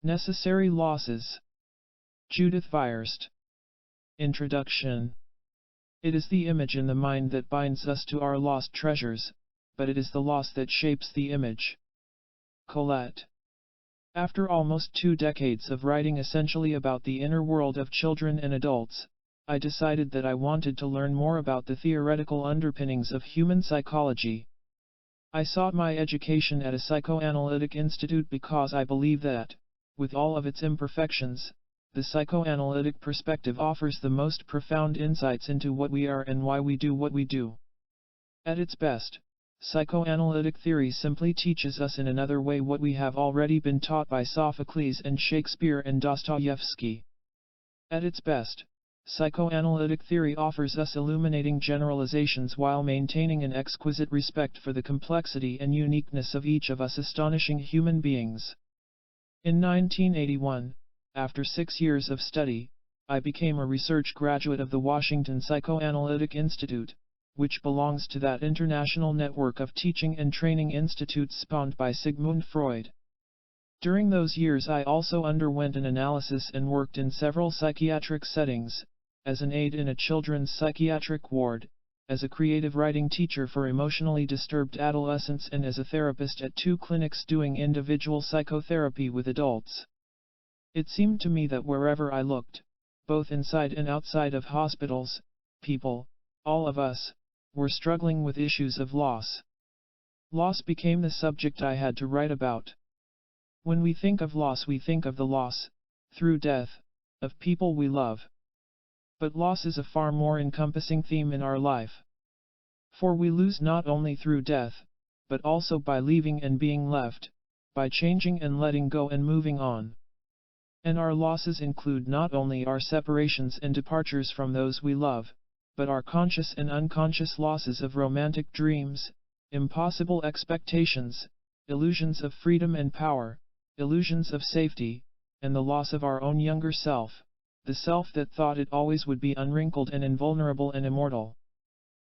Necessary losses. Judith Viorst. Introduction. It is the image in the mind that binds us to our lost treasures, but it is the loss that shapes the image. Colette. After almost 2 decades of writing essentially about the inner world of children and adults, I decided that I wanted to learn more about the theoretical underpinnings of human psychology. I sought my education at a psychoanalytic institute because I believe that, with all of its imperfections, the psychoanalytic perspective offers the most profound insights into what we are and why we do what we do. At its best, psychoanalytic theory simply teaches us in another way what we have already been taught by Sophocles and Shakespeare and Dostoevsky. At its best, psychoanalytic theory offers us illuminating generalizations while maintaining an exquisite respect for the complexity and uniqueness of each of us astonishing human beings. In 1981, after 6 years of study, I became a research graduate of the Washington Psychoanalytic Institute, which belongs to that international network of teaching and training institutes spawned by Sigmund Freud. During those years I also underwent an analysis and worked in several psychiatric settings, as an aide in a children's psychiatric ward, as a creative writing teacher for emotionally disturbed adolescents and as a therapist at 2 clinics doing individual psychotherapy with adults. It seemed to me that wherever I looked, both inside and outside of hospitals, people, all of us, were struggling with issues of loss. Loss became the subject I had to write about. When we think of loss, we think of the loss, through death, of people we love. But loss is a far more encompassing theme in our life. For we lose not only through death, but also by leaving and being left, by changing and letting go and moving on. And our losses include not only our separations and departures from those we love, but our conscious and unconscious losses of romantic dreams, impossible expectations, illusions of freedom and power, illusions of safety, and the loss of our own younger self, the self that thought it always would be unwrinkled and invulnerable and immortal.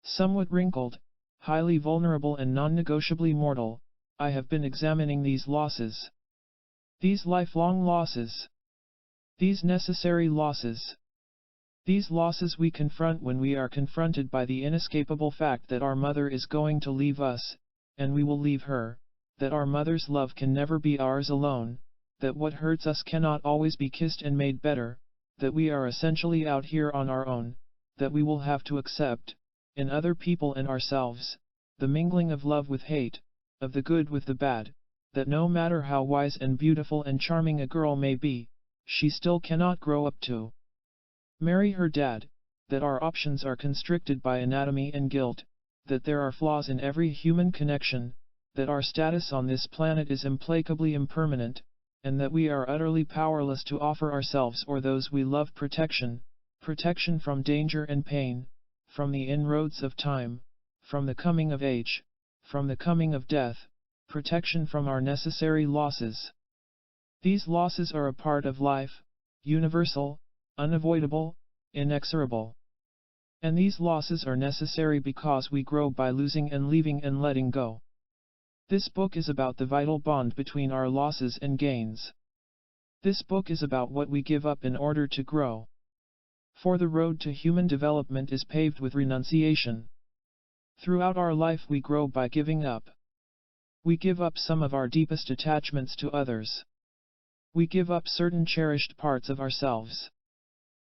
Somewhat wrinkled, highly vulnerable and non-negotiably mortal, I have been examining these losses. These lifelong losses. These necessary losses. These losses we confront when we are confronted by the inescapable fact that our mother is going to leave us, and we will leave her, that our mother's love can never be ours alone, that what hurts us cannot always be kissed and made better, that we are essentially out here on our own, that we will have to accept, in other people and ourselves, the mingling of love with hate, of the good with the bad, that no matter how wise and beautiful and charming a girl may be, she still cannot grow up to marry her dad, that our options are constricted by anatomy and guilt, that there are flaws in every human connection, that our status on this planet is implacably impermanent, and that we are utterly powerless to offer ourselves or those we love protection from danger and pain, from the inroads of time, from the coming of age, from the coming of death, protection from our necessary losses. These losses are a part of life, universal, unavoidable, inexorable. And these losses are necessary because we grow by losing and leaving and letting go. This book is about the vital bond between our losses and gains. This book is about what we give up in order to grow. For the road to human development is paved with renunciation. Throughout our life we grow by giving up. We give up some of our deepest attachments to others. We give up certain cherished parts of ourselves.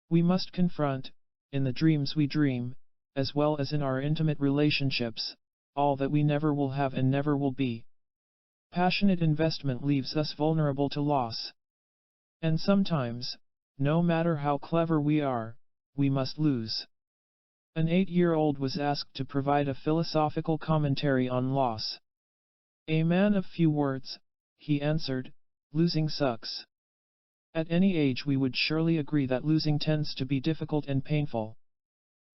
We must confront, in the dreams we dream, as well as in our intimate relationships, all that we never will have and never will be. Passionate investment leaves us vulnerable to loss. And sometimes, no matter how clever we are, we must lose. An 8-year-old was asked to provide a philosophical commentary on loss. A man of few words, he answered, losing sucks. At any age we would surely agree that losing tends to be difficult and painful.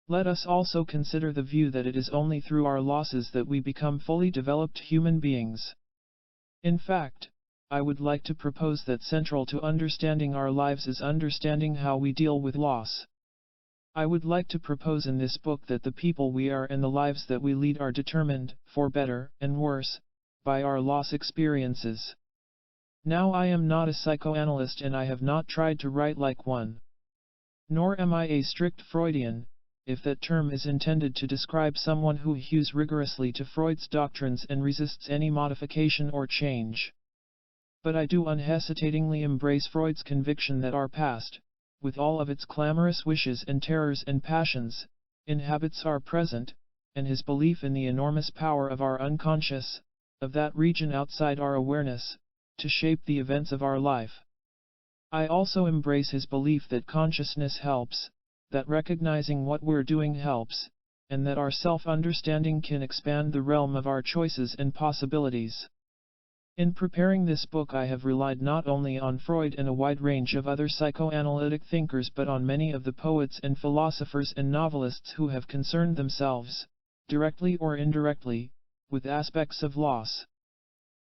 Let us also consider the view that it is only through our losses that we become fully developed human beings. In fact, I would like to propose that central to understanding our lives is understanding how we deal with loss. I would like to propose in this book that the people we are and the lives that we lead are determined, for better and worse, by our loss experiences. Now I am not a psychoanalyst and I have not tried to write like one. Nor am I a strict Freudian, if that term is intended to describe someone who hews rigorously to Freud's doctrines and resists any modification or change. But I do unhesitatingly embrace Freud's conviction that our past, with all of its clamorous wishes and terrors and passions, inhabits our present, and his belief in the enormous power of our unconscious, of that region outside our awareness, to shape the events of our life. I also embrace his belief that consciousness helps, that recognizing what we're doing helps, and that our self-understanding can expand the realm of our choices and possibilities. In preparing this book I have relied not only on Freud and a wide range of other psychoanalytic thinkers but on many of the poets and philosophers and novelists who have concerned themselves, directly or indirectly, with aspects of loss.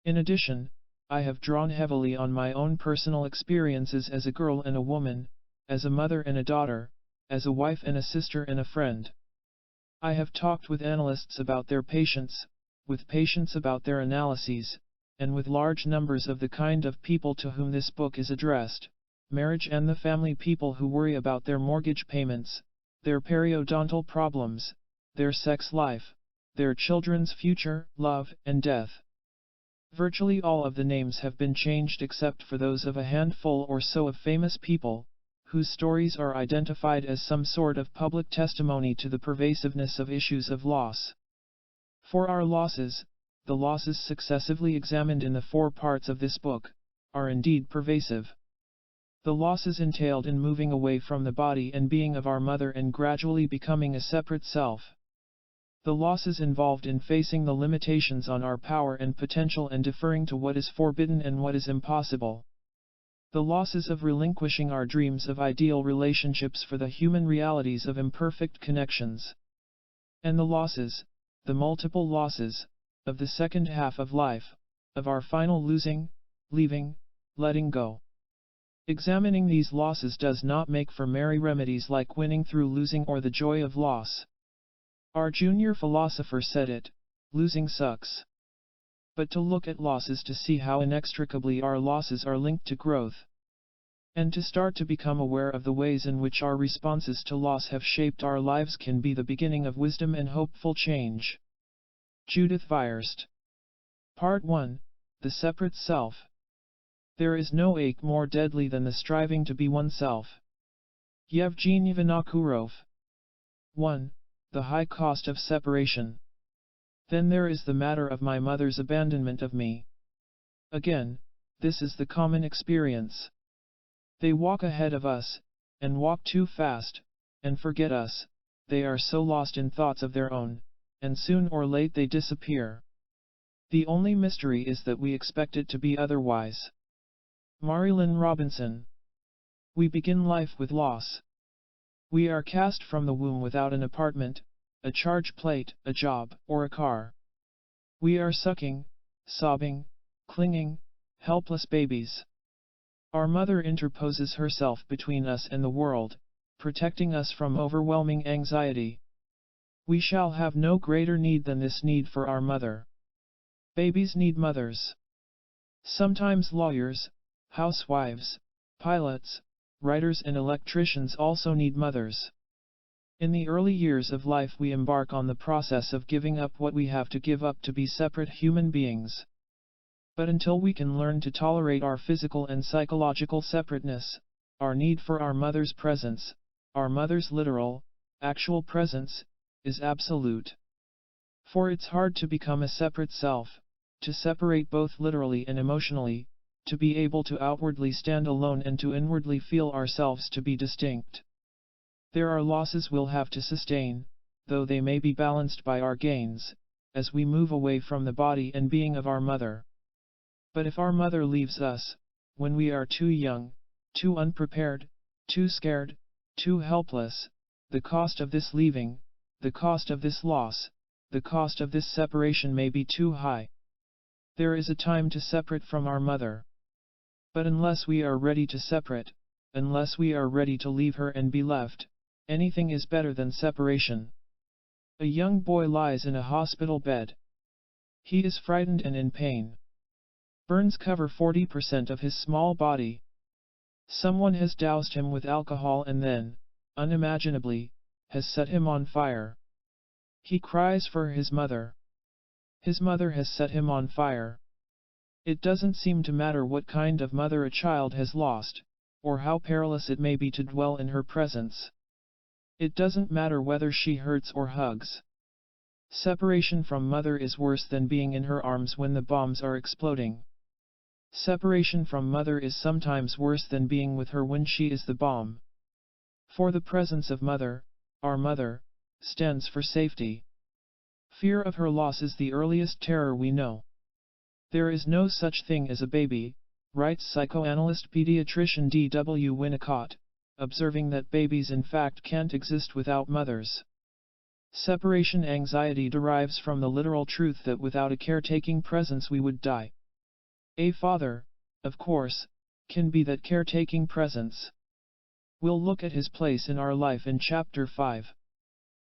In addition, I have drawn heavily on my own personal experiences as a girl and a woman, as a mother and a daughter, as a wife and a sister and a friend. I have talked with analysts about their patients, with patients about their analyses, and with large numbers of the kind of people to whom this book is addressed, marriage and the family people who worry about their mortgage payments, their periodontal problems, their sex life, their children's future, love, and death. Virtually all of the names have been changed except for those of a handful or so of famous people, whose stories are identified as some sort of public testimony to the pervasiveness of issues of loss. For our losses, the losses successively examined in the 4 parts of this book, are indeed pervasive. The losses entailed in moving away from the body and being of our mother and gradually becoming a separate self. The losses involved in facing the limitations on our power and potential and deferring to what is forbidden and what is impossible. The losses of relinquishing our dreams of ideal relationships for the human realities of imperfect connections. And the losses, the multiple losses, of the second half of life, of our final losing, leaving, letting go. Examining these losses does not make for merry remedies like winning through losing or the joy of loss. Our junior philosopher said it, losing sucks. But to look at losses to see how inextricably our losses are linked to growth, and to start to become aware of the ways in which our responses to loss have shaped our lives can be the beginning of wisdom and hopeful change. Judith Viorst. Part 1, The Separate Self. There is no ache more deadly than the striving to be oneself. Yevgeny Vinokurov. 1. The high cost of separation. Then there is the matter of my mother's abandonment of me. Again, this is the common experience. They walk ahead of us, and walk too fast, and forget us. They are so lost in thoughts of their own, and soon or late they disappear. The only mystery is that we expect it to be otherwise. Marilyn Robinson. We begin life with loss. We are cast from the womb without an apartment, a charge plate, a job, or a car. We are sucking, sobbing, clinging, helpless babies. Our mother interposes herself between us and the world, protecting us from overwhelming anxiety. We shall have no greater need than this need for our mother. Babies need mothers. Sometimes lawyers, housewives, pilots, writers and electricians also need mothers. In the early years of life we embark on the process of giving up what we have to give up to be separate human beings. But until we can learn to tolerate our physical and psychological separateness, our need for our mother's presence, our mother's literal, actual presence, is absolute. For it's hard to become a separate self, to separate both literally and emotionally, to be able to outwardly stand alone and to inwardly feel ourselves to be distinct. There are losses we'll have to sustain, though they may be balanced by our gains, as we move away from the body and being of our mother. But if our mother leaves us, when we are too young, too unprepared, too scared, too helpless, the cost of this leaving, the cost of this loss, the cost of this separation may be too high. There is a time to separate from our mother. But unless we are ready to separate, unless we are ready to leave her and be left, anything is better than separation. A young boy lies in a hospital bed. He is frightened and in pain. Burns cover 40% of his small body. Someone has doused him with alcohol and then, unimaginably, has set him on fire. He cries for his mother. His mother has set him on fire. It doesn't seem to matter what kind of mother a child has lost, or how perilous it may be to dwell in her presence. It doesn't matter whether she hurts or hugs. Separation from mother is worse than being in her arms when the bombs are exploding. Separation from mother is sometimes worse than being with her when she is the bomb. For the presence of mother, our mother, stands for safety. Fear of her loss is the earliest terror we know. There is no such thing as a baby, writes psychoanalyst pediatrician D.W. Winnicott, observing that babies in fact can't exist without mothers. Separation anxiety derives from the literal truth that without a caretaking presence we would die. A father, of course, can be that caretaking presence. We'll look at his place in our life in Chapter 5.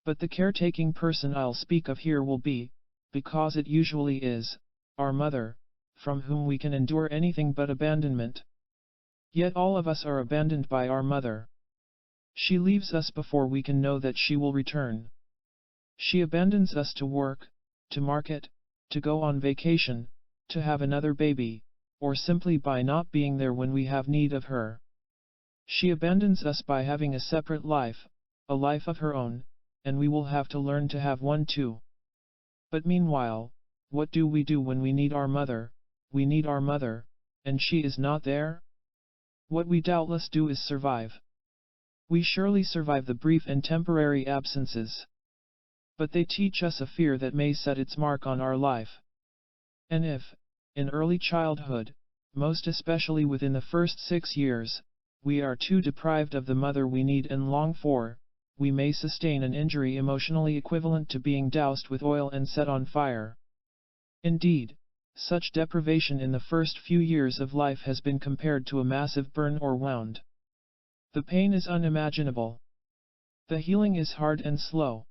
But the caretaking person I'll speak of here will be, because it usually is, our mother, from whom we can endure anything but abandonment. Yet all of us are abandoned by our mother. She leaves us before we can know that she will return. She abandons us to work, to market, to go on vacation, to have another baby, or simply by not being there when we have need of her. She abandons us by having a separate life, a life of her own, and we will have to learn to have one too. But meanwhile, what do we do when we need our mother? We need our mother, and she is not there? What we doubtless do is survive. We surely survive the brief and temporary absences. But they teach us a fear that may set its mark on our life. And if, in early childhood, most especially within the first 6 years, we are too deprived of the mother we need and long for, we may sustain an injury emotionally equivalent to being doused with oil and set on fire. Indeed, such deprivation in the first few years of life has been compared to a massive burn or wound. The pain is unimaginable. The healing is hard and slow.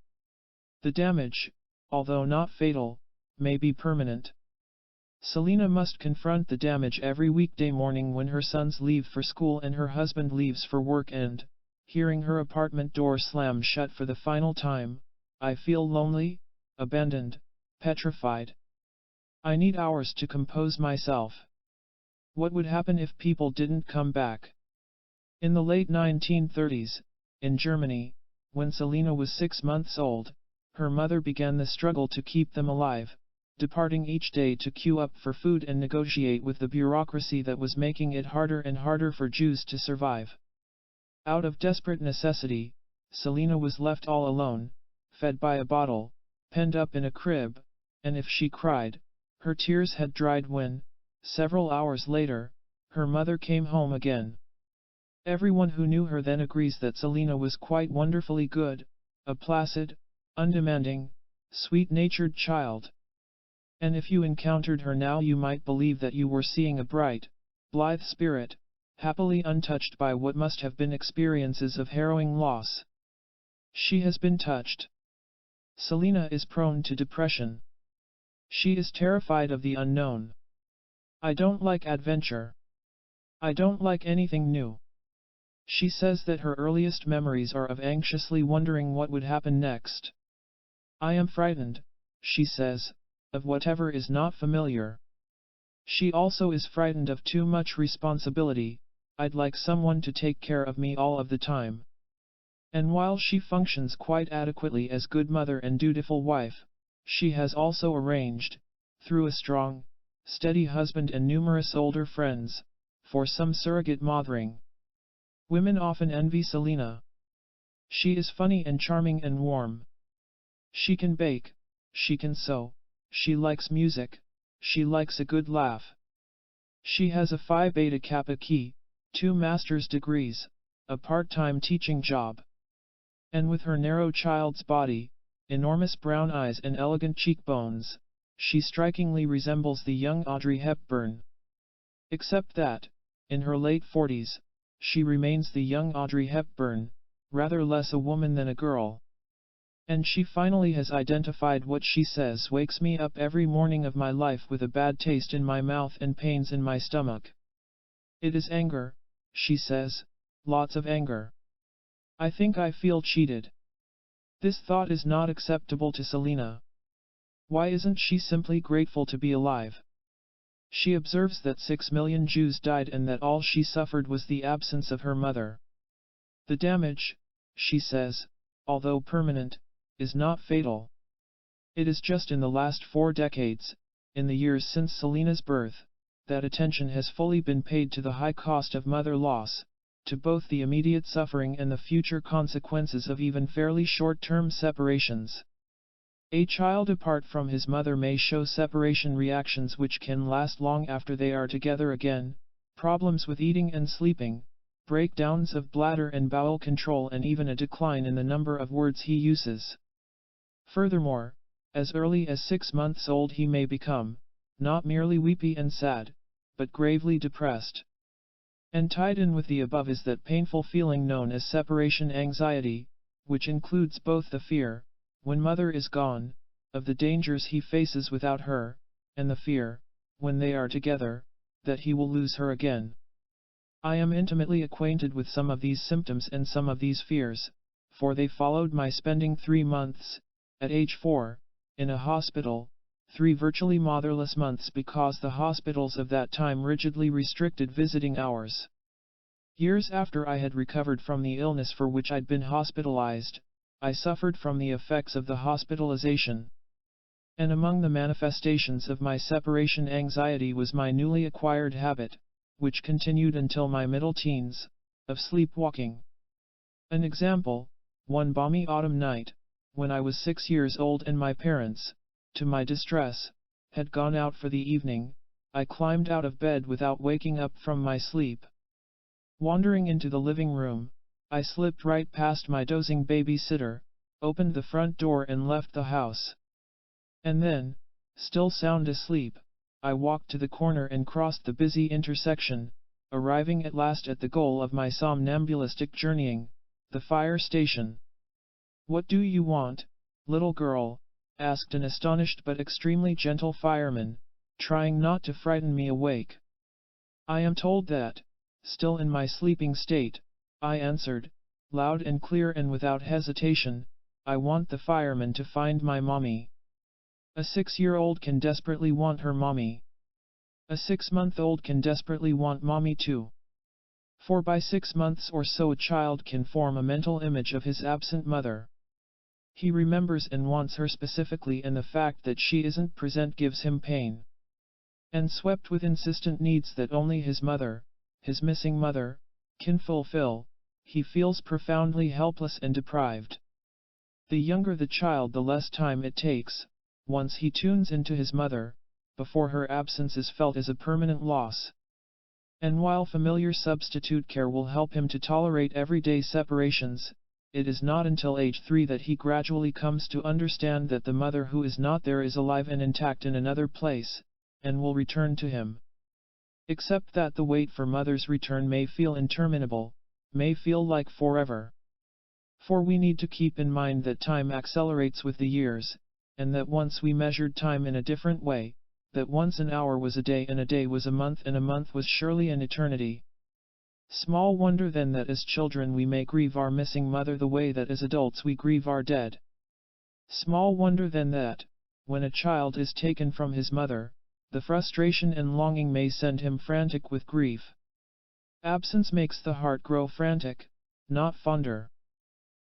The damage, although not fatal, may be permanent. Selina must confront the damage every weekday morning when her sons leave for school and her husband leaves for work and, hearing her apartment door slam shut for the final time, I feel lonely, abandoned, petrified. I need hours to compose myself. What would happen if people didn't come back? In the late 1930s, in Germany, when Selina was 6 months old, her mother began the struggle to keep them alive, departing each day to queue up for food and negotiate with the bureaucracy that was making it harder and harder for Jews to survive. Out of desperate necessity, Selina was left all alone, fed by a bottle, penned up in a crib, and if she cried, her tears had dried when, several hours later, her mother came home again. Everyone who knew her then agrees that Selina was quite wonderfully good, a placid, undemanding, sweet-natured child. And if you encountered her now you might believe that you were seeing a bright, blithe spirit, happily untouched by what must have been experiences of harrowing loss. She has been touched. Selina is prone to depression. She is terrified of the unknown. I don't like adventure. I don't like anything new. She says that her earliest memories are of anxiously wondering what would happen next. I am frightened, she says, of whatever is not familiar. She also is frightened of too much responsibility. I'd like someone to take care of me all of the time. And while she functions quite adequately as good mother and dutiful wife, she has also arranged, through a strong, steady husband and numerous older friends, for some surrogate mothering. Women often envy Selina. She is funny and charming and warm. She can bake, she can sew, she likes music, she likes a good laugh. She has a Phi Beta Kappa Ki, 2 master's degrees, a part-time teaching job. And with her narrow child's body, enormous brown eyes and elegant cheekbones, she strikingly resembles the young Audrey Hepburn. Except that, in her late 40s, she remains the young Audrey Hepburn, rather less a woman than a girl. And she finally has identified what she says wakes me up every morning of my life with a bad taste in my mouth and pains in my stomach. It is anger, she says, lots of anger. I think I feel cheated. This thought is not acceptable to Selena. Why isn't she simply grateful to be alive? She observes that 6 million Jews died and that all she suffered was the absence of her mother. The damage, she says, although permanent, is not fatal. It is just in the last 4 decades, in the years since Selena's birth, that attention has fully been paid to the high cost of mother loss, to both the immediate suffering and the future consequences of even fairly short-term separations. A child apart from his mother may show separation reactions which can last long after they are together again, problems with eating and sleeping, breakdowns of bladder and bowel control, and even a decline in the number of words he uses. Furthermore, as early as 6 months old he may become, not merely weepy and sad, but gravely depressed. And tied in with the above is that painful feeling known as separation anxiety, which includes both the fear, when mother is gone, of the dangers he faces without her, and the fear, when they are together, that he will lose her again. I am intimately acquainted with some of these symptoms and some of these fears, for they followed my spending 3 months, at age 4, in a hospital, 3 virtually motherless months because the hospitals of that time rigidly restricted visiting hours. Years after I had recovered from the illness for which I'd been hospitalized, I suffered from the effects of the hospitalization. And among the manifestations of my separation anxiety was my newly acquired habit, which continued until my middle teens, of sleepwalking. An example, one balmy autumn night, when I was 6 years old and my parents, to my distress, had gone out for the evening, I climbed out of bed without waking up from my sleep. Wandering into the living room, I slipped right past my dozing babysitter, opened the front door and left the house. And then, still sound asleep, I walked to the corner and crossed the busy intersection, arriving at last at the goal of my somnambulistic journeying, the fire station. "What do you want, little girl?" asked an astonished but extremely gentle fireman, trying not to frighten me awake. "I am told that," still in my sleeping state, I answered, loud and clear and without hesitation, "I want the fireman to find my mommy." A 6-year-old can desperately want her mommy. A 6-month-old can desperately want mommy too. For by 6 months or so a child can form a mental image of his absent mother. He remembers and wants her specifically, and the fact that she isn't present gives him pain. And swept with insistent needs that only his mother, his missing mother, can fulfill, he feels profoundly helpless and deprived. The younger the child, the less time it takes, once he tunes into his mother, before her absence is felt as a permanent loss. And while familiar substitute care will help him to tolerate everyday separations, it is not until age 3 that he gradually comes to understand that the mother who is not there is alive and intact in another place, and will return to him. Except that the wait for mother's return may feel interminable, may feel like forever. For we need to keep in mind that time accelerates with the years, and that once we measured time in a different way, that once an hour was a day and a day was a month and a month was surely an eternity. Small wonder then that as children we may grieve our missing mother the way that as adults we grieve our dead. Small wonder then that, when a child is taken from his mother, the frustration and longing may send him frantic with grief. Absence makes the heart grow frantic, not fonder.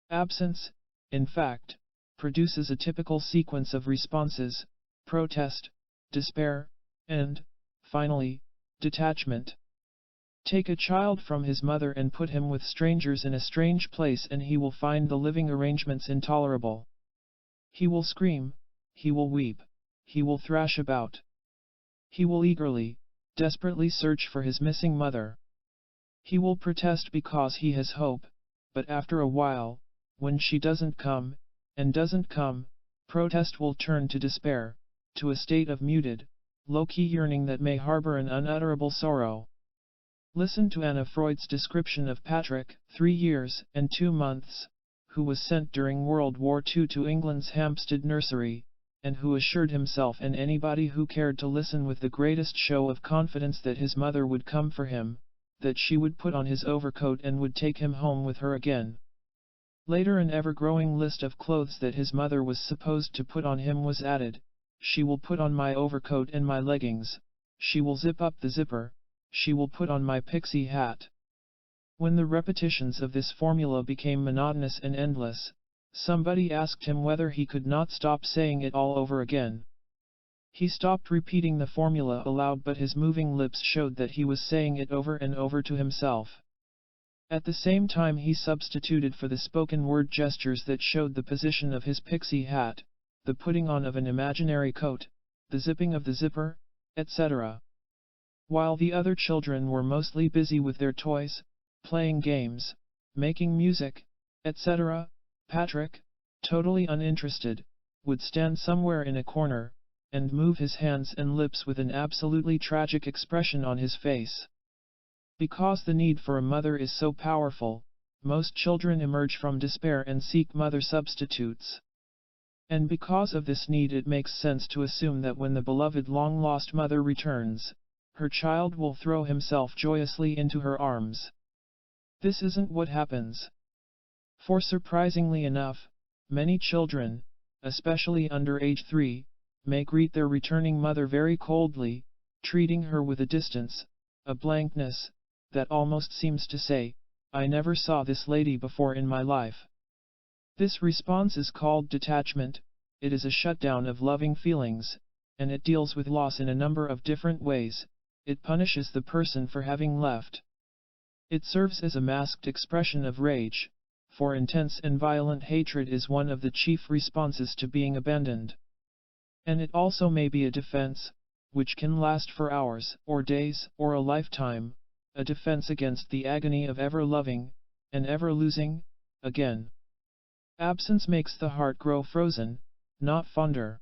Absence, in fact, produces a typical sequence of responses: protest, despair, and, finally, detachment. Take a child from his mother and put him with strangers in a strange place and he will find the living arrangements intolerable. He will scream, he will weep, he will thrash about. He will eagerly, desperately search for his missing mother. He will protest because he has hope, but after a while, when she doesn't come, and doesn't come, protest will turn to despair, to a state of muted, low-key yearning that may harbor an unutterable sorrow. Listen to Anna Freud's description of Patrick, 3 years and 2 months, who was sent during World War II to England's Hampstead nursery, and who assured himself and anybody who cared to listen with the greatest show of confidence that his mother would come for him, that she would put on his overcoat and would take him home with her again. Later an ever-growing list of clothes that his mother was supposed to put on him was added. She will put on my overcoat and my leggings, she will zip up the zipper, she will put on my pixie hat. When the repetitions of this formula became monotonous and endless, somebody asked him whether he could not stop saying it all over again. He stopped repeating the formula aloud, but his moving lips showed that he was saying it over and over to himself. At the same time he substituted for the spoken word gestures that showed the position of his pixie hat, the putting on of an imaginary coat, the zipping of the zipper, etc. While the other children were mostly busy with their toys, playing games, making music, etc., Patrick, totally uninterested, would stand somewhere in a corner, and move his hands and lips with an absolutely tragic expression on his face. Because the need for a mother is so powerful, most children emerge from despair and seek mother substitutes. And because of this need, it makes sense to assume that when the beloved long-lost mother returns, her child will throw himself joyously into her arms. This isn't what happens. For surprisingly enough, many children, especially under age 3, may greet their returning mother very coldly, treating her with a distance, a blankness, that almost seems to say, "I never saw this lady before in my life." This response is called detachment. It is a shutdown of loving feelings, and it deals with loss in a number of different ways. It punishes the person for having left. It serves as a masked expression of rage, for intense and violent hatred is one of the chief responses to being abandoned. And it also may be a defense, which can last for hours, or days, or a lifetime, a defense against the agony of ever loving, and ever losing, again. Absence makes the heart grow frozen, not fonder.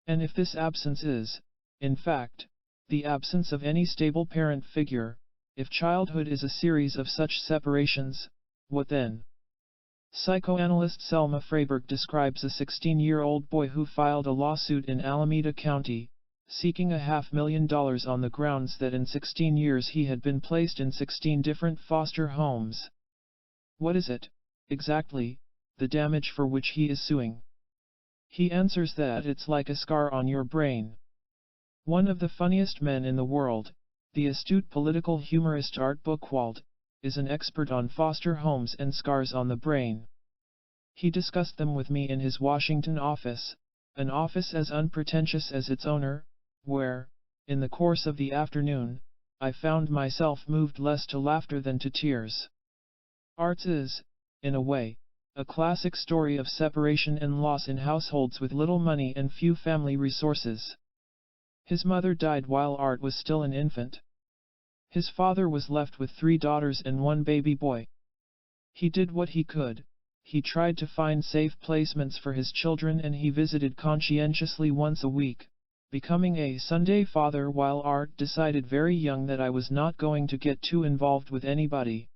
And if this absence is, in fact, the absence of any stable parent figure, if childhood is a series of such separations, what then? Psychoanalyst Selma Freyberg describes a 16-year-old boy who filed a lawsuit in Alameda County, seeking $500,000 on the grounds that in 16 years he had been placed in 16 different foster homes. What is it, exactly, the damage for which he is suing? He answers that it's like a scar on your brain. One of the funniest men in the world, the astute political humorist Art Buchwald, is an expert on foster homes and scars on the brain. He discussed them with me in his Washington office, an office as unpretentious as its owner, where, in the course of the afternoon, I found myself moved less to laughter than to tears. Art's is, in a way, a classic story of separation and loss in households with little money and few family resources. His mother died while Art was still an infant. His father was left with 3 daughters and 1 baby boy. He did what he could. He tried to find safe placements for his children, and he visited conscientiously once a week, becoming a Sunday father, while Art decided very young that I was not going to get too involved with anybody.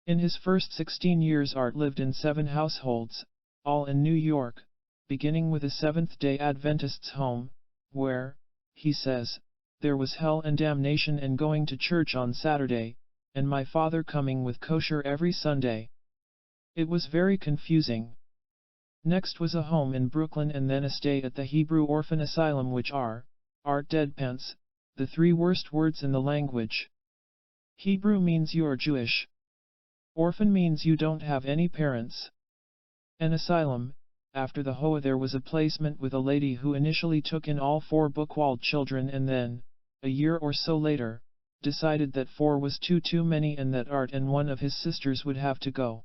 In his first 16 years Art lived in 7 households, all in New York, beginning with a Seventh-day Adventist's home, where, he says, there was hell and damnation and going to church on Saturday, and my father coming with kosher every Sunday. It was very confusing. Next was a home in Brooklyn, and then a stay at the Hebrew Orphan Asylum, which are, Art deadpants, the 3 worst words in the language. Hebrew means you're Jewish. Orphan means you don't have any parents. An asylum, after the Hoa there was a placement with a lady who initially took in all 4 Buchwald children and then, a year or so later, decided that 4 was too many and that Art and 1 of his sisters would have to go.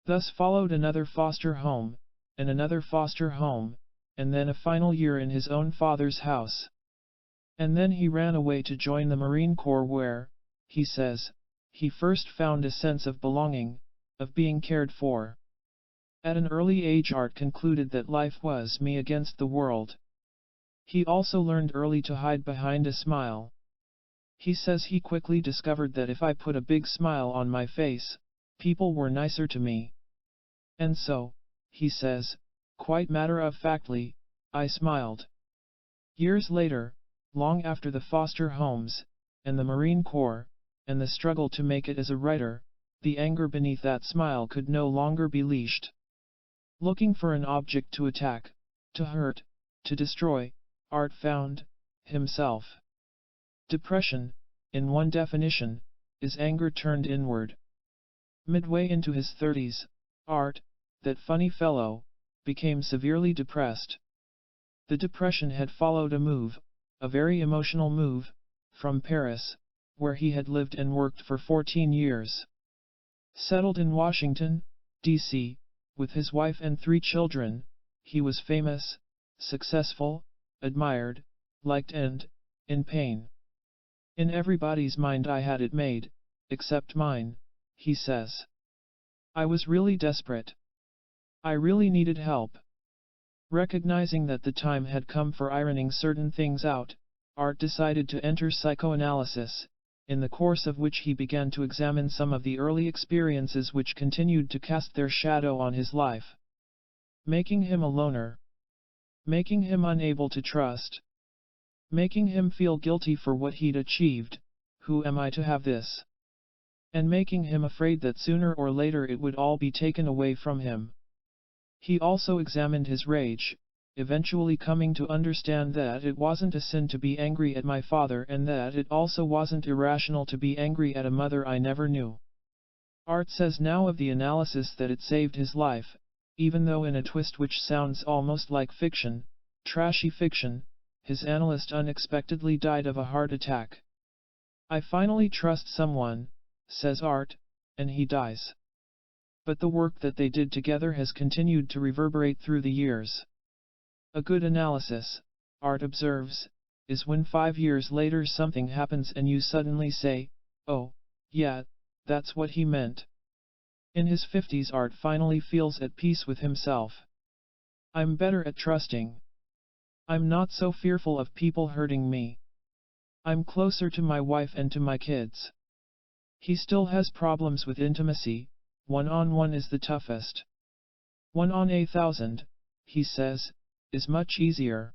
Thus followed another foster home, and another foster home, and then a final year in his own father's house. And then he ran away to join the Marine Corps where, he says, he first found a sense of belonging, of being cared for. At an early age Art concluded that life was me against the world. He also learned early to hide behind a smile. He says he quickly discovered that if I put a big smile on my face, people were nicer to me. And so, he says, quite matter-of-factly, I smiled. Years later, long after the foster homes, and the Marine Corps, and the struggle to make it as a writer, the anger beneath that smile could no longer be leashed. Looking for an object to attack, to hurt, to destroy, Art found himself. Depression, in one definition, is anger turned inward. Midway into his 30s, Art, that funny fellow, became severely depressed. The depression had followed a move, a very emotional move, from Paris, where he had lived and worked for 14 years. Settled in Washington, D.C., with his wife and 3 children, he was famous, successful, admired, liked and, in pain. In everybody's mind I had it made, except mine, he says. I was really desperate. I really needed help. Recognizing that the time had come for ironing certain things out, Art decided to enter psychoanalysis, in the course of which he began to examine some of the early experiences which continued to cast their shadow on his life, making him a loner, making him unable to trust, making him feel guilty for what he'd achieved, who am I to have this? And making him afraid that sooner or later it would all be taken away from him. He also examined his rage, eventually coming to understand that it wasn't a sin to be angry at my father and that it also wasn't irrational to be angry at a mother I never knew. Art says now of the analysis that it saved his life, even though in a twist which sounds almost like fiction, trashy fiction, his analyst unexpectedly died of a heart attack. I finally trust someone, says Art, and he dies. But the work that they did together has continued to reverberate through the years. A good analysis, Art observes, is when 5 years later something happens and you suddenly say, oh, yeah, that's what he meant. In his 50s Art finally feels at peace with himself. I'm better at trusting. I'm not so fearful of people hurting me. I'm closer to my wife and to my kids. He still has problems with intimacy, one-on-one is the toughest. 1 on 1,000, he says, is much easier.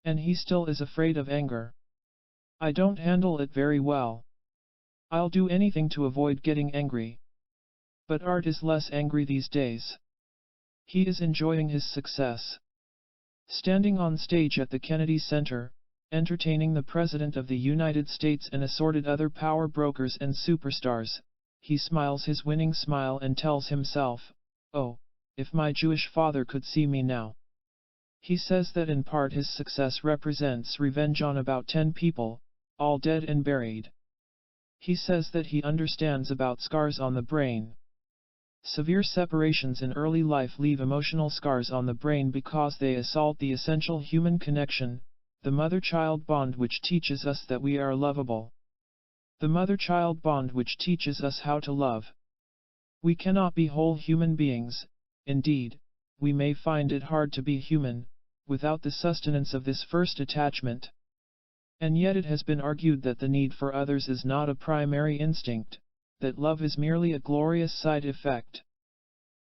And he still is afraid of anger. I don't handle it very well. I'll do anything to avoid getting angry. But Art is less angry these days. He is enjoying his success. Standing on stage at the Kennedy Center, entertaining the President of the United States and assorted other power brokers and superstars, he smiles his winning smile and tells himself, oh, if my Jewish father could see me now. He says that in part his success represents revenge on about 10 people, all dead and buried. He says that he understands about scars on the brain. Severe separations in early life leave emotional scars on the brain because they assault the essential human connection, the mother-child bond which teaches us that we are lovable. The mother-child bond which teaches us how to love. We cannot be whole human beings, indeed, we may find it hard to be human, without the sustenance of this first attachment. And yet it has been argued that the need for others is not a primary instinct, that love is merely a glorious side effect.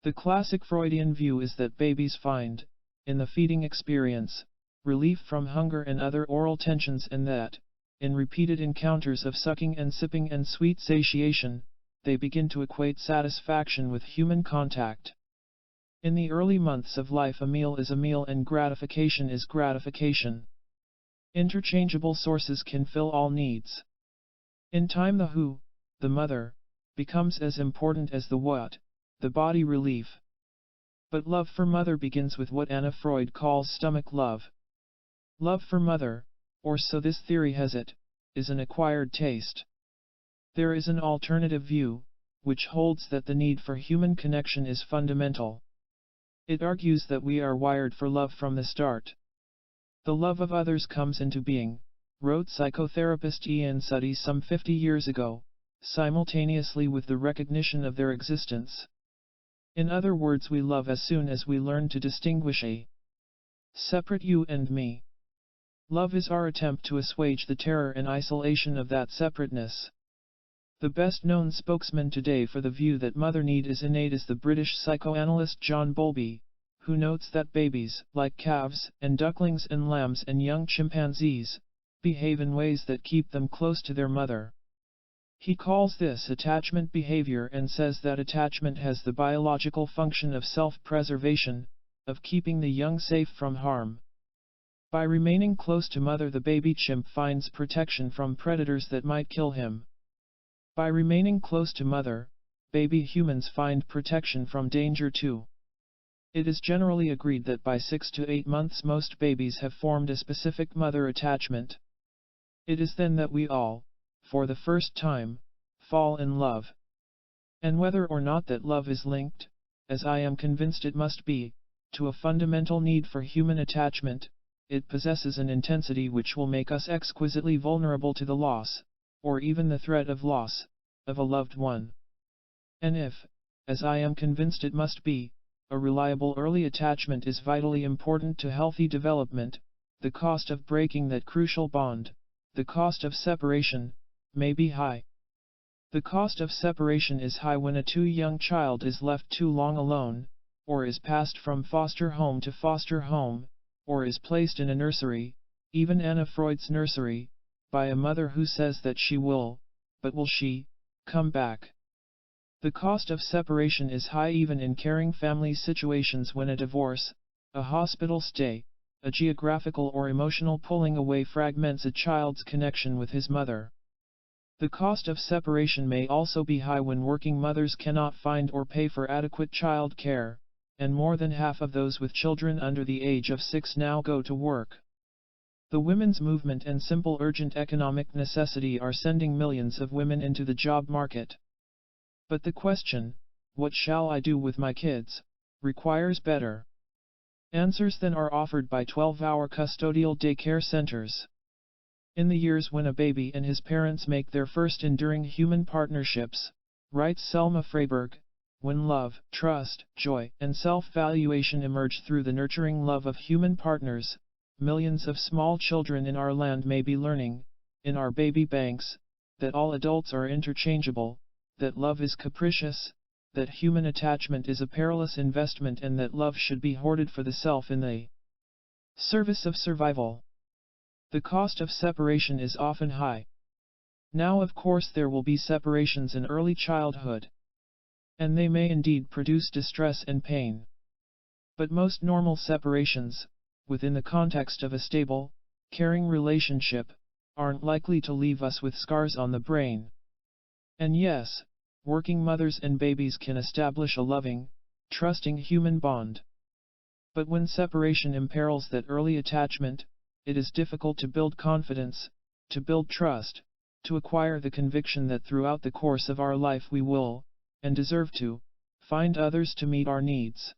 The classic Freudian view is that babies find, in the feeding experience, relief from hunger and other oral tensions and that, in repeated encounters of sucking and sipping and sweet satiation, they begin to equate satisfaction with human contact. In the early months of life a meal is a meal and gratification is gratification. Interchangeable sources can fill all needs. In time the who, the mother, becomes as important as the what, the body relief. But love for mother begins with what Anna Freud calls stomach love. Love for mother, or so this theory has it, is an acquired taste. There is an alternative view, which holds that the need for human connection is fundamental. It argues that we are wired for love from the start. The love of others comes into being, wrote psychotherapist Ian Suddy some 50 years ago, simultaneously with the recognition of their existence. In other words, we love as soon as we learn to distinguish a separate you and me. Love is our attempt to assuage the terror and isolation of that separateness. The best-known spokesman today for the view that mother need is innate is the British psychoanalyst John Bowlby, who notes that babies, like calves and ducklings and lambs and young chimpanzees, behave in ways that keep them close to their mother. He calls this attachment behavior and says that attachment has the biological function of self-preservation, of keeping the young safe from harm. By remaining close to mother, the baby chimp finds protection from predators that might kill him. By remaining close to mother, baby humans find protection from danger too. It is generally agreed that by 6 to 8 months most babies have formed a specific mother attachment. It is then that we all, for the first time, fall in love. And whether or not that love is linked, as I am convinced it must be, to a fundamental need for human attachment, it possesses an intensity which will make us exquisitely vulnerable to the loss, or even the threat of loss, of a loved one. And if, as I am convinced it must be, a reliable early attachment is vitally important to healthy development, the cost of breaking that crucial bond, the cost of separation, may be high. The cost of separation is high when a too young child is left too long alone, or is passed from foster home to foster home, or is placed in a nursery, even Anna Freud's nursery, by a mother who says that she will, but will she, come back? The cost of separation is high even in caring family situations when a divorce, a hospital stay, a geographical or emotional pulling away fragments a child's connection with his mother. The cost of separation may also be high when working mothers cannot find or pay for adequate child care, and more than half of those with children under the age of 6 now go to work. The women's movement and simple urgent economic necessity are sending millions of women into the job market. But the question, what shall I do with my kids, requires better answers than are offered by 12-hour custodial daycare centers. In the years when a baby and his parents make their first enduring human partnerships, writes Selma Freyberg, when love, trust, joy, and self-valuation emerge through the nurturing love of human partners, millions of small children in our land may be learning, in our baby banks, that all adults are interchangeable, that love is capricious, that human attachment is a perilous investment, and that love should be hoarded for the self in the service of survival. The cost of separation is often high. Now, of course, there will be separations in early childhood, and they may indeed produce distress and pain. But most normal separations, within the context of a stable, caring relationship, aren't likely to leave us with scars on the brain. And yes, working mothers and babies can establish a loving, trusting human bond. But when separation imperils that early attachment, it is difficult to build confidence, to build trust, to acquire the conviction that throughout the course of our life we will, and deserve to, find others to meet our needs.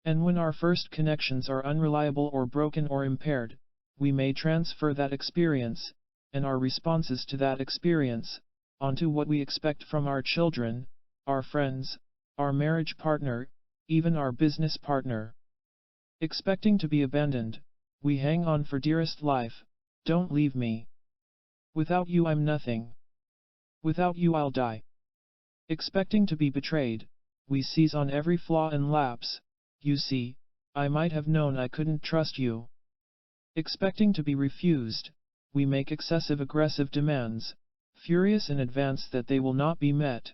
And when our first connections are unreliable or broken or impaired, we may transfer that experience, and our responses to that experience, onto what we expect from our children, our friends, our marriage partner, even our business partner. Expecting to be abandoned, we hang on for dearest life, don't leave me. Without you I'm nothing. Without you I'll die. Expecting to be betrayed, we seize on every flaw and lapse, you see, I might have known I couldn't trust you. Expecting to be refused, we make excessive aggressive demands, furious in advance that they will not be met.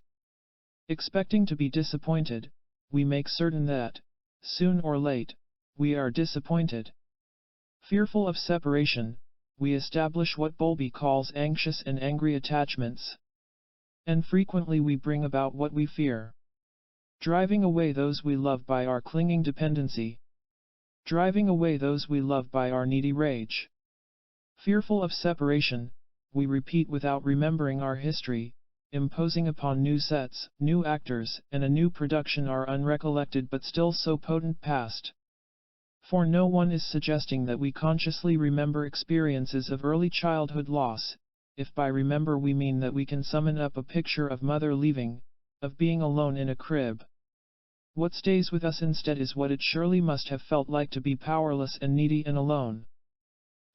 Expecting to be disappointed, we make certain that, soon or late, we are disappointed. Fearful of separation, we establish what Bowlby calls anxious and angry attachments. And frequently we bring about what we fear. Driving away those we love by our clinging dependency. Driving away those we love by our needy rage. Fearful of separation, we repeat without remembering our history, imposing upon new sets, new actors, and a new production our unrecollected but still so potent past. For no one is suggesting that we consciously remember experiences of early childhood loss, if by remember we mean that we can summon up a picture of mother leaving, of being alone in a crib. What stays with us instead is what it surely must have felt like to be powerless and needy and alone.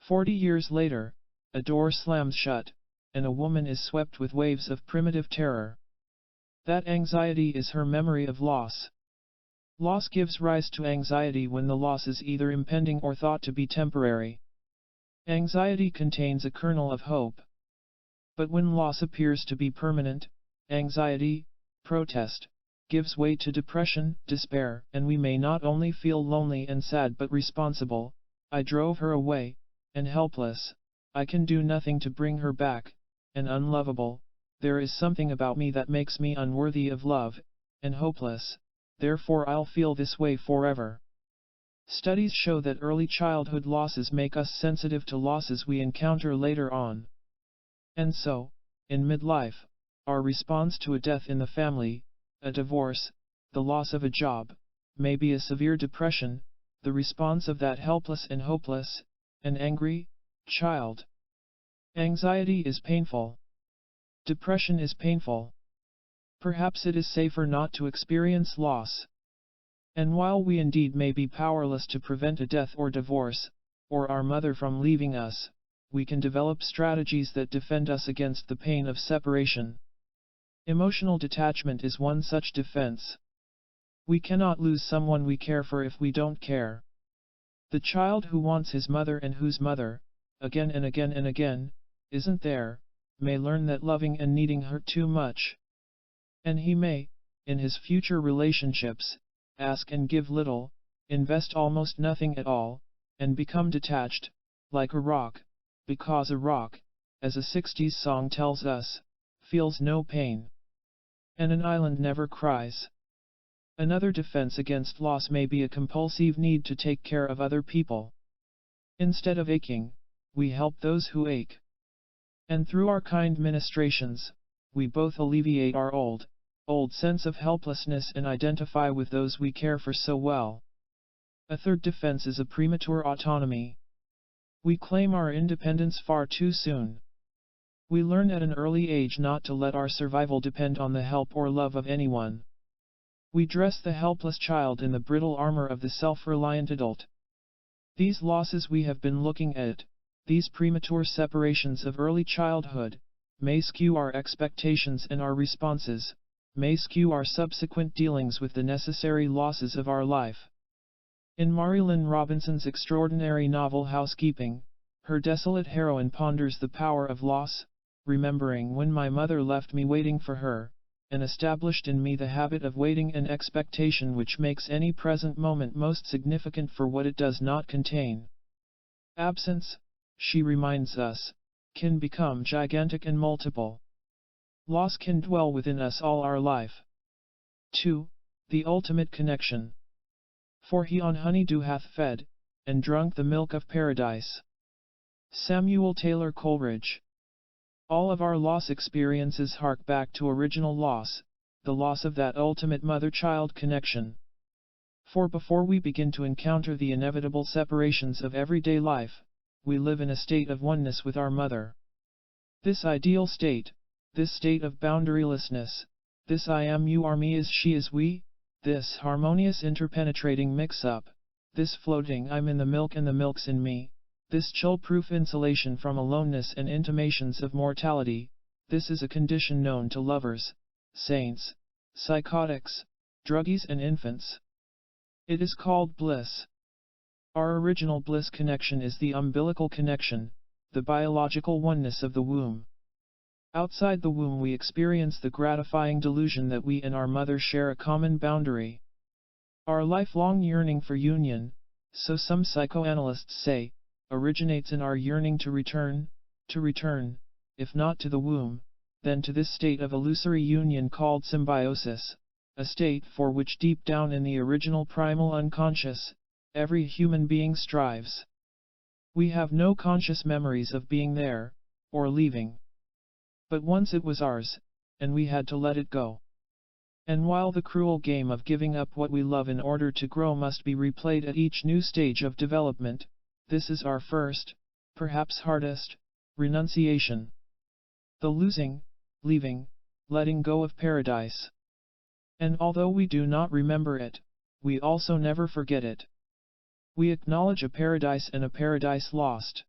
40 years later, a door slams shut, and a woman is swept with waves of primitive terror. That anxiety is her memory of loss. Loss gives rise to anxiety when the loss is either impending or thought to be temporary. Anxiety contains a kernel of hope. But when loss appears to be permanent, anxiety, protest, gives way to depression, despair, and we may not only feel lonely and sad but responsible. I drove her away, and helpless. I can do nothing to bring her back, and unlovable. There is something about me that makes me unworthy of love, and hopeless. Therefore I'll feel this way forever. Studies show that early childhood losses make us sensitive to losses we encounter later on. And so, in midlife, our response to a death in the family, a divorce, the loss of a job, may be a severe depression, the response of that helpless and hopeless, and angry, child. Anxiety is painful. Depression is painful. Perhaps it is safer not to experience loss. And while we indeed may be powerless to prevent a death or divorce, or our mother from leaving us, we can develop strategies that defend us against the pain of separation. Emotional detachment is one such defense. We cannot lose someone we care for if we don't care. The child who wants his mother and whose mother, again and again and again, isn't there, may learn that loving and needing her too much. And he may, in his future relationships, ask and give little, invest almost nothing at all, and become detached, like a rock, because a rock, as a 60s song tells us, feels no pain. And an island never cries. Another defense against loss may be a compulsive need to take care of other people. Instead of aching, we help those who ache. And through our kind ministrations, we both alleviate our old sense of helplessness and identify with those we care for so well. A third defense is a premature autonomy. We claim our independence far too soon. We learn at an early age not to let our survival depend on the help or love of anyone. We dress the helpless child in the brittle armor of the self-reliant adult. These losses we have been looking at, these premature separations of early childhood, may skew our expectations and our responses, may skew our subsequent dealings with the necessary losses of our life. In Marilyn Robinson's extraordinary novel Housekeeping, her desolate heroine ponders the power of loss, remembering when my mother left me waiting for her, and established in me the habit of waiting and expectation which makes any present moment most significant for what it does not contain. Absence, she reminds us, can become gigantic and multiple. Loss can dwell within us all our life. 2. The ultimate connection. For he on honeydew hath fed, and drunk the milk of paradise. Samuel Taylor Coleridge. All of our loss experiences hark back to original loss, the loss of that ultimate mother-child connection. For before we begin to encounter the inevitable separations of everyday life, we live in a state of oneness with our mother. This ideal state, this state of boundarylessness, this I am you are me is she is we, this harmonious interpenetrating mix-up, this floating I'm in the milk and the milk's in me, this chill-proof insulation from aloneness and intimations of mortality, this is a condition known to lovers, saints, psychotics, druggies and infants. It is called bliss. Our original bliss connection is the umbilical connection, the biological oneness of the womb. Outside the womb we experience the gratifying delusion that we and our mother share a common boundary. Our lifelong yearning for union, so some psychoanalysts say, originates in our yearning to return, if not to the womb, then to this state of illusory union called symbiosis, a state for which deep down in the original primal unconscious, every human being strives. We have no conscious memories of being there, or leaving. But once it was ours, and we had to let it go. And while the cruel game of giving up what we love in order to grow must be replayed at each new stage of development, this is our first, perhaps hardest, renunciation. The losing, leaving, letting go of paradise. And although we do not remember it, we also never forget it. We acknowledge a paradise and a paradise lost.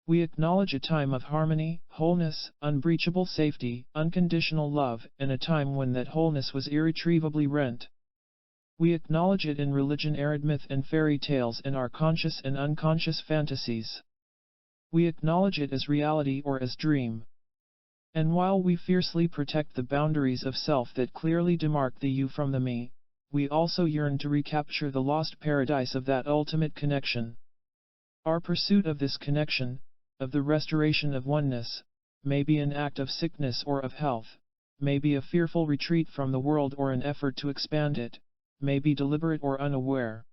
We acknowledge a time of harmony, wholeness, unbreachable safety, unconditional love, and a time when that wholeness was irretrievably rent. We acknowledge it in religion, arid myth and fairy tales, and our conscious and unconscious fantasies. We acknowledge it as reality or as dream. And while we fiercely protect the boundaries of self that clearly demark the you from the me, we also yearn to recapture the lost paradise of that ultimate connection. Our pursuit of this connection, of the restoration of oneness, may be an act of sickness or of health, may be a fearful retreat from the world or an effort to expand it, may be deliberate or unaware.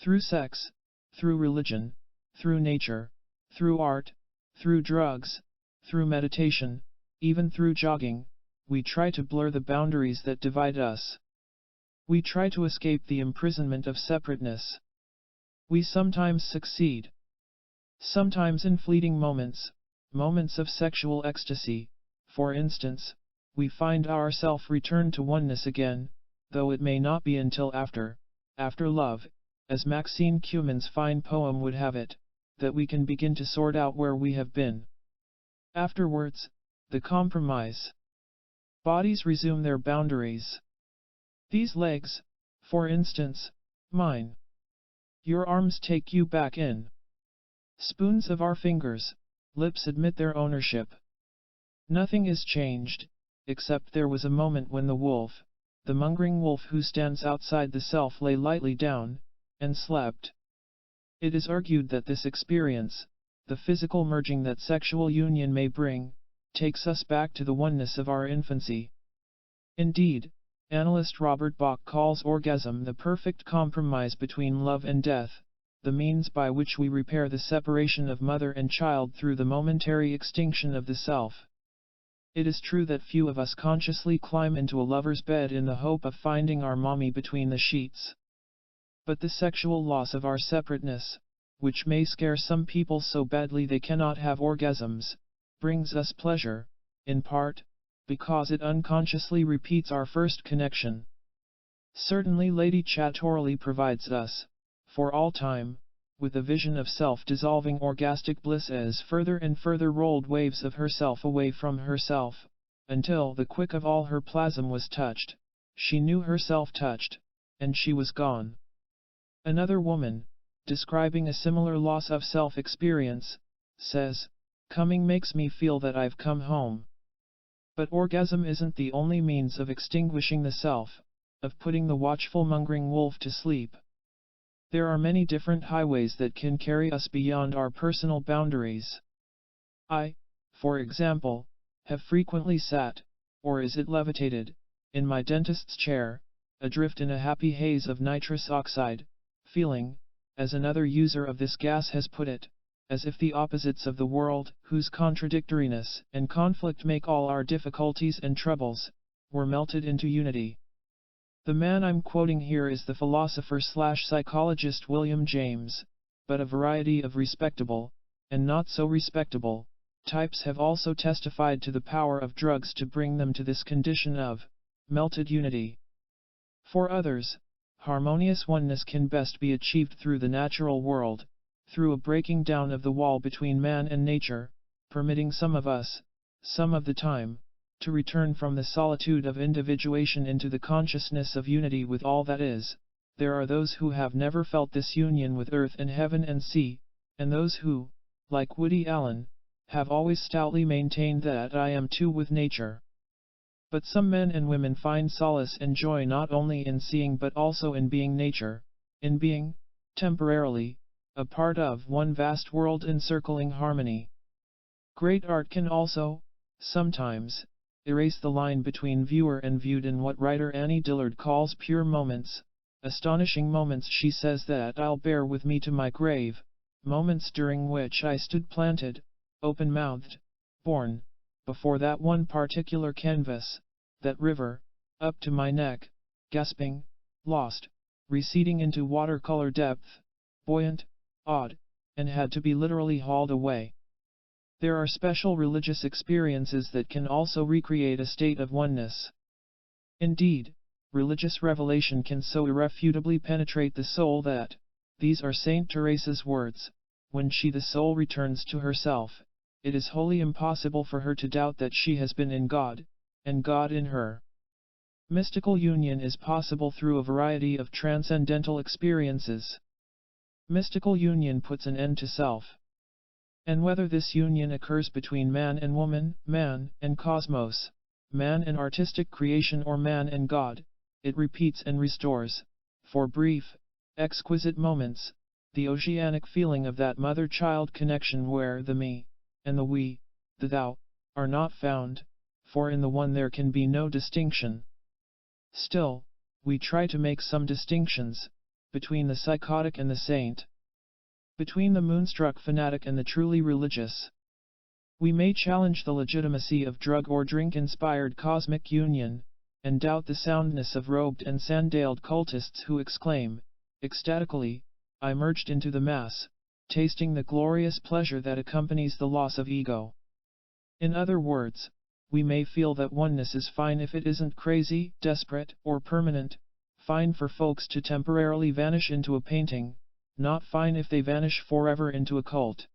Through sex, through religion, through nature, through art, through drugs, through meditation, even through jogging, we try to blur the boundaries that divide us. We try to escape the imprisonment of separateness. We sometimes succeed. Sometimes in fleeting moments, moments of sexual ecstasy, for instance, we find ourselves return to oneness again, though it may not be until after love, as Maxine Cuman's fine poem would have it, that we can begin to sort out where we have been. Afterwards, the compromise. Bodies resume their boundaries. These legs, for instance, mine. Your arms take you back in. Spoons of our fingers, lips admit their ownership. Nothing is changed, except there was a moment when the wolf, the mongering wolf who stands outside the self, lay lightly down, and slept. It is argued that this experience, the physical merging that sexual union may bring, takes us back to the oneness of our infancy. Indeed, analyst Robert Bach calls orgasm the perfect compromise between love and death, the means by which we repair the separation of mother and child through the momentary extinction of the self. It is true that few of us consciously climb into a lover's bed in the hope of finding our mommy between the sheets. But the sexual loss of our separateness, which may scare some people so badly they cannot have orgasms, brings us pleasure, in part, because it unconsciously repeats our first connection. Certainly Lady Chatterley provides us, for all time, with a vision of self-dissolving orgastic bliss as further and further rolled waves of herself away from herself, until the quick of all her plasm was touched, she knew herself touched, and she was gone. Another woman, describing a similar loss of self-experience, says, "Coming makes me feel that I've come home." But orgasm isn't the only means of extinguishing the self, of putting the watchful mongering wolf to sleep. There are many different highways that can carry us beyond our personal boundaries. I, for example, have frequently sat, or is it levitated, in my dentist's chair, adrift in a happy haze of nitrous oxide, feeling, as another user of this gas has put it, as if the opposites of the world, whose contradictoriness and conflict make all our difficulties and troubles, were melted into unity. The man I'm quoting here is the philosopher/psychologist William James, but a variety of respectable, and not so respectable, types have also testified to the power of drugs to bring them to this condition of melted unity. For others, harmonious oneness can best be achieved through the natural world, through a breaking down of the wall between man and nature, permitting some of us, some of the time, to return from the solitude of individuation into the consciousness of unity with all that is. There are those who have never felt this union with earth and heaven and sea, and those who, like Woody Allen, have always stoutly maintained that I am two with nature. But some men and women find solace and joy not only in seeing but also in being nature, in being, temporarily, a part of one vast world encircling harmony. Great art can also, sometimes, erase the line between viewer and viewed in what writer Annie Dillard calls pure moments, astonishing moments she says that I'll bear with me to my grave, moments during which I stood planted, open-mouthed, born, before that one particular canvas, that river, up to my neck, gasping, lost, receding into watercolor depth, buoyant, odd, and had to be literally hauled away. There are special religious experiences that can also recreate a state of oneness. Indeed, religious revelation can so irrefutably penetrate the soul that, these are Saint Teresa's words, when she the soul returns to herself, it is wholly impossible for her to doubt that she has been in God, and God in her. Mystical union is possible through a variety of transcendental experiences. Mystical union puts an end to self. And whether this union occurs between man and woman, man and cosmos, man and artistic creation, or man and God, it repeats and restores, for brief, exquisite moments, the oceanic feeling of that mother-child connection where the me, and the we, the thou, are not found, for in the one there can be no distinction. Still, we try to make some distinctions, between the psychotic and the saint, between the moonstruck fanatic and the truly religious. We may challenge the legitimacy of drug or drink-inspired cosmic union, and doubt the soundness of robed and sandaled cultists who exclaim, ecstatically, I merged into the mass, tasting the glorious pleasure that accompanies the loss of ego. In other words, we may feel that oneness is fine if it isn't crazy, desperate, or permanent, fine for folks to temporarily vanish into a painting, not fine if they vanish forever into a cult.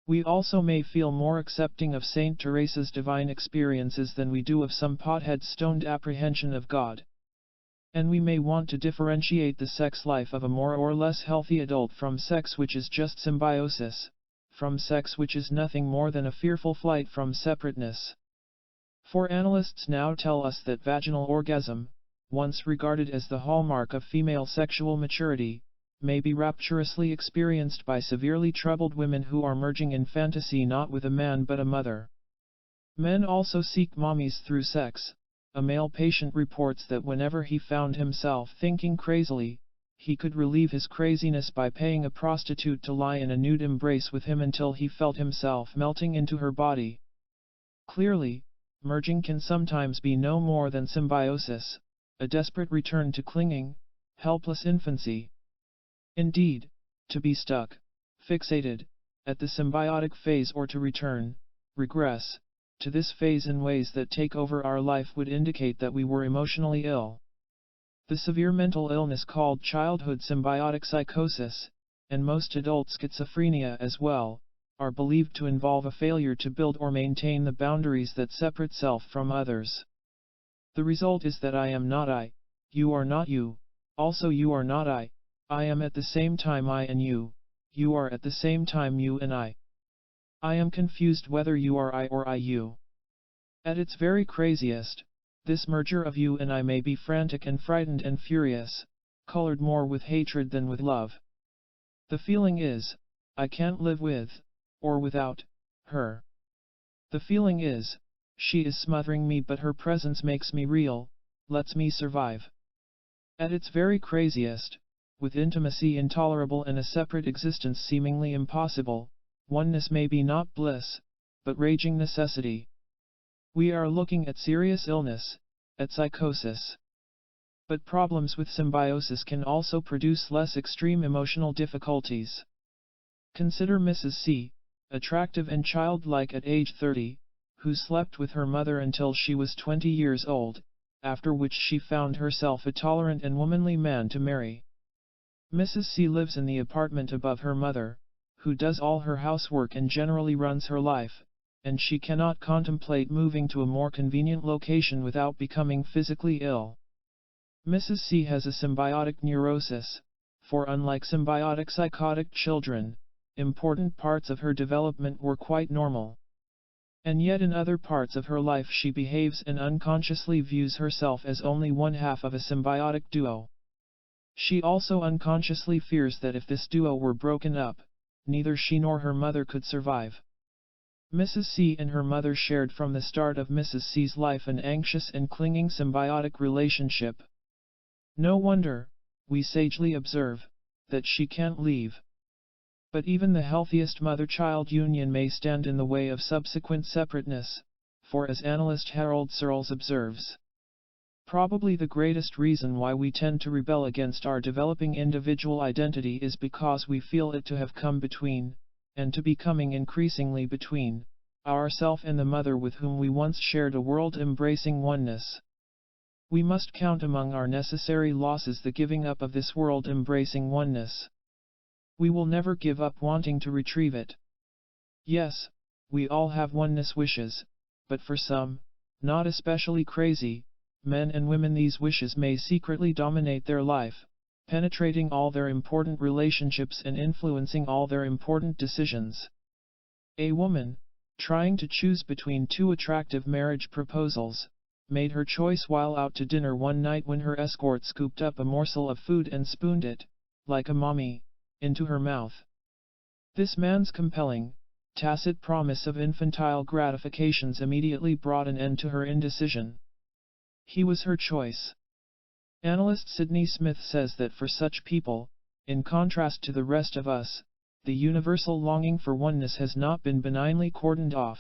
We also may feel more accepting of Saint Teresa's divine experiences than we do of some pothead's stoned apprehension of God. And we may want to differentiate the sex life of a more or less healthy adult from sex which is just symbiosis, from sex which is nothing more than a fearful flight from separateness. For analysts now tell us that vaginal orgasm, once regarded as the hallmark of female sexual maturity, may be rapturously experienced by severely troubled women who are merging in fantasy not with a man but a mother. Men also seek mommies through sex. A male patient reports that whenever he found himself thinking crazily, he could relieve his craziness by paying a prostitute to lie in a nude embrace with him until he felt himself melting into her body. Clearly, merging can sometimes be no more than symbiosis, a desperate return to clinging, helpless infancy. Indeed, to be stuck, fixated, at the symbiotic phase or to return, regress, to this phase in ways that take over our life would indicate that we were emotionally ill. The severe mental illness called childhood symbiotic psychosis, and most adult schizophrenia as well, are believed to involve a failure to build or maintain the boundaries that separate self from others. The result is that I am not I, you are not you, also you are not I am at the same time I and you are at the same time you and I am confused whether you are I or I you. At its very craziest, this merger of you and I may be frantic and frightened and furious, colored more with hatred than with love. The feeling is, I can't live with, or without, her. The feeling is, she is smothering me but her presence makes me real, lets me survive. At its very craziest, with intimacy intolerable and a separate existence seemingly impossible, oneness may be not bliss, but raging necessity. We are looking at serious illness, at psychosis. But problems with symbiosis can also produce less extreme emotional difficulties. Consider Mrs. C, attractive and childlike at age 30, who slept with her mother until she was 20 years old, after which she found herself a tolerant and womanly man to marry. Mrs. C lives in the apartment above her mother, who does all her housework and generally runs her life, and she cannot contemplate moving to a more convenient location without becoming physically ill. Mrs. C has a symbiotic neurosis, for unlike symbiotic psychotic children, important parts of her development were quite normal. And yet in other parts of her life she behaves and unconsciously views herself as only one half of a symbiotic duo. She also unconsciously fears that if this duo were broken up, neither she nor her mother could survive. Mrs. C and her mother shared from the start of Mrs. C's life an anxious and clinging symbiotic relationship. No wonder, we sagely observe, that she can't leave. But even the healthiest mother-child union may stand in the way of subsequent separateness, for as analyst Harold Searles observes, probably the greatest reason why we tend to rebel against our developing individual identity is because we feel it to have come between, and to be coming increasingly between, ourself and the mother with whom we once shared a world-embracing oneness. We must count among our necessary losses the giving up of this world-embracing oneness. We will never give up wanting to retrieve it. Yes, we all have oneness wishes, but for some, not especially crazy, men and women, these wishes may secretly dominate their life, penetrating all their important relationships and influencing all their important decisions. A woman, trying to choose between two attractive marriage proposals, made her choice while out to dinner one night when her escort scooped up a morsel of food and spooned it, like a mommy, into her mouth. This man's compelling, tacit promise of infantile gratifications immediately brought an end to her indecision. He was her choice. Analyst Sydney Smith says that for such people, in contrast to the rest of us, the universal longing for oneness has not been benignly cordoned off.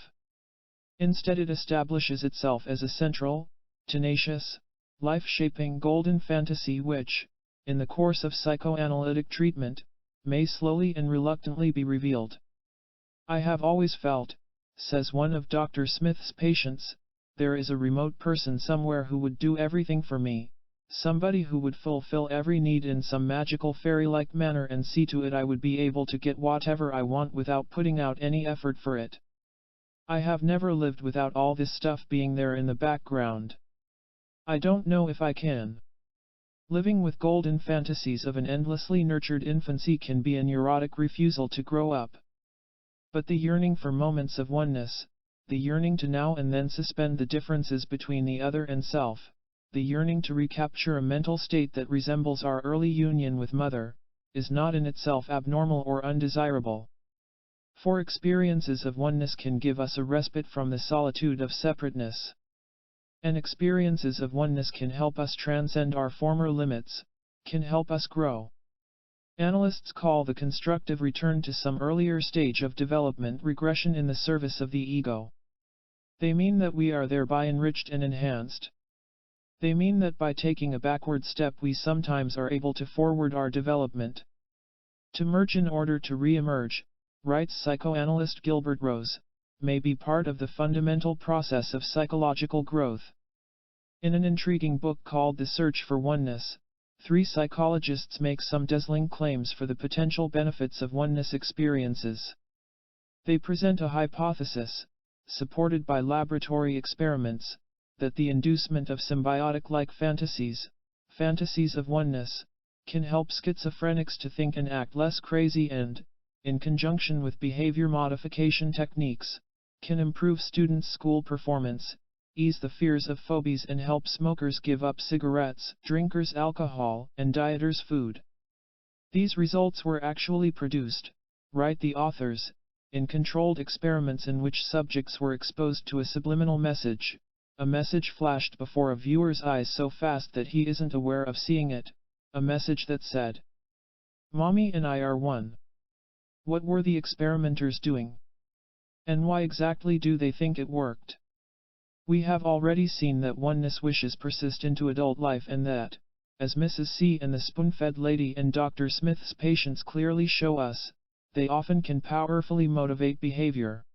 Instead, it establishes itself as a central, tenacious, life-shaping golden fantasy which, in the course of psychoanalytic treatment, may slowly and reluctantly be revealed. I have always felt, says one of Dr. Smith's patients, there is a remote person somewhere who would do everything for me, somebody who would fulfill every need in some magical fairy-like manner and see to it I would be able to get whatever I want without putting out any effort for it. I have never lived without all this stuff being there in the background. I don't know if I can. Living with golden fantasies of an endlessly nurtured infancy can be a neurotic refusal to grow up. But the yearning for moments of oneness, the yearning to now and then suspend the differences between the other and self, the yearning to recapture a mental state that resembles our early union with Mother, is not in itself abnormal or undesirable. For experiences of oneness can give us a respite from the solitude of separateness. And experiences of oneness can help us transcend our former limits, can help us grow. Analysts call the constructive return to some earlier stage of development regression in the service of the ego. They mean that we are thereby enriched and enhanced. They mean that by taking a backward step we sometimes are able to forward our development. To merge in order to re-emerge, writes psychoanalyst Gilbert Rose, may be part of the fundamental process of psychological growth. In an intriguing book called The Search for Oneness, 3 psychologists make some dazzling claims for the potential benefits of oneness experiences. They present a hypothesis, supported by laboratory experiments, that the inducement of symbiotic-like fantasies, fantasies of oneness, can help schizophrenics to think and act less crazy and, in conjunction with behavior modification techniques, can improve students' school performance, ease the fears of phobies and help smokers give up cigarettes, drinkers alcohol, and dieters food. These results were actually produced, write the authors, in controlled experiments in which subjects were exposed to a subliminal message, a message flashed before a viewer's eyes so fast that he isn't aware of seeing it, a message that said, "Mommy and I are one." What were the experimenters doing? And why exactly do they think it worked? We have already seen that oneness wishes persist into adult life and that, as Mrs. C and the spoon-fed lady and Dr. Smith's patients clearly show us, they often can powerfully motivate behavior.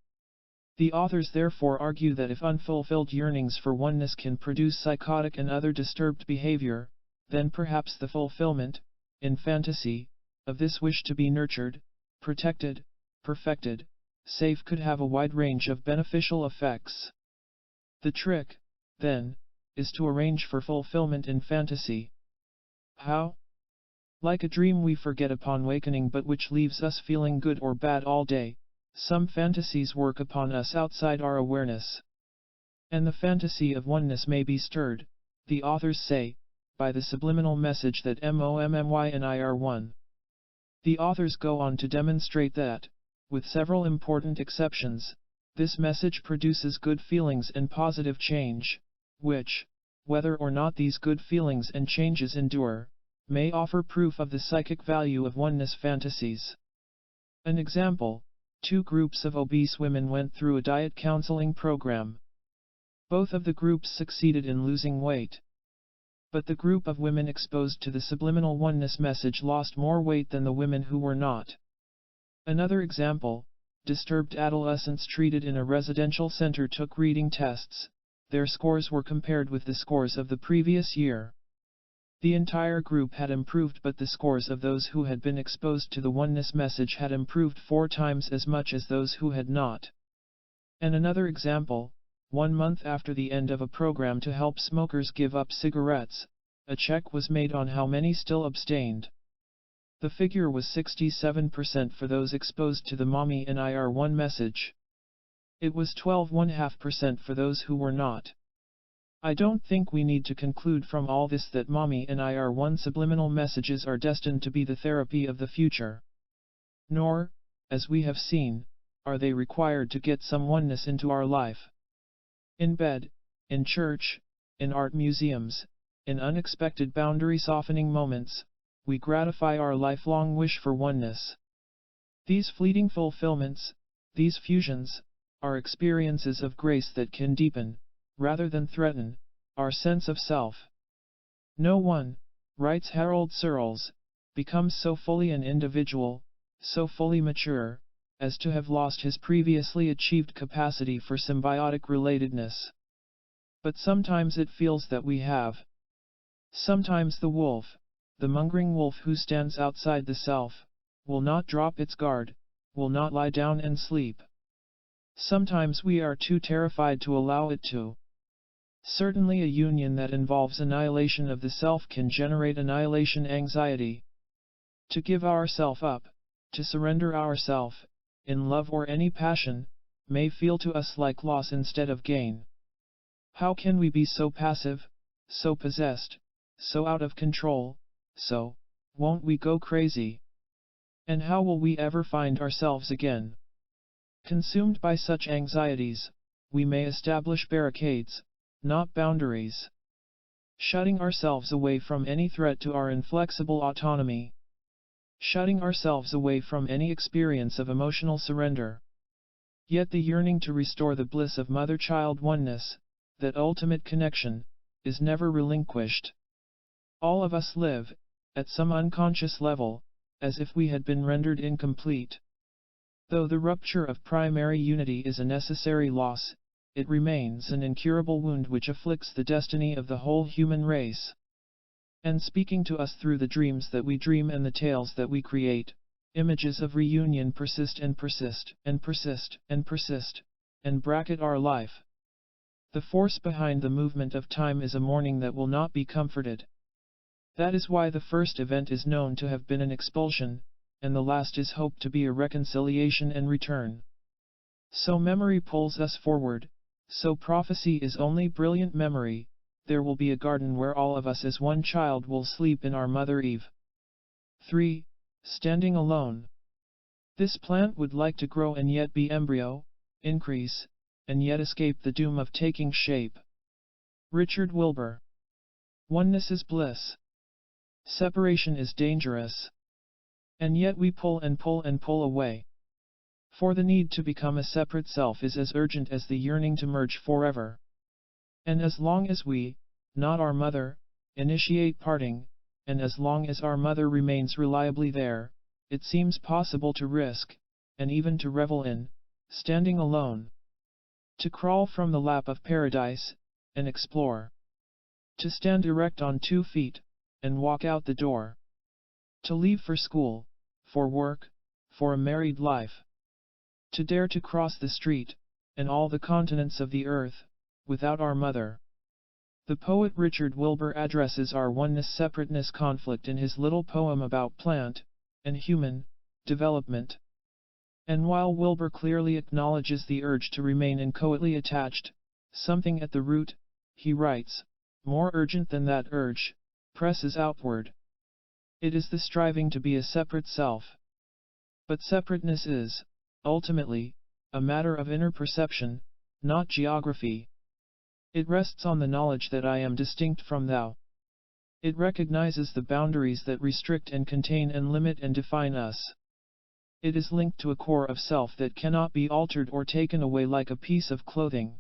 The authors therefore argue that if unfulfilled yearnings for oneness can produce psychotic and other disturbed behavior, then perhaps the fulfillment, in fantasy, of this wish to be nurtured, protected, perfected, safe could have a wide range of beneficial effects. The trick, then, is to arrange for fulfillment in fantasy. How? Like a dream we forget upon wakening but which leaves us feeling good or bad all day, some fantasies work upon us outside our awareness. And the fantasy of oneness may be stirred, the authors say, by the subliminal message that MOMMY and I are one. The authors go on to demonstrate that, with several important exceptions, this message produces good feelings and positive change, which, whether or not these good feelings and changes endure, may offer proof of the psychic value of oneness fantasies. An example: 2 groups of obese women went through a diet counseling program. Both of the groups succeeded in losing weight. But the group of women exposed to the subliminal oneness message lost more weight than the women who were not. Another example: disturbed adolescents treated in a residential center took reading tests. Their scores were compared with the scores of the previous year. The entire group had improved, but the scores of those who had been exposed to the oneness message had improved 4 times as much as those who had not. And another example, 1 month after the end of a program to help smokers give up cigarettes, a check was made on how many still abstained. The figure was 67% for those exposed to the Mommy and I Are One message. It was 12.5% for those who were not. I don't think we need to conclude from all this that Mommy and I Are One subliminal messages are destined to be the therapy of the future. Nor, as we have seen, are they required to get some oneness into our life. In bed, in church, in art museums, in unexpected boundary-softening moments, we gratify our lifelong wish for oneness. These fleeting fulfillments, these fusions, are experiences of grace that can deepen, rather than threaten, our sense of self. No one, writes Harold Searles, becomes so fully an individual, so fully mature, as to have lost his previously achieved capacity for symbiotic relatedness. But sometimes it feels that we have. Sometimes the wolf, the mongering wolf who stands outside the self, will not drop its guard, will not lie down and sleep. Sometimes we are too terrified to allow it to. Certainly a union that involves annihilation of the self can generate annihilation anxiety. To give ourself up, to surrender ourself, in love or any passion, may feel to us like loss instead of gain. How can we be so passive, so possessed, so out of control, so, won't we go crazy? And how will we ever find ourselves again? Consumed by such anxieties, we may establish barricades, not boundaries. Shutting ourselves away from any threat to our inflexible autonomy. Shutting ourselves away from any experience of emotional surrender. Yet the yearning to restore the bliss of mother-child oneness, that ultimate connection, is never relinquished. All of us live, at some unconscious level, as if we had been rendered incomplete. Though the rupture of primary unity is a necessary loss, it remains an incurable wound which afflicts the destiny of the whole human race. And speaking to us through the dreams that we dream and the tales that we create, images of reunion persist and persist and persist and persist, and bracket our life. The force behind the movement of time is a mourning that will not be comforted. That is why the first event is known to have been an expulsion, and the last is hoped to be a reconciliation and return. So memory pulls us forward, so prophecy is only brilliant memory. There will be a garden where all of us as one child will sleep in our Mother Eve. 3. Standing alone. This plant would like to grow and yet be embryo, increase, and yet escape the doom of taking shape. Richard Wilbur. Oneness is bliss. Separation is dangerous. And yet we pull and pull and pull away. For the need to become a separate self is as urgent as the yearning to merge forever. And as long as we, not our mother, initiate parting, and as long as our mother remains reliably there, it seems possible to risk, and even to revel in, standing alone. To crawl from the lap of paradise, and explore. To stand erect on 2 feet, and walk out the door. To leave for school, for work, for a married life. To dare to cross the street, and all the continents of the earth, without our mother. The poet Richard Wilbur addresses our oneness-separateness conflict in his little poem about plant, and human, development. And while Wilbur clearly acknowledges the urge to remain inchoately attached, something at the root, he writes, more urgent than that urge, presses outward. It is the striving to be a separate self. But separateness is, ultimately, a matter of inner perception, not geography. It rests on the knowledge that I am distinct from thou. It recognizes the boundaries that restrict and contain and limit and define us. It is linked to a core of self that cannot be altered or taken away like a piece of clothing.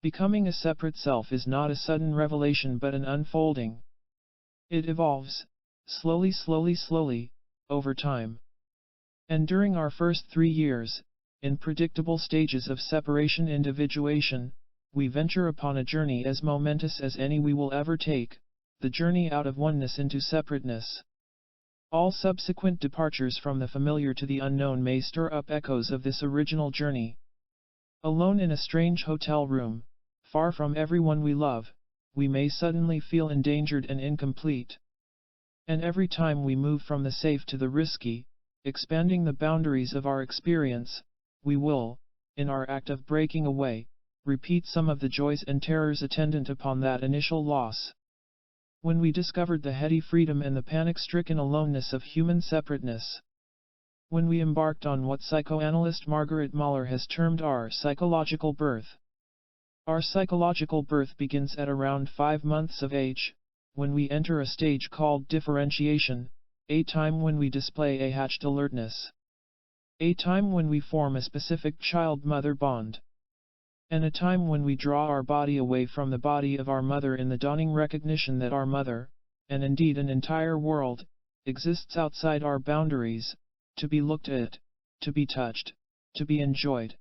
Becoming a separate self is not a sudden revelation but an unfolding. It evolves, slowly, over time. And during our first 3 years, in predictable stages of separation individuation, we venture upon a journey as momentous as any we will ever take, the journey out of oneness into separateness. All subsequent departures from the familiar to the unknown may stir up echoes of this original journey. Alone in a strange hotel room, far from everyone we love, we may suddenly feel endangered and incomplete. And every time we move from the safe to the risky, expanding the boundaries of our experience, we will, in our act of breaking away, repeat some of the joys and terrors attendant upon that initial loss. When we discovered the heady freedom and the panic-stricken aloneness of human separateness. When we embarked on what psychoanalyst Margaret Mahler has termed our psychological birth. Our psychological birth begins at around 5 months of age, when we enter a stage called differentiation, a time when we display a hatched alertness. A time when we form a specific child-mother bond. And a time when we draw our body away from the body of our mother in the dawning recognition that our mother, and indeed an entire world, exists outside our boundaries, to be looked at, to be touched, to be enjoyed.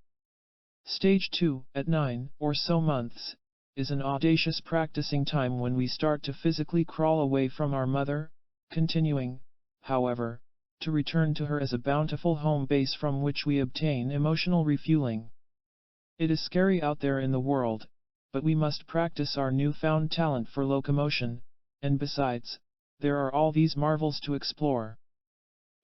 Stage 2, at 9 or so months, is an audacious practicing time when we start to physically crawl away from our mother, continuing, however, to return to her as a bountiful home base from which we obtain emotional refueling. It is scary out there in the world, but we must practice our newfound talent for locomotion, and besides, there are all these marvels to explore.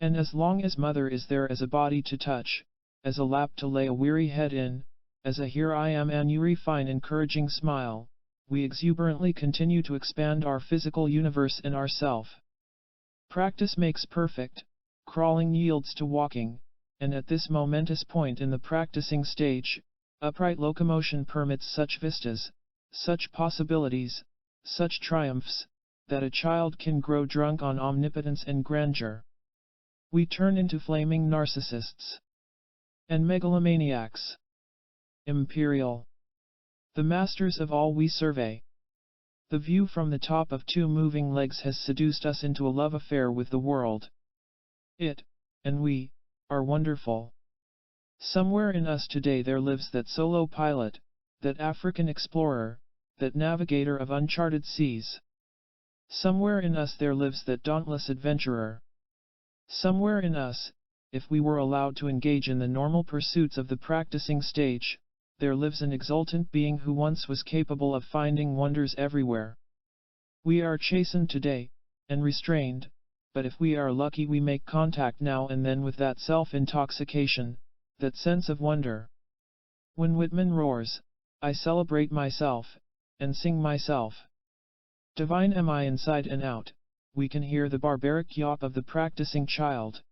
And as long as mother is there as a body to touch, as a lap to lay a weary head in, as a here I am and fine encouraging smile, we exuberantly continue to expand our physical universe in ourself. Practice makes perfect, crawling yields to walking, and at this momentous point in the practicing stage, upright locomotion permits such vistas, such possibilities, such triumphs, that a child can grow drunk on omnipotence and grandeur. We turn into flaming narcissists and megalomaniacs. Imperial. The masters of all we survey. The view from the top of 2 moving legs has seduced us into a love affair with the world. It, and we, are wonderful. Somewhere in us today there lives that solo pilot, that African explorer, that navigator of uncharted seas. Somewhere in us there lives that dauntless adventurer. Somewhere in us, if we were allowed to engage in the normal pursuits of the practicing stage, there lives an exultant being who once was capable of finding wonders everywhere. We are chastened today, and restrained, but if we are lucky we make contact now and then with that self-intoxication, that sense of wonder. When Whitman roars, I celebrate myself, and sing myself. Divine am I inside and out, we can hear the barbaric yawp of the practicing child.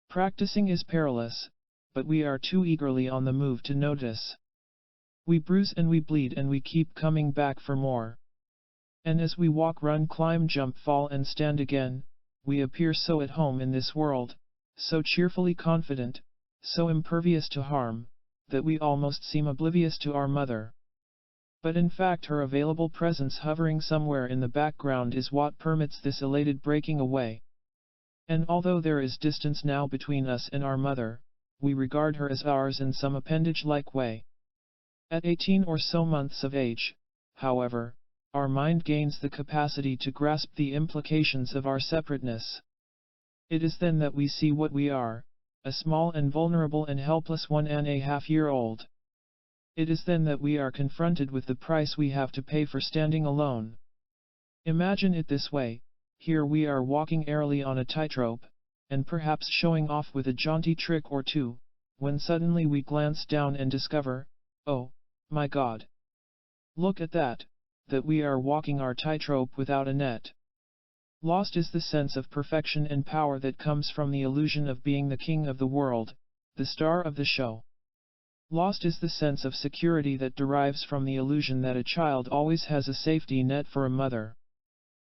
Practicing is perilous, but we are too eagerly on the move to notice. We bruise and we bleed and we keep coming back for more. And as we walk, run, climb, jump, fall and stand again, we appear so at home in this world, so cheerfully confident, so impervious to harm, that we almost seem oblivious to our mother. But in fact her available presence hovering somewhere in the background is what permits this elated breaking away. And although there is distance now between us and our mother, we regard her as ours in some appendage-like way. At 18 or so months of age, however, our mind gains the capacity to grasp the implications of our separateness. It is then that we see what we are, a small and vulnerable and helpless 1.5-year-old. It is then that we are confronted with the price we have to pay for standing alone. Imagine it this way, here we are walking airily on a tightrope, and perhaps showing off with a jaunty trick or two, when suddenly we glance down and discover, oh, my God! Look at that we are walking our tightrope without a net. Lost is the sense of perfection and power that comes from the illusion of being the king of the world, the star of the show. Lost is the sense of security that derives from the illusion that a child always has a safety net for a mother.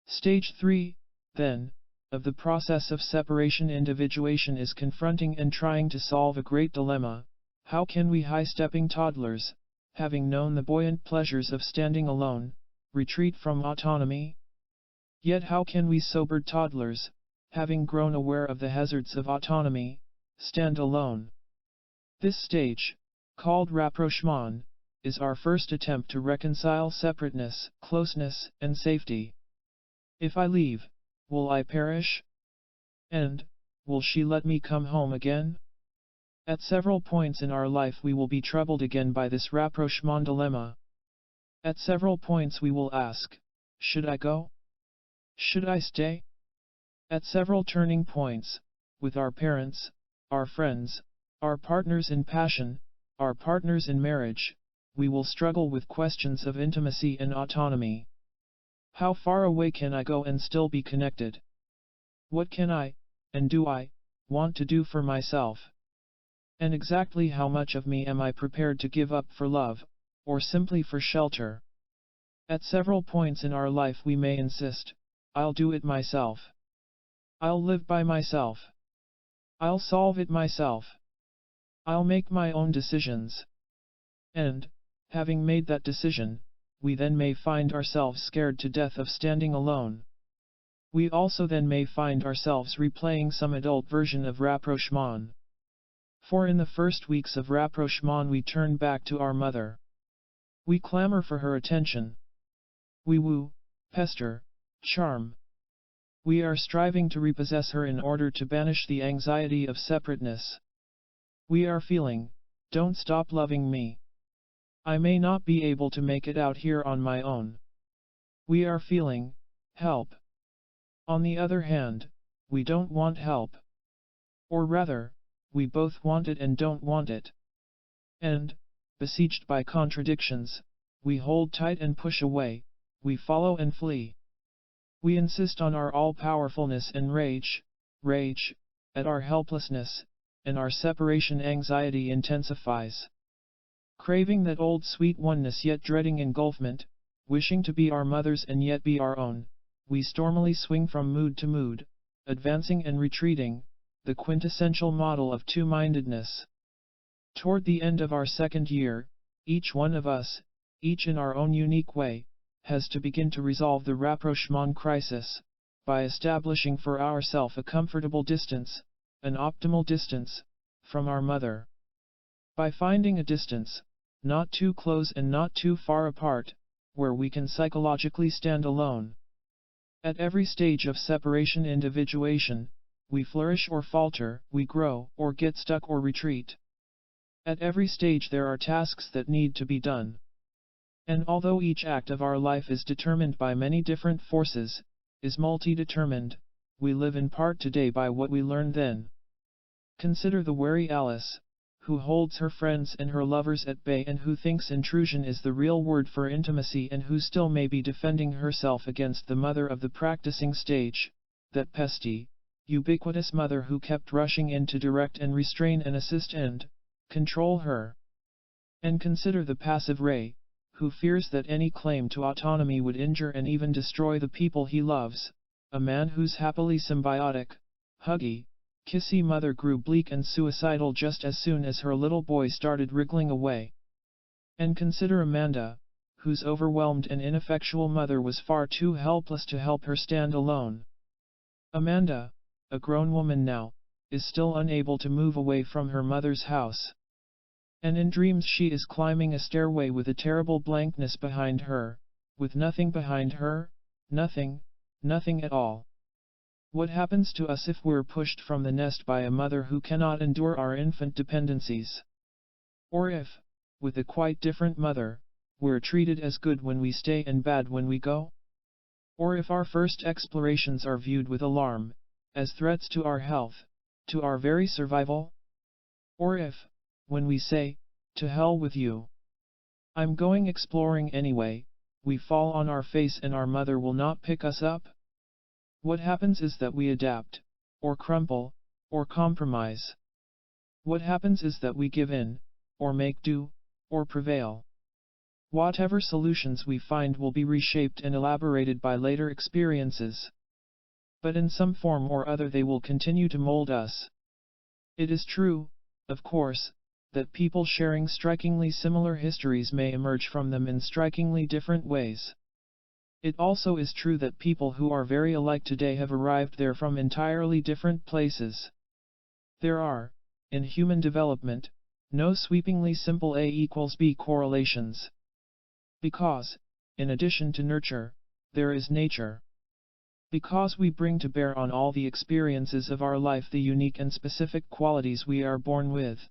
Stage 3, then, of the process of separation individuation is confronting and trying to solve a great dilemma: how can we high-stepping toddlers, having known the buoyant pleasures of standing alone, retreat from autonomy? Yet how can we sobered toddlers, having grown aware of the hazards of autonomy, stand alone? This stage, called rapprochement, is our first attempt to reconcile separateness, closeness, and safety. If I leave, will I perish? And, will she let me come home again? At several points in our life we will be troubled again by this rapprochement dilemma. At several points we will ask, should I go? Should I stay? At several turning points, with our parents, our friends, our partners in passion, our partners in marriage, we will struggle with questions of intimacy and autonomy. How far away can I go and still be connected? What can I, and do I, want to do for myself? And exactly how much of me am I prepared to give up for love, or simply for shelter? At several points in our life we may insist, I'll do it myself. I'll live by myself. I'll solve it myself. I'll make my own decisions. And, having made that decision, we then may find ourselves scared to death of standing alone. We also then may find ourselves replaying some adult version of rapprochement. For in the first weeks of rapprochement we turn back to our mother. We clamor for her attention. We woo, pester, charm. We are striving to repossess her in order to banish the anxiety of separateness. We are feeling, don't stop loving me. I may not be able to make it out here on my own. We are feeling, help. On the other hand, we don't want help. Or rather, we both want it and don't want it. And, besieged by contradictions, we hold tight and push away, we follow and flee. We insist on our all-powerfulness and rage, at our helplessness, and our separation anxiety intensifies. Craving that old sweet oneness yet dreading engulfment, wishing to be our mother's and yet be our own, we stormily swing from mood to mood, advancing and retreating, the quintessential model of two-mindedness. Toward the end of our second year, each one of us, each in our own unique way, has to begin to resolve the rapprochement crisis, by establishing for ourselves a comfortable distance, an optimal distance, from our mother. By finding a distance, not too close and not too far apart, where we can psychologically stand alone. At every stage of separation individuation, we flourish or falter, we grow, or get stuck or retreat. At every stage there are tasks that need to be done. And although each act of our life is determined by many different forces, is multi-determined, we live in part today by what we learned then. Consider the wary Alice, who holds her friends and her lovers at bay and who thinks intrusion is the real word for intimacy and who still may be defending herself against the mother of the practicing stage, that pesky, ubiquitous mother who kept rushing in to direct and restrain and assist and control her. And consider the passive Ray, who fears that any claim to autonomy would injure and even destroy the people he loves, a man whose happily symbiotic, huggy, kissy mother grew bleak and suicidal just as soon as her little boy started wriggling away. And consider Amanda, whose overwhelmed and ineffectual mother was far too helpless to help her stand alone. Amanda, a grown woman now, is still unable to move away from her mother's house. And in dreams she is climbing a stairway with a terrible blankness behind her, with nothing behind her, nothing at all. What happens to us if we're pushed from the nest by a mother who cannot endure our infant dependencies? Or if, with a quite different mother, we're treated as good when we stay and bad when we go? Or if our first explorations are viewed with alarm, as threats to our health, to our very survival? Or if, when we say, to hell with you, I'm going exploring anyway, we fall on our face and our mother will not pick us up? What happens is that we adapt, or crumple, or compromise. What happens is that we give in, or make do, or prevail. Whatever solutions we find will be reshaped and elaborated by later experiences. But in some form or other they will continue to mold us. It is true, of course, that people sharing strikingly similar histories may emerge from them in strikingly different ways. It also is true that people who are very alike today have arrived there from entirely different places. There are, in human development, no sweepingly simple A equals B correlations. Because, in addition to nurture, there is nature. Because we bring to bear on all the experiences of our life the unique and specific qualities we are born with.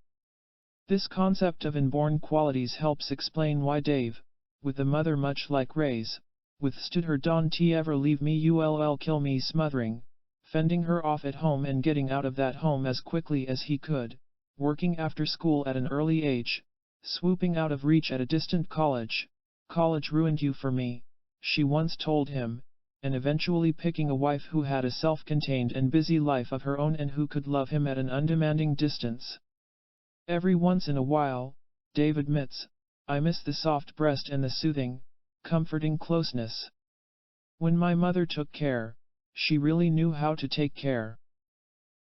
This concept of inborn qualities helps explain why Dave, with a mother much like Ray's, withstood her "don't ever leave me, you'll kill me" smothering, fending her off at home and getting out of that home as quickly as he could, working after school at an early age, swooping out of reach at a distant college. "College ruined you for me," she once told him, and eventually picking a wife who had a self-contained and busy life of her own and who could love him at an undemanding distance. Every once in a while, Dave admits, "I miss the soft breast and the soothing, comforting closeness. When my mother took care, she really knew how to take care."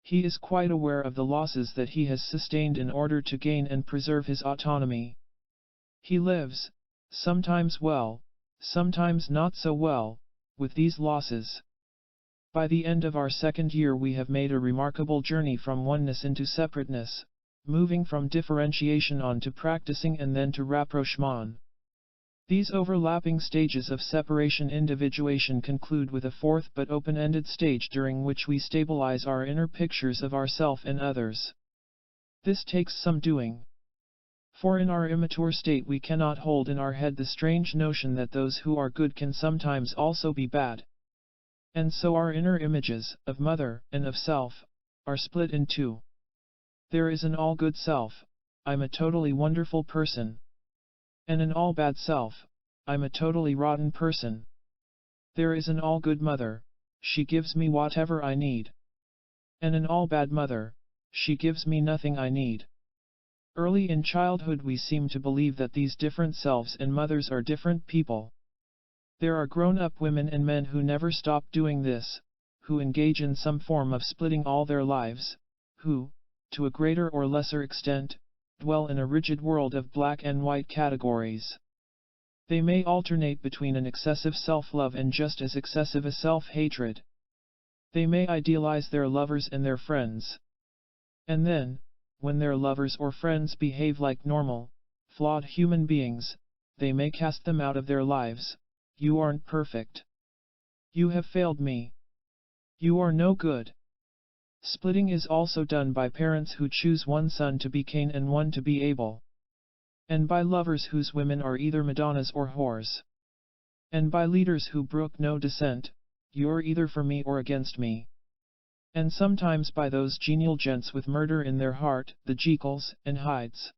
He is quite aware of the losses that he has sustained in order to gain and preserve his autonomy. He lives, sometimes well, sometimes not so well, with these losses. By the end of our second year we have made a remarkable journey from oneness into separateness, moving from differentiation on to practicing and then to rapprochement. These overlapping stages of separation individuation conclude with a fourth but open-ended stage during which we stabilize our inner pictures of ourself and others. This takes some doing. For in our immature state we cannot hold in our head the strange notion that those who are good can sometimes also be bad. And so our inner images, of mother, and of self, are split in two. There is an all-good self, "I'm a totally wonderful person." And an all-bad self, "I'm a totally rotten person." There is an all-good mother, "She gives me whatever I need." And an all-bad mother, "She gives me nothing I need." Early in childhood we seem to believe that these different selves and mothers are different people. There are grown-up women and men who never stop doing this, who engage in some form of splitting all their lives, who, to a greater or lesser extent, dwell in a rigid world of black and white categories. They may alternate between an excessive self-love and just as excessive a self-hatred. They may idealize their lovers and their friends. And then, when their lovers or friends behave like normal, flawed human beings, they may cast them out of their lives. "You aren't perfect. You have failed me. You are no good." Splitting is also done by parents who choose one son to be Cain and one to be Abel. And by lovers whose women are either Madonnas or whores. And by leaders who brook no dissent, "You're either for me or against me." And sometimes by those genial gents with murder in their heart, the Jekylls and Hydes.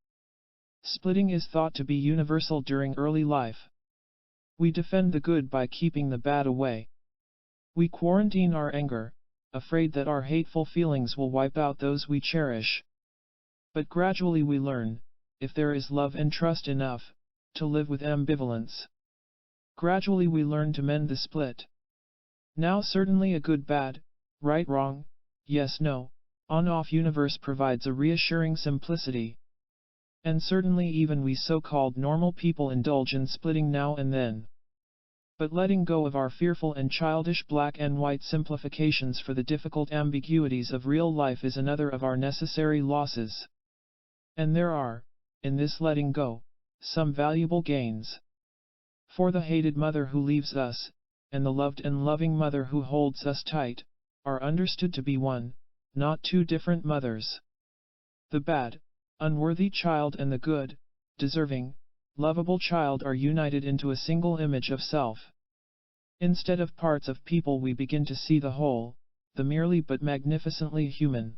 Splitting is thought to be universal during early life. We defend the good by keeping the bad away. We quarantine our anger, afraid that our hateful feelings will wipe out those we cherish. But gradually we learn, if there is love and trust enough, to live with ambivalence. Gradually we learn to mend the split. Now certainly a good-bad, right-wrong, yes-no, on-off universe provides a reassuring simplicity. And certainly even we so-called normal people indulge in splitting now and then. But letting go of our fearful and childish black and white simplifications for the difficult ambiguities of real life is another of our necessary losses. And there are, in this letting go, some valuable gains. For the hated mother who leaves us, and the loved and loving mother who holds us tight, are understood to be one, not two different mothers. The bad, unworthy child and the good, deserving, lovable child are united into a single image of self. Instead of parts of people we begin to see the whole, the merely but magnificently human.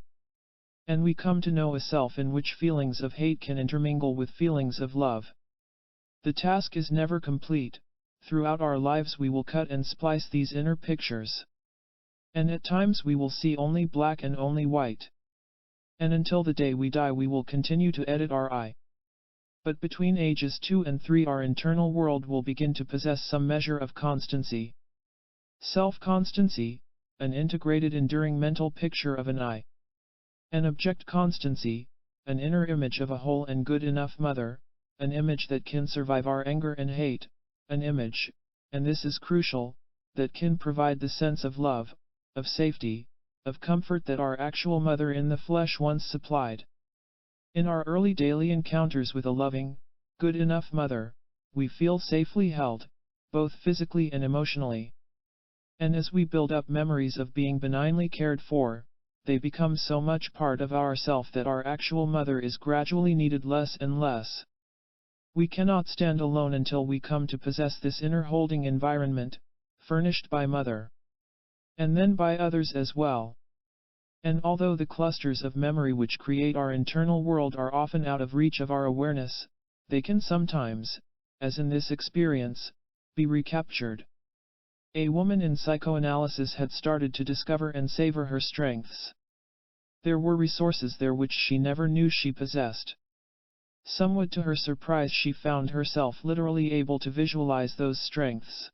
And we come to know a self in which feelings of hate can intermingle with feelings of love. The task is never complete. Throughout our lives we will cut and splice these inner pictures. And at times we will see only black and only white. And until the day we die we will continue to edit our eye. But between ages 2 and 3 our internal world will begin to possess some measure of constancy. Self-constancy, an integrated enduring mental picture of an I. An object constancy, an inner image of a whole and good enough mother, an image that can survive our anger and hate, an image, and this is crucial, that can provide the sense of love, of safety, of comfort that our actual mother in the flesh once supplied. In our early daily encounters with a loving, good enough mother, we feel safely held, both physically and emotionally. And as we build up memories of being benignly cared for, they become so much part of ourself that our actual mother is gradually needed less and less. We cannot stand alone until we come to possess this inner holding environment, furnished by mother. And then by others as well. And although the clusters of memory which create our internal world are often out of reach of our awareness, they can sometimes, as in this experience, be recaptured. A woman in psychoanalysis had started to discover and savor her strengths. There were resources there which she never knew she possessed. Somewhat to her surprise, she found herself literally able to visualize those strengths.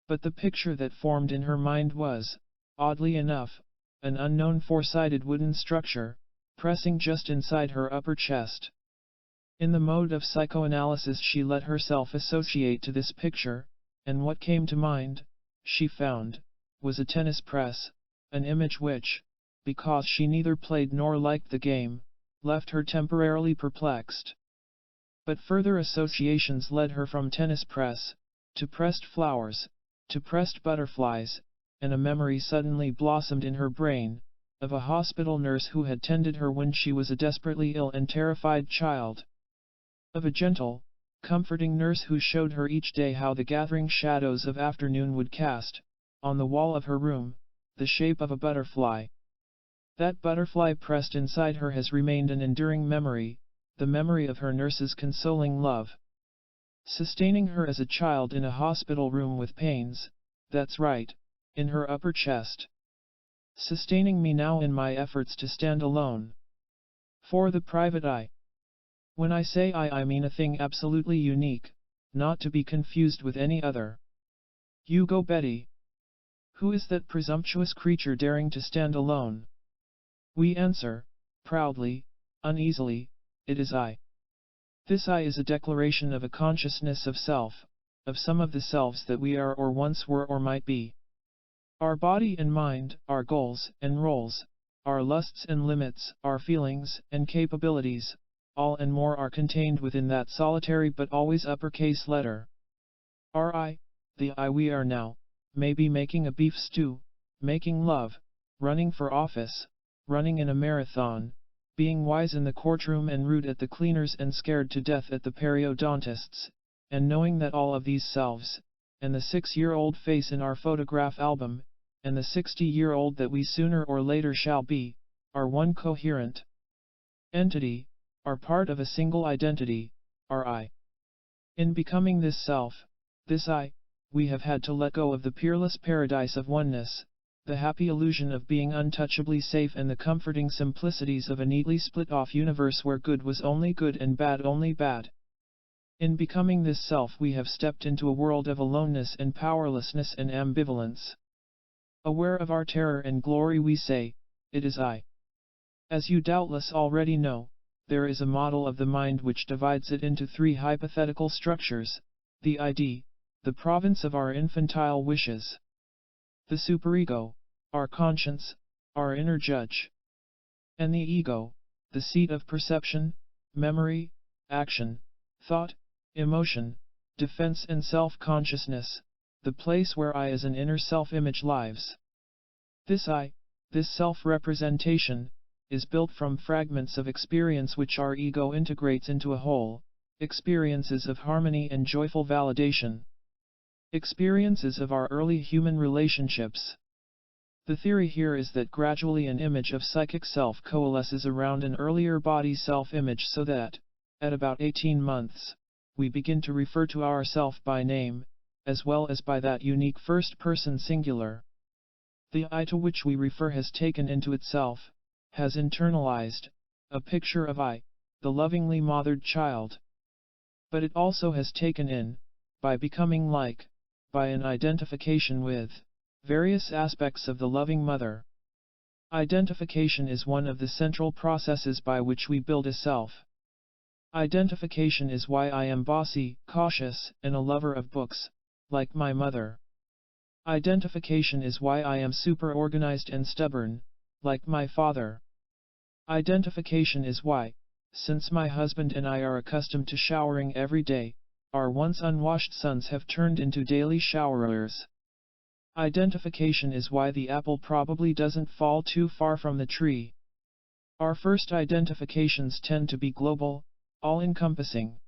But the picture that formed in her mind was, oddly enough, an unknown four-sided wooden structure, pressing just inside her upper chest. In the mode of psychoanalysis, she let herself associate to this picture, and what came to mind, she found, was a tennis press, an image which, because she neither played nor liked the game, left her temporarily perplexed. But further associations led her from tennis press, to pressed flowers, to pressed butterflies, and a memory suddenly blossomed in her brain, of a hospital nurse who had tended her when she was a desperately ill and terrified child. Of a gentle, comforting nurse who showed her each day how the gathering shadows of afternoon would cast, on the wall of her room, the shape of a butterfly. That butterfly pressed inside her has remained an enduring memory, the memory of her nurse's consoling love. Sustaining her as a child in a hospital room with pains, that's right, in her upper chest. Sustaining me now in my efforts to stand alone. For the private I. When I say I mean a thing absolutely unique, not to be confused with any other. You go Betty. Who is that presumptuous creature daring to stand alone? We answer, proudly, uneasily, it is I. This I is a declaration of a consciousness of self, of some of the selves that we are or once were or might be. Our body and mind, our goals and roles, our lusts and limits, our feelings and capabilities, all and more are contained within that solitary but always uppercase letter. Our I, the I we are now, may be making a beef stew, making love, running for office, running in a marathon, being wise in the courtroom and rude at the cleaners and scared to death at the periodontists, and knowing that all of these selves, and the 6-year-old face in our photograph album, and the 60-year-old that we sooner or later shall be, are one coherent entity, are part of a single identity, our I. In becoming this self, this I, we have had to let go of the peerless paradise of oneness, the happy illusion of being untouchably safe and the comforting simplicities of a neatly split-off universe where good was only good and bad only bad. In becoming this self we have stepped into a world of aloneness and powerlessness and ambivalence. Aware of our terror and glory we say, it is I. As you doubtless already know, there is a model of the mind which divides it into 3 hypothetical structures, the ID, the province of our infantile wishes. The superego, our conscience, our inner judge. And the ego, the seat of perception, memory, action, thought, emotion, defense and self-consciousness, the place where I as an inner self-image lives. This I, this self-representation, is built from fragments of experience which our ego integrates into a whole, experiences of harmony and joyful validation. Experiences of our early human relationships. The theory here is that gradually an image of psychic self coalesces around an earlier body self-image so that, at about 18 months, we begin to refer to ourself by name, as well as by that unique first-person singular. The I to which we refer has taken into itself, has internalized, a picture of I, the lovingly mothered child. But it also has taken in, by becoming like, by an identification with, various aspects of the loving mother. Identification is one of the central processes by which we build a self. Identification is why I am bossy, cautious, and a lover of books, like my mother. Identification is why I am super organized and stubborn, like my father. Identification is why, since my husband and I are accustomed to showering every day, our once unwashed sons have turned into daily showerers. Identification is why the apple probably doesn't fall too far from the tree. Our first identifications tend to be global, all-encompassing.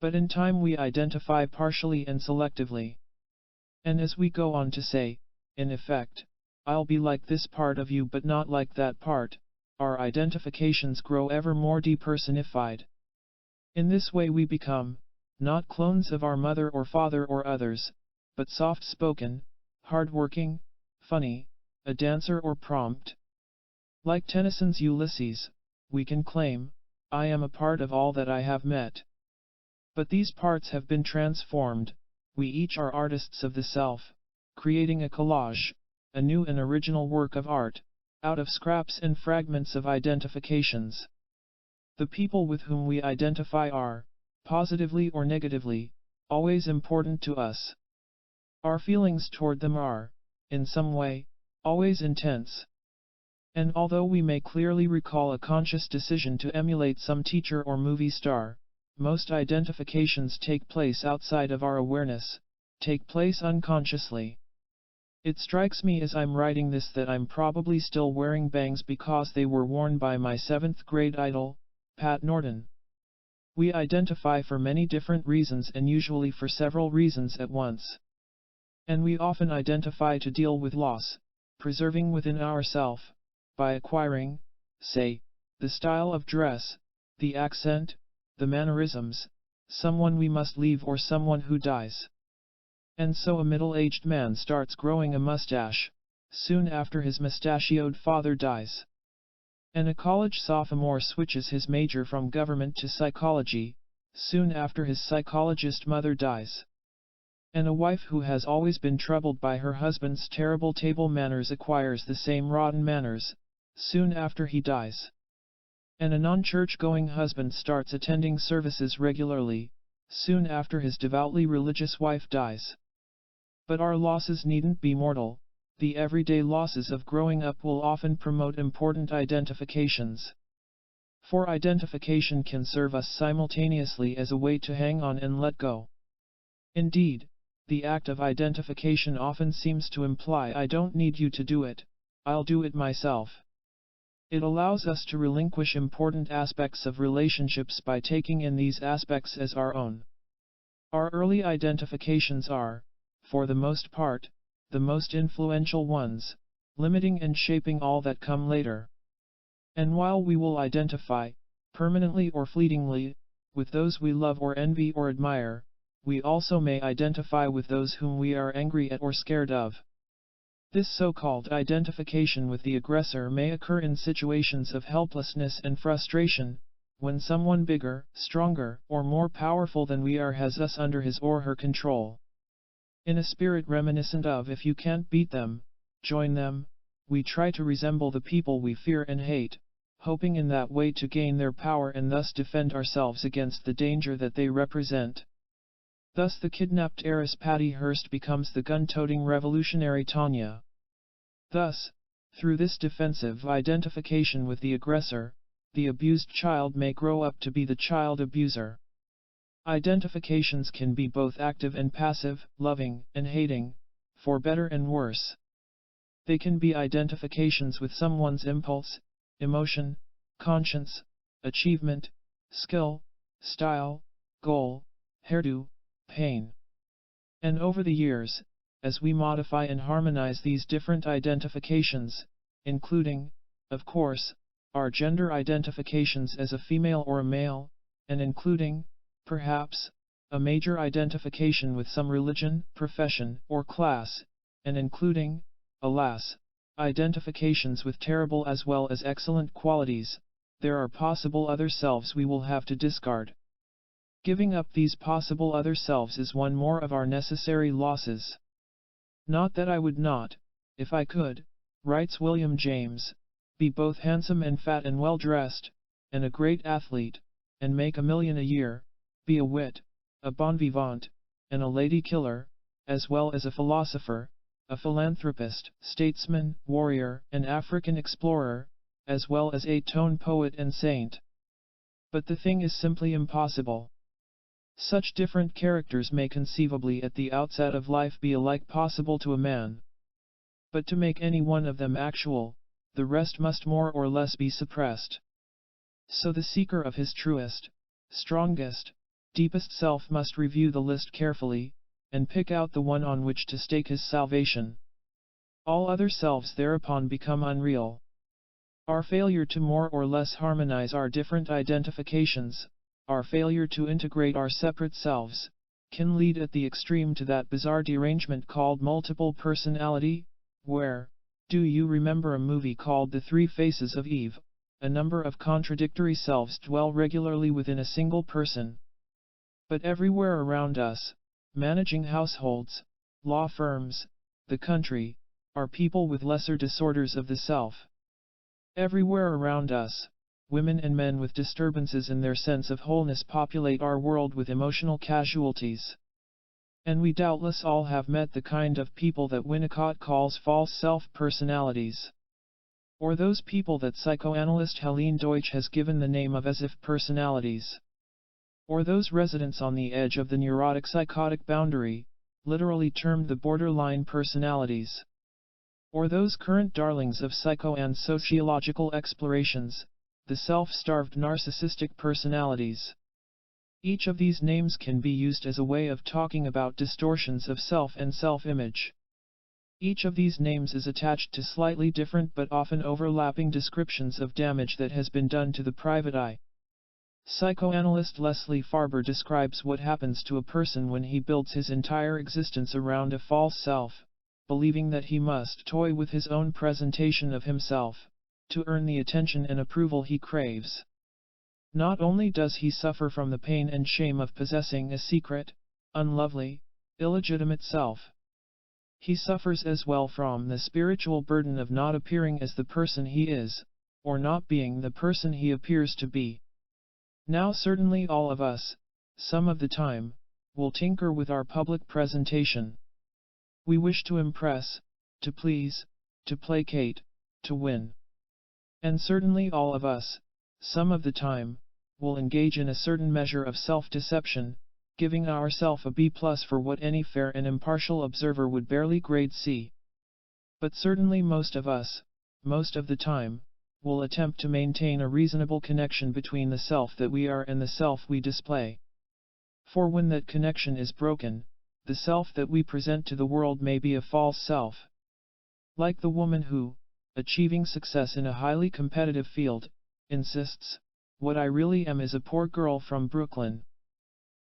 But in time we identify partially and selectively. And as we go on to say, in effect, I'll be like this part of you but not like that part, our identifications grow ever more depersonified. In this way we become, not clones of our mother or father or others, but soft-spoken, hard-working, funny, a dancer or prompt. Like Tennyson's Ulysses, we can claim, I am a part of all that I have met. But these parts have been transformed, we each are artists of the self, creating a collage, a new and original work of art, out of scraps and fragments of identifications. The people with whom we identify are, positively or negatively, always important to us. Our feelings toward them are, in some way, always intense. And although we may clearly recall a conscious decision to emulate some teacher or movie star, most identifications take place outside of our awareness, take place unconsciously. It strikes me as I'm writing this that I'm probably still wearing bangs because they were worn by my 7th grade idol, Pat Norton. We identify for many different reasons and usually for several reasons at once. And we often identify to deal with loss, preserving within ourself, by acquiring, say, the style of dress, the accent, the mannerisms, someone we must leave or someone who dies. And so a middle-aged man starts growing a mustache, soon after his mustachioed father dies. And a college sophomore switches his major from government to psychology, soon after his psychologist mother dies. And a wife who has always been troubled by her husband's terrible table manners acquires the same rotten manners, soon after he dies. And a non-church-going husband starts attending services regularly, soon after his devoutly religious wife dies. But our losses needn't be mortal, the everyday losses of growing up will often promote important identifications. For identification can serve us simultaneously as a way to hang on and let go. Indeed, the act of identification often seems to imply I don't need you to do it, I'll do it myself. It allows us to relinquish important aspects of relationships by taking in these aspects as our own. Our early identifications are, for the most part, the most influential ones, limiting and shaping all that come later. And while we will identify, permanently or fleetingly, with those we love or envy or admire, we also may identify with those whom we are angry at or scared of. This so-called identification with the aggressor may occur in situations of helplessness and frustration, when someone bigger, stronger, or more powerful than we are has us under his or her control. In a spirit reminiscent of if you can't beat them, join them, we try to resemble the people we fear and hate, hoping in that way to gain their power and thus defend ourselves against the danger that they represent. Thus the kidnapped heiress Patty Hearst becomes the gun-toting revolutionary Tanya. Thus, through this defensive identification with the aggressor, the abused child may grow up to be the child abuser. Identifications can be both active and passive, loving and hating, for better and worse. They can be identifications with someone's impulse, emotion, conscience, achievement, skill, style, goal, hairdo, pain. And over the years, as we modify and harmonize these different identifications, including, of course, our gender identifications as a female or a male, and including, perhaps, a major identification with some religion, profession, or class, and including, alas, identifications with terrible as well as excellent qualities, there are possible other selves we will have to discard. Giving up these possible other selves is one more of our necessary losses. Not that I would not, if I could, writes William James, be both handsome and fat and well-dressed, and a great athlete, and make $1 million a year, be a wit, a bon vivant, and a lady killer, as well as a philosopher, a philanthropist, statesman, warrior, and African explorer, as well as 8-tone poet and saint. But the thing is simply impossible. Such different characters may conceivably at the outset of life be alike possible to a man. But to make any one of them actual, the rest must more or less be suppressed. So the seeker of his truest, strongest, deepest self must review the list carefully, and pick out the one on which to stake his salvation. All other selves thereupon become unreal. Our failure to more or less harmonize our different identifications, our failure to integrate our separate selves, can lead at the extreme to that bizarre derangement called multiple personality, where, do you remember a movie called The Three Faces of Eve? A number of contradictory selves dwell regularly within a single person. But everywhere around us, managing households, law firms, the country, are people with lesser disorders of the self. Everywhere around us, women and men with disturbances in their sense of wholeness populate our world with emotional casualties. And we doubtless all have met the kind of people that Winnicott calls false self-personalities. Or those people that psychoanalyst Helene Deutsch has given the name of as-if personalities. Or those residents on the edge of the neurotic-psychotic boundary, literally termed the borderline personalities. Or those current darlings of psycho and sociological explorations, the self-starved narcissistic personalities. Each of these names can be used as a way of talking about distortions of self and self-image. Each of these names is attached to slightly different but often overlapping descriptions of damage that has been done to the private eye. Psychoanalyst Leslie Farber describes what happens to a person when he builds his entire existence around a false self, believing that he must toy with his own presentation of himself, to earn the attention and approval he craves. Not only does he suffer from the pain and shame of possessing a secret, unlovely, illegitimate self, he suffers as well from the spiritual burden of not appearing as the person he is, or not being the person he appears to be. Now certainly all of us, some of the time, will tinker with our public presentation. We wish to impress, to please, to placate, to win. And certainly all of us, some of the time, will engage in a certain measure of self-deception, giving ourself a B+ for what any fair and impartial observer would barely grade C. But certainly most of us, most of the time, will attempt to maintain a reasonable connection between the self that we are and the self we display. For when that connection is broken, the self that we present to the world may be a false self. Like the woman who, achieving success in a highly competitive field, insists, "What I really am is a poor girl from Brooklyn."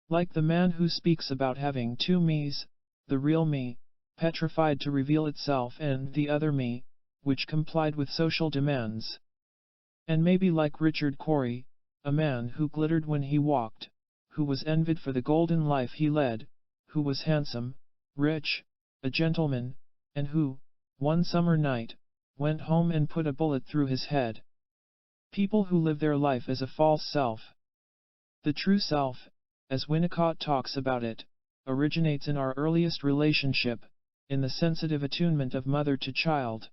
Like the man who speaks about having two me's, the real me, petrified to reveal itself, and the other me, which complied with social demands. And maybe like Richard Cory, a man who glittered when he walked, who was envied for the golden life he led, who was handsome, rich, a gentleman, and who, one summer night, went home and put a bullet through his head. People who live their life as a false self. The true self, as Winnicott talks about it, originates in our earliest relationship, in the sensitive attunement of mother to child.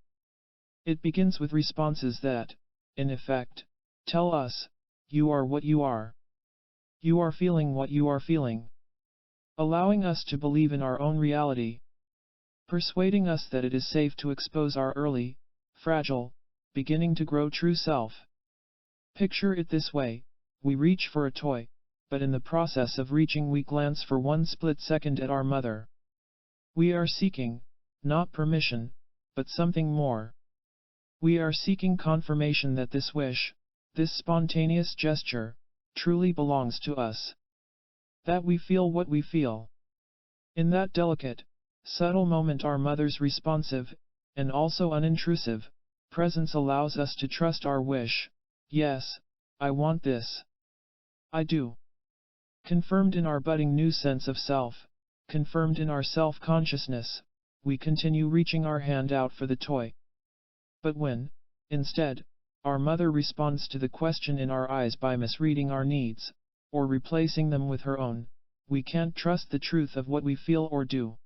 It begins with responses that, in effect, tell us, you are what you are. You are feeling what you are feeling. Allowing us to believe in our own reality. Persuading us that it is safe to expose our early, fragile, beginning to grow true self. Picture it this way: we reach for a toy, but in the process of reaching we glance for one split second at our mother. We are seeking, not permission, but something more. We are seeking confirmation that this wish, this spontaneous gesture, truly belongs to us. That we feel what we feel. In that delicate, subtle moment our mother's responsive, and also unintrusive, presence allows us to trust our wish. Yes, I want this. I do. Confirmed in our budding new sense of self, confirmed in our self-consciousness, we continue reaching our hand out for the toy. But when, instead, our mother responds to the question in our eyes by misreading our needs, or replacing them with her own, we can't trust the truth of what we feel or do.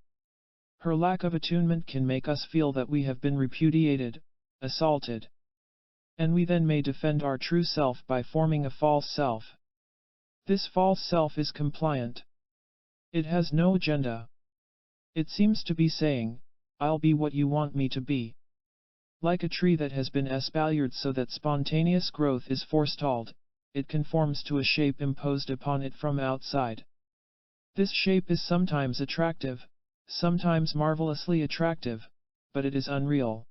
Her lack of attunement can make us feel that we have been repudiated, assaulted. And we then may defend our true self by forming a false self. This false self is compliant. It has no agenda. It seems to be saying, I'll be what you want me to be. Like a tree that has been espaliered so that spontaneous growth is forestalled, it conforms to a shape imposed upon it from outside. This shape is sometimes attractive, sometimes marvelously attractive, but it is unreal.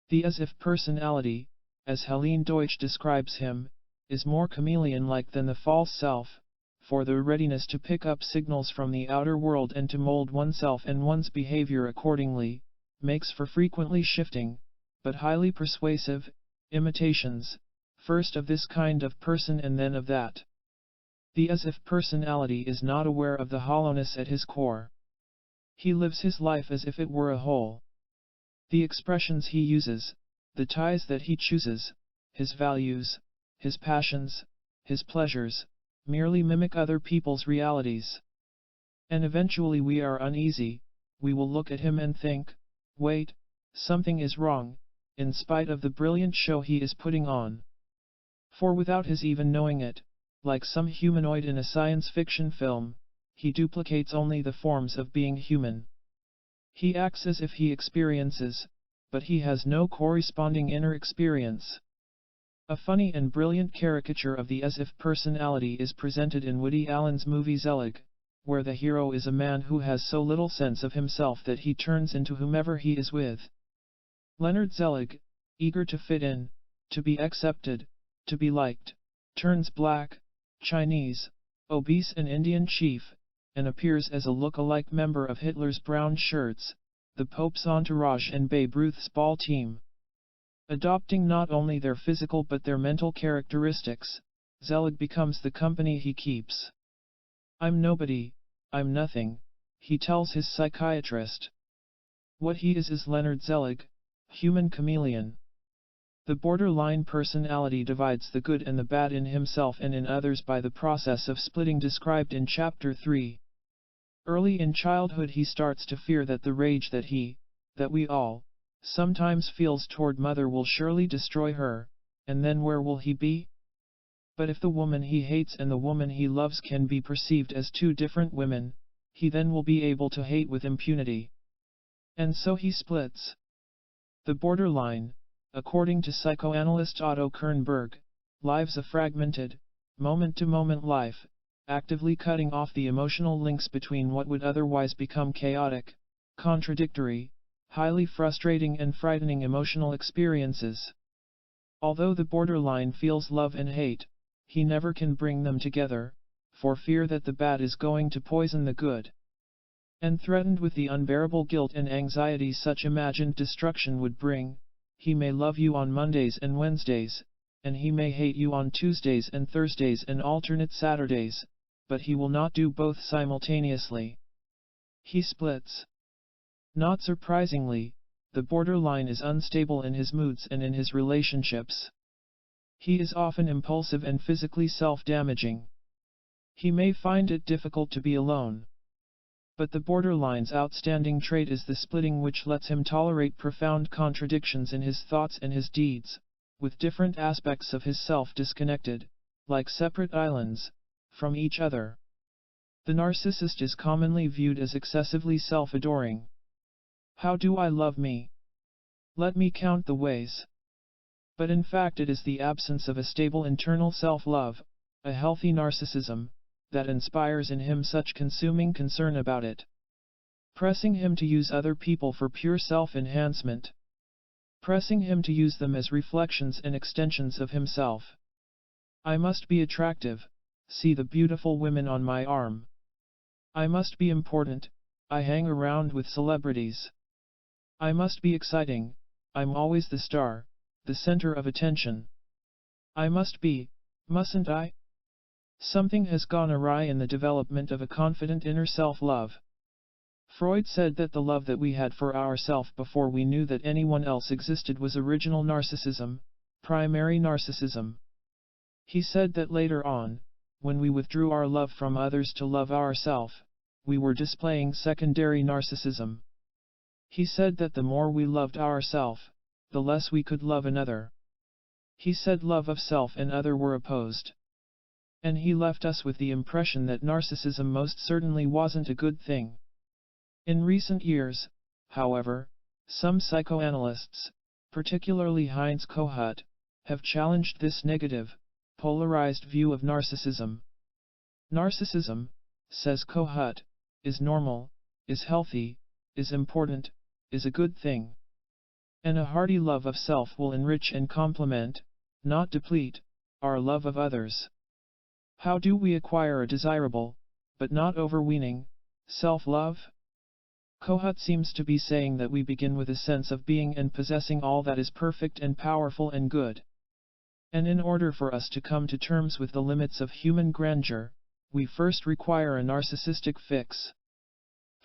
The as-if personality, as Helene Deutsch describes him, is more chameleon-like than the false self, for the readiness to pick up signals from the outer world and to mold oneself and one's behavior accordingly, makes for frequently shifting, but highly persuasive, imitations, first of this kind of person and then of that. The as-if personality is not aware of the hollowness at his core. He lives his life as if it were a whole. The expressions he uses, the ties that he chooses, his values, his passions, his pleasures, merely mimic other people's realities. And eventually we are uneasy, we will look at him and think, wait, something is wrong, in spite of the brilliant show he is putting on. For without his even knowing it, like some humanoid in a science fiction film, he duplicates only the forms of being human. He acts as if he experiences, but he has no corresponding inner experience. A funny and brilliant caricature of the as-if personality is presented in Woody Allen's movie Zelig, where the hero is a man who has so little sense of himself that he turns into whomever he is with. Leonard Zelig, eager to fit in, to be accepted, to be liked, turns black, Chinese, obese and Indian chief, and appears as a look-alike member of Hitler's Brown Shirts, the Pope's entourage and Babe Ruth's ball team. Adopting not only their physical but their mental characteristics, Zelig becomes the company he keeps. I'm nobody, I'm nothing, he tells his psychiatrist. What he is Leonard Zelig, human chameleon. The borderline personality divides the good and the bad in himself and in others by the process of splitting described in Chapter 3. Early in childhood he starts to fear that the rage that we all, sometimes feels toward mother will surely destroy her, and then where will he be? But if the woman he hates and the woman he loves can be perceived as two different women, he then will be able to hate with impunity. And so he splits. The borderline, according to psychoanalyst Otto Kernberg, lives a fragmented, moment-to-moment life, actively cutting off the emotional links between what would otherwise become chaotic, contradictory, highly frustrating and frightening emotional experiences. Although the borderline feels love and hate, he never can bring them together, for fear that the bad is going to poison the good. And threatened with the unbearable guilt and anxiety such imagined destruction would bring, he may love you on Mondays and Wednesdays, and he may hate you on Tuesdays and Thursdays and alternate Saturdays, but he will not do both simultaneously. He splits. Not surprisingly, the borderline is unstable in his moods and in his relationships. He is often impulsive and physically self-damaging. He may find it difficult to be alone. But the borderline's outstanding trait is the splitting, which lets him tolerate profound contradictions in his thoughts and his deeds, with different aspects of his self disconnected, like separate islands, from each other. The narcissist is commonly viewed as excessively self-adoring. How do I love me? Let me count the ways. But in fact it is the absence of a stable internal self-love, a healthy narcissism, that inspires in him such consuming concern about it, pressing him to use other people for pure self-enhancement, pressing him to use them as reflections and extensions of himself. I must be attractive, see the beautiful women on my arm. I must be important, I hang around with celebrities. I must be exciting, I'm always the star, the center of attention. I must be, mustn't I? Something has gone awry in the development of a confident inner self-love. Freud said that the love that we had for ourself before we knew that anyone else existed was original narcissism, primary narcissism. He said that later on, when we withdrew our love from others to love ourself, we were displaying secondary narcissism. He said that the more we loved ourself, the less we could love another. He said love of self and other were opposed. And he left us with the impression that narcissism most certainly wasn't a good thing. In recent years, however, some psychoanalysts, particularly Heinz Kohut, have challenged this negative, polarized view of narcissism. Narcissism, says Kohut, is normal, is healthy, is important, is a good thing. And a hearty love of self will enrich and complement, not deplete, our love of others. How do we acquire a desirable, but not overweening, self-love? Kohut seems to be saying that we begin with a sense of being and possessing all that is perfect and powerful and good. And in order for us to come to terms with the limits of human grandeur, we first require a narcissistic fix.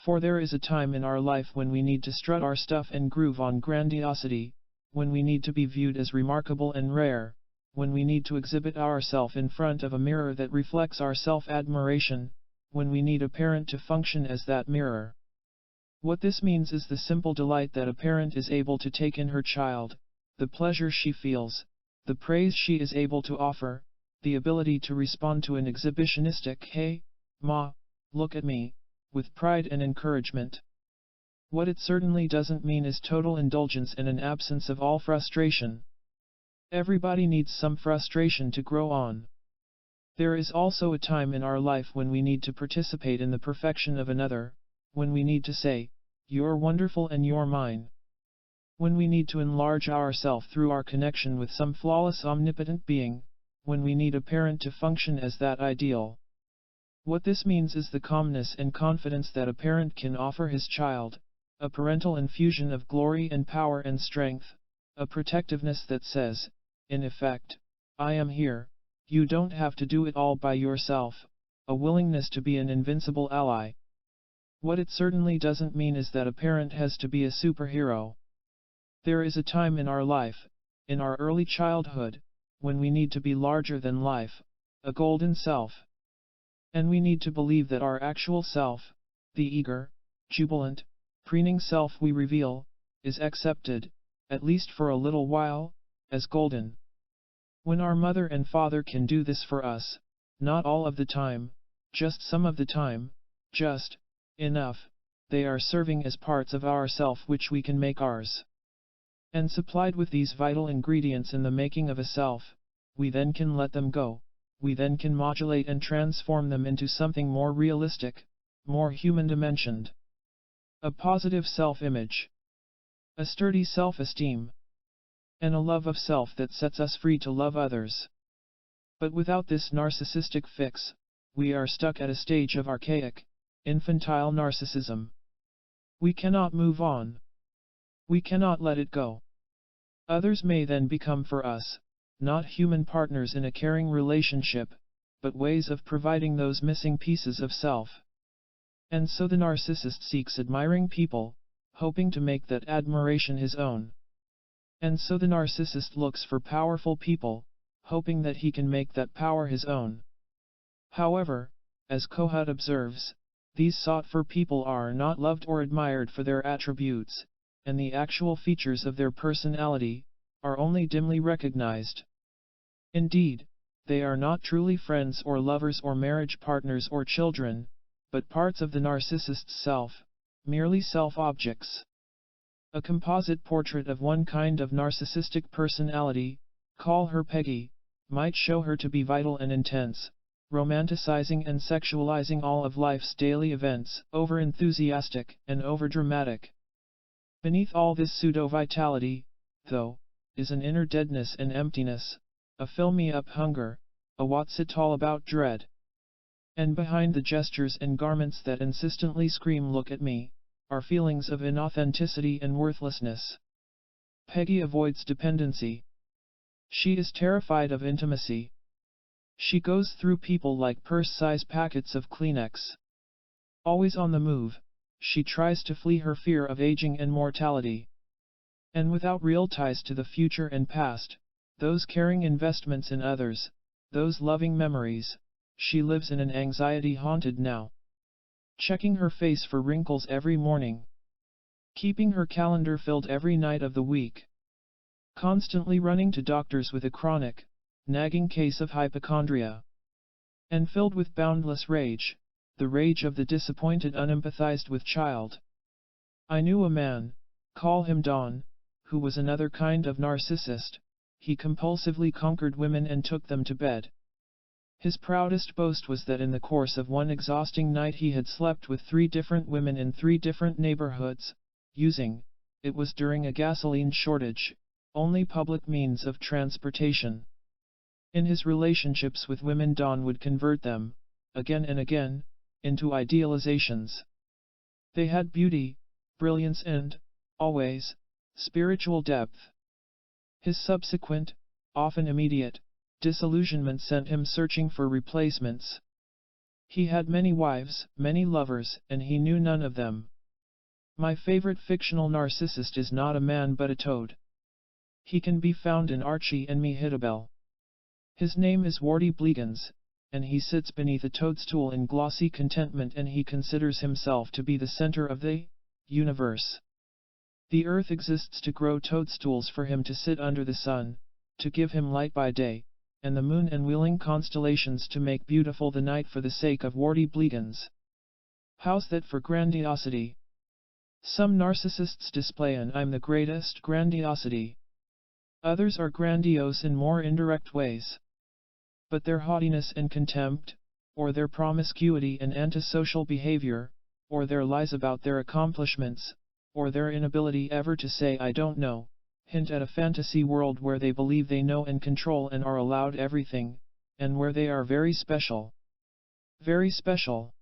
For there is a time in our life when we need to strut our stuff and groove on grandiosity, when we need to be viewed as remarkable and rare, when we need to exhibit ourself in front of a mirror that reflects our self-admiration, when we need a parent to function as that mirror. What this means is the simple delight that a parent is able to take in her child, the pleasure she feels, the praise she is able to offer, the ability to respond to an exhibitionistic "Hey, Ma, look at me," with pride and encouragement. What it certainly doesn't mean is total indulgence and an absence of all frustration. Everybody needs some frustration to grow on. There is also a time in our life when we need to participate in the perfection of another, when we need to say, "You're wonderful and you're mine." When we need to enlarge ourselves through our connection with some flawless omnipotent being, when we need a parent to function as that ideal. What this means is the calmness and confidence that a parent can offer his child, a parental infusion of glory and power and strength, a protectiveness that says, in effect, "I am here, you don't have to do it all by yourself," a willingness to be an invincible ally. What it certainly doesn't mean is that a parent has to be a superhero. There is a time in our life, in our early childhood, when we need to be larger than life, a golden self. And we need to believe that our actual self, the eager, jubilant, preening self we reveal, is accepted, at least for a little while, as golden. When our mother and father can do this for us, not all of the time, just some of the time, just enough, they are serving as parts of our self which we can make ours. And supplied with these vital ingredients in the making of a self, we then can let them go. We then can modulate and transform them into something more realistic, more human-dimensioned. A positive self-image. A sturdy self-esteem. And a love of self that sets us free to love others. But without this narcissistic fix, we are stuck at a stage of archaic, infantile narcissism. We cannot move on. We cannot let it go. Others may then become for us, not human partners in a caring relationship, but ways of providing those missing pieces of self. And so the narcissist seeks admiring people, hoping to make that admiration his own. And so the narcissist looks for powerful people, hoping that he can make that power his own. However, as Kohut observes, these sought-for people are not loved or admired for their attributes, and the actual features of their personality are only dimly recognized. Indeed, they are not truly friends or lovers or marriage partners or children, but parts of the narcissist's self, merely self-objects. A composite portrait of one kind of narcissistic personality, call her Peggy, might show her to be vital and intense, romanticizing and sexualizing all of life's daily events, over-enthusiastic and over-dramatic. Beneath all this pseudo-vitality, though, is an inner deadness and emptiness, a fill-me-up hunger, a what's-it-all-about dread. And behind the gestures and garments that insistently scream "look at me," are feelings of inauthenticity and worthlessness. Peggy avoids dependency. She is terrified of intimacy. She goes through people like purse-size packets of Kleenex. Always on the move, she tries to flee her fear of aging and mortality. And without real ties to the future and past, those caring investments in others, those loving memories, she lives in an anxiety-haunted now. Checking her face for wrinkles every morning. Keeping her calendar filled every night of the week. Constantly running to doctors with a chronic, nagging case of hypochondria. and filled with boundless rage, the rage of the disappointed unempathized with child. I knew a man, call him Don, who was another kind of narcissist. He compulsively conquered women and took them to bed. His proudest boast was that in the course of one exhausting night he had slept with 3 different women in 3 different neighborhoods, using, it was during a gasoline shortage, only public means of transportation. In his relationships with women, Don would convert them, again and again, into idealizations. They had beauty, brilliance and, always, spiritual depth. His subsequent, often immediate, disillusionment sent him searching for replacements. He had many wives, many lovers, and he knew none of them. My favorite fictional narcissist is not a man but a toad. He can be found in Archie and Me Hittabel. His name is Warty Bleegans, and he sits beneath a toadstool in glossy contentment, and he considers himself to be the center of the universe. The earth exists to grow toadstools for him to sit under the sun, to give him light by day, and the moon and wheeling constellations to make beautiful the night for the sake of Warty Bleegans. How's that for grandiosity? Some narcissists display an I'm the greatest grandiosity. Others are grandiose in more indirect ways. But their haughtiness and contempt, or their promiscuity and antisocial behavior, or their lies about their accomplishments, or their inability ever to say I don't know, hint at a fantasy world where they believe they know and control and are allowed everything, and where they are very special. Very special.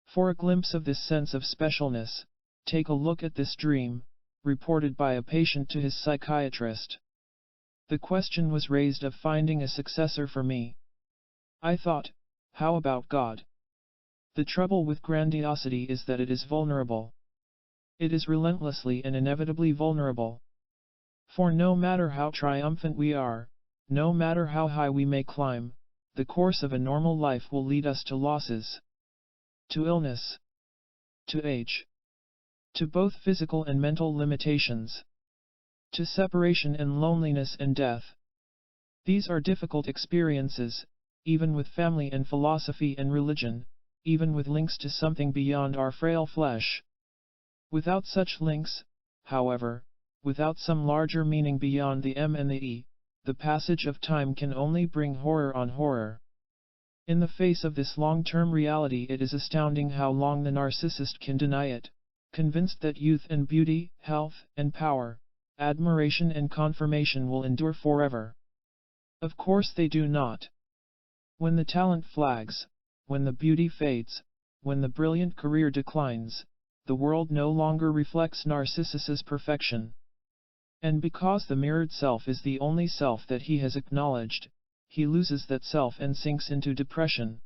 For a glimpse of this sense of specialness, take a look at this dream, reported by a patient to his psychiatrist. The question was raised of finding a successor for me. I thought, how about God? The trouble with grandiosity is that it is vulnerable. It is relentlessly and inevitably vulnerable. For no matter how triumphant we are, no matter how high we may climb, the course of a normal life will lead us to losses. To illness. To age. To both physical and mental limitations. To separation and loneliness and death. These are difficult experiences, even with family and philosophy and religion, even with links to something beyond our frail flesh. Without such links, however, without some larger meaning beyond the M and the E, the passage of time can only bring horror on horror. In the face of this long-term reality, it is astounding how long the narcissist can deny it, convinced that youth and beauty, health and power, admiration and confirmation will endure forever. Of course they do not. When the talent flags, when the beauty fades, when the brilliant career declines, the world no longer reflects Narcissus's perfection. And because the mirrored self is the only self that he has acknowledged, he loses that self and sinks into depression.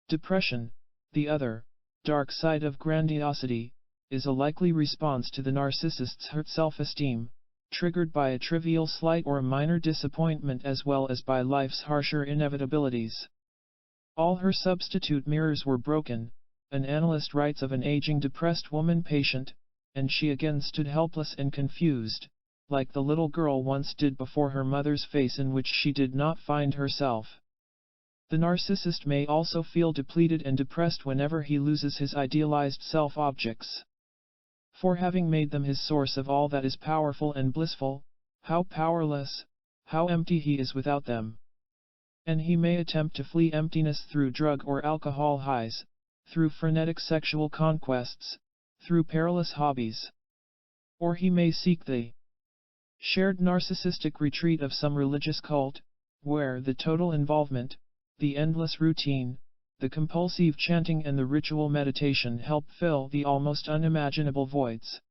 Depression, the other, dark side of grandiosity, is a likely response to the narcissist's hurt self-esteem, triggered by a trivial slight or a minor disappointment as well as by life's harsher inevitabilities. All her substitute mirrors were broken, an analyst writes of an aging depressed woman patient, and she again stood helpless and confused, like the little girl once did before her mother's face in which she did not find herself. The narcissist may also feel depleted and depressed whenever he loses his idealized self-objects. For having made them his source of all that is powerful and blissful, how powerless, how empty he is without them. And he may attempt to flee emptiness through drug or alcohol highs, through frenetic sexual conquests, through perilous hobbies. Or he may seek the shared narcissistic retreat of some religious cult, where the total involvement, the endless routine, the compulsive chanting and the ritual meditation help fill the almost unimaginable voids.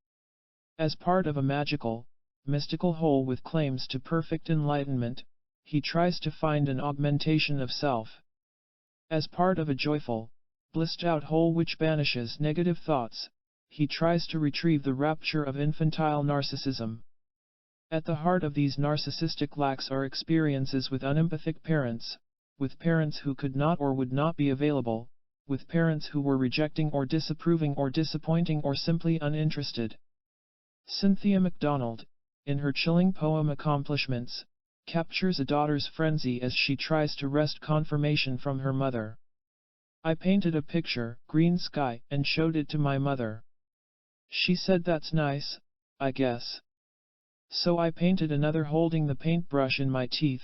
As part of a magical, mystical whole with claims to perfect enlightenment, he tries to find an augmentation of self. As part of a joyful, blissed-out whole which banishes negative thoughts, he tries to retrieve the rapture of infantile narcissism. At the heart of these narcissistic lacks are experiences with unempathic parents, with parents who could not or would not be available, with parents who were rejecting or disapproving or disappointing or simply uninterested. Cynthia MacDonald, in her chilling poem Accomplishments, captures a daughter's frenzy as she tries to wrest confirmation from her mother. I painted a picture, green sky, and showed it to my mother. She said that's nice, I guess. So I painted another holding the paintbrush in my teeth.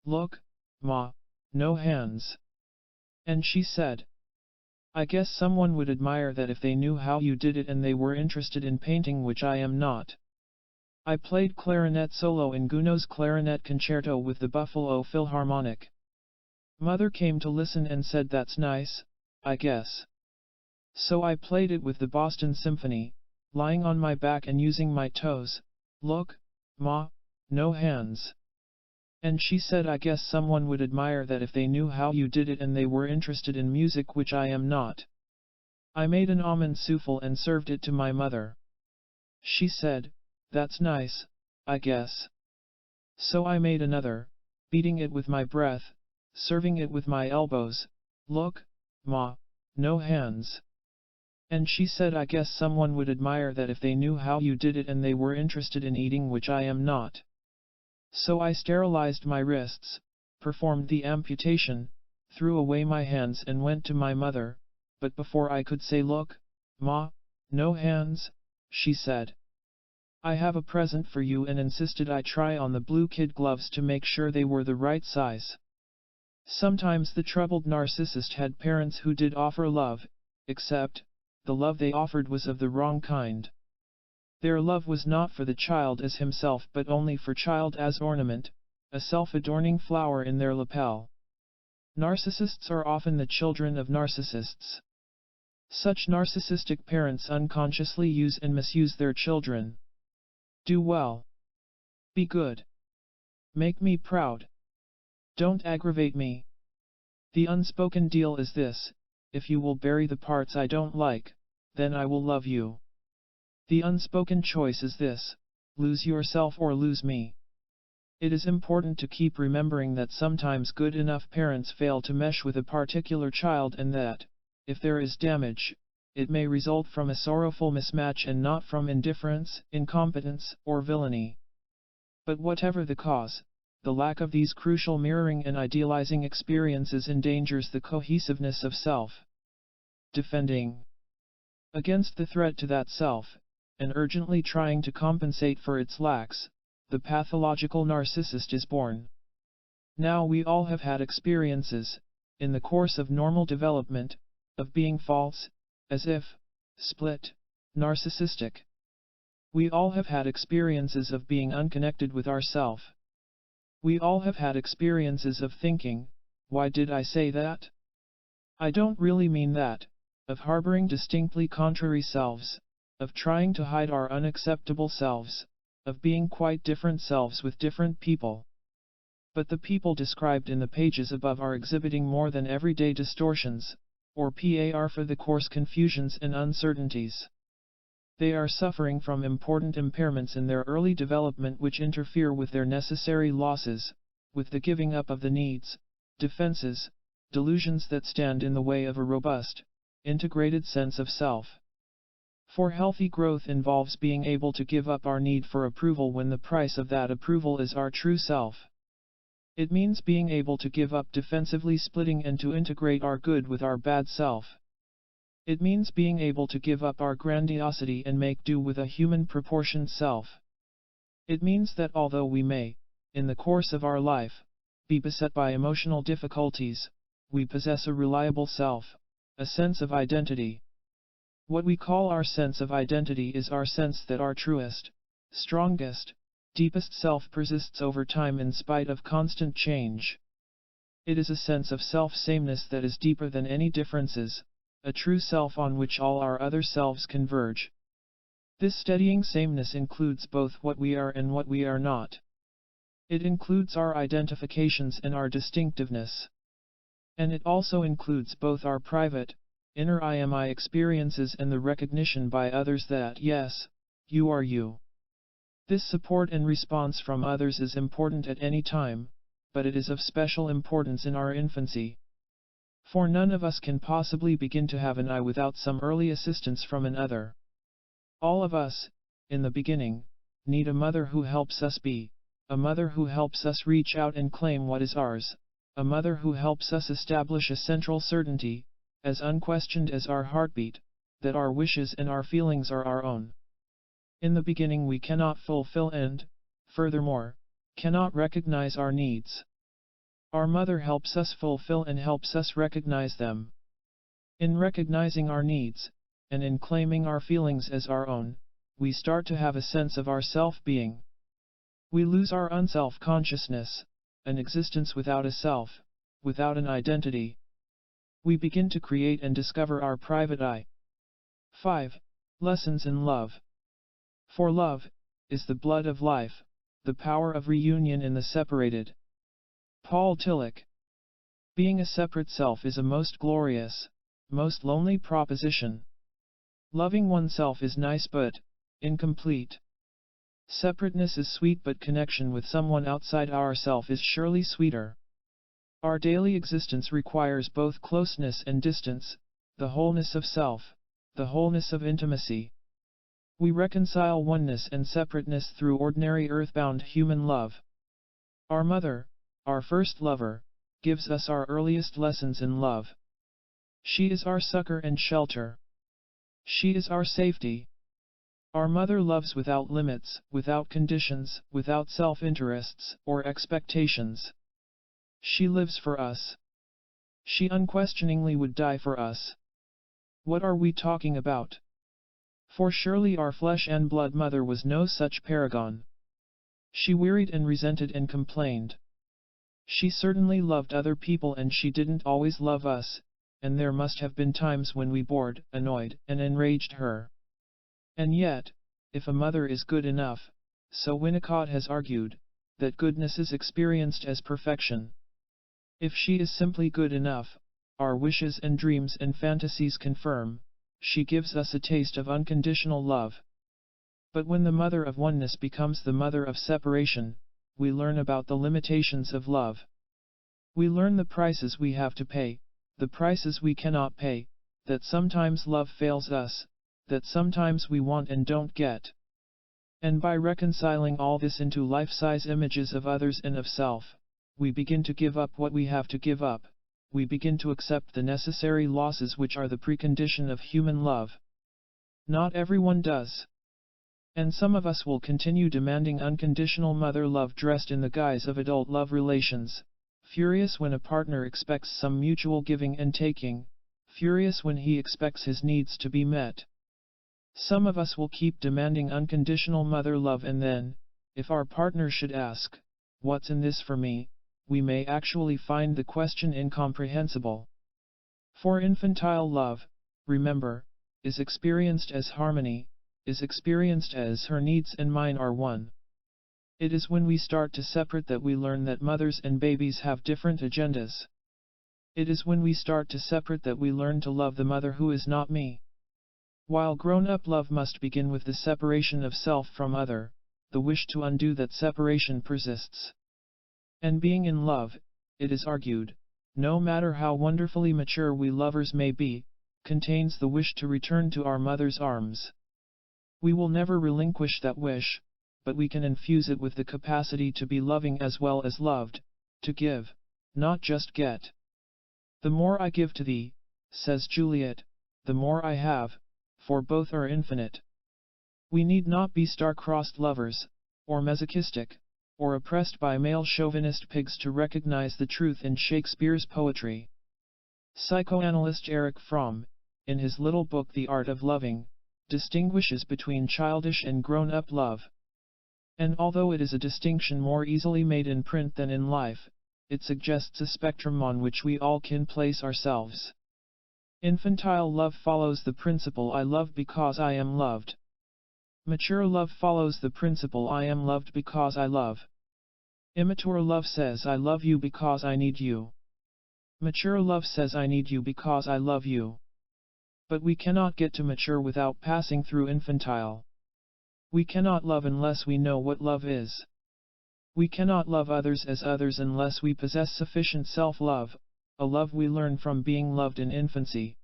Look, Ma, no hands. And she said, I guess someone would admire that if they knew how you did it and they were interested in painting, which I am not. I played clarinet solo in Gounod's Clarinet Concerto with the Buffalo Philharmonic. Mother came to listen and said that's nice, I guess. So I played it with the Boston Symphony, lying on my back and using my toes. Look, Ma, no hands. And she said I guess someone would admire that if they knew how you did it and they were interested in music, which I am not. I made an almond souffle and served it to my mother. She said, that's nice, I guess. So I made another, beating it with my breath, serving it with my elbows. Look, Ma, no hands. And she said I guess someone would admire that if they knew how you did it and they were interested in eating, which I am not. So I sterilized my wrists, performed the amputation, threw away my hands and went to my mother, but before I could say look, Ma, no hands, she said, I have a present for you, and insisted I try on the blue kid gloves to make sure they were the right size. Sometimes the troubled narcissist had parents who did offer love, except, the love they offered was of the wrong kind. Their love was not for the child as himself but only for child as ornament, a self-adorning flower in their lapel. Narcissists are often the children of narcissists. Such narcissistic parents unconsciously use and misuse their children. Do well. Be good. Make me proud. Don't aggravate me. The unspoken deal is this: if you will bury the parts I don't like, then I will love you. The unspoken choice is this: lose yourself or lose me. It is important to keep remembering that sometimes good enough parents fail to mesh with a particular child, and that, if there is damage, it may result from a sorrowful mismatch and not from indifference, incompetence, or villainy. But whatever the cause, the lack of these crucial mirroring and idealizing experiences endangers the cohesiveness of self. Defending against the threat to that self, and urgently trying to compensate for its lacks, the pathological narcissist is born. Now we all have had experiences, in the course of normal development, of being false, as if, split, narcissistic. We all have had experiences of being unconnected with ourself. We all have had experiences of thinking, why did I say that? I don't really mean that, of harboring distinctly contrary selves, of trying to hide our unacceptable selves, of being quite different selves with different people. But the people described in the pages above are exhibiting more than everyday distortions, or PAR for the coarse confusions and uncertainties. They are suffering from important impairments in their early development which interfere with their necessary losses, with the giving up of the needs, defenses, delusions that stand in the way of a robust, integrated sense of self. For healthy growth involves being able to give up our need for approval when the price of that approval is our true self. It means being able to give up defensively splitting and to integrate our good with our bad self. It means being able to give up our grandiosity and make do with a human proportioned self. It means that although we may, in the course of our life, be beset by emotional difficulties, we possess a reliable self, a sense of identity. What we call our sense of identity is our sense that our truest, strongest, deepest self persists over time in spite of constant change. It is a sense of self-sameness that is deeper than any differences, a true self on which all our other selves converge. This steadying sameness includes both what we are and what we are not. It includes our identifications and our distinctiveness. And it also includes both our private, inner I am I experiences and the recognition by others that yes, you are you. This support and response from others is important at any time, but it is of special importance in our infancy. For none of us can possibly begin to have an I without some early assistance from an other. All of us, in the beginning, need a mother who helps us be, a mother who helps us reach out and claim what is ours, a mother who helps us establish a central certainty, as unquestioned as our heartbeat, that our wishes and our feelings are our own. In the beginning we cannot fulfill and, furthermore, cannot recognize our needs. Our mother helps us fulfill and helps us recognize them. In recognizing our needs, and in claiming our feelings as our own, we start to have a sense of our self-being. We lose our unself-consciousness, an existence without a self, without an identity. We begin to create and discover our private I. 5. Lessons in Love. For love is the blood of life, the power of reunion in the separated. Paul Tillich. Being a separate self is a most glorious, most lonely proposition. Loving oneself is nice but incomplete. Separateness is sweet, but connection with someone outside ourself is surely sweeter. Our daily existence requires both closeness and distance, the wholeness of self, the wholeness of intimacy. We reconcile oneness and separateness through ordinary earthbound human love. Our mother, our first lover, gives us our earliest lessons in love. She is our succor and shelter. She is our safety. Our mother loves without limits, without conditions, without self-interests or expectations. She lives for us. She unquestioningly would die for us. What are we talking about? For surely our flesh and blood mother was no such paragon. She wearied and resented and complained. She certainly loved other people, and she didn't always love us, and there must have been times when we bored, annoyed, and enraged her. And yet, if a mother is good enough, so Winnicott has argued, that goodness is experienced as perfection. If she is simply good enough, our wishes and dreams and fantasies confirm, she gives us a taste of unconditional love. But when the mother of oneness becomes the mother of separation, we learn about the limitations of love. We learn the prices we have to pay, the prices we cannot pay, that sometimes love fails us, that sometimes we want and don't get. And by reconciling all this into life-size images of others and of self, we begin to give up what we have to give up, we begin to accept the necessary losses which are the precondition of human love. Not everyone does. And some of us will continue demanding unconditional mother love dressed in the guise of adult love relations, furious when a partner expects some mutual giving and taking, furious when he expects his needs to be met. Some of us will keep demanding unconditional mother love, and then, if our partner should ask, "What's in this for me?" we may actually find the question incomprehensible. For infantile love, remember, is experienced as harmony, is experienced as her needs and mine are one. It is when we start to separate that we learn that mothers and babies have different agendas. It is when we start to separate that we learn to love the mother who is not me. While grown-up love must begin with the separation of self from other, the wish to undo that separation persists. And being in love, it is argued, no matter how wonderfully mature we lovers may be, contains the wish to return to our mother's arms. We will never relinquish that wish, but we can infuse it with the capacity to be loving as well as loved, to give, not just get. The more I give to thee, says Juliet, the more I have, for both are infinite. We need not be star-crossed lovers, or masochistic, or oppressed by male chauvinist pigs to recognize the truth in Shakespeare's poetry. Psychoanalyst Erich Fromm, in his little book The Art of Loving, distinguishes between childish and grown-up love. And although it is a distinction more easily made in print than in life, it suggests a spectrum on which we all can place ourselves. Infantile love follows the principle I love because I am loved. Mature love follows the principle I am loved because I love. Immature love says I love you because I need you. Mature love says I need you because I love you. But we cannot get to mature without passing through infantile. We cannot love unless we know what love is. We cannot love others as others unless we possess sufficient self-love, a love we learn from being loved in infancy.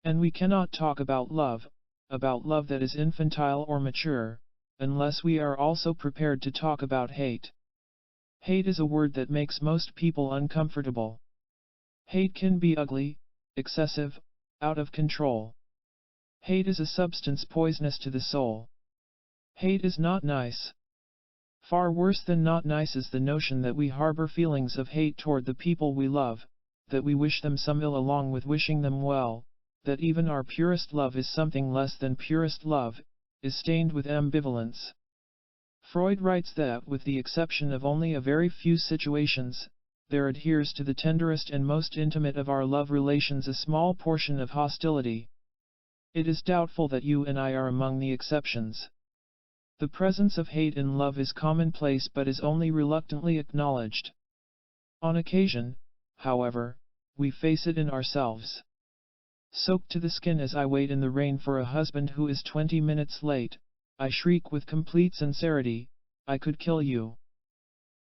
And we cannot talk about love that is infantile or mature, unless we are also prepared to talk about hate. Hate is a word that makes most people uncomfortable. Hate can be ugly, excessive, out of control. Hate is a substance poisonous to the soul. Hate is not nice. Far worse than not nice is the notion that we harbor feelings of hate toward the people we love, that we wish them some ill along with wishing them well, that even our purest love is something less than purest love, is stained with ambivalence. Freud writes that, with the exception of only a very few situations, there adheres to the tenderest and most intimate of our love relations a small portion of hostility. It is doubtful that you and I are among the exceptions. The presence of hate in love is commonplace but is only reluctantly acknowledged. On occasion, however, we face it in ourselves. Soaked to the skin as I wait in the rain for a husband who is 20 minutes late, I shriek with complete sincerity, "I could kill you."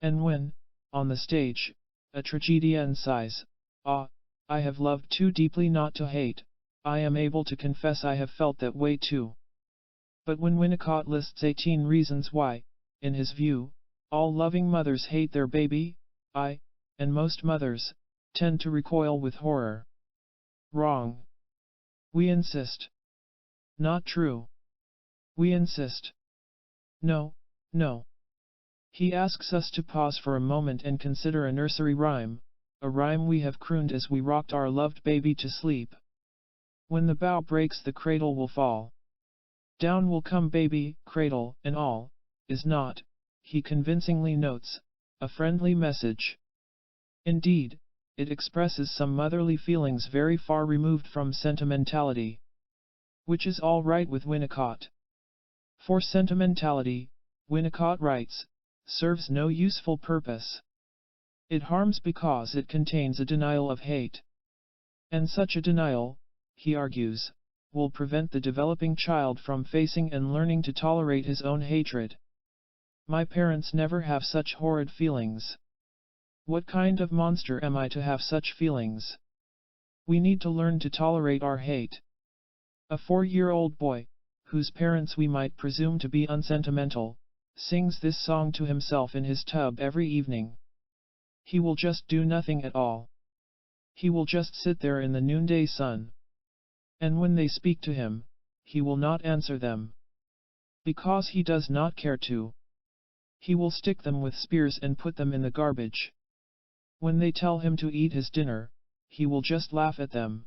And when, on the stage, a tragedian sighs, "Ah, I have loved too deeply not to hate," I am able to confess I have felt that way too. But when Winnicott lists 18 reasons why, in his view, all loving mothers hate their baby, I, and most mothers, tend to recoil with horror. Wrong. We insist. Not true. We insist. No, no. He asks us to pause for a moment and consider a nursery rhyme, a rhyme we have crooned as we rocked our loved baby to sleep. When the bough breaks, the cradle will fall. Down will come baby, cradle and all, is not, he convincingly notes, a friendly message. Indeed, it expresses some motherly feelings very far removed from sentimentality. Which is all right with Winnicott. For sentimentality, Winnicott writes, serves no useful purpose. It harms because it contains a denial of hate. And such a denial, he argues, will prevent the developing child from facing and learning to tolerate his own hatred. My parents never have such horrid feelings. What kind of monster am I to have such feelings? We need to learn to tolerate our hate. A 4-year-old boy, whose parents we might presume to be unsentimental, sings this song to himself in his tub every evening. He will just do nothing at all. He will just sit there in the noonday sun. And when they speak to him, he will not answer them. Because he does not care to. He will stick them with spears and put them in the garbage. When they tell him to eat his dinner, he will just laugh at them.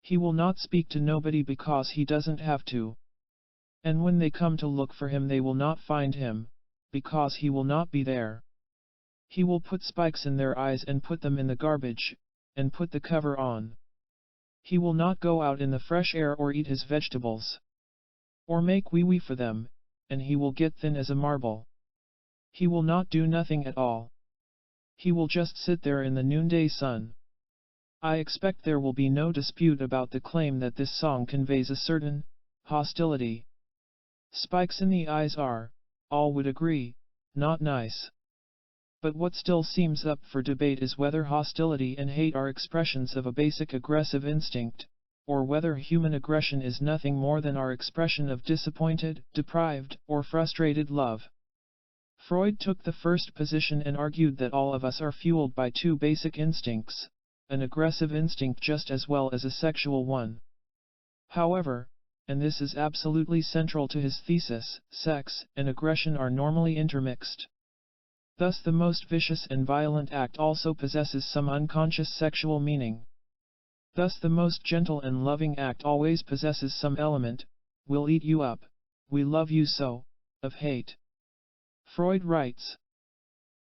He will not speak to nobody because he doesn't have to. And when they come to look for him, they will not find him, because he will not be there. He will put spikes in their eyes and put them in the garbage, and put the cover on. He will not go out in the fresh air or eat his vegetables. Or make wee-wee for them, and he will get thin as a marble. He will not do nothing at all. He will just sit there in the noonday sun. I expect there will be no dispute about the claim that this song conveys a certain hostility. Spikes in the eyes are, all would agree, not nice. But what still seems up for debate is whether hostility and hate are expressions of a basic aggressive instinct, or whether human aggression is nothing more than our expression of disappointed, deprived, or frustrated love. Freud took the first position and argued that all of us are fueled by two basic instincts, an aggressive instinct just as well as a sexual one. However, and this is absolutely central to his thesis, sex and aggression are normally intermixed. Thus the most vicious and violent act also possesses some unconscious sexual meaning. Thus the most gentle and loving act always possesses some element, "we'll eat you up, we love you so," of hate. Freud writes,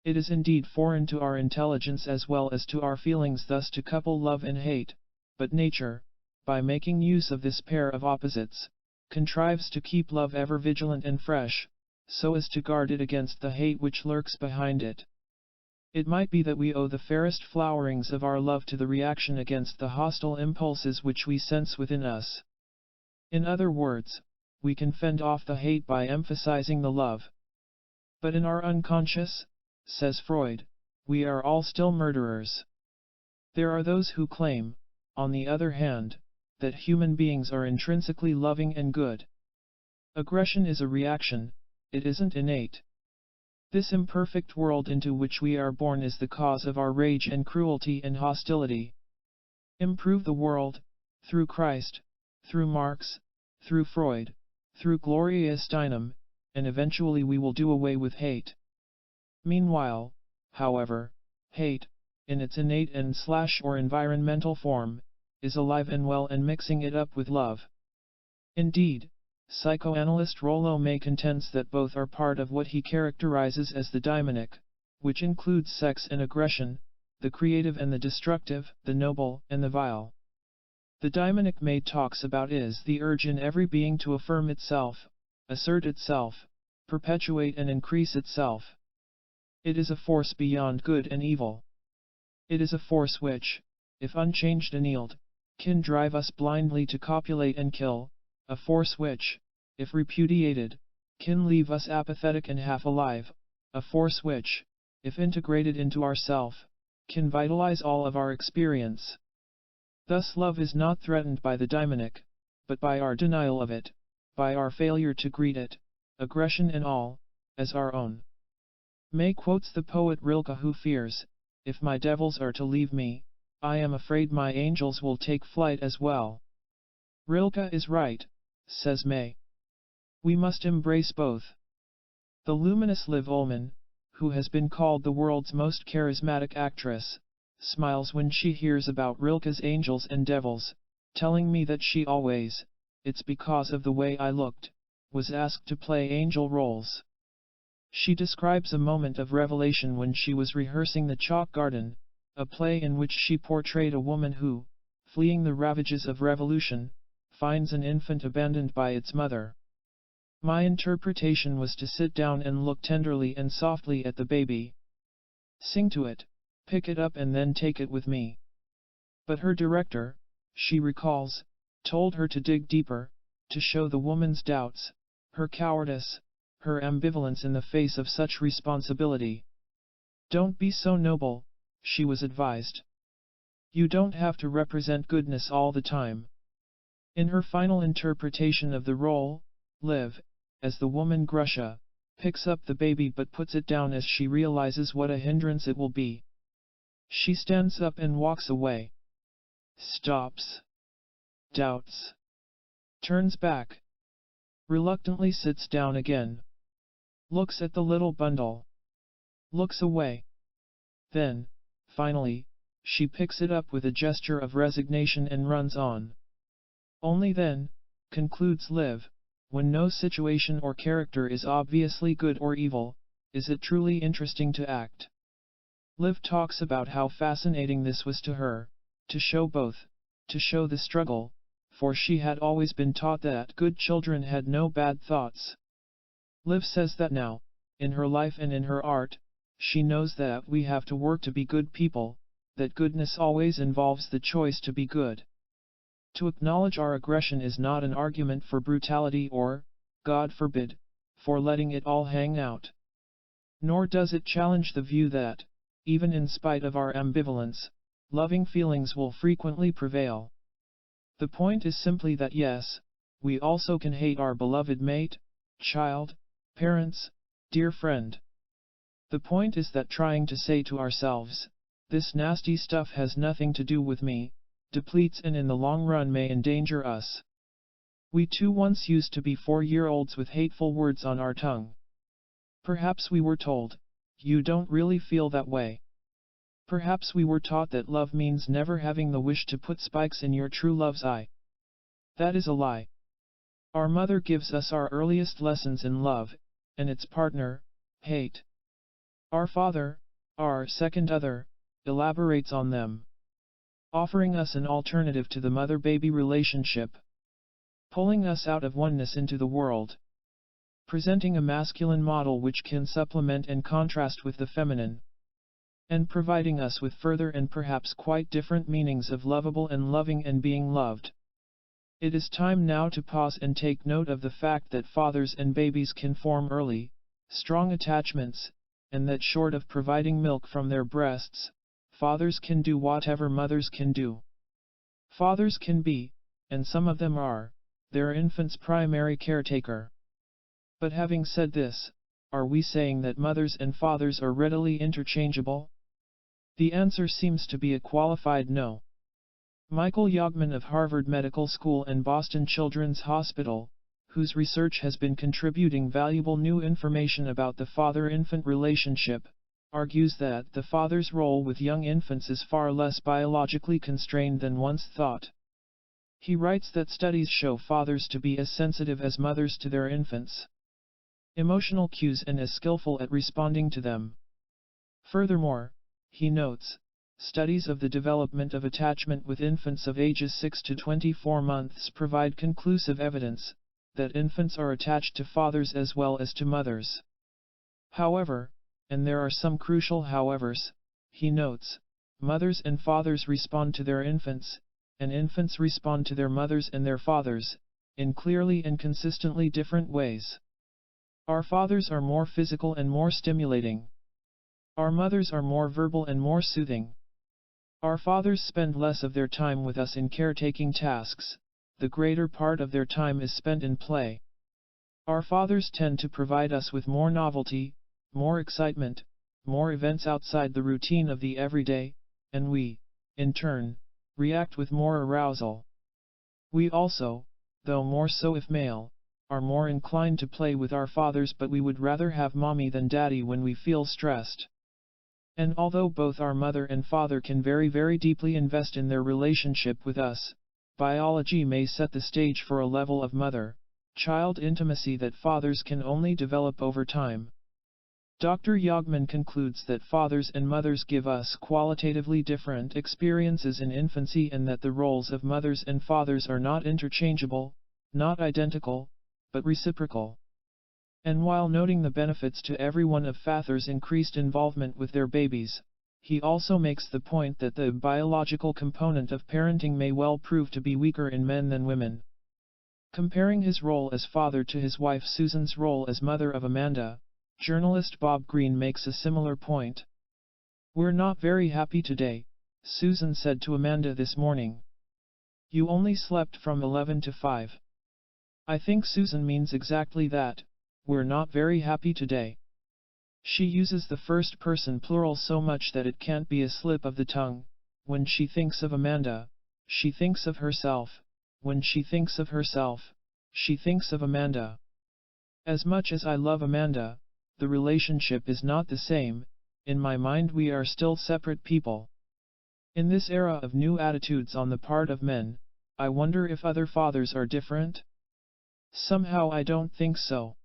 "It is indeed foreign to our intelligence as well as to our feelings thus to couple love and hate, but nature, by making use of this pair of opposites, contrives to keep love ever vigilant and fresh, so as to guard it against the hate which lurks behind it. It might be that we owe the fairest flowerings of our love to the reaction against the hostile impulses which we sense within us. In other words, we can fend off the hate by emphasizing the love. But in our unconscious, says Freud, we are all still murderers. There are those who claim, on the other hand, that human beings are intrinsically loving and good. Aggression is a reaction, it isn't innate. This imperfect world into which we are born is the cause of our rage and cruelty and hostility. Improve the world, through Christ, through Marx, through Freud, through Gloria Steinem, and eventually we will do away with hate. Meanwhile, however, hate, in its innate and/or environmental form, is alive and well and mixing it up with love. Indeed, psychoanalyst Rollo May contends that both are part of what he characterizes as the daimonic, which includes sex and aggression, the creative and the destructive, the noble and the vile. The daimonic May talks about is the urge in every being to affirm itself, assert itself, perpetuate and increase itself. It is a force beyond good and evil. It is a force which, if unchanged annealed, can drive us blindly to copulate and kill, a force which, if repudiated, can leave us apathetic and half alive, a force which, if integrated into ourself, can vitalize all of our experience. Thus love is not threatened by the daimonic, but by our denial of it, by our failure to greet it, aggression and all, as our own. May quotes the poet Rilke who fears, "If my devils are to leave me, I am afraid my angels will take flight as well." Rilke is right, says May. We must embrace both. The luminous Liv Ullmann, who has been called the world's most charismatic actress, smiles when she hears about Rilke's angels and devils, telling me that she always, it's because of the way I looked, was asked to play angel roles. She describes a moment of revelation when she was rehearsing The Chalk Garden, a play in which she portrayed a woman who, fleeing the ravages of revolution, finds an infant abandoned by its mother. My interpretation was to sit down and look tenderly and softly at the baby. Sing to it, pick it up and then take it with me. But her director, she recalls, told her to dig deeper, to show the woman's doubts, her cowardice, her ambivalence in the face of such responsibility. Don't be so noble, she was advised. You don't have to represent goodness all the time. In her final interpretation of the role, Liv, as the woman Grusha, picks up the baby but puts it down as she realizes what a hindrance it will be. She stands up and walks away. Stops. Doubts. Turns back. Reluctantly sits down again. Looks at the little bundle. Looks away. Then, finally, she picks it up with a gesture of resignation and runs on. Only then, concludes Liv, when no situation or character is obviously good or evil, is it truly interesting to act. Liv talks about how fascinating this was to her, to show both, to show the struggle, for she had always been taught that good children had no bad thoughts. Liv says that now, in her life and in her art, she knows that we have to work to be good people, that goodness always involves the choice to be good. To acknowledge our aggression is not an argument for brutality or, God forbid, for letting it all hang out. Nor does it challenge the view that, even in spite of our ambivalence, loving feelings will frequently prevail. The point is simply that yes, we also can hate our beloved mate, child, parents, dear friend. The point is that trying to say to ourselves, this nasty stuff has nothing to do with me, depletes and in the long run may endanger us. We too once used to be 4-year-olds with hateful words on our tongue. Perhaps we were told, you don't really feel that way. Perhaps we were taught that love means never having the wish to put spikes in your true love's eye. That is a lie. Our mother gives us our earliest lessons in love, and its partner, hate. Our father, our second other, elaborates on them, offering us an alternative to the mother-baby relationship, pulling us out of oneness into the world, presenting a masculine model which can supplement and contrast with the feminine, and providing us with further and perhaps quite different meanings of lovable and loving and being loved. It is time now to pause and take note of the fact that fathers and babies can form early, strong attachments, and that short of providing milk from their breasts, fathers can do whatever mothers can do. Fathers can be, and some of them are, their infant's primary caretaker. But having said this, are we saying that mothers and fathers are readily interchangeable? The answer seems to be a qualified no. Michael Yogman of Harvard Medical School and Boston Children's Hospital, whose research has been contributing valuable new information about the father-infant relationship, argues that the father's role with young infants is far less biologically constrained than once thought. He writes that studies show fathers to be as sensitive as mothers to their infants' emotional cues and as skillful at responding to them. Furthermore, he notes, studies of the development of attachment with infants of ages 6 to 24 months provide conclusive evidence that infants are attached to fathers as well as to mothers. However, and there are some crucial howevers, he notes, mothers and fathers respond to their infants, and infants respond to their mothers and their fathers, in clearly and consistently different ways. Our fathers are more physical and more stimulating. Our mothers are more verbal and more soothing. Our fathers spend less of their time with us in caretaking tasks, the greater part of their time is spent in play. Our fathers tend to provide us with more novelty, more excitement, more events outside the routine of the everyday, and we, in turn, react with more arousal. We also, though more so if male, are more inclined to play with our fathers, but we would rather have mommy than daddy when we feel stressed. And although both our mother and father can very deeply invest in their relationship with us, biology may set the stage for a level of mother-child intimacy that fathers can only develop over time. Dr. Yogman concludes that fathers and mothers give us qualitatively different experiences in infancy and that the roles of mothers and fathers are not interchangeable, not identical, but reciprocal. And while noting the benefits to everyone of fathers' increased involvement with their babies, he also makes the point that the biological component of parenting may well prove to be weaker in men than women. Comparing his role as father to his wife Susan's role as mother of Amanda, journalist Bob Greene makes a similar point. "We're not very happy today," Susan said to Amanda this morning. "You only slept from 11 to 5. I think Susan means exactly that, we're not very happy today. She uses the first person plural so much that it can't be a slip of the tongue. When she thinks of Amanda, she thinks of herself. When she thinks of herself, she thinks of Amanda. As much as I love Amanda, the relationship is not the same. In my mind we are still separate people." In this era of new attitudes on the part of men, I wonder if other fathers are different? Somehow I don't think so.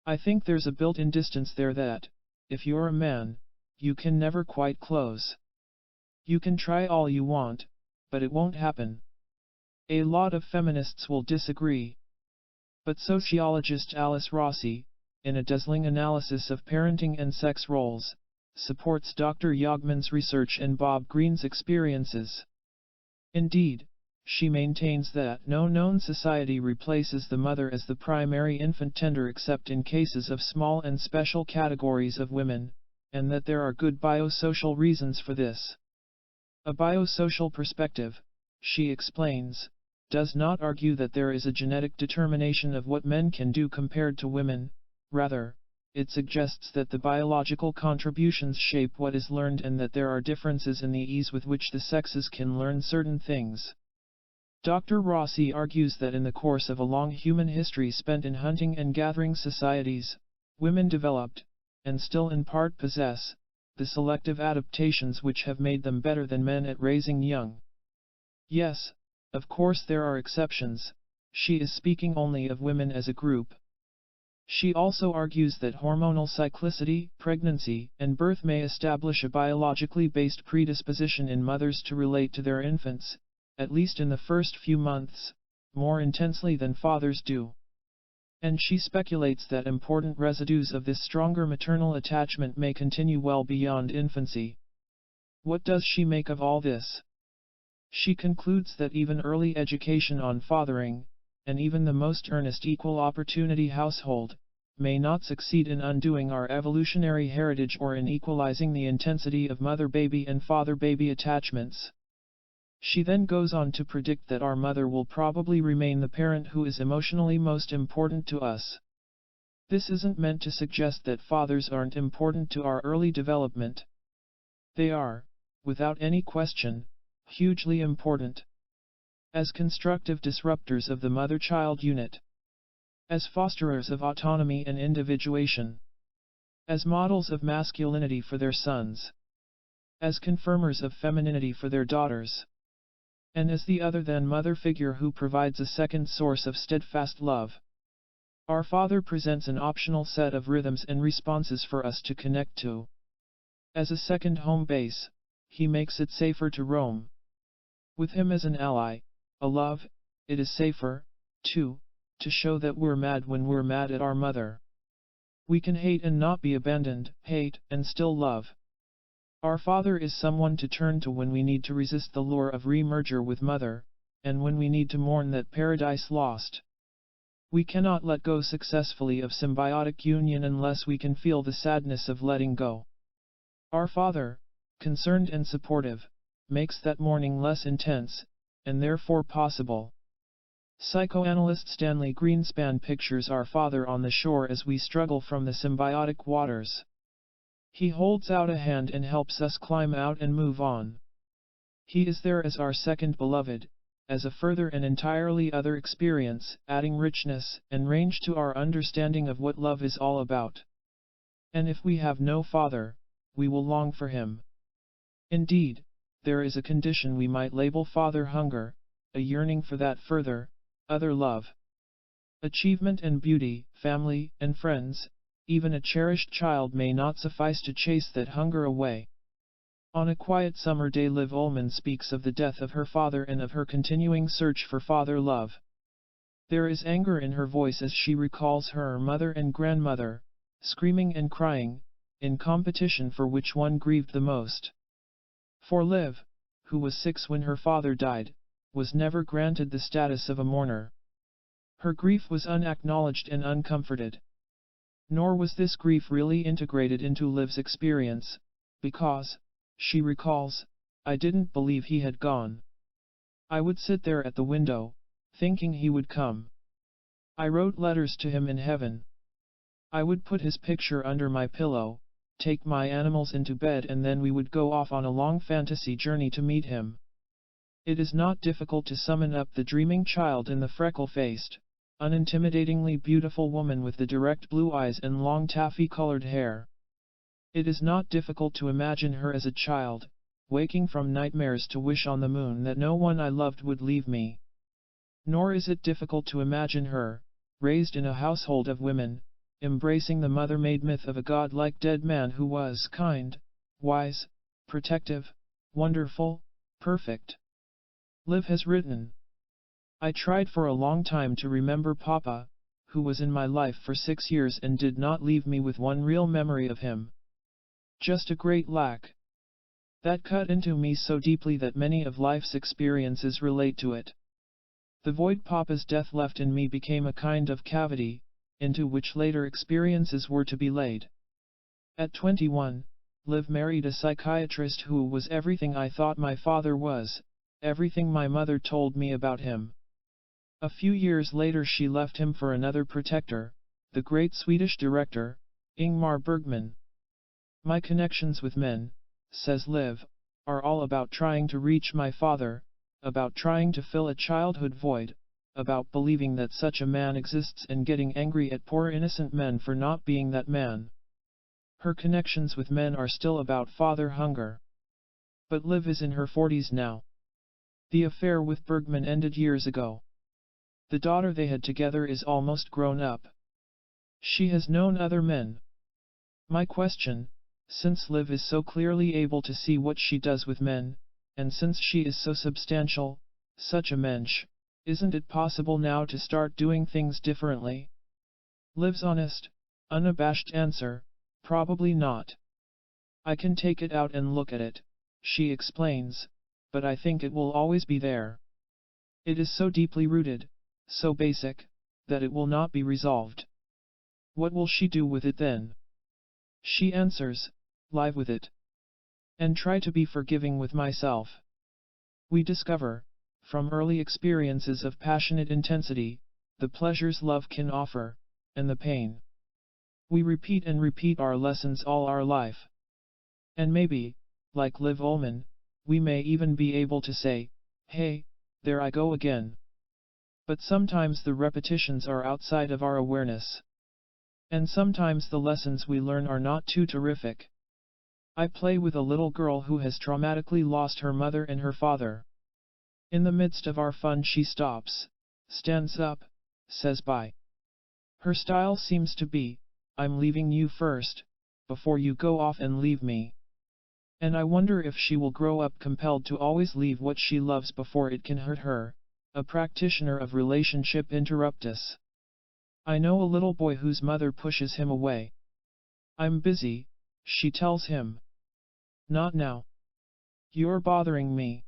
I think there's a built-in distance there that, if you're a man, you can never quite close. You can try all you want, but it won't happen. A lot of feminists will disagree. But sociologist Alice Rossi, in a dazzling analysis of parenting and sex roles, supports Dr. Yogman's research and Bob Greene's experiences. Indeed, she maintains that no known society replaces the mother as the primary infant tender except in cases of small and special categories of women, and that there are good biosocial reasons for this. A biosocial perspective, she explains, does not argue that there is a genetic determination of what men can do compared to women, rather, it suggests that the biological contributions shape what is learned and that there are differences in the ease with which the sexes can learn certain things. Dr. Rossi argues that in the course of a long human history spent in hunting and gathering societies, women developed, and still in part possess, the selective adaptations which have made them better than men at raising young. Yes, of course there are exceptions, she is speaking only of women as a group. She also argues that hormonal cyclicity, pregnancy, and birth may establish a biologically based predisposition in mothers to relate to their infants, at least in the first few months, more intensely than fathers do. And she speculates that important residues of this stronger maternal attachment may continue well beyond infancy. What does she make of all this? She concludes that even early education on fathering, and even the most earnest equal opportunity household, may not succeed in undoing our evolutionary heritage or in equalizing the intensity of mother-baby and father-baby attachments. She then goes on to predict that our mother will probably remain the parent who is emotionally most important to us. This isn't meant to suggest that fathers aren't important to our early development. They are, without any question, hugely important. As constructive disruptors of the mother-child unit. As fosterers of autonomy and individuation. As models of masculinity for their sons. As confirmers of femininity for their daughters. And as the other-than-mother figure who provides a second source of steadfast love. Our Father presents an optional set of rhythms and responses for us to connect to. As a second home base, He makes it safer to roam. With Him as an ally, a love, it is safer, too, to show that we're mad when we're mad at our mother. We can hate and not be abandoned, hate and still love. Our Father is someone to turn to when we need to resist the lure of re-merger with Mother, and when we need to mourn that paradise lost. We cannot let go successfully of symbiotic union unless we can feel the sadness of letting go. Our Father, concerned and supportive, makes that mourning less intense, and therefore possible. Psychoanalyst Stanley Greenspan pictures our Father on the shore as we struggle from the symbiotic waters. He holds out a hand and helps us climb out and move on. He is there as our second beloved, as a further and entirely other experience, adding richness and range to our understanding of what love is all about. And if we have no Father, we will long for Him. Indeed, there is a condition we might label father hunger, a yearning for that further, other love. Achievement and beauty, family and friends, even a cherished child may not suffice to chase that hunger away. On a quiet summer day Liv Ullmann speaks of the death of her father and of her continuing search for father love. There is anger in her voice as she recalls her mother and grandmother, screaming and crying, in competition for which one grieved the most. For Liv, who was 6 when her father died, was never granted the status of a mourner. Her grief was unacknowledged and uncomforted. Nor was this grief really integrated into Liv's experience, because, she recalls, I didn't believe he had gone. I would sit there at the window, thinking he would come. I wrote letters to him in heaven. I would put his picture under my pillow, take my animals into bed, and then we would go off on a long fantasy journey to meet him. It is not difficult to summon up the dreaming child in the freckle-faced, unintimidatingly beautiful woman with the direct blue eyes and long taffy-colored hair. It is not difficult to imagine her as a child, waking from nightmares to wish on the moon that no one I loved would leave me. Nor is it difficult to imagine her, raised in a household of women, embracing the mother-made myth of a godlike dead man who was kind, wise, protective, wonderful, perfect. Liv has written, I tried for a long time to remember Papa, who was in my life for 6 years and did not leave me with one real memory of him. Just a great lack. That cut into me so deeply that many of life's experiences relate to it. The void Papa's death left in me became a kind of cavity, into which later experiences were to be laid. At 21, Liv married a psychiatrist who was everything I thought my father was, everything my mother told me about him. A few years later she left him for another protector, the great Swedish director, Ingmar Bergman. My connections with men, says Liv, are all about trying to reach my father, about trying to fill a childhood void, about believing that such a man exists and getting angry at poor innocent men for not being that man. Her connections with men are still about father hunger. But Liv is in her 40s now. The affair with Bergman ended years ago. The daughter they had together is almost grown up. She has known other men. My question, since Liv is so clearly able to see what she does with men, and since she is so substantial, such a mensch, isn't it possible now to start doing things differently? Liv's honest, unabashed answer, probably not. I can take it out and look at it, she explains, but I think it will always be there. It is so deeply rooted, so basic, that it will not be resolved. What will she do with it then? She answers, live with it. And try to be forgiving with myself. We discover, from early experiences of passionate intensity, the pleasures love can offer, and the pain. We repeat and repeat our lessons all our life. And maybe, like Liv Ullmann, we may even be able to say, "Hey, there I go again." But sometimes the repetitions are outside of our awareness. And sometimes the lessons we learn are not too terrific. I play with a little girl who has traumatically lost her mother and her father. In the midst of our fun she stops, stands up, says bye. Her style seems to be, "I'm leaving you first, before you go off and leave me." And I wonder if she will grow up compelled to always leave what she loves before it can hurt her, a practitioner of relationship interruptus. I know a little boy whose mother pushes him away. "I'm busy," she tells him. "Not now. You're bothering me."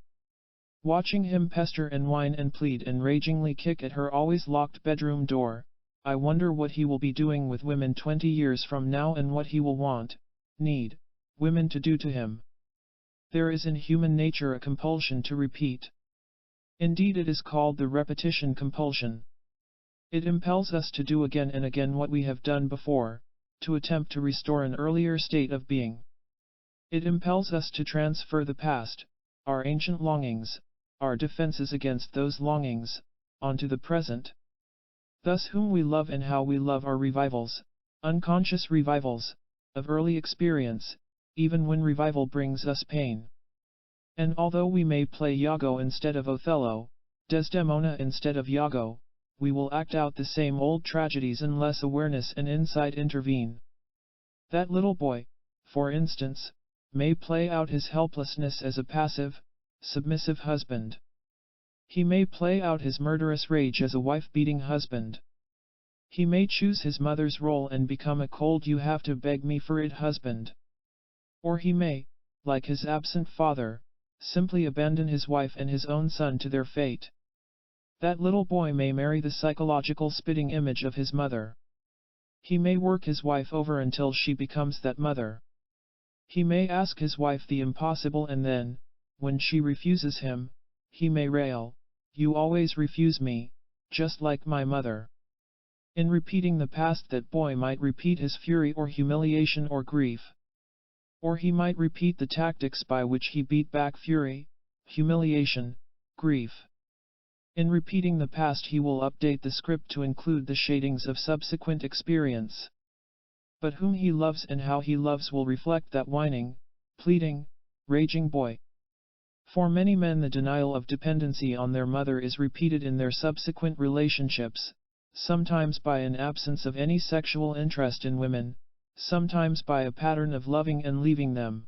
Watching him pester and whine and plead and ragingly kick at her always locked bedroom door, I wonder what he will be doing with women 20 years from now and what he will need, women to do to him. There is in human nature a compulsion to repeat. Indeed, it is called the repetition compulsion. It impels us to do again and again what we have done before, to attempt to restore an earlier state of being. It impels us to transfer the past, our ancient longings, our defenses against those longings, onto the present. Thus whom we love and how we love are revivals, unconscious revivals, of early experience, even when revival brings us pain. And although we may play Iago instead of Othello, Desdemona instead of Iago, we will act out the same old tragedies unless awareness and insight intervene. That little boy, for instance, may play out his helplessness as a passive, submissive husband. He may play out his murderous rage as a wife-beating husband. He may choose his mother's role and become a cold "you have to beg me for it" husband. Or he may, like his absent father, simply abandon his wife and his own son to their fate. That little boy may marry the psychological spitting image of his mother. He may work his wife over until she becomes that mother. He may ask his wife the impossible and then, when she refuses him, he may rail, "You always refuse me, just like my mother." In repeating the past, that boy might repeat his fury or humiliation or grief. Or he might repeat the tactics by which he beat back fury, humiliation, grief. In repeating the past he will update the script to include the shadings of subsequent experience. But whom he loves and how he loves will reflect that whining, pleading, raging boy. For many men the denial of dependency on their mother is repeated in their subsequent relationships, sometimes by an absence of any sexual interest in women, sometimes by a pattern of loving and leaving them.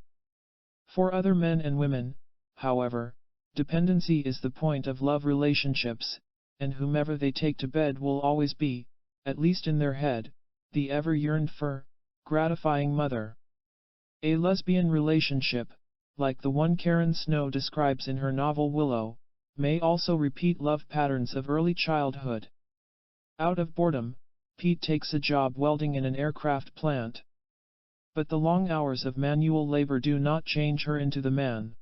For other men and women, however, dependency is the point of love relationships, and whomever they take to bed will always be, at least in their head, the ever yearned for, gratifying mother. A lesbian relationship, like the one Karen Snow describes in her novel Willow, may also repeat love patterns of early childhood. Out of boredom, Pete takes a job welding in an aircraft plant. But the long hours of manual labor do not change her into the man.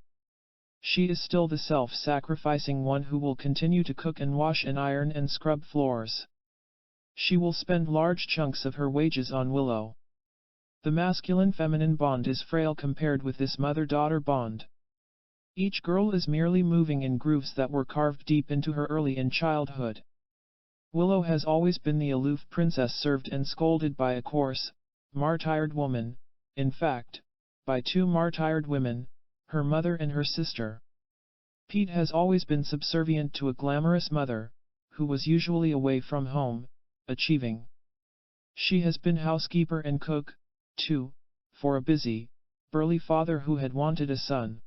She is still the self-sacrificing one who will continue to cook and wash and iron and scrub floors. She will spend large chunks of her wages on Willow. The masculine-feminine bond is frail compared with this mother-daughter bond. Each girl is merely moving in grooves that were carved deep into her early in childhood. Willow has always been the aloof princess served and scolded by a coarse, martyred woman, in fact, by two martyred women, her mother and her sister. Pete has always been subservient to a glamorous mother, who was usually away from home, achieving. She has been housekeeper and cook, too, for a busy, burly father who had wanted a son.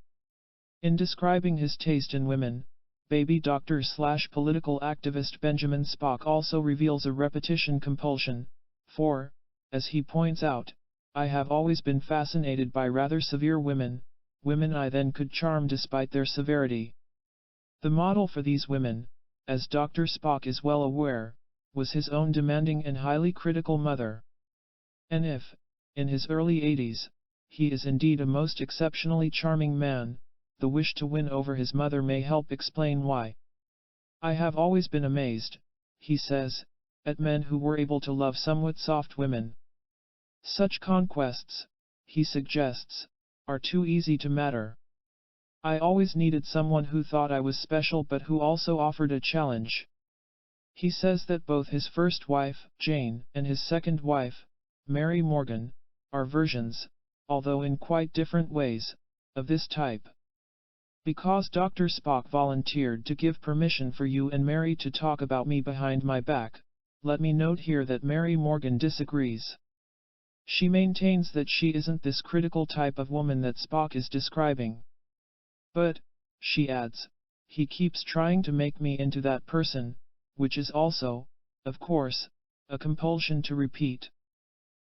In describing his taste in women, baby doctor/political activist Benjamin Spock also reveals a repetition compulsion, for, as he points out, "I have always been fascinated by rather severe women, women I then could charm despite their severity." The model for these women, as Dr. Spock is well aware, was his own demanding and highly critical mother. And if, in his early 80s, he is indeed a most exceptionally charming man, the wish to win over his mother may help explain why. "I have always been amazed," he says, "at men who were able to love somewhat soft women. Such conquests, he suggests, are too easy to matter. I always needed someone who thought I was special but who also offered a challenge. He says that both his first wife, Jane, and his second wife, Mary Morgan, are versions, although in quite different ways, of this type. Because Dr. Spock volunteered to give permission for you and Mary to talk about me behind my back, let me note here that Mary Morgan disagrees. She maintains that she isn't this critical type of woman that Spock is describing. But, she adds, he keeps trying to make me into that person, which is also, of course, a compulsion to repeat.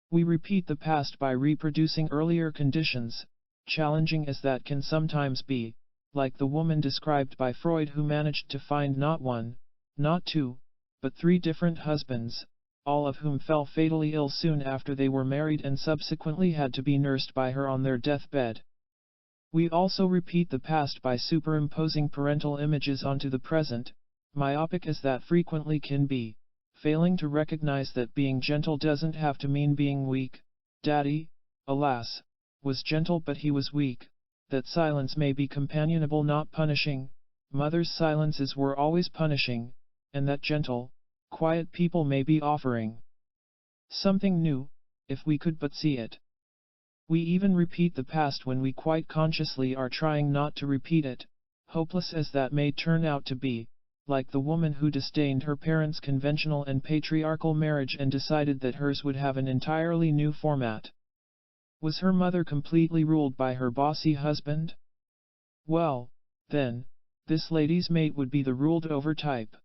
We repeat the past by reproducing earlier conditions, challenging as that can sometimes be, like the woman described by Freud who managed to find not one, not two, but 3 different husbands, all of whom fell fatally ill soon after they were married and subsequently had to be nursed by her on their deathbed. We also repeat the past by superimposing parental images onto the present, myopic as that frequently can be, failing to recognize that being gentle doesn't have to mean being weak. Daddy, alas, was gentle but he was weak, that silence may be companionable not punishing, mother's silences were always punishing, and that gentle, quiet people may be offering something new, if we could but see it. We even repeat the past when we quite consciously are trying not to repeat it, hopeless as that may turn out to be, like the woman who disdained her parents' conventional and patriarchal marriage and decided that hers would have an entirely new format. Was her mother completely ruled by her bossy husband? Well, then, this lady's mate would be the ruled-over type.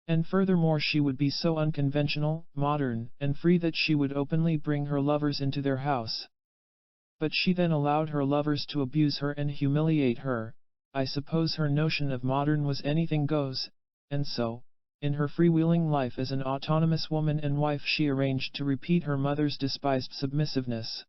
And furthermore she would be so unconventional, modern, and free that she would openly bring her lovers into their house. But she then allowed her lovers to abuse her and humiliate her. I suppose her notion of modern was anything goes, and so, in her freewheeling life as an autonomous woman and wife she arranged to repeat her mother's despised submissiveness.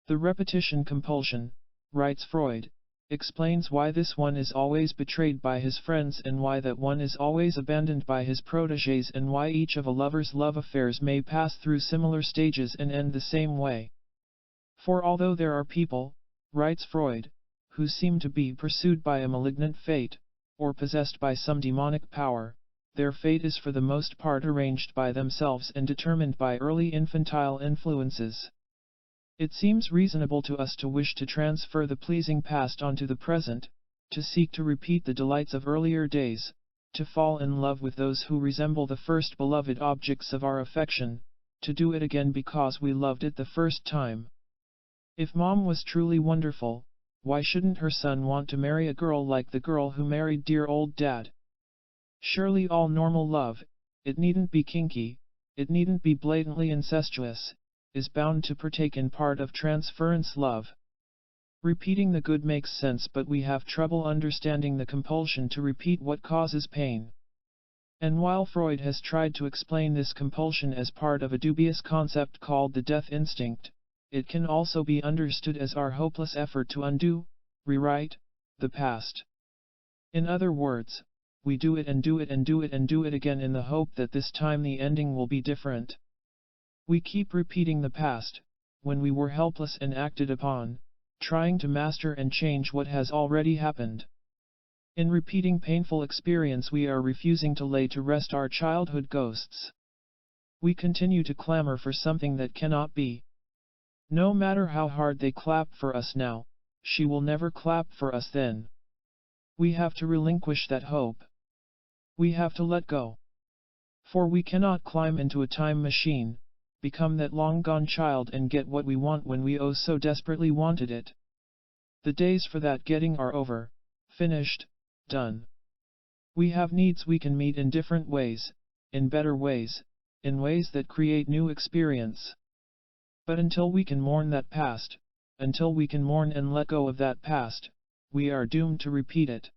The repetition compulsion, writes Freud, explains why this one is always betrayed by his friends and why that one is always abandoned by his protégés and why each of a lover's love affairs may pass through similar stages and end the same way. For although there are people, writes Freud, who seem to be pursued by a malignant fate, or possessed by some demonic power, their fate is for the most part arranged by themselves and determined by early infantile influences. It seems reasonable to us to wish to transfer the pleasing past onto the present, to seek to repeat the delights of earlier days, to fall in love with those who resemble the first beloved objects of our affection, to do it again because we loved it the first time. If Mom was truly wonderful, why shouldn't her son want to marry a girl like the girl who married dear old Dad? Surely all normal love, it needn't be kinky, it needn't be blatantly incestuous, is bound to partake in part of transference love. Repeating the good makes sense but we have trouble understanding the compulsion to repeat what causes pain. And while Freud has tried to explain this compulsion as part of a dubious concept called the death instinct, it can also be understood as our hopeless effort to undo, rewrite, the past. In other words, we do it and do it and do it and do it again in the hope that this time the ending will be different. We keep repeating the past, when we were helpless and acted upon, trying to master and change what has already happened. In repeating painful experience we are refusing to lay to rest our childhood ghosts. We continue to clamor for something that cannot be. No matter how hard they clap for us now, she will never clap for us then. We have to relinquish that hope. We have to let go. For we cannot climb into a time machine, become that long-gone child and get what we want when we oh so desperately wanted it. The days for that getting are over, finished, done. We have needs we can meet in different ways, in better ways, in ways that create new experience. But until we can mourn that past, until we can mourn and let go of that past, we are doomed to repeat it.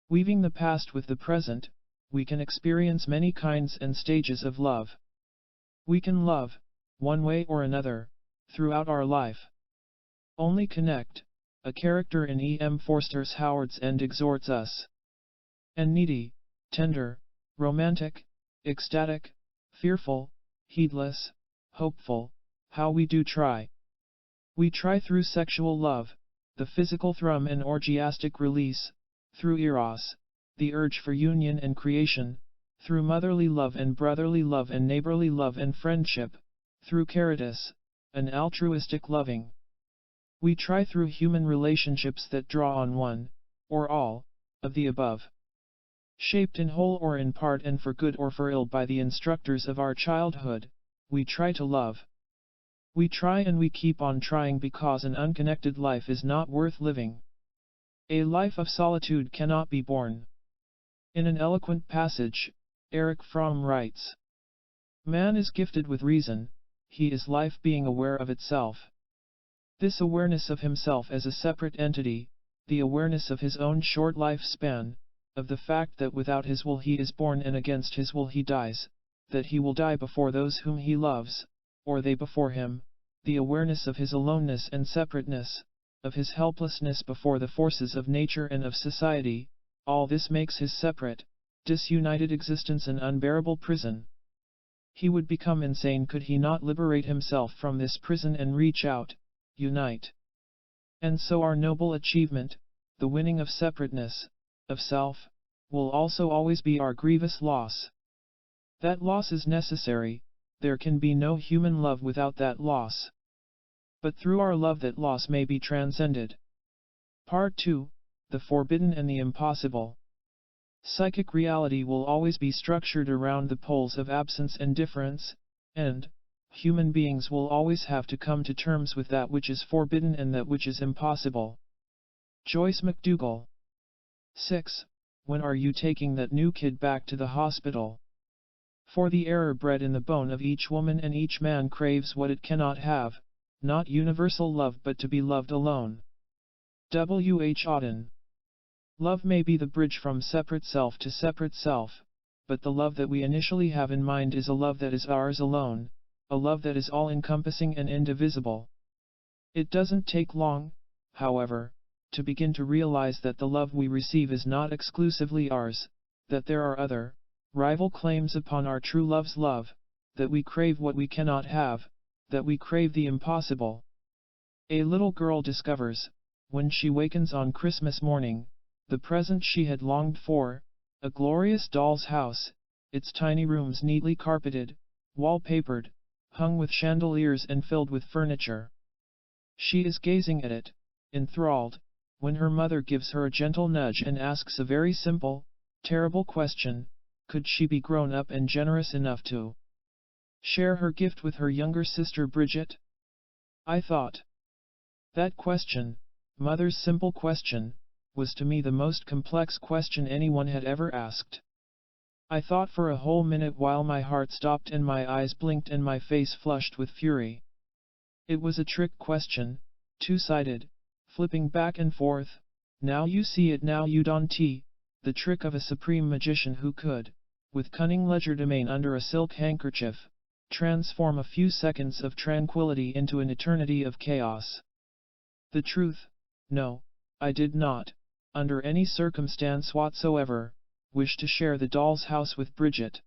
Weaving the past with the present, we can experience many kinds and stages of love. We can love, one way or another, throughout our life. Only Connect, a character in E. M. Forster's Howard's End exhorts us. And needy, tender, romantic, ecstatic, fearful, heedless, hopeful, How we do try. We try through sexual love, the physical thrum and orgiastic release, through eros, the urge for union and creation, through motherly love and brotherly love and neighborly love and friendship, through caritas, an altruistic loving. We try through human relationships that draw on one, or all, of the above. Shaped in whole or in part and for good or for ill by the instructors of our childhood, we try to love. We try and we keep on trying because an unconnected life is not worth living. A life of solitude cannot be born. In an eloquent passage, Erich Fromm writes, "Man is gifted with reason, he is life being aware of itself. This awareness of himself as a separate entity, the awareness of his own short lifespan, of the fact that without his will he is born and against his will he dies, that he will die before those whom he loves, or they before him, the awareness of his aloneness and separateness, of his helplessness before the forces of nature and of society, all this makes his separate, disunited existence an unbearable prison. He would become insane could he not liberate himself from this prison and reach out, unite. And so our noble achievement, the winning of separateness, of self, will also always be our grievous loss. That loss is necessary, there can be no human love without that loss. But through our love that loss may be transcended." Part 2, The Forbidden and the Impossible. Psychic reality will always be structured around the poles of absence and difference, and human beings will always have to come to terms with that which is forbidden and that which is impossible. Joyce McDougall. 6. When are you taking that new kid back to the hospital? For the error bred in the bone of each woman and each man craves what it cannot have, not universal love but to be loved alone. W. H. Auden. Love may be the bridge from separate self to separate self, but the love that we initially have in mind is a love that is ours alone, a love that is all-encompassing and indivisible. It doesn't take long, however, to begin to realize that the love we receive is not exclusively ours, that there are other, rival claims upon our true love's love, that we crave what we cannot have, that we crave the impossible. A little girl discovers, when she wakens on Christmas morning, the present she had longed for, a glorious doll's house, its tiny rooms neatly carpeted, wallpapered, hung with chandeliers and filled with furniture. She is gazing at it, enthralled, when her mother gives her a gentle nudge and asks a very simple, terrible question: could she be grown up and generous enough to share her gift with her younger sister Bridget? I thought. That question, mother's simple question, was to me the most complex question anyone had ever asked. I thought for a whole minute while my heart stopped and my eyes blinked and my face flushed with fury. It was a trick question, two-sided, flipping back and forth, now you see it now you don't, the trick of a supreme magician who could, with cunning legerdemain under a silk handkerchief, transform a few seconds of tranquility into an eternity of chaos. The truth, no, I did not, under any circumstance whatsoever, wish to share the doll's house with Bridget.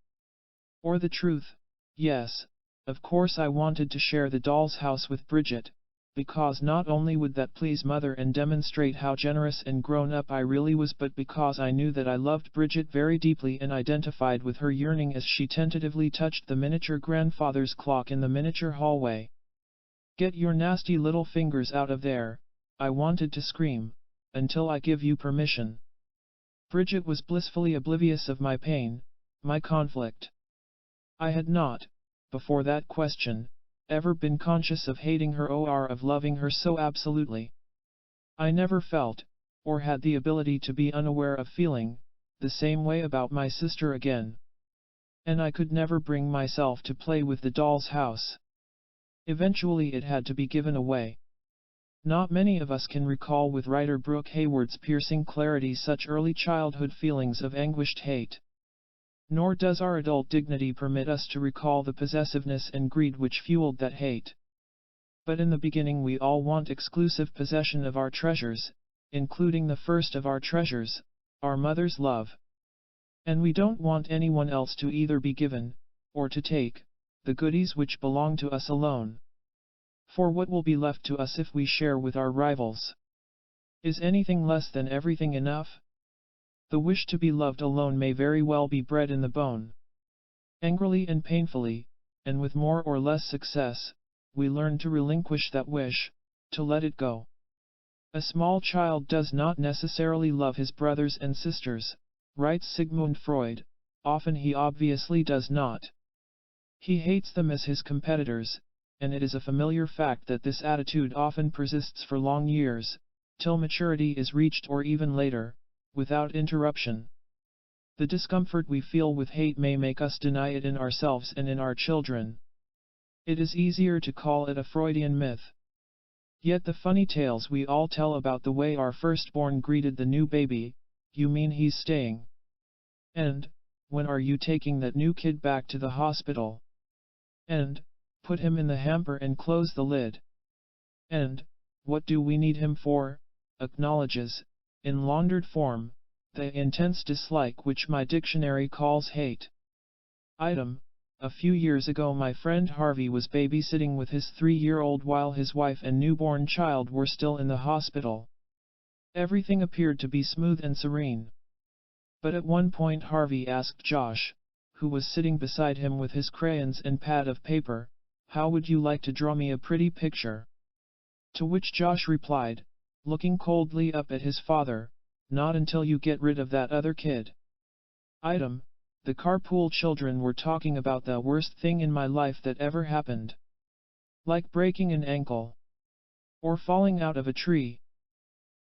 Or the truth, yes, of course I wanted to share the doll's house with Bridget, because not only would that please mother and demonstrate how generous and grown up I really was, but because I knew that I loved Bridget very deeply and identified with her yearning as she tentatively touched the miniature grandfather's clock in the miniature hallway. "Get your nasty little fingers out of there," I wanted to scream, "until I give you permission." Bridget was blissfully oblivious of my pain, my conflict. I had not, before that question, ever been conscious of hating her or of loving her so absolutely. I never felt, or had the ability to be unaware of feeling, the same way about my sister again. And I could never bring myself to play with the doll's house. Eventually it had to be given away. Not many of us can recall with writer Brooke Hayward's piercing clarity such early childhood feelings of anguished hate. Nor does our adult dignity permit us to recall the possessiveness and greed which fueled that hate. But in the beginning we all want exclusive possession of our treasures, including the first of our treasures, our mother's love. And we don't want anyone else to either be given, or to take, the goodies which belong to us alone. For what will be left to us if we share with our rivals? Is anything less than everything enough? The wish to be loved alone may very well be bred in the bone. Angrily and painfully, and with more or less success, we learn to relinquish that wish, to let it go. A small child does not necessarily love his brothers and sisters, writes Sigmund Freud, often he obviously does not. He hates them as his competitors, and it is a familiar fact that this attitude often persists for long years, till maturity is reached or even later, without interruption. The discomfort we feel with hate may make us deny it in ourselves and in our children. It is easier to call it a Freudian myth. Yet the funny tales we all tell about the way our firstborn greeted the new baby, you mean he's staying? And, when are you taking that new kid back to the hospital? And, put him in the hamper and close the lid. And, what do we need him for? Acknowledges, in laundered form, the intense dislike which my dictionary calls hate. Item. A few years ago my friend Harvey was babysitting with his 3-year-old while his wife and newborn child were still in the hospital. Everything appeared to be smooth and serene. But at one point Harvey asked Josh, who was sitting beside him with his crayons and pad of paper, "How would you like to draw me a pretty picture?" To which Josh replied, looking coldly up at his father, "Not until you get rid of that other kid." Item. The carpool children were talking about the worst thing in my life that ever happened. Like breaking an ankle. Or falling out of a tree.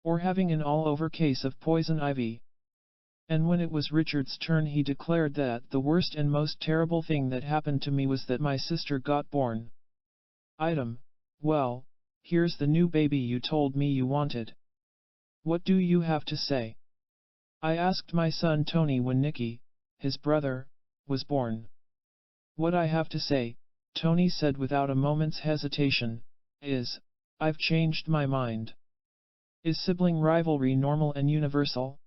Or having an all-over case of poison ivy. And when it was Richard's turn he declared that the worst and most terrible thing that happened to me was that my sister got born. Item. Well, here's the new baby you told me you wanted. What do you have to say? I asked my son Tony when Nicky, his brother, was born. What I have to say, Tony said without a moment's hesitation, is, I've changed my mind. Is sibling rivalry normal and universal?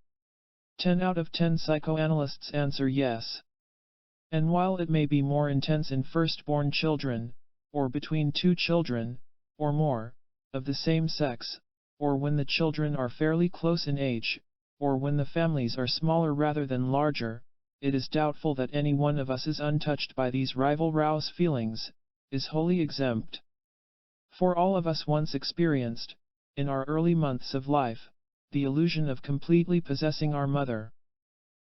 10 out of 10 psychoanalysts answer yes. And while it may be more intense in firstborn children, or between two children, or more, of the same sex, or when the children are fairly close in age, or when the families are smaller rather than larger, it is doubtful that any one of us is untouched by these rival-rouse feelings, is wholly exempt. For all of us once experienced, in our early months of life, the illusion of completely possessing our mother.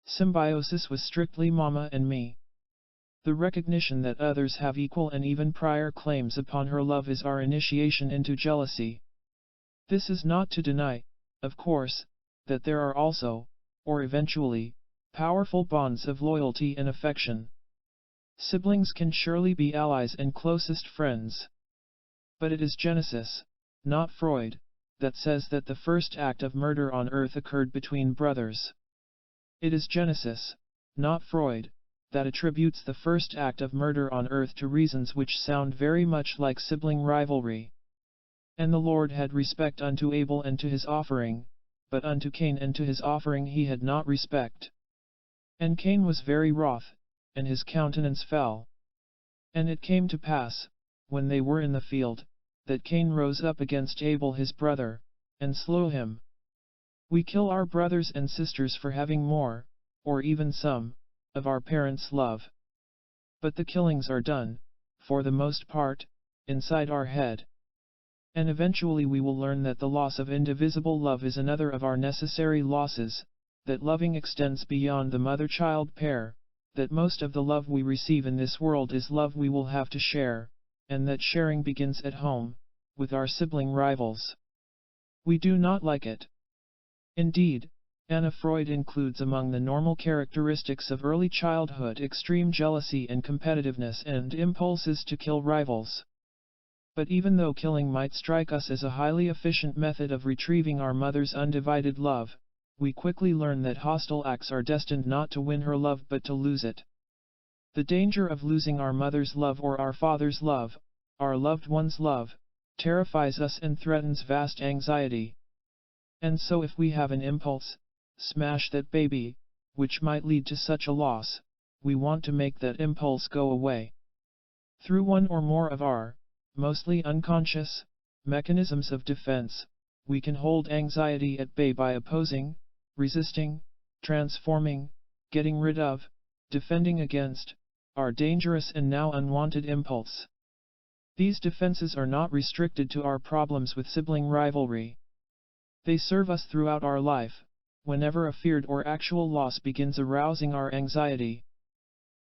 Symbiosis with strictly mama and me. The recognition that others have equal and even prior claims upon her love is our initiation into jealousy. This is not to deny, of course, that there are also, or eventually, powerful bonds of loyalty and affection. Siblings can surely be allies and closest friends. But it is Genesis, not Freud, that says that the first act of murder on earth occurred between brothers. It is Genesis, not Freud, that attributes the first act of murder on earth to reasons which sound very much like sibling rivalry. And the Lord had respect unto Abel and to his offering, but unto Cain and to his offering he had not respect. And Cain was very wroth, and his countenance fell. And it came to pass, when they were in the field, that Cain rose up against Abel his brother, and slew him. We kill our brothers and sisters for having more, or even some, of our parents' love. But the killings are done, for the most part, inside our head. And eventually we will learn that the loss of indivisible love is another of our necessary losses, that loving extends beyond the mother-child pair, that most of the love we receive in this world is love we will have to share, and that sharing begins at home, with our sibling rivals. We do not like it. Indeed, Anna Freud includes among the normal characteristics of early childhood extreme jealousy and competitiveness and impulses to kill rivals. But even though killing might strike us as a highly efficient method of retrieving our mother's undivided love, we quickly learn that hostile acts are destined not to win her love but to lose it. The danger of losing our mother's love or our father's love, our loved one's love, terrifies us and threatens vast anxiety. And so if we have an impulse, smash that baby, which might lead to such a loss, we want to make that impulse go away. Through one or more of our mostly unconscious, mechanisms of defense, we can hold anxiety at bay by opposing, resisting, transforming, getting rid of, defending against, our dangerous and now unwanted impulse. These defenses are not restricted to our problems with sibling rivalry. They serve us throughout our life, whenever a feared or actual loss begins arousing our anxiety.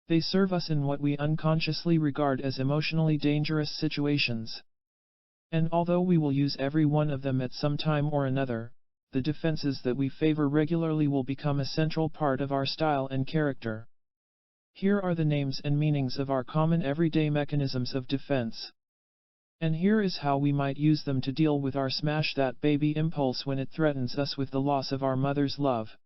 They serve us in what we unconsciously regard as emotionally dangerous situations. And although we will use every one of them at some time or another, the defenses that we favor regularly will become a central part of our style and character. Here are the names and meanings of our common everyday mechanisms of defense. And here is how we might use them to deal with our smash that baby impulse when it threatens us with the loss of our mother's love.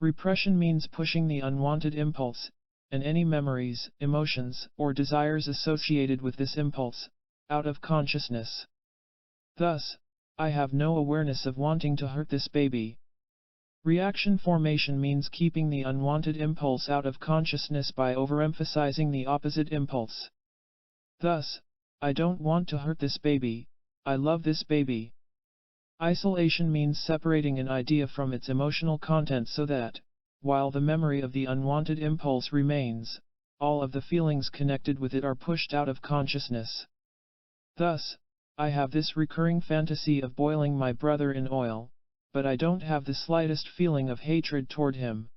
Repression means pushing the unwanted impulse, and any memories, emotions, or desires associated with this impulse, out of consciousness. Thus, I have no awareness of wanting to hurt this baby. Reaction formation means keeping the unwanted impulse out of consciousness by overemphasizing the opposite impulse. Thus, I don't want to hurt this baby, I love this baby. Isolation means separating an idea from its emotional content so that, while the memory of the unwanted impulse remains, all of the feelings connected with it are pushed out of consciousness. Thus, I have this recurring fantasy of boiling my brother in oil, but I don't have the slightest feeling of hatred toward him.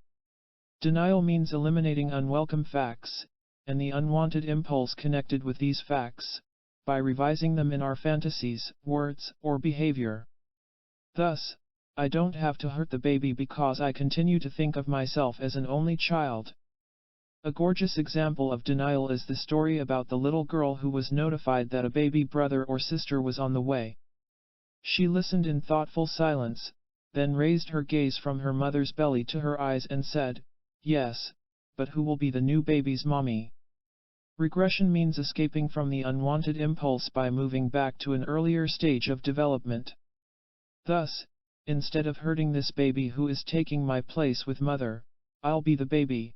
Denial means eliminating unwelcome facts, and the unwanted impulse connected with these facts, by revising them in our fantasies, words, or behavior. Thus, I don't have to hurt the baby because I continue to think of myself as an only child. A gorgeous example of denial is the story about the little girl who was notified that a baby brother or sister was on the way. She listened in thoughtful silence, then raised her gaze from her mother's belly to her eyes and said, "Yes, but who will be the new baby's mommy?" Regression means escaping from the unwanted impulse by moving back to an earlier stage of development. Thus, instead of hurting this baby who is taking my place with mother, I'll be the baby.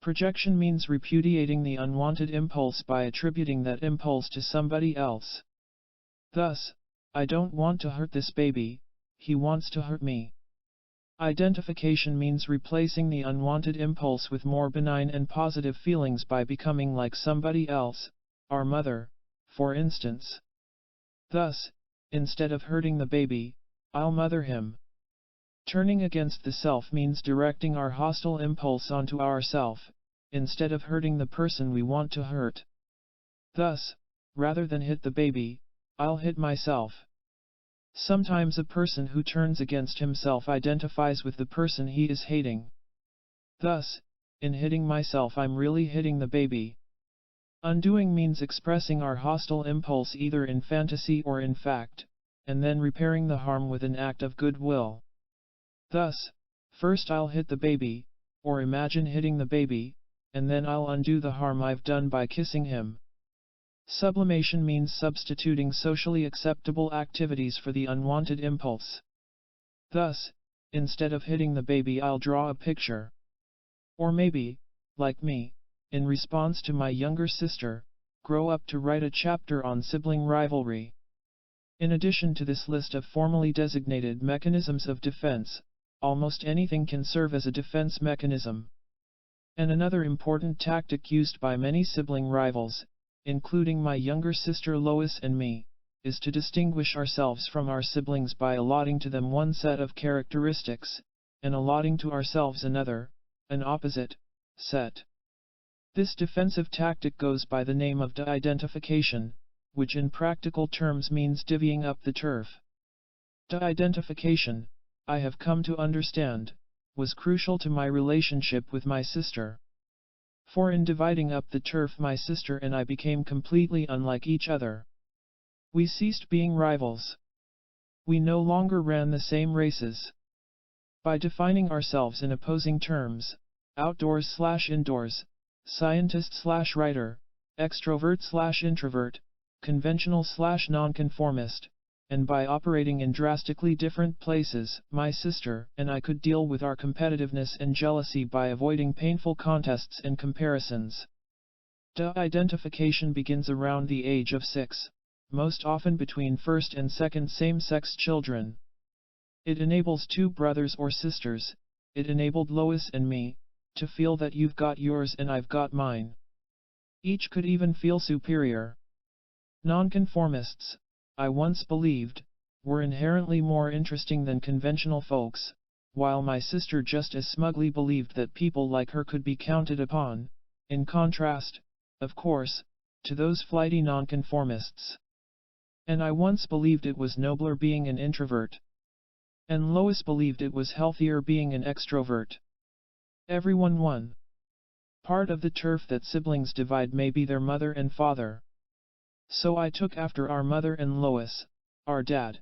Projection means repudiating the unwanted impulse by attributing that impulse to somebody else. Thus, I don't want to hurt this baby, he wants to hurt me. Identification means replacing the unwanted impulse with more benign and positive feelings by becoming like somebody else, our mother, for instance. Thus, instead of hurting the baby, I'll mother him. Turning against the self means directing our hostile impulse onto ourself, instead of hurting the person we want to hurt. Thus, rather than hit the baby, I'll hit myself. Sometimes a person who turns against himself identifies with the person he is hating. Thus, in hitting myself I'm really hitting the baby. Undoing means expressing our hostile impulse either in fantasy or in fact, and then repairing the harm with an act of goodwill. Thus, first I'll hit the baby, or imagine hitting the baby, and then I'll undo the harm I've done by kissing him. Sublimation means substituting socially acceptable activities for the unwanted impulse. Thus, instead of hitting the baby I'll draw a picture. Or maybe, like me, in response to my younger sister, grow up to write a chapter on sibling rivalry. In addition to this list of formally designated mechanisms of defense, almost anything can serve as a defense mechanism. And another important tactic used by many sibling rivals, including my younger sister Lois and me, is to distinguish ourselves from our siblings by allotting to them one set of characteristics, and allotting to ourselves another, an opposite, set. This defensive tactic goes by the name of de-identification, which in practical terms means divvying up the turf. De-identification, I have come to understand, was crucial to my relationship with my sister. For in dividing up the turf my sister and I became completely unlike each other. We ceased being rivals. We no longer ran the same races. By defining ourselves in opposing terms, outdoors/indoors, scientist/writer, extrovert/introvert, conventional/nonconformist, and by operating in drastically different places, my sister and I could deal with our competitiveness and jealousy by avoiding painful contests and comparisons. Identification begins around the age of 6, most often between first and second same-sex children. It enables two brothers or sisters, it enabled Lois and me, to feel that you've got yours and I've got mine. Each could even feel superior. Nonconformists, I once believed, were inherently more interesting than conventional folks, while my sister just as smugly believed that people like her could be counted upon, in contrast, of course, to those flighty nonconformists. And I once believed it was nobler being an introvert. And Lois believed it was healthier being an extrovert. Everyone won. Part of the turf that siblings divide may be their mother and father. So I took after our mother and Lois, our dad.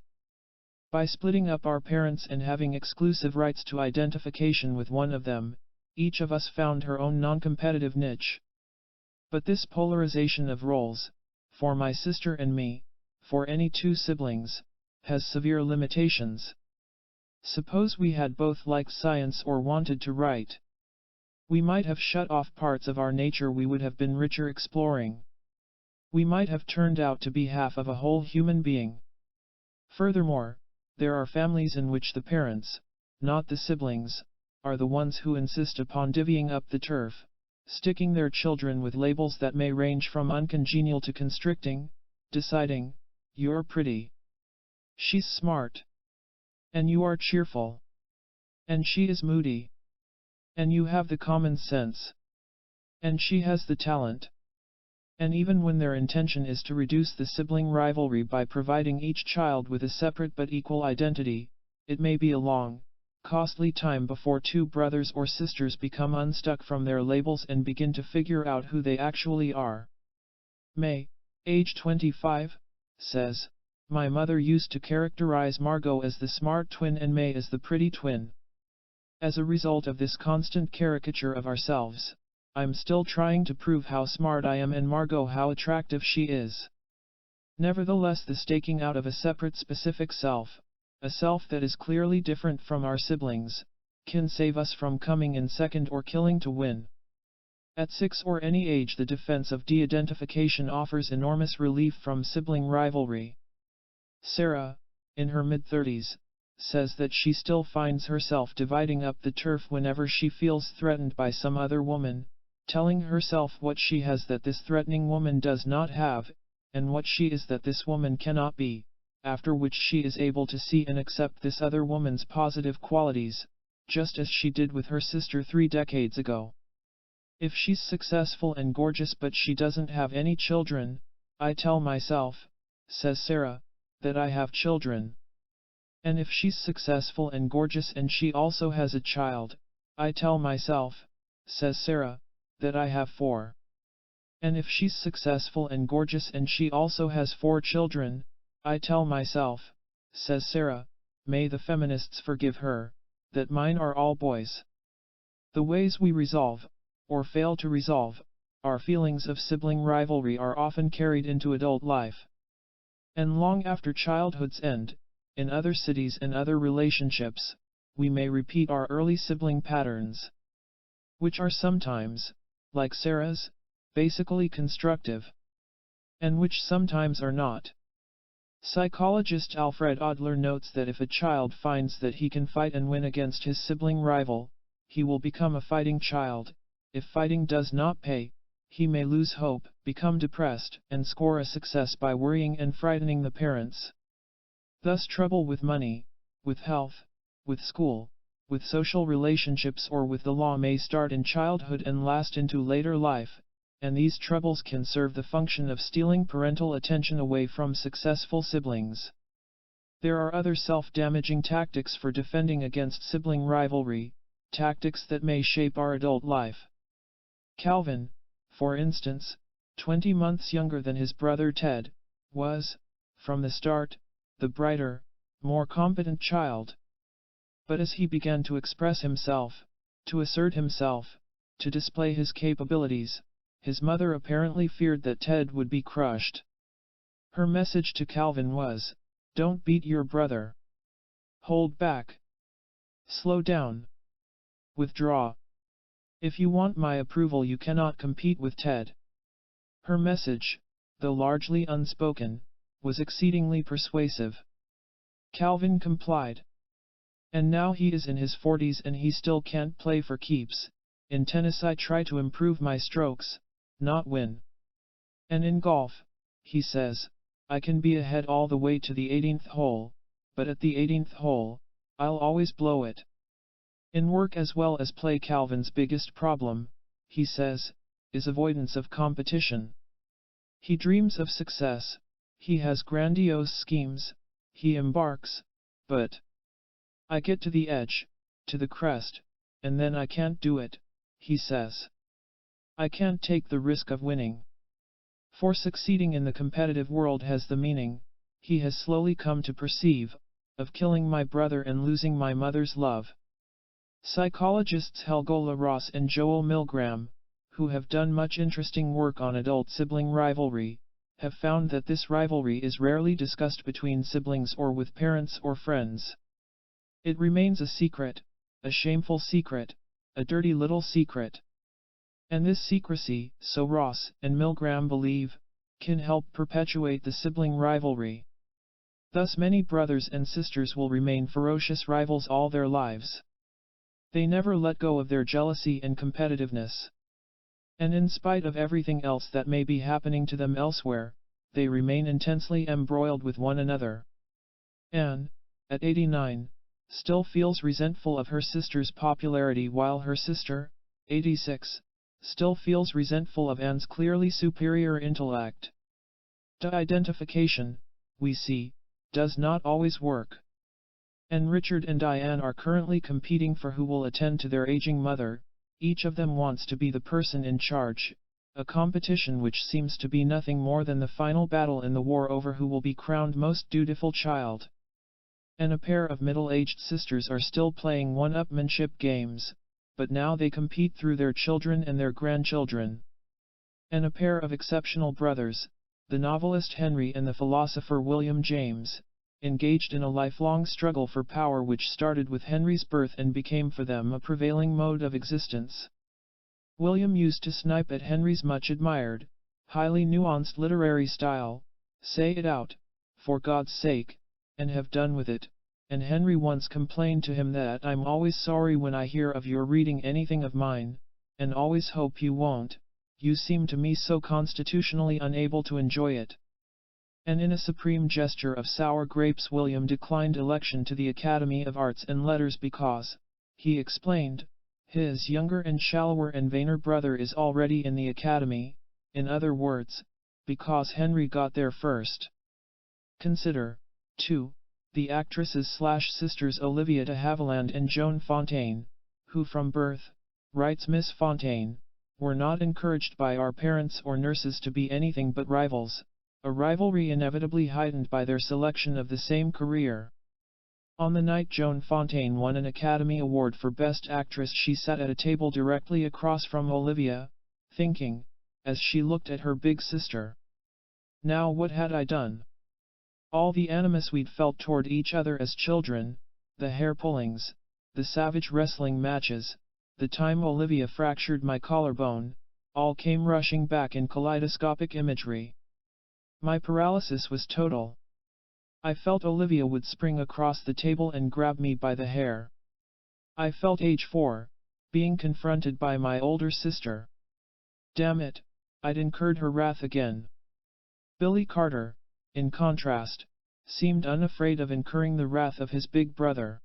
By splitting up our parents and having exclusive rights to identification with one of them, each of us found her own non-competitive niche. But this polarization of roles, for my sister and me, for any two siblings, has severe limitations. Suppose we had both liked science or wanted to write. We might have shut off parts of our nature we would have been richer exploring. We might have turned out to be half of a whole human being. Furthermore, there are families in which the parents, not the siblings, are the ones who insist upon divvying up the turf, sticking their children with labels that may range from uncongenial to constricting, deciding, "You're pretty. She's smart. And you are cheerful. And she is moody. And you have the common sense. And she has the talent." And even when their intention is to reduce the sibling rivalry by providing each child with a separate but equal identity, it may be a long, costly time before two brothers or sisters become unstuck from their labels and begin to figure out who they actually are. May, age 25, says, "My mother used to characterize Margot as the smart twin and May as the pretty twin. As a result of this constant caricature of ourselves, I'm still trying to prove how smart I am and Margot how attractive she is." Nevertheless, the staking out of a separate specific self, a self that is clearly different from our siblings, can save us from coming in second or killing to win. At 6 or any age, the defense of de-identification offers enormous relief from sibling rivalry. Sarah, in her mid-30s, says that she still finds herself dividing up the turf whenever she feels threatened by some other woman, telling herself what she has that this threatening woman does not have, and what she is that this woman cannot be, after which she is able to see and accept this other woman's positive qualities, just as she did with her sister 3 decades ago. If she's successful and gorgeous but she doesn't have any children, I tell myself, says Sarah, that I have children. And if she's successful and gorgeous and she also has a child, I tell myself, says Sarah, that I have 4. And if she's successful and gorgeous and she also has 4 children, I tell myself, says Sarah, may the feminists forgive her, that mine are all boys. The ways we resolve, or fail to resolve, our feelings of sibling rivalry are often carried into adult life. And long after childhood's end, in other cities and other relationships, we may repeat our early sibling patterns, which are sometimes, like Sarah's, basically constructive, and which sometimes are not. Psychologist Alfred Adler notes that if a child finds that he can fight and win against his sibling rival, he will become a fighting child. If fighting does not pay, he may lose hope, become depressed, and score a success by worrying and frightening the parents. Thus trouble with money, with health, with school, with social relationships or with the law may start in childhood and last into later life, and these troubles can serve the function of stealing parental attention away from successful siblings. There are other self-damaging tactics for defending against sibling rivalry, tactics that may shape our adult life. Calvin, for instance, 20 months younger than his brother Ted, was, from the start, the brighter, more competent child. But as he began to express himself, to assert himself, to display his capabilities, his mother apparently feared that Ted would be crushed. Her message to Calvin was, "Don't beat your brother. Hold back. Slow down. Withdraw. If you want my approval you cannot compete with Ted." Her message, though largely unspoken, was exceedingly persuasive. Calvin complied. And now he is in his 40s and he still can't play for keeps. In tennis I try to improve my strokes, not win. And in golf, he says, I can be ahead all the way to the 18th hole, but at the 18th hole, I'll always blow it. In work as well as play, Calvin's biggest problem, he says, is avoidance of competition. He dreams of success, he has grandiose schemes, he embarks, but I get to the edge, to the crest, and then I can't do it, he says. I can't take the risk of winning. For succeeding in the competitive world has the meaning, he has slowly come to perceive, of killing my brother and losing my mother's love. Psychologists Helgola Ross and Joel Milgram, who have done much interesting work on adult sibling rivalry, have found that this rivalry is rarely discussed between siblings or with parents or friends. It remains a secret, a shameful secret, a dirty little secret. And this secrecy, so Ross and Milgram believe, can help perpetuate the sibling rivalry. Thus many brothers and sisters will remain ferocious rivals all their lives. They never let go of their jealousy and competitiveness. And in spite of everything else that may be happening to them elsewhere, they remain intensely embroiled with one another. Anne, at 89, still feels resentful of her sister's popularity, while her sister, 86, still feels resentful of Anne's clearly superior intellect. The identification, we see, does not always work. And Richard and Diane are currently competing for who will attend to their aging mother. Each of them wants to be the person in charge, a competition which seems to be nothing more than the final battle in the war over who will be crowned most dutiful child. And a pair of middle-aged sisters are still playing one-upmanship games, but now they compete through their children and their grandchildren. And a pair of exceptional brothers, the novelist Henry and the philosopher William James, engaged in a lifelong struggle for power which started with Henry's birth and became for them a prevailing mode of existence. William used to snipe at Henry's much-admired, highly nuanced literary style, say it out, for God's sake, and have done with it, and Henry once complained to him that I'm always sorry when I hear of your reading anything of mine, and always hope you won't, you seem to me so constitutionally unable to enjoy it. And in a supreme gesture of sour grapes William declined election to the Academy of Arts and Letters because, he explained, his younger and shallower and vainer brother is already in the Academy, in other words, because Henry got there first. Consider, too, the actresses/sisters Olivia de Havilland and Joan Fontaine, who from birth, writes Miss Fontaine, were not encouraged by our parents or nurses to be anything but rivals. A rivalry inevitably heightened by their selection of the same career. On the night Joan Fontaine won an Academy Award for Best Actress, she sat at a table directly across from Olivia, thinking, as she looked at her big sister, now what had I done? All the animus we'd felt toward each other as children, the hair pullings, the savage wrestling matches, the time Olivia fractured my collarbone, all came rushing back in kaleidoscopic imagery. My paralysis was total. I felt Olivia would spring across the table and grab me by the hair. I felt age 4, being confronted by my older sister. Damn it, I'd incurred her wrath again. Billy Carter, in contrast, seemed unafraid of incurring the wrath of his big brother.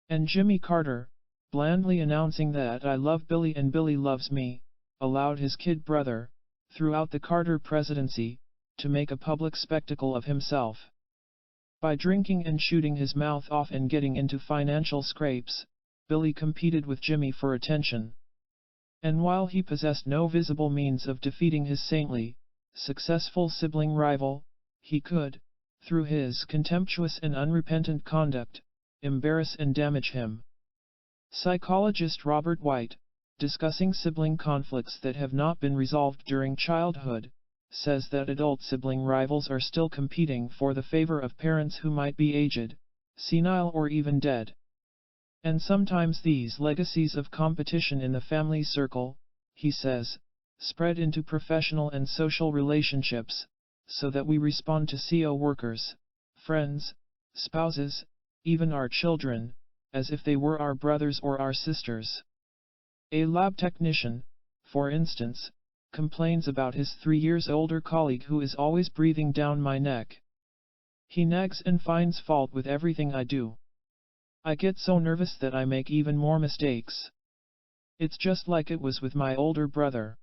And Jimmy Carter, blandly announcing that I love Billy and Billy loves me, allowed his kid brother, throughout the Carter presidency, to make a public spectacle of himself. By drinking and shooting his mouth off and getting into financial scrapes, Billy competed with Jimmy for attention. And while he possessed no visible means of defeating his saintly, successful sibling rival, he could, through his contemptuous and unrepentant conduct, embarrass and damage him. Psychologist Robert White, discussing sibling conflicts that have not been resolved during childhood, says that adult sibling rivals are still competing for the favor of parents who might be aged, senile or even dead. And sometimes these legacies of competition in the family circle, he says, spread into professional and social relationships, so that we respond to CO workers, friends, spouses, even our children, as if they were our brothers or our sisters. A lab technician, for instance, complains about his 3 years older colleague who is always breathing down my neck. He nags and finds fault with everything I do. I get so nervous that I make even more mistakes. It's just like it was with my older brother.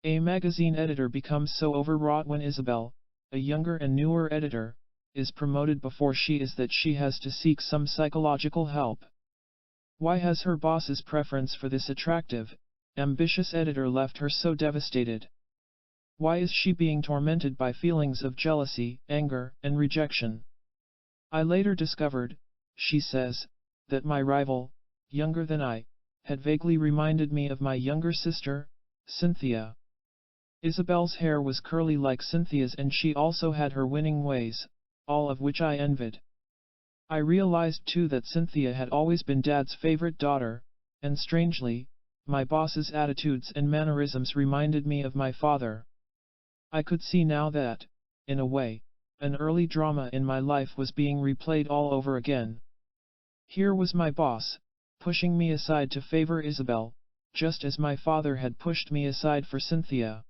A magazine editor becomes so overwrought when Isabel, a younger and newer editor, is promoted before she is that she has to seek some psychological help. Why has her boss's preference for this attractive, ambitious editor left her so devastated? Why is she being tormented by feelings of jealousy, anger, and rejection? I later discovered, she says, that my rival, younger than I, had vaguely reminded me of my younger sister, Cynthia. Isabel's hair was curly like Cynthia's and she also had her winning ways, all of which I envied. I realized too that Cynthia had always been Dad's favorite daughter, and strangely, my boss's attitudes and mannerisms reminded me of my father. I could see now that, in a way, an early drama in my life was being replayed all over again. Here was my boss, pushing me aside to favor Isabel, just as my father had pushed me aside for Cynthia.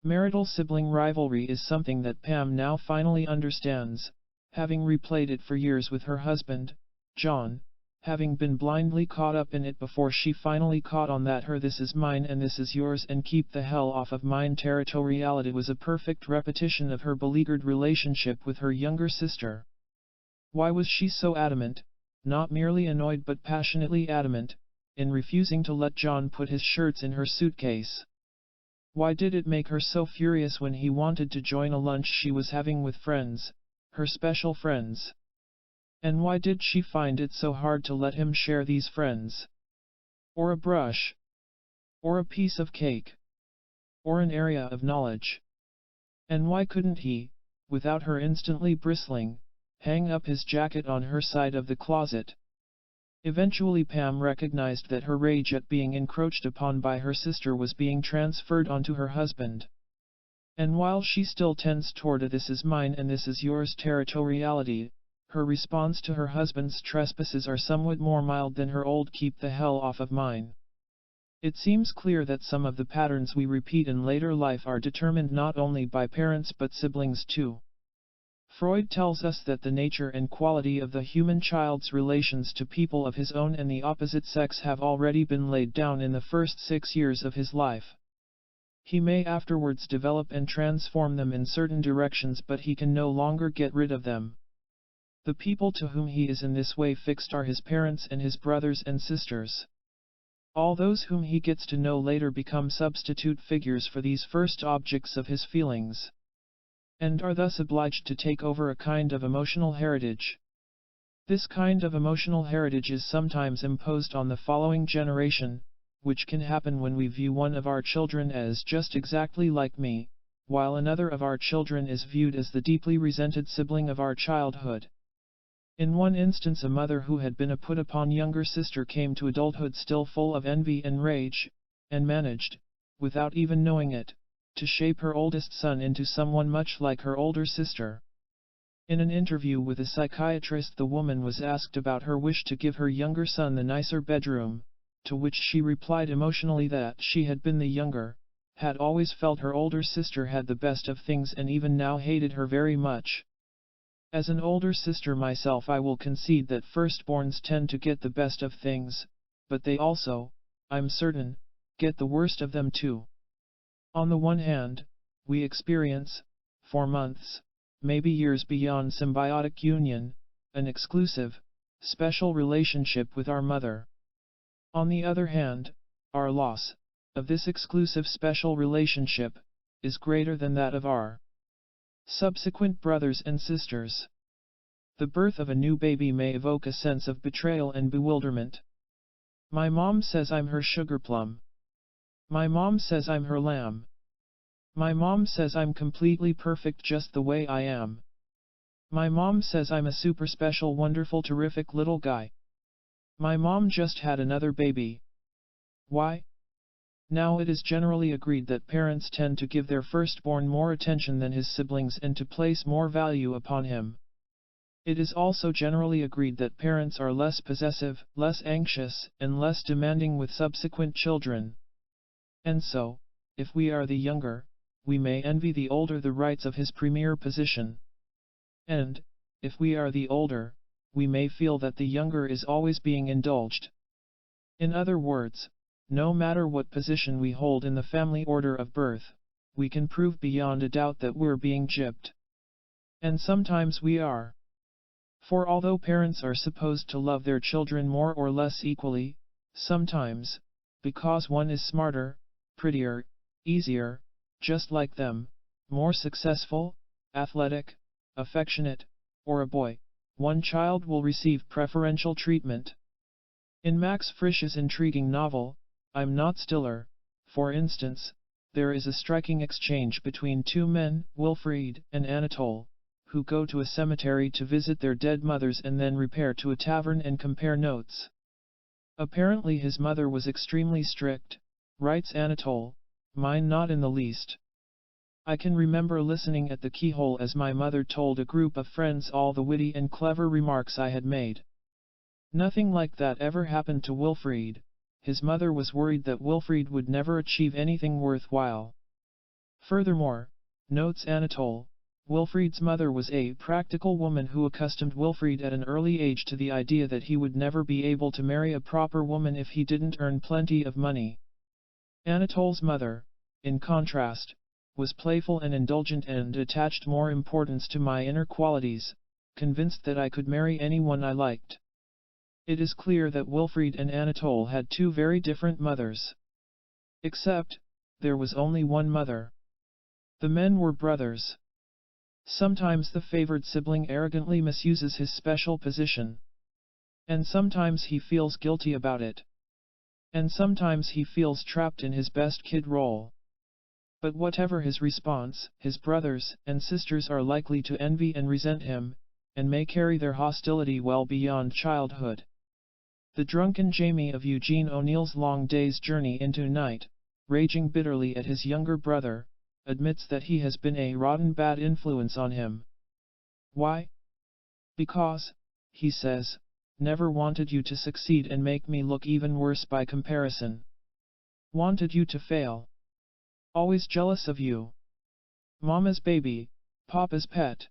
Marital sibling rivalry is something that Pam now finally understands, having replayed it for years with her husband, John, having been blindly caught up in it before she finally caught on that her "this is mine and this is yours and keep the hell off of mine" territoriality was a perfect repetition of her beleaguered relationship with her younger sister. Why was she so adamant, not merely annoyed but passionately adamant, in refusing to let John put his shirts in her suitcase? Why did it make her so furious when he wanted to join a lunch she was having with friends, her special friends? And why did she find it so hard to let him share these friends? Or a brush? Or a piece of cake? Or an area of knowledge? And why couldn't he, without her instantly bristling, hang up his jacket on her side of the closet? Eventually Pam recognized that her rage at being encroached upon by her sister was being transferred onto her husband. And while she still tends toward a "this is mine and this is yours" territoriality, her response to her husband's trespasses are somewhat more mild than her old "keep the hell off of mine." It seems clear that some of the patterns we repeat in later life are determined not only by parents but siblings too. Freud tells us that the nature and quality of the human child's relations to people of his own and the opposite sex have already been laid down in the first 6 years of his life. He may afterwards develop and transform them in certain directions, but he can no longer get rid of them. The people to whom he is in this way fixed are his parents and his brothers and sisters. All those whom he gets to know later become substitute figures for these first objects of his feelings, and are thus obliged to take over a kind of emotional heritage. This kind of emotional heritage is sometimes imposed on the following generation, which can happen when we view one of our children as just exactly like me, while another of our children is viewed as the deeply resented sibling of our childhood. In one instance, a mother who had been a put-upon younger sister came to adulthood still full of envy and rage, and managed, without even knowing it, to shape her oldest son into someone much like her older sister. In an interview with a psychiatrist, the woman was asked about her wish to give her younger son the nicer bedroom, to which she replied emotionally that she had been the younger, had always felt her older sister had the best of things and even now hated her very much. As an older sister myself, I will concede that firstborns tend to get the best of things, but they also, I'm certain, get the worst of them too. On the one hand, we experience, for months, maybe years beyond symbiotic union, an exclusive, special relationship with our mother. On the other hand, our loss of this exclusive special relationship is greater than that of our subsequent brothers and sisters. The birth of a new baby may evoke a sense of betrayal and bewilderment. My mom says I'm her sugar plum. My mom says I'm her lamb. My mom says I'm completely perfect just the way I am. My mom says I'm a super special, wonderful, terrific little guy. My mom just had another baby. Why? Now it is generally agreed that parents tend to give their firstborn more attention than his siblings and to place more value upon him. It is also generally agreed that parents are less possessive, less anxious, and less demanding with subsequent children. And so, if we are the younger, we may envy the older the rights of his premier position. And, if we are the older, we may feel that the younger is always being indulged. In other words, no matter what position we hold in the family order of birth, we can prove beyond a doubt that we're being gypped. And sometimes we are. For although parents are supposed to love their children more or less equally, sometimes, because one is smarter, prettier, easier, just like them, more successful, athletic, affectionate, or a boy, one child will receive preferential treatment. In Max Frisch's intriguing novel, I'm Not Stiller, for instance, there is a striking exchange between two men, Wilfried and Anatole, who go to a cemetery to visit their dead mothers and then repair to a tavern and compare notes. Apparently his mother was extremely strict, writes Anatole, mine not in the least. I can remember listening at the keyhole as my mother told a group of friends all the witty and clever remarks I had made. Nothing like that ever happened to Wilfried. His mother was worried that Wilfried would never achieve anything worthwhile. Furthermore, notes Anatole, Wilfried's mother was a practical woman who accustomed Wilfried at an early age to the idea that he would never be able to marry a proper woman if he didn't earn plenty of money. Anatole's mother, in contrast, was playful and indulgent and attached more importance to my inner qualities, convinced that I could marry anyone I liked. It is clear that Wilfried and Anatole had two very different mothers. Except, there was only one mother. The men were brothers. Sometimes the favored sibling arrogantly misuses his special position. And sometimes he feels guilty about it. And sometimes he feels trapped in his best kid role. But whatever his response, his brothers and sisters are likely to envy and resent him, and may carry their hostility well beyond childhood. The drunken Jamie of Eugene O'Neill's Long Day's Journey into Night, raging bitterly at his younger brother, admits that he has been a rotten bad influence on him. Why? Because, he says, never wanted you to succeed and make me look even worse by comparison. Wanted you to fail. Always jealous of you. Mama's baby, Papa's pet.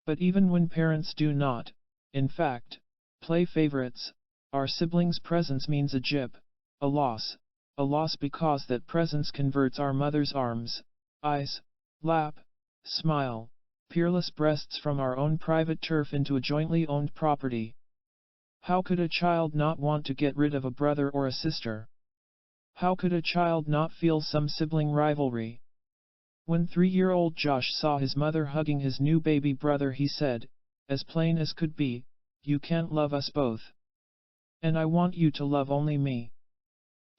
But even when parents do not, in fact, play favorites, our siblings' presence means a jip, a loss because that presence converts our mother's arms, eyes, lap, smile, peerless breasts from our own private turf into a jointly owned property. How could a child not want to get rid of a brother or a sister? How could a child not feel some sibling rivalry? When 3-year-old Josh saw his mother hugging his new baby brother, he said, as plain as could be, "You can't love us both. And I want you to love only me."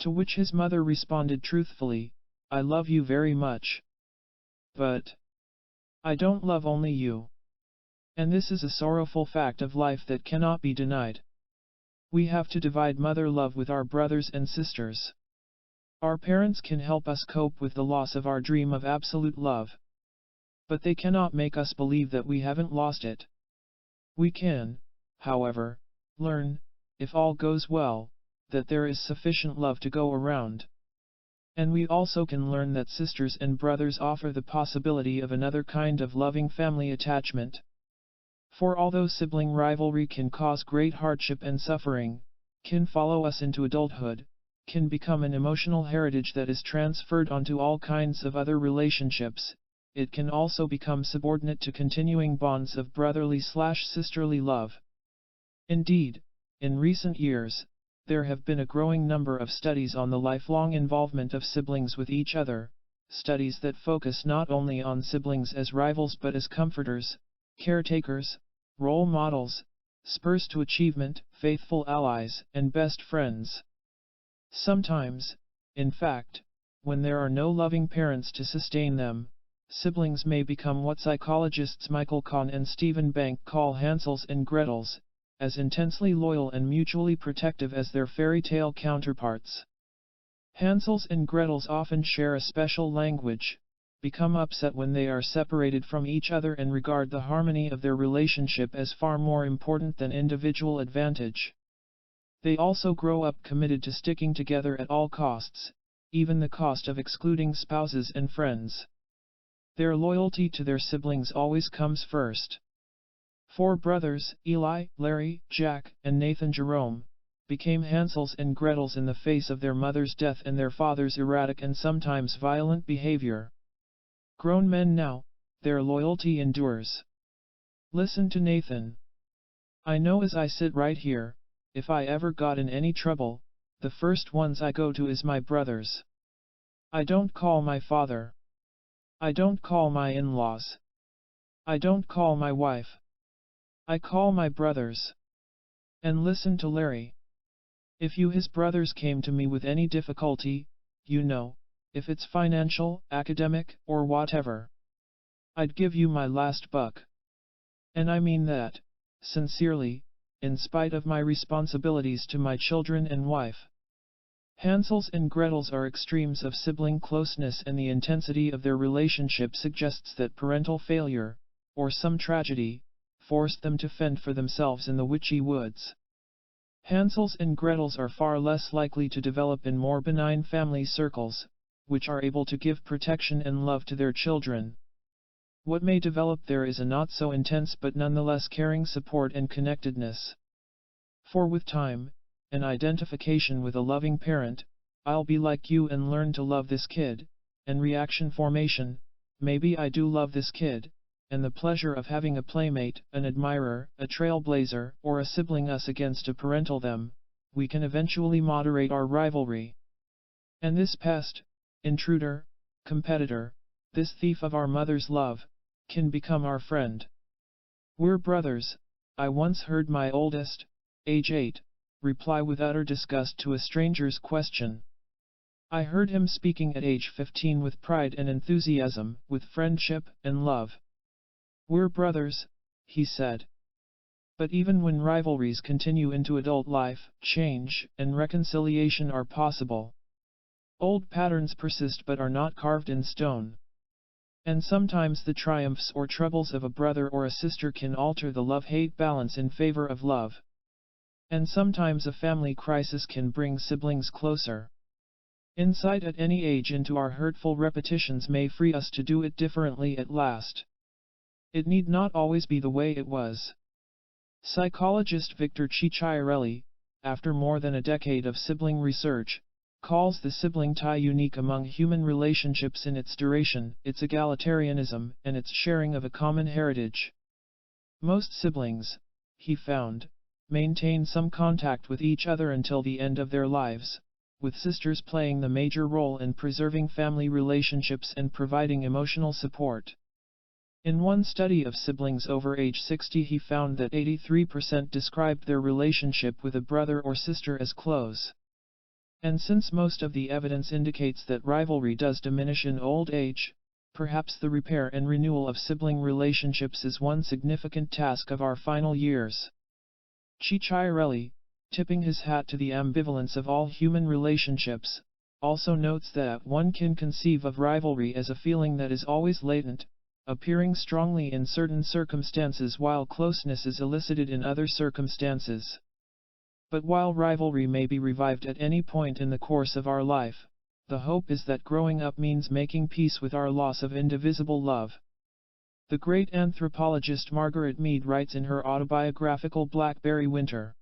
To which his mother responded truthfully, "I love you very much. But I don't love only you." And this is a sorrowful fact of life that cannot be denied. We have to divide mother love with our brothers and sisters. Our parents can help us cope with the loss of our dream of absolute love. But they cannot make us believe that we haven't lost it. We can, however, learn, if all goes well, that there is sufficient love to go around. And we also can learn that sisters and brothers offer the possibility of another kind of loving family attachment. For although sibling rivalry can cause great hardship and suffering, can follow us into adulthood, can become an emotional heritage that is transferred onto all kinds of other relationships, it can also become subordinate to continuing bonds of brotherly/sisterly love. Indeed, in recent years, there have been a growing number of studies on the lifelong involvement of siblings with each other, studies that focus not only on siblings as rivals but as comforters, caretakers, role models, spurs to achievement, faithful allies, and best friends. Sometimes, in fact, when there are no loving parents to sustain them, siblings may become what psychologists Michael Kahn and Stephen Bank call Hansels and Gretels, as intensely loyal and mutually protective as their fairy tale counterparts. Hansels and Gretels often share a special language, become upset when they are separated from each other and regard the harmony of their relationship as far more important than individual advantage. They also grow up committed to sticking together at all costs, even the cost of excluding spouses and friends. Their loyalty to their siblings always comes first. 4 brothers, Eli, Larry, Jack, and Nathan Jerome, became Hansels and Gretels in the face of their mother's death and their father's erratic and sometimes violent behavior. Grown men now, their loyalty endures. Listen to Nathan. I know as I sit right here, if I ever got in any trouble, the first ones I go to is my brothers. I don't call my father. I don't call my in-laws. I don't call my wife. I call my brothers. And listen to Larry. If you his brothers came to me with any difficulty, you know, if it's financial, academic, or whatever, I'd give you my last buck. And I mean that, sincerely, in spite of my responsibilities to my children and wife. Hansels and Gretels are extremes of sibling closeness, and the intensity of their relationship suggests that parental failure, or some tragedy, forced them to fend for themselves in the witchy woods. Hansels and Gretels are far less likely to develop in more benign family circles, which are able to give protection and love to their children. What may develop there is a not so intense but nonetheless caring support and connectedness. For with time, and identification with a loving parent, I'll be like you and learn to love this kid, and reaction formation, maybe I do love this kid, and the pleasure of having a playmate, an admirer, a trailblazer, or a sibling us against a parental them, we can eventually moderate our rivalry. And this pest, intruder, competitor, this thief of our mother's love, can become our friend. We're brothers, I once heard my oldest, age 8, reply with utter disgust to a stranger's question. I heard him speaking at age 15 with pride and enthusiasm, with friendship and love. We're brothers, he said. But even when rivalries continue into adult life, change and reconciliation are possible. Old patterns persist but are not carved in stone. And sometimes the triumphs or troubles of a brother or a sister can alter the love-hate balance in favor of love. And sometimes a family crisis can bring siblings closer. Insight at any age into our hurtful repetitions may free us to do it differently at last. It need not always be the way it was. Psychologist Victor Cicciarelli, after more than a decade of sibling research, calls the sibling tie unique among human relationships in its duration, its egalitarianism, and its sharing of a common heritage. Most siblings, he found, maintain some contact with each other until the end of their lives, with sisters playing the major role in preserving family relationships and providing emotional support. In one study of siblings over age 60, he found that 83% described their relationship with a brother or sister as close. And since most of the evidence indicates that rivalry does diminish in old age, perhaps the repair and renewal of sibling relationships is one significant task of our final years. Cicciarelli, tipping his hat to the ambivalence of all human relationships, also notes that one can conceive of rivalry as a feeling that is always latent, appearing strongly in certain circumstances while closeness is elicited in other circumstances. But while rivalry may be revived at any point in the course of our life, the hope is that growing up means making peace with our loss of indivisible love. The great anthropologist Margaret Mead writes in her autobiographical Blackberry Winter.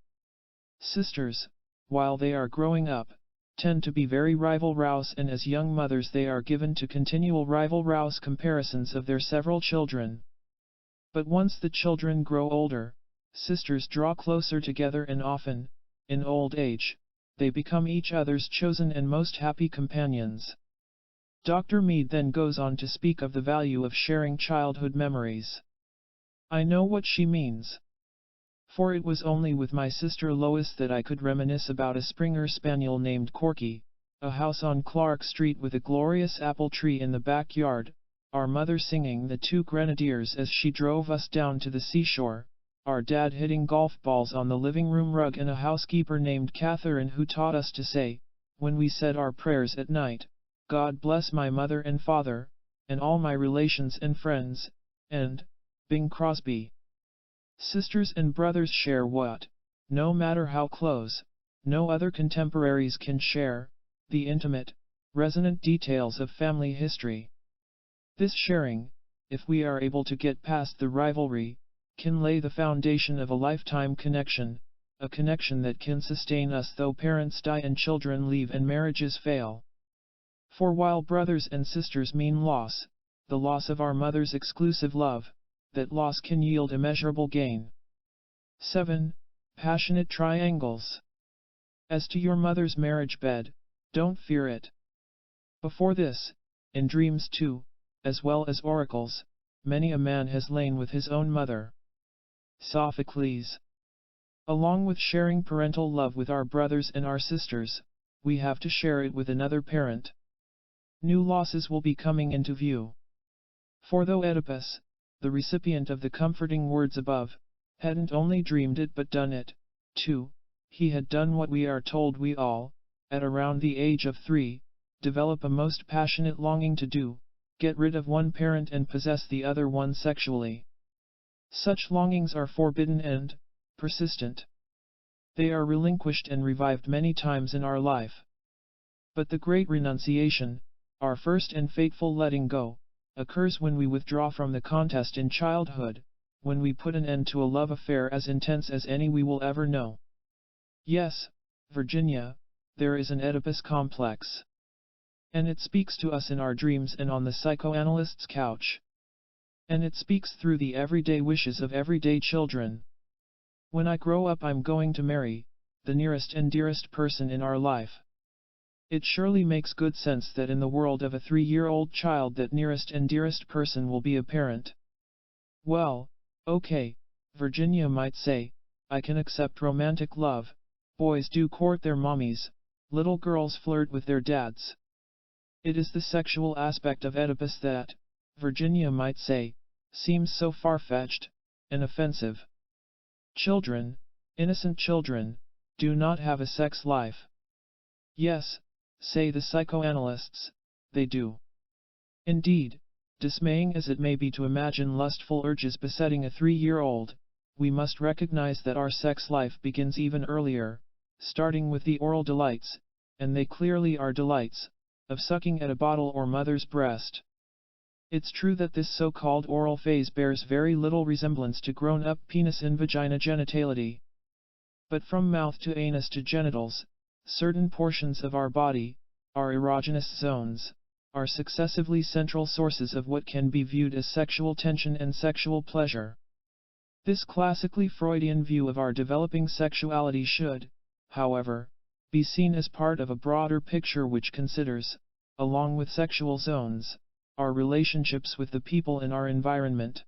Sisters, while they are growing up, tend to be very rival-rouse, and as young mothers they are given to continual rival-rouse comparisons of their several children. But once the children grow older, sisters draw closer together and often, in old age, they become each other's chosen and most happy companions. Dr. Mead then goes on to speak of the value of sharing childhood memories. I know what she means. For it was only with my sister Lois that I could reminisce about a Springer Spaniel named Corky, a house on Clark Street with a glorious apple tree in the backyard, our mother singing The Two Grenadiers as she drove us down to the seashore, our dad hitting golf balls on the living room rug, and a housekeeper named Catherine who taught us to say, when we said our prayers at night, God bless my mother and father, and all my relations and friends, and, Bing Crosby. Sisters and brothers share what, no matter how close, no other contemporaries can share, the intimate, resonant details of family history. This sharing, if we are able to get past the rivalry, can lay the foundation of a lifetime connection, a connection that can sustain us though parents die and children leave and marriages fail. For while brothers and sisters mean loss, the loss of our mother's exclusive love, that loss can yield immeasurable gain. 7. Passionate triangles. As to your mother's marriage bed, don't fear it. Before this, in dreams too, as well as oracles, many a man has lain with his own mother. Sophocles. Along with sharing parental love with our brothers and our sisters, we have to share it with another parent. New losses will be coming into view. For though Oedipus, the recipient of the comforting words above, hadn't only dreamed it but done it, too, he had done what we are told we all, at around the age of 3, develop a most passionate longing to do, get rid of one parent and possess the other one sexually. Such longings are forbidden and persistent. They are relinquished and revived many times in our life. But the great renunciation, our first and fateful letting go, occurs when we withdraw from the contest in childhood, when we put an end to a love affair as intense as any we will ever know. Yes, Virginia, there is an Oedipus complex. And it speaks to us in our dreams and on the psychoanalyst's couch. And it speaks through the everyday wishes of everyday children. When I grow up I'm going to marry the nearest and dearest person in our life. It surely makes good sense that in the world of a 3-year-old child that nearest and dearest person will be a parent. Well, okay, Virginia might say, I can accept romantic love, boys do court their mommies, little girls flirt with their dads. It is the sexual aspect of Oedipus that, Virginia might say, seems so far-fetched and offensive. Children, innocent children, do not have a sex life. Yes, say the psychoanalysts, they do. Indeed, dismaying as it may be to imagine lustful urges besetting a 3-year-old, we must recognize that our sex life begins even earlier, starting with the oral delights, and they clearly are delights, of sucking at a bottle or mother's breast. It's true that this so-called oral phase bears very little resemblance to grown-up penis and vagina genitality. But from mouth to anus to genitals, certain portions of our body, our erogenous zones, are successively central sources of what can be viewed as sexual tension and sexual pleasure. This classically Freudian view of our developing sexuality should, however, be seen as part of a broader picture which considers, along with sexual zones, our relationships with the people in our environment.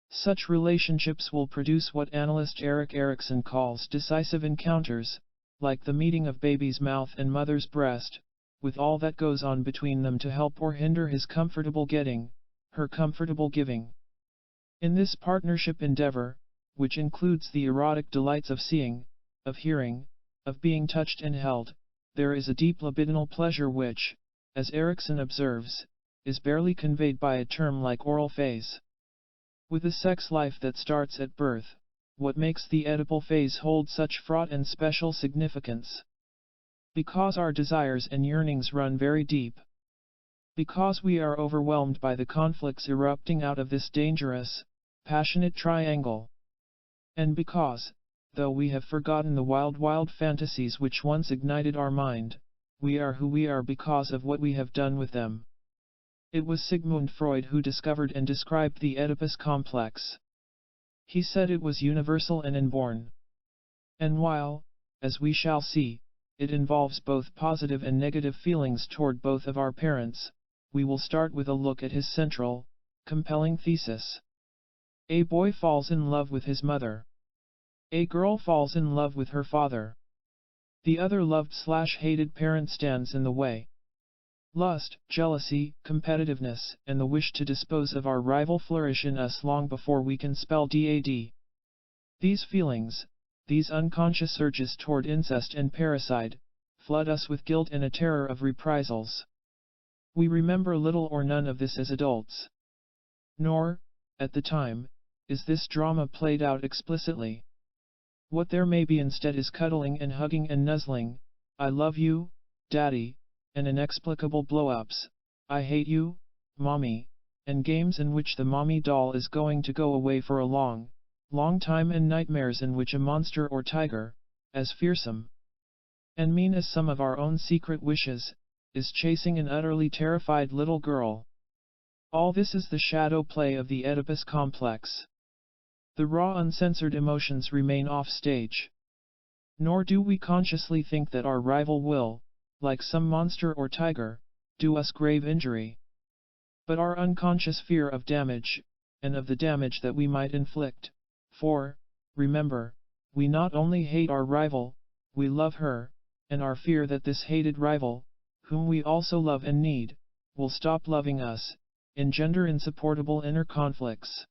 Such relationships will produce what analyst Erik Erikson calls decisive encounters, like the meeting of baby's mouth and mother's breast, with all that goes on between them to help or hinder his comfortable getting, her comfortable giving. In this partnership endeavor, which includes the erotic delights of seeing, of hearing, of being touched and held, there is a deep libidinal pleasure which, as Erikson observes, is barely conveyed by a term like oral phase. With a sex life that starts at birth, what makes the Oedipal phase hold such fraught and special significance? Because our desires and yearnings run very deep. Because we are overwhelmed by the conflicts erupting out of this dangerous, passionate triangle. And because, though we have forgotten the wild fantasies which once ignited our mind, we are who we are because of what we have done with them. It was Sigmund Freud who discovered and described the Oedipus complex. He said it was universal and inborn. And while, as we shall see, it involves both positive and negative feelings toward both of our parents, we will start with a look at his central, compelling thesis. A boy falls in love with his mother. A girl falls in love with her father. The other loved/hated parent stands in the way. Lust, jealousy, competitiveness, and the wish to dispose of our rival flourish in us long before we can spell DAD. These feelings, these unconscious urges toward incest and parricide, flood us with guilt and a terror of reprisals. We remember little or none of this as adults. Nor, at the time, is this drama played out explicitly. What there may be instead is cuddling and hugging and nuzzling, I love you, Daddy, and inexplicable blow-ups, I hate you, Mommy, and games in which the mommy doll is going to go away for a long, long time, and nightmares in which a monster or tiger, as fearsome and mean as some of our own secret wishes, is chasing an utterly terrified little girl. All this is the shadow play of the Oedipus complex. The raw uncensored emotions remain off stage. Nor do we consciously think that our rival will, like some monster or tiger, do us grave injury. But our unconscious fear of damage, and of the damage that we might inflict, for, remember, we not only hate our rival, we love her, and our fear that this hated rival, whom we also love and need, will stop loving us, engender insupportable inner conflicts.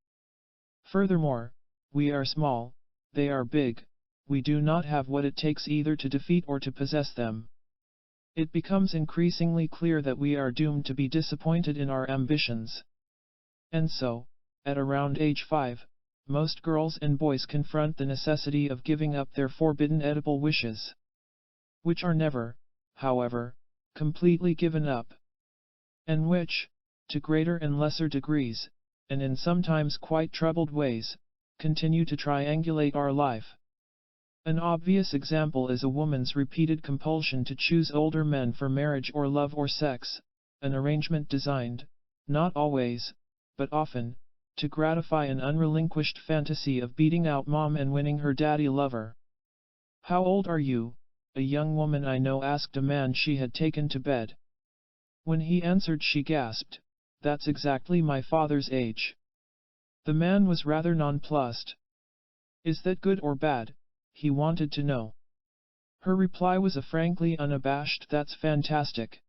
Furthermore, we are small, they are big, we do not have what it takes either to defeat or to possess them. It becomes increasingly clear that we are doomed to be disappointed in our ambitions. And so, at around age 5, most girls and boys confront the necessity of giving up their forbidden edible wishes, which are never, however, completely given up, and which, to greater and lesser degrees, and in sometimes quite troubled ways, continue to triangulate our life. An obvious example is a woman's repeated compulsion to choose older men for marriage or love or sex, an arrangement designed, not always, but often, to gratify an unrelinquished fantasy of beating out mom and winning her daddy lover. "How old are you?" a young woman I know asked a man she had taken to bed. When he answered, she gasped, "That's exactly my father's age." The man was rather nonplussed. "Is that good or bad?" he wanted to know. Her reply was a frankly unabashed, "That's fantastic."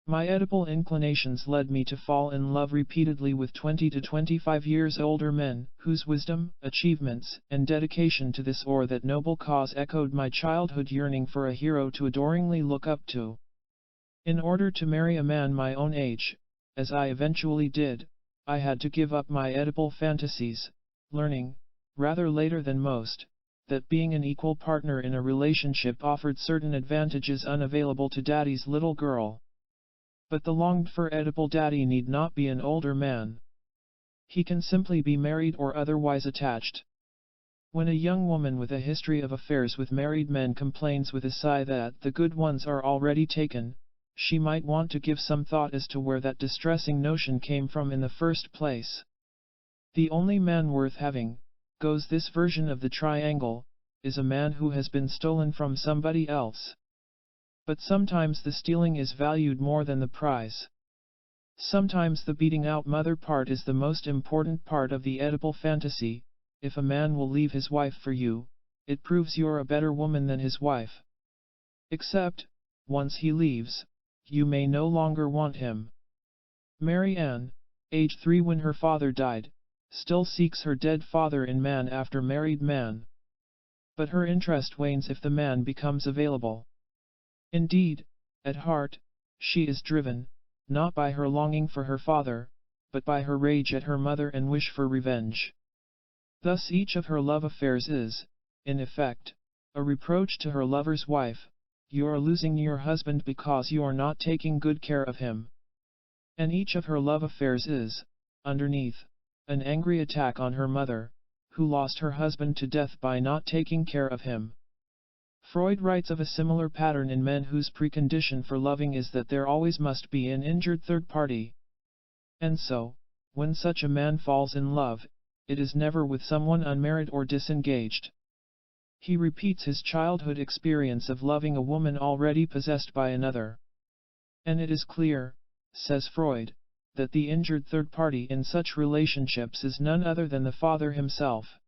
My Oedipal inclinations led me to fall in love repeatedly with 20 to 25 years older men, whose wisdom, achievements, and dedication to this or that noble cause echoed my childhood yearning for a hero to adoringly look up to. In order to marry a man my own age, as I eventually did, I had to give up my Oedipal fantasies, learning, rather later than most, that being an equal partner in a relationship offered certain advantages unavailable to daddy's little girl. But the longed-for Oedipal daddy need not be an older man. He can simply be married or otherwise attached. When a young woman with a history of affairs with married men complains with a sigh that the good ones are already taken, she might want to give some thought as to where that distressing notion came from in the first place. The only man worth having, goes this version of the triangle, is a man who has been stolen from somebody else. But sometimes the stealing is valued more than the prize. Sometimes the beating out mother part is the most important part of the Oedipal fantasy. If a man will leave his wife for you, it proves you're a better woman than his wife. Except, once he leaves, you may no longer want him. Mary Ann, age 3 when her father died, still seeks her dead father in man after married man. But her interest wanes if the man becomes available. Indeed, at heart, she is driven, not by her longing for her father, but by her rage at her mother and wish for revenge. Thus each of her love affairs is, in effect, a reproach to her lover's wife, "You're losing your husband because you're not taking good care of him." And each of her love affairs is, underneath, an angry attack on her mother, who lost her husband to death by not taking care of him. Freud writes of a similar pattern in men whose precondition for loving is that there always must be an injured third party. And so, when such a man falls in love, it is never with someone unmarried or disengaged. He repeats his childhood experience of loving a woman already possessed by another. And it is clear, says Freud, that the injured third party in such relationships is none other than the father himself.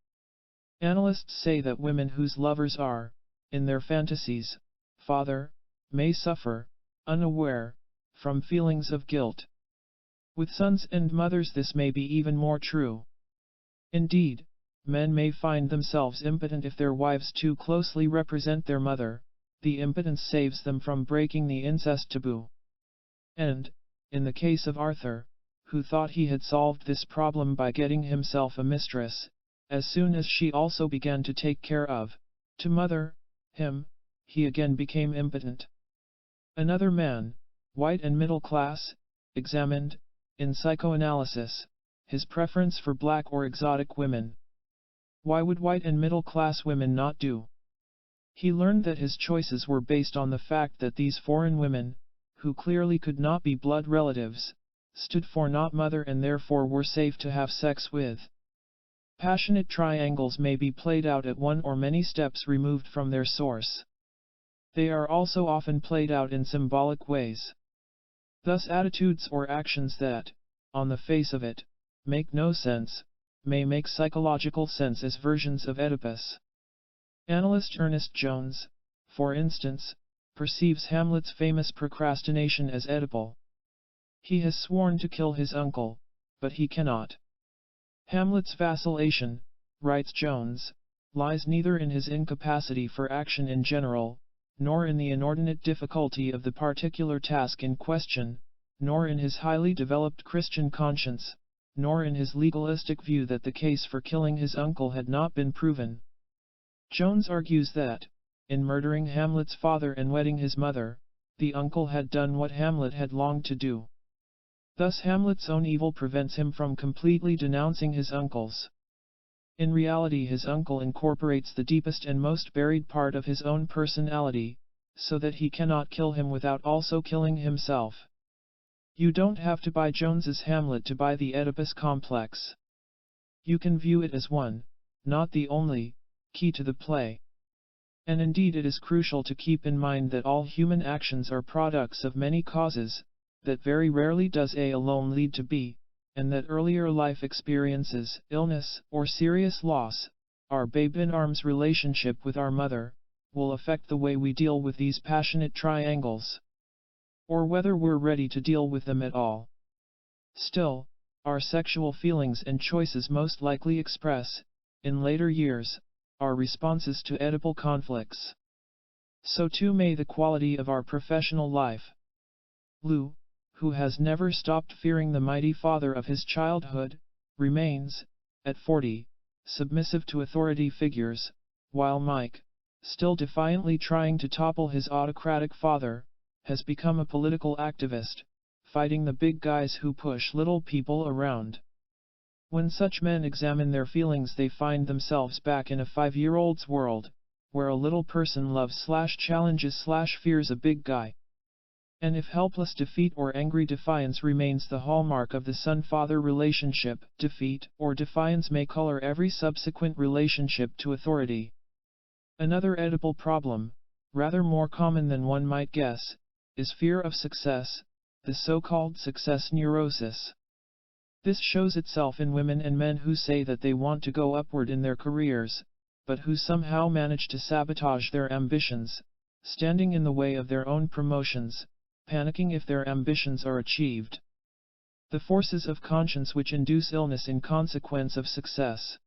Analysts say that women whose lovers are, in their fantasies, father, may suffer, unaware, from feelings of guilt. With sons and mothers this may be even more true. Indeed, men may find themselves impotent if their wives too closely represent their mother, the impotence saves them from breaking the incest taboo. And, in the case of Arthur, who thought he had solved this problem by getting himself a mistress, as soon as she also began to take care of, to mother, him, he again became impotent. Another man, white and middle class, examined, in psychoanalysis, his preference for black or exotic women. Why would white and middle class women not do? He learned that his choices were based on the fact that these foreign women, who clearly could not be blood relatives, stood for not mother and therefore were safe to have sex with. Passionate triangles may be played out at one or many steps removed from their source. They are also often played out in symbolic ways. Thus attitudes or actions that, on the face of it, make no sense, may make psychological sense as versions of Oedipus. Analyst Ernest Jones, for instance, perceives Hamlet's famous procrastination as Oedipal. He has sworn to kill his uncle, but he cannot. Hamlet's vacillation, writes Jones, lies neither in his incapacity for action in general, nor in the inordinate difficulty of the particular task in question, nor in his highly developed Christian conscience, nor in his legalistic view that the case for killing his uncle had not been proven. Jones argues that, in murdering Hamlet's father and wedding his mother, the uncle had done what Hamlet had longed to do. Thus Hamlet's own evil prevents him from completely denouncing his uncle's. In reality his uncle incorporates the deepest and most buried part of his own personality, so that he cannot kill him without also killing himself. You don't have to buy Jones's Hamlet to buy the Oedipus complex. You can view it as one, not the only, key to the play. And indeed it is crucial to keep in mind that all human actions are products of many causes, that very rarely does A alone lead to B, and that earlier life experiences, illness, or serious loss, our babe-in-arms relationship with our mother, will affect the way we deal with these passionate triangles. Or whether we're ready to deal with them at all. Still, our sexual feelings and choices most likely express, in later years, our responses to Oedipal conflicts. So too may the quality of our professional life. Lou, who has never stopped fearing the mighty father of his childhood, remains, at 40, submissive to authority figures, while Mike, still defiantly trying to topple his autocratic father, has become a political activist, fighting the big guys who push little people around. When such men examine their feelings they find themselves back in a 5-year-old's world, where a little person loves/challenges/fears a big guy. And if helpless defeat or angry defiance remains the hallmark of the son-father relationship, defeat or defiance may color every subsequent relationship to authority. Another Oedipal problem, rather more common than one might guess, is fear of success, the so-called success neurosis. This shows itself in women and men who say that they want to go upward in their careers, but who somehow manage to sabotage their ambitions, standing in the way of their own promotions, panicking if their ambitions are achieved. The forces of conscience which induce illness in consequence of success,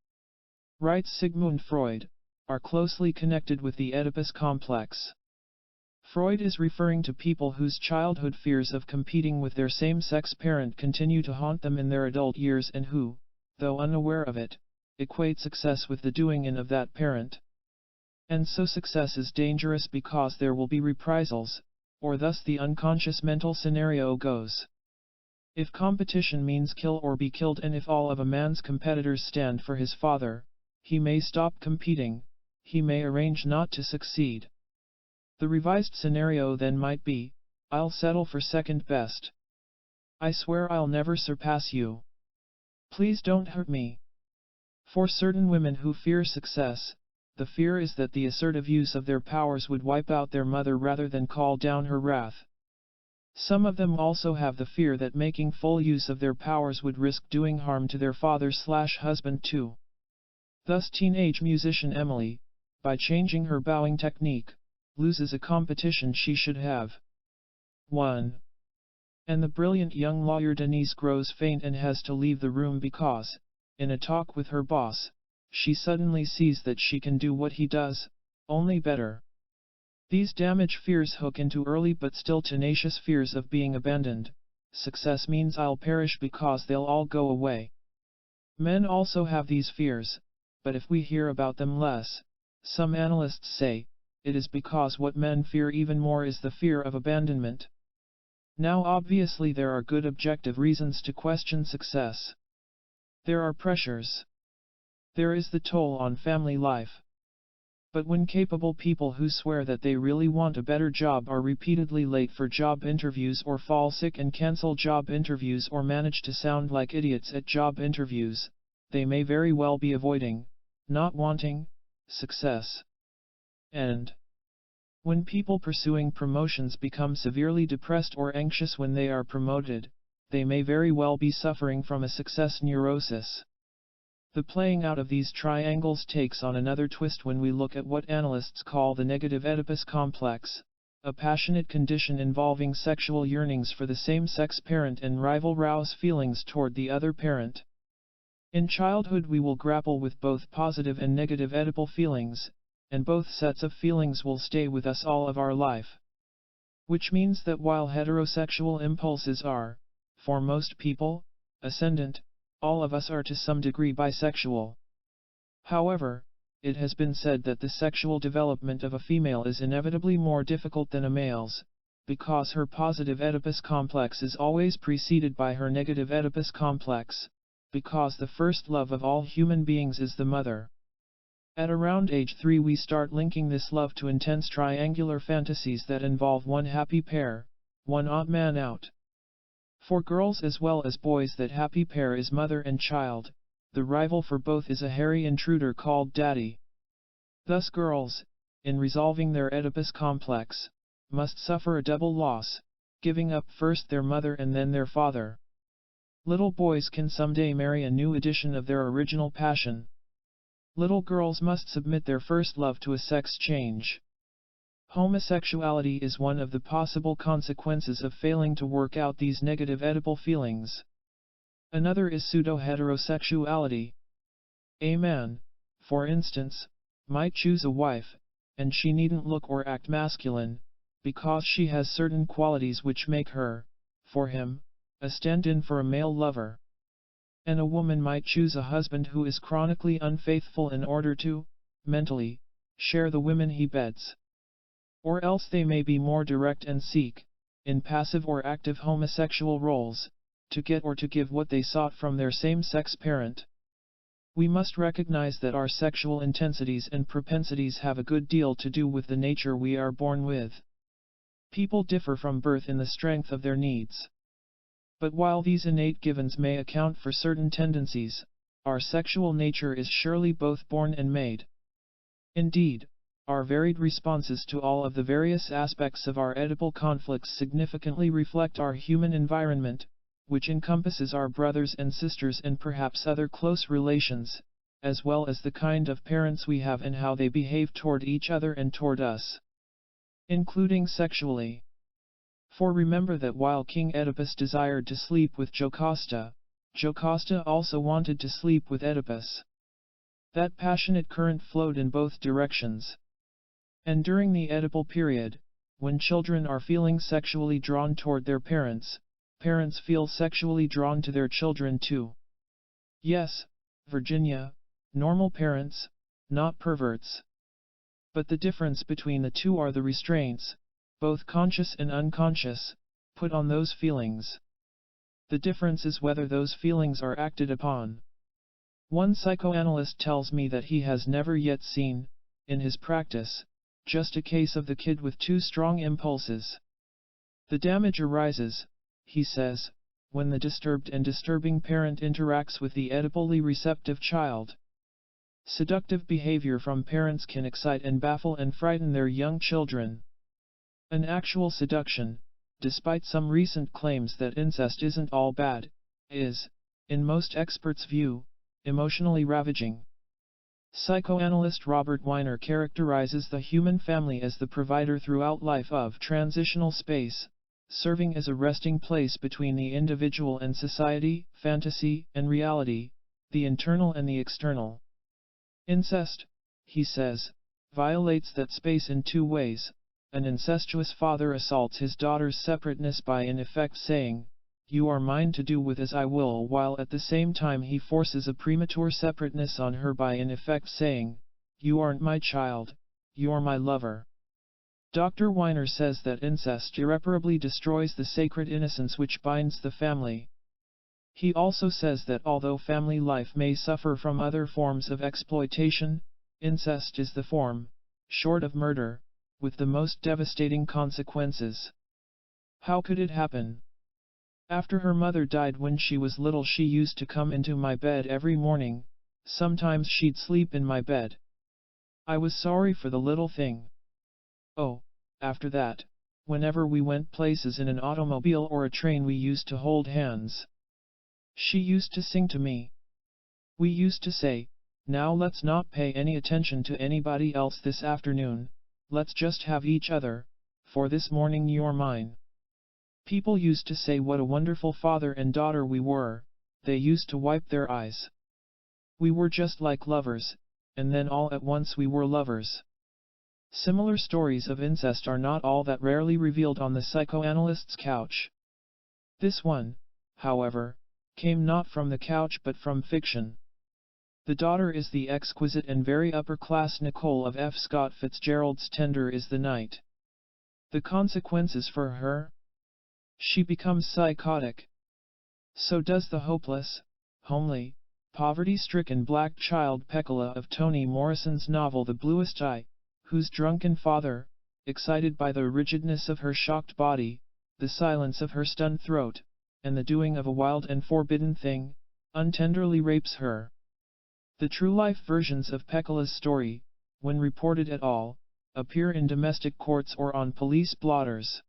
writes Sigmund Freud, are closely connected with the Oedipus complex. Freud is referring to people whose childhood fears of competing with their same-sex parent continue to haunt them in their adult years and who, though unaware of it, equate success with the doing-in of that parent. And so success is dangerous because there will be reprisals, or thus the unconscious mental scenario goes. If competition means kill or be killed and if all of a man's competitors stand for his father, he may stop competing, he may arrange not to succeed. The revised scenario then might be, I'll settle for second best. I swear I'll never surpass you. Please don't hurt me. For certain women who fear success, the fear is that the assertive use of their powers would wipe out their mother rather than call down her wrath. Some of them also have the fear that making full use of their powers would risk doing harm to their father/husband too. Thus teenage musician Emily, by changing her bowing technique, loses a competition she should have won. And the brilliant young lawyer Denise grows faint and has to leave the room because, in a talk with her boss, she suddenly sees that she can do what he does, only better. These damage fears hook into early but still tenacious fears of being abandoned. Success means I'll perish because they'll all go away. Men also have these fears, but if we hear about them less, some analysts say, it is because what men fear even more is the fear of abandonment. Now obviously there are good objective reasons to question success. There are pressures. There is the toll on family life. But when capable people who swear that they really want a better job are repeatedly late for job interviews or fall sick and cancel job interviews or manage to sound like idiots at job interviews, they may very well be avoiding, not wanting, success. And when people pursuing promotions become severely depressed or anxious when they are promoted, they may very well be suffering from a success neurosis. The playing out of these triangles takes on another twist when we look at what analysts call the negative Oedipus complex, a passionate condition involving sexual yearnings for the same-sex parent and rival rouse feelings toward the other parent. In childhood we will grapple with both positive and negative Oedipal feelings, and both sets of feelings will stay with us all of our life. Which means that while heterosexual impulses are, for most people, ascendant, all of us are to some degree bisexual. However, it has been said that the sexual development of a female is inevitably more difficult than a male's, because her positive Oedipus complex is always preceded by her negative Oedipus complex, because the first love of all human beings is the mother. At around age 3 we start linking this love to intense triangular fantasies that involve one happy pair, one odd man out. For girls as well as boys that happy pair is mother and child, the rival for both is a hairy intruder called daddy. Thus girls, in resolving their Oedipus complex, must suffer a double loss, giving up first their mother and then their father. Little boys can someday marry a new edition of their original passion. Little girls must submit their first love to a sex change. Homosexuality is one of the possible consequences of failing to work out these negative Oedipal feelings. Another is pseudo-heterosexuality. A man, for instance, might choose a wife, and she needn't look or act masculine, because she has certain qualities which make her, for him, a stand-in for a male lover. And a woman might choose a husband who is chronically unfaithful in order to, mentally, share the women he beds. Or else they may be more direct and seek, in passive or active homosexual roles, to get or to give what they sought from their same-sex parent. We must recognize that our sexual intensities and propensities have a good deal to do with the nature we are born with. People differ from birth in the strength of their needs. But while these innate givens may account for certain tendencies, our sexual nature is surely both born and made. Indeed, our varied responses to all of the various aspects of our Oedipal conflicts significantly reflect our human environment, which encompasses our brothers and sisters and perhaps other close relations, as well as the kind of parents we have and how they behave toward each other and toward us, including sexually. For remember that while King Oedipus desired to sleep with Jocasta, Jocasta also wanted to sleep with Oedipus. That passionate current flowed in both directions. And during the Oedipal period, when children are feeling sexually drawn toward their parents, parents feel sexually drawn to their children too. Yes, Virginia, normal parents, not perverts. But the difference between the two are the restraints, both conscious and unconscious, put on those feelings. The difference is whether those feelings are acted upon. One psychoanalyst tells me that he has never yet seen, in his practice, just a case of the kid with too strong impulses. The damage arises, he says, when the disturbed and disturbing parent interacts with the Oedipally receptive child. Seductive behavior from parents can excite and baffle and frighten their young children. An actual seduction, despite some recent claims that incest isn't all bad, is, in most experts' view, emotionally ravaging. Psychoanalyst Robert Weiner characterizes the human family as the provider throughout life of transitional space, serving as a resting place between the individual and society, fantasy and reality, the internal and the external. Incest, he says, violates that space in two ways. an incestuous father assaults his daughter's separateness by in effect saying, "You are mine to do with as I will," while at the same time he forces a premature separateness on her by in effect saying, "You aren't my child, you're my lover." Dr. Weiner says that incest irreparably destroys the sacred innocence which binds the family. He also says that although family life may suffer from other forms of exploitation, incest is the form, short of murder, with the most devastating consequences. How could it happen? After her mother died when she was little, she used to come into my bed every morning, sometimes she'd sleep in my bed. I was sorry for the little thing. Oh, after that, whenever we went places in an automobile or a train, we used to hold hands. She used to sing to me. We used to say, "Now let's not pay any attention to anybody else this afternoon, let's just have each other, for this morning you're mine." People used to say what a wonderful father and daughter we were, they used to wipe their eyes. We were just like lovers, and then all at once we were lovers. Similar stories of incest are not all that rarely revealed on the psychoanalyst's couch. This one, however, came not from the couch but from fiction. The daughter is the exquisite and very upper-class Nicole of F. Scott Fitzgerald's Tender is the Night. The consequences for her? She becomes psychotic. So does the hopeless, homely, poverty-stricken black child Peccola of Toni Morrison's novel The Bluest Eye, whose drunken father, excited by the rigidness of her shocked body, the silence of her stunned throat, and the doing of a wild and forbidden thing, untenderly rapes her. The true-life versions of Peccola's story, when reported at all, appear in domestic courts or on police blotters.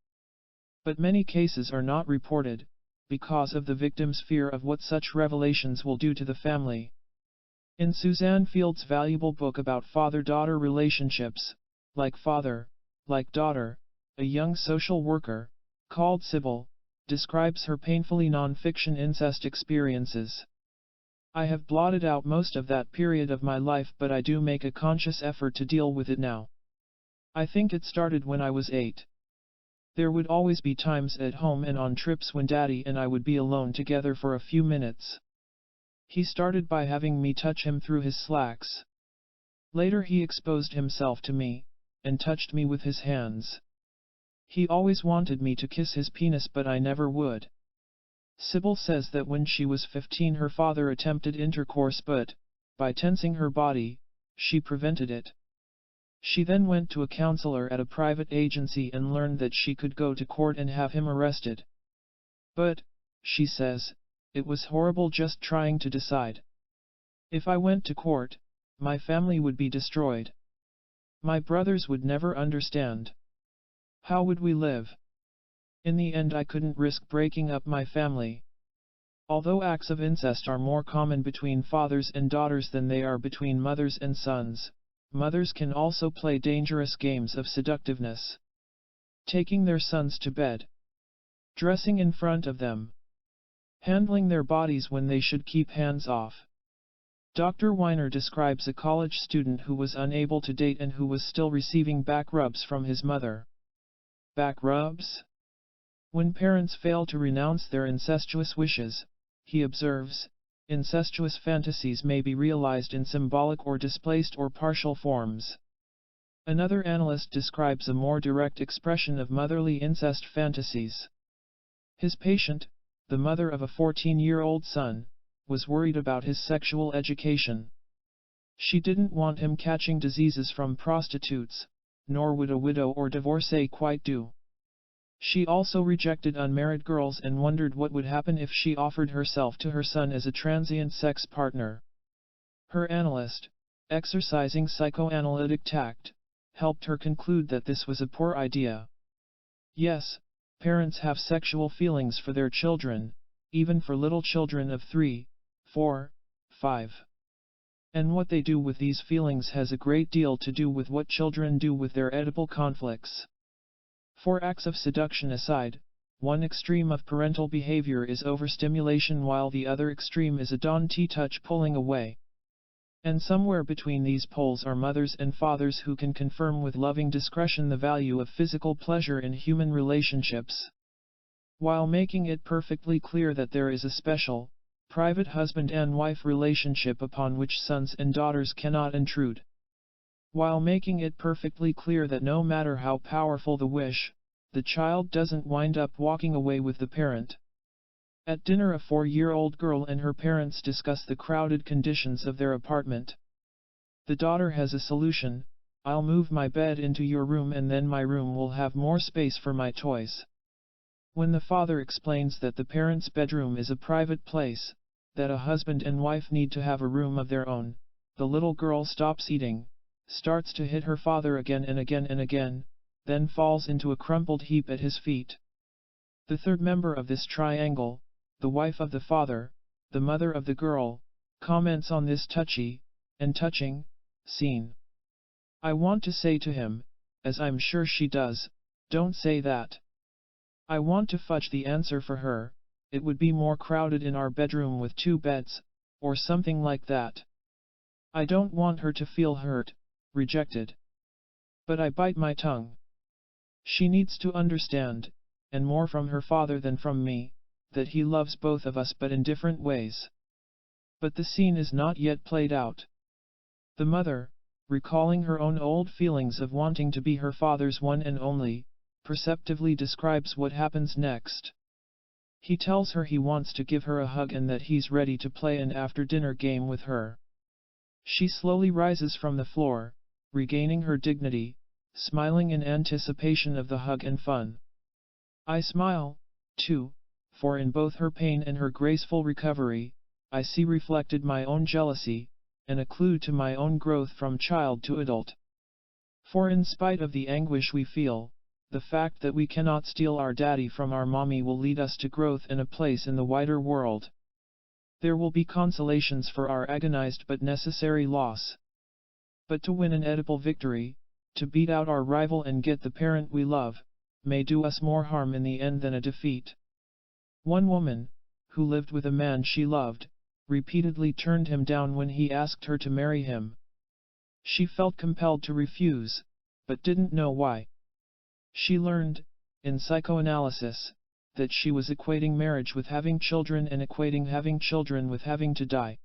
But many cases are not reported, because of the victim's fear of what such revelations will do to the family. In Suzanne Field's valuable book about father-daughter relationships, Like Father, Like Daughter, a young social worker, called Sybil, describes her painfully non-fiction incest experiences. "I have blotted out most of that period of my life, but I do make a conscious effort to deal with it now. I think it started when I was 8. There would always be times at home and on trips when Daddy and I would be alone together for a few minutes. He started by having me touch him through his slacks. Later he exposed himself to me, and touched me with his hands. He always wanted me to kiss his penis, but I never would." Sybil says that when she was 15 her father attempted intercourse, but, by tensing her body, she prevented it. She then went to a counselor at a private agency and learned that she could go to court and have him arrested. "But," she says, "it was horrible just trying to decide. If I went to court, my family would be destroyed. My brothers would never understand. How would we live? In the end I couldn't risk breaking up my family." Although acts of incest are more common between fathers and daughters than they are between mothers and sons, mothers can also play dangerous games of seductiveness. Taking their sons to bed. Dressing in front of them. Handling their bodies when they should keep hands off. Dr. Weiner describes a college student who was unable to date and who was still receiving back rubs from his mother. Back rubs? When parents fail to renounce their incestuous wishes, he observes, incestuous fantasies may be realized in symbolic or displaced or partial forms. Another analyst describes a more direct expression of motherly incest fantasies. His patient, the mother of a 14-year-old son, was worried about his sexual education. She didn't want him catching diseases from prostitutes, nor would a widow or divorcee quite do. She also rejected unmarried girls and wondered what would happen if she offered herself to her son as a transient sex partner. Her analyst, exercising psychoanalytic tact, helped her conclude that this was a poor idea. Yes, parents have sexual feelings for their children, even for little children of 3, 4, 5. And what they do with these feelings has a great deal to do with what children do with their Oedipal conflicts. For acts of seduction aside, one extreme of parental behavior is overstimulation while the other extreme is a dainty touch pulling away. And somewhere between these poles are mothers and fathers who can confirm with loving discretion the value of physical pleasure in human relationships, while making it perfectly clear that there is a special, private husband and wife relationship upon which sons and daughters cannot intrude. While making it perfectly clear that no matter how powerful the wish, the child doesn't wind up walking away with the parent. At dinner, a 4-year-old girl and her parents discuss the crowded conditions of their apartment. The daughter has a solution: "I'll move my bed into your room and then my room will have more space for my toys." When the father explains that the parent's bedroom is a private place, that a husband and wife need to have a room of their own, the little girl stops eating, starts to hit her father again and again and again, then falls into a crumpled heap at his feet. The third member of this triangle, the wife of the father, the mother of the girl, comments on this touchy, and touching, scene. "I want to say to him, as I'm sure she does, 'Don't say that.' I want to fudge the answer for her, 'It would be more crowded in our bedroom with 2 beds, or something like that.' I don't want her to feel hurt, rejected. But I bite my tongue. She needs to understand, and more from her father than from me, that he loves both of us but in different ways." But the scene is not yet played out. The mother, recalling her own old feelings of wanting to be her father's one and only, perceptively describes what happens next. He tells her he wants to give her a hug and that he's ready to play an after-dinner game with her. She slowly rises from the floor, regaining her dignity, smiling in anticipation of the hug and fun. I smile, too, for in both her pain and her graceful recovery, I see reflected my own jealousy, and a clue to my own growth from child to adult. For in spite of the anguish we feel, the fact that we cannot steal our daddy from our mommy will lead us to growth and a place in the wider world. There will be consolations for our agonized but necessary loss. But to win an Oedipal victory, to beat out our rival and get the parent we love, may do us more harm in the end than a defeat. One woman, who lived with a man she loved, repeatedly turned him down when he asked her to marry him. She felt compelled to refuse, but didn't know why. She learned, in psychoanalysis, that she was equating marriage with having children and equating having children with having to die.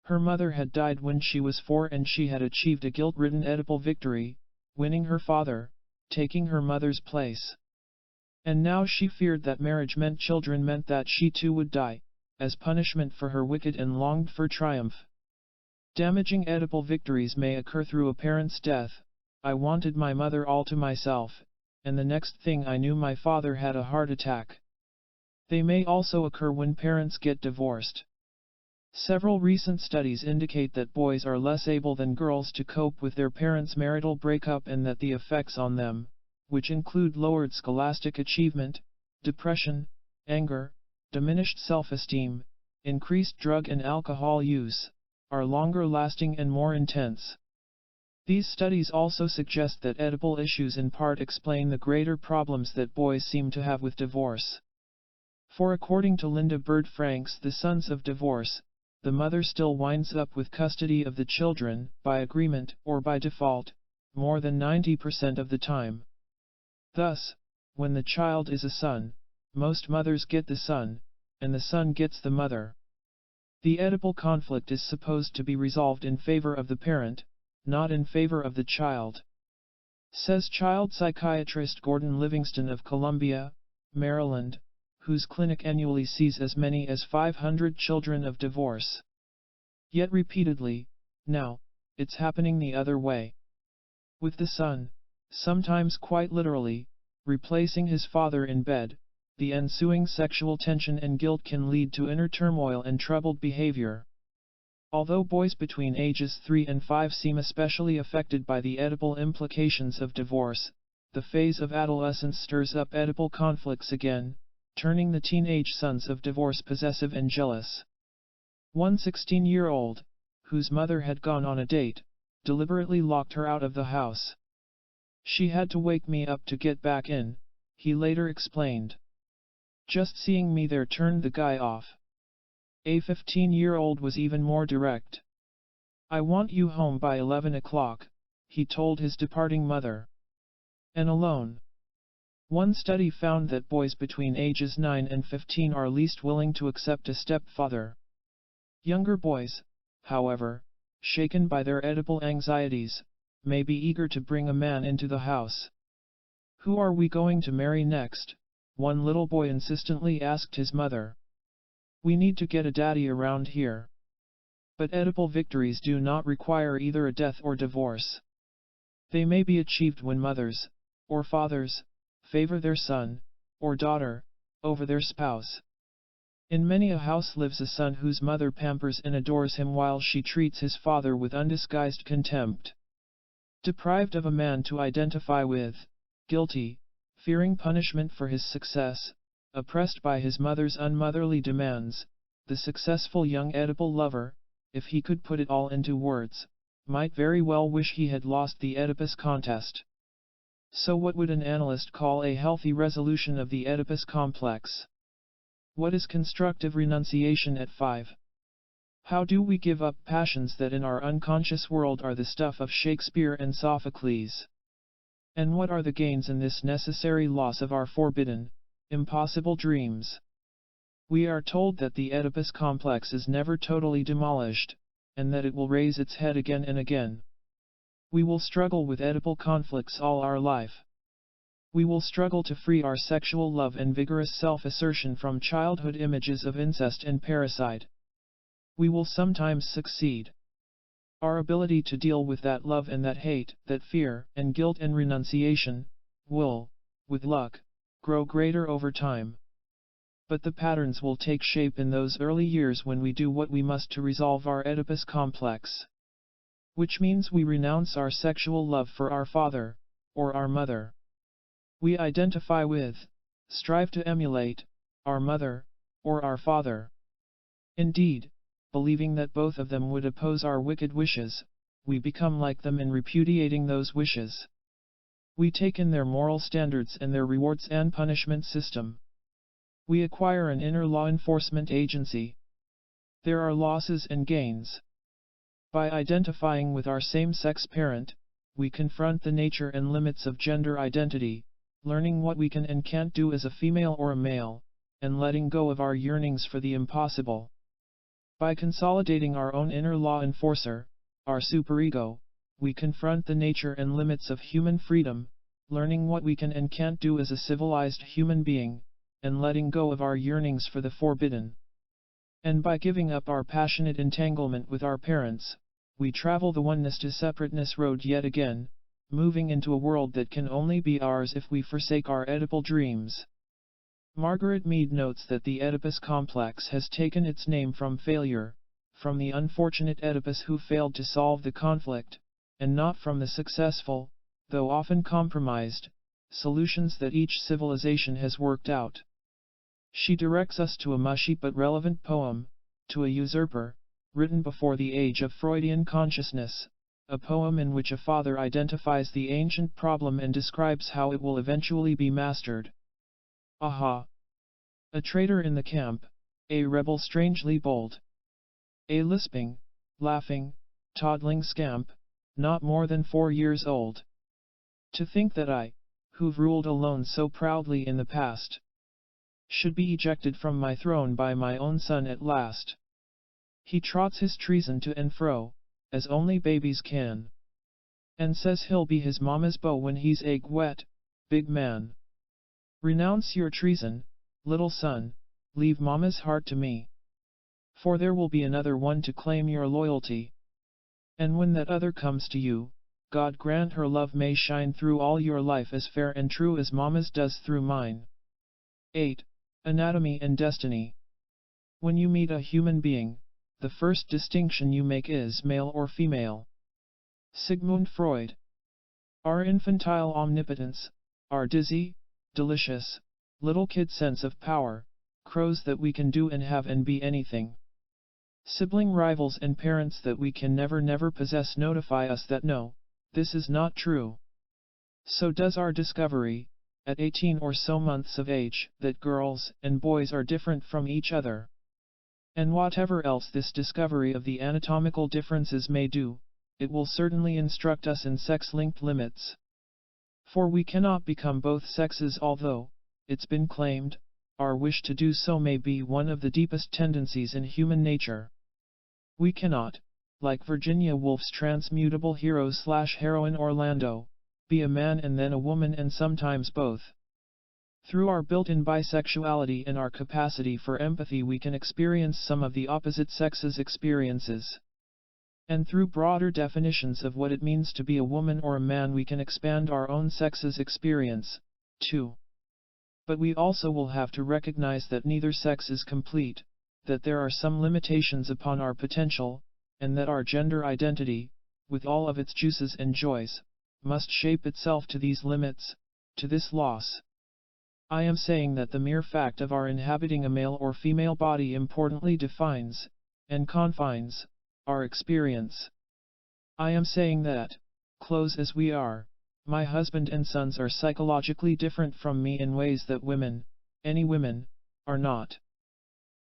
Her mother had died when she was 4 and she had achieved a guilt-ridden Oedipal victory, winning her father, taking her mother's place. And now she feared that marriage meant children meant that she too would die, as punishment for her wicked and longed-for triumph. Damaging Oedipal victories may occur through a parent's death. I wanted my mother all to myself, and the next thing I knew my father had a heart attack. They may also occur when parents get divorced. Several recent studies indicate that boys are less able than girls to cope with their parents' marital breakup and that the effects on them, which include lowered scholastic achievement, depression, anger, diminished self-esteem, increased drug and alcohol use, are longer lasting and more intense. These studies also suggest that Oedipal issues in part explain the greater problems that boys seem to have with divorce. For according to Linda Bird Franks, the sons of divorce, the mother still winds up with custody of the children, by agreement or by default, more than 90% of the time. Thus, when the child is a son, most mothers get the son, and the son gets the mother. The Oedipal conflict is supposed to be resolved in favor of the parent, not in favor of the child. Says child psychiatrist Gordon Livingston of Columbia, Maryland, whose clinic annually sees as many as 500 children of divorce. Yet repeatedly, now, it's happening the other way. With the son, sometimes quite literally, replacing his father in bed, the ensuing sexual tension and guilt can lead to inner turmoil and troubled behavior. Although boys between ages 3 and 5 seem especially affected by the Oedipal implications of divorce, the phase of adolescence stirs up Oedipal conflicts again, turning the teenage sons of divorce possessive and jealous. One 16-year-old, whose mother had gone on a date, deliberately locked her out of the house. She had to wake me up to get back in, he later explained. Just seeing me there turned the guy off. A 15-year-old was even more direct. I want you home by 11 o'clock, he told his departing mother. And alone. One study found that boys between ages 9 and 15 are least willing to accept a stepfather. Younger boys, however, shaken by their Oedipal anxieties, may be eager to bring a man into the house. Who are we going to marry next? One little boy insistently asked his mother. We need to get a daddy around here. But Oedipal victories do not require either a death or divorce. They may be achieved when mothers, or fathers, favor their son, or daughter, over their spouse. In many a house lives a son whose mother pampers and adores him while she treats his father with undisguised contempt. Deprived of a man to identify with, guilty, fearing punishment for his success, oppressed by his mother's unmotherly demands, the successful young Oedipal lover, if he could put it all into words, might very well wish he had lost the Oedipus contest. So what would an analyst call a healthy resolution of the Oedipus complex? What is constructive renunciation at 5? How do we give up passions that in our unconscious world are the stuff of Shakespeare and Sophocles? And what are the gains in this necessary loss of our forbidden, impossible dreams? We are told that the Oedipus complex is never totally demolished, and that it will raise its head again and again. We will struggle with Oedipal conflicts all our life. We will struggle to free our sexual love and vigorous self-assertion from childhood images of incest and parricide. We will sometimes succeed. Our ability to deal with that love and that hate, that fear and guilt and renunciation, will, with luck, grow greater over time. But the patterns will take shape in those early years when we do what we must to resolve our Oedipus complex. Which means we renounce our sexual love for our father, or our mother. We identify with, strive to emulate, our mother, or our father. Indeed, believing that both of them would oppose our wicked wishes, we become like them in repudiating those wishes. We take in their moral standards and their rewards and punishment system. We acquire an inner law enforcement agency. There are losses and gains. By identifying with our same-sex parent, we confront the nature and limits of gender identity, learning what we can and can't do as a female or a male, and letting go of our yearnings for the impossible. By consolidating our own inner law enforcer, our superego, we confront the nature and limits of human freedom, learning what we can and can't do as a civilized human being, and letting go of our yearnings for the forbidden. And by giving up our passionate entanglement with our parents, we travel the oneness to separateness road yet again, moving into a world that can only be ours if we forsake our Oedipal dreams. Margaret Mead notes that the Oedipus complex has taken its name from failure, from the unfortunate Oedipus who failed to solve the conflict, and not from the successful, though often compromised, solutions that each civilization has worked out. She directs us to a mushy but relevant poem, To a Usurper, written before the age of Freudian consciousness, a poem in which a father identifies the ancient problem and describes how it will eventually be mastered. Aha! A traitor in the camp, a rebel strangely bold. A lisping, laughing, toddling scamp, not more than 4 years old. To think that I, who've ruled alone so proudly in the past, should be ejected from my throne by my own son at last. He trots his treason to and fro, as only babies can. And says he'll be his mama's beau when he's egg wet, big man. Renounce your treason, little son, leave mama's heart to me. For there will be another one to claim your loyalty. And when that other comes to you, God grant her love may shine through all your life as fair and true as mama's does through mine. 8. Anatomy and Destiny. When you meet a human being, the first distinction you make is male or female. Sigmund Freud. Our infantile omnipotence, our dizzy, delicious, little kid sense of power, crows that we can do and have and be anything. Sibling rivals and parents that we can never possess notify us that no, this is not true. So does our discovery, at 18 or so months of age, that girls and boys are different from each other. And whatever else this discovery of the anatomical differences may do, it will certainly instruct us in sex-linked limits. For we cannot become both sexes, although, it's been claimed, our wish to do so may be one of the deepest tendencies in human nature. We cannot, like Virginia Woolf's transmutable hero/heroine Orlando, be a man and then a woman and sometimes both. Through our built-in bisexuality and our capacity for empathy we can experience some of the opposite sex's experiences. And through broader definitions of what it means to be a woman or a man we can expand our own sex's experience, too. But we also will have to recognize that neither sex is complete, that there are some limitations upon our potential, and that our gender identity, with all of its juices and joys, must shape itself to these limits, to this loss. I am saying that the mere fact of our inhabiting a male or female body importantly defines, and confines, our experience. I am saying that, close as we are, my husband and sons are psychologically different from me in ways that women, any women, are not.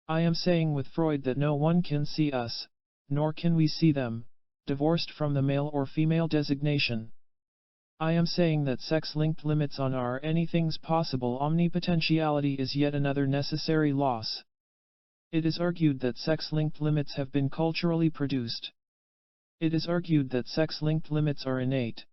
I am saying with Freud that no one can see us, nor can we see them, divorced from the male or female designation. I am saying that sex-linked limits on our anything's possible omnipotentiality is yet another necessary loss. It is argued that sex-linked limits have been culturally produced. It is argued that sex-linked limits are innate.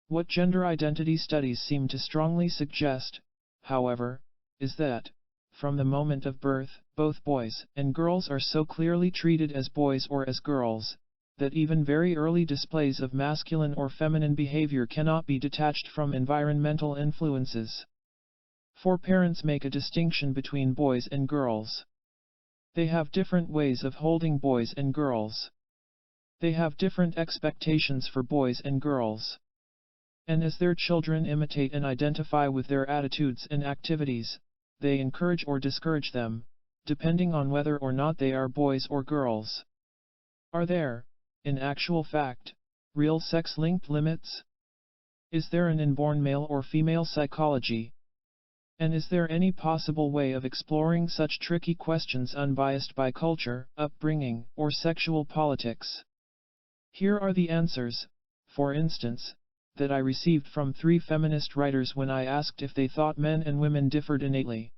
What gender identity studies seem to strongly suggest, however, is that, from the moment of birth, both boys and girls are so clearly treated as boys or as girls, that even very early displays of masculine or feminine behavior cannot be detached from environmental influences. For parents make a distinction between boys and girls. They have different ways of holding boys and girls. They have different expectations for boys and girls. And as their children imitate and identify with their attitudes and activities, they encourage or discourage them, depending on whether or not they are boys or girls. Are there, in actual fact, real sex-linked limits? Is there an inborn male or female psychology? And is there any possible way of exploring such tricky questions unbiased by culture, upbringing, or sexual politics? Here are the answers, for instance, that I received from 3 feminist writers when I asked if they thought men and women differed innately.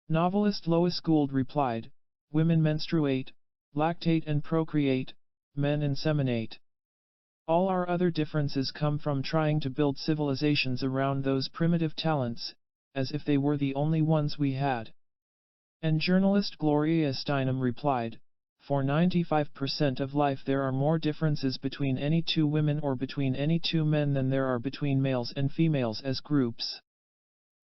Novelist Lois Gould replied, "Women menstruate, lactate and procreate, men inseminate. All our other differences come from trying to build civilizations around those primitive talents, as if they were the only ones we had." And journalist Gloria Steinem replied, "For 95% of life there are more differences between any 2 women or between any 2 men than there are between males and females as groups."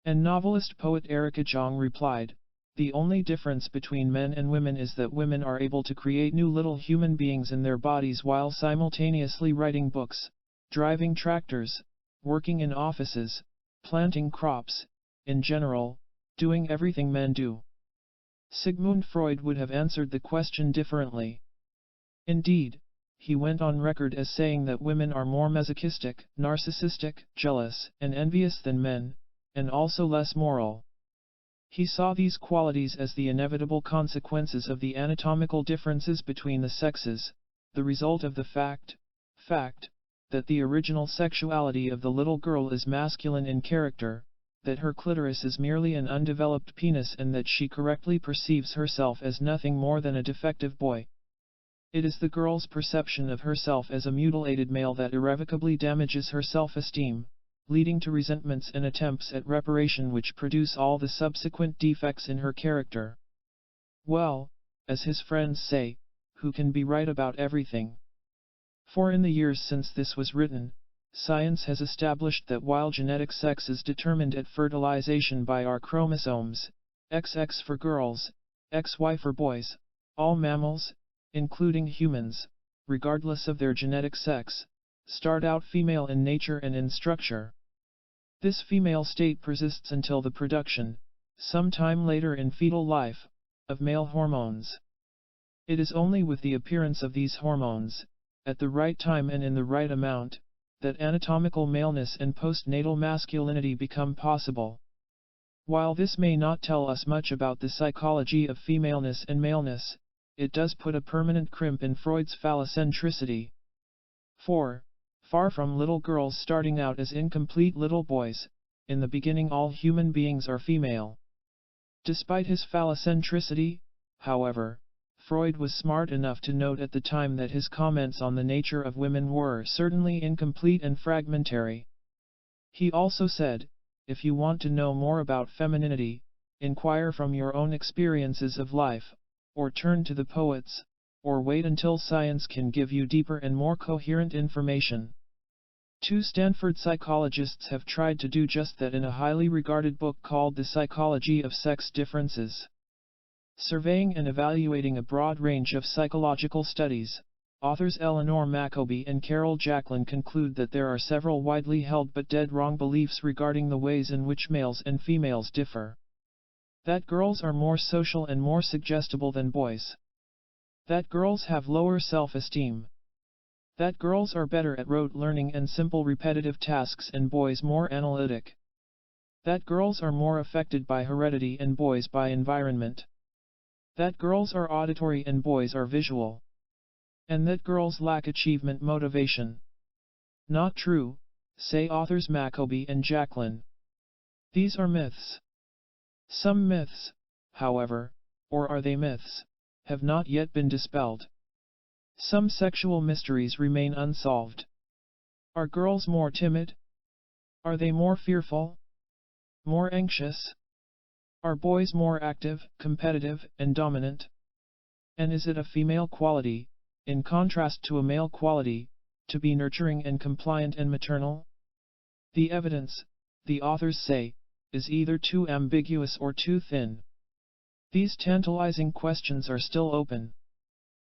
And novelist-poet Erica Jong replied, "The only difference between men and women is that women are able to create new little human beings in their bodies while simultaneously writing books, driving tractors, working in offices, planting crops, in general, doing everything men do." Sigmund Freud would have answered the question differently. Indeed, he went on record as saying that women are more masochistic, narcissistic, jealous, and envious than men, and also less moral. He saw these qualities as the inevitable consequences of the anatomical differences between the sexes, the result of the fact that the original sexuality of the little girl is masculine in character, that her clitoris is merely an undeveloped penis and that she correctly perceives herself as nothing more than a defective boy. It is the girl's perception of herself as a mutilated male that irrevocably damages her self-esteem, leading to resentments and attempts at reparation which produce all the subsequent defects in her character. Well, as his friends say, who can be right about everything? For in the years since this was written, science has established that while genetic sex is determined at fertilization by our chromosomes, XX for girls, XY for boys, all mammals, including humans, regardless of their genetic sex, start out female in nature and in structure. This female state persists until the production, sometime later in fetal life, of male hormones. It is only with the appearance of these hormones, at the right time and in the right amount, that anatomical maleness and postnatal masculinity become possible. While this may not tell us much about the psychology of femaleness and maleness, it does put a permanent crimp in Freud's phallocentricity. 4. Far from little girls starting out as incomplete little boys, in the beginning all human beings are female. Despite his phallocentricity, however, Freud was smart enough to note at the time that his comments on the nature of women were certainly incomplete and fragmentary. He also said, if you want to know more about femininity, inquire from your own experiences of life, or turn to the poets, or wait until science can give you deeper and more coherent information. 2 Stanford psychologists have tried to do just that in a highly regarded book called The Psychology of Sex Differences. Surveying and evaluating a broad range of psychological studies, authors Eleanor Maccoby and Carol Jacklin conclude that there are several widely held but dead wrong beliefs regarding the ways in which males and females differ. That girls are more social and more suggestible than boys. That girls have lower self-esteem. That girls are better at rote learning and simple repetitive tasks and boys more analytic. That girls are more affected by heredity and boys by environment. That girls are auditory and boys are visual. And that girls lack achievement motivation. Not true, say authors Maccoby and Jacklin. These are myths. Some myths, however, or are they myths, have not yet been dispelled. Some sexual mysteries remain unsolved. Are girls more timid? Are they more fearful? More anxious? Are boys more active, competitive, and dominant? And is it a female quality, in contrast to a male quality, to be nurturing and compliant and maternal? The evidence, the authors say, is either too ambiguous or too thin. These tantalizing questions are still open.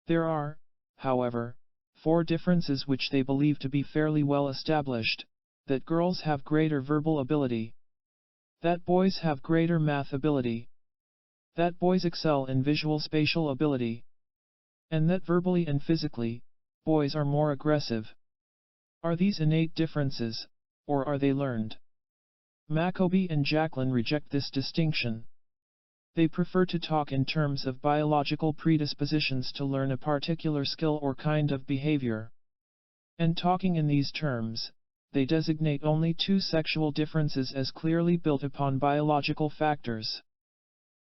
There are, however, 4 differences which they believe to be fairly well established: that girls have greater verbal ability, that boys have greater math ability, that boys excel in visual spatial ability, and that verbally and physically, boys are more aggressive. Are these innate differences, or are they learned? Maccoby and Jacklin reject this distinction. They prefer to talk in terms of biological predispositions to learn a particular skill or kind of behavior. And talking in these terms, they designate only 2 sexual differences as clearly built upon biological factors.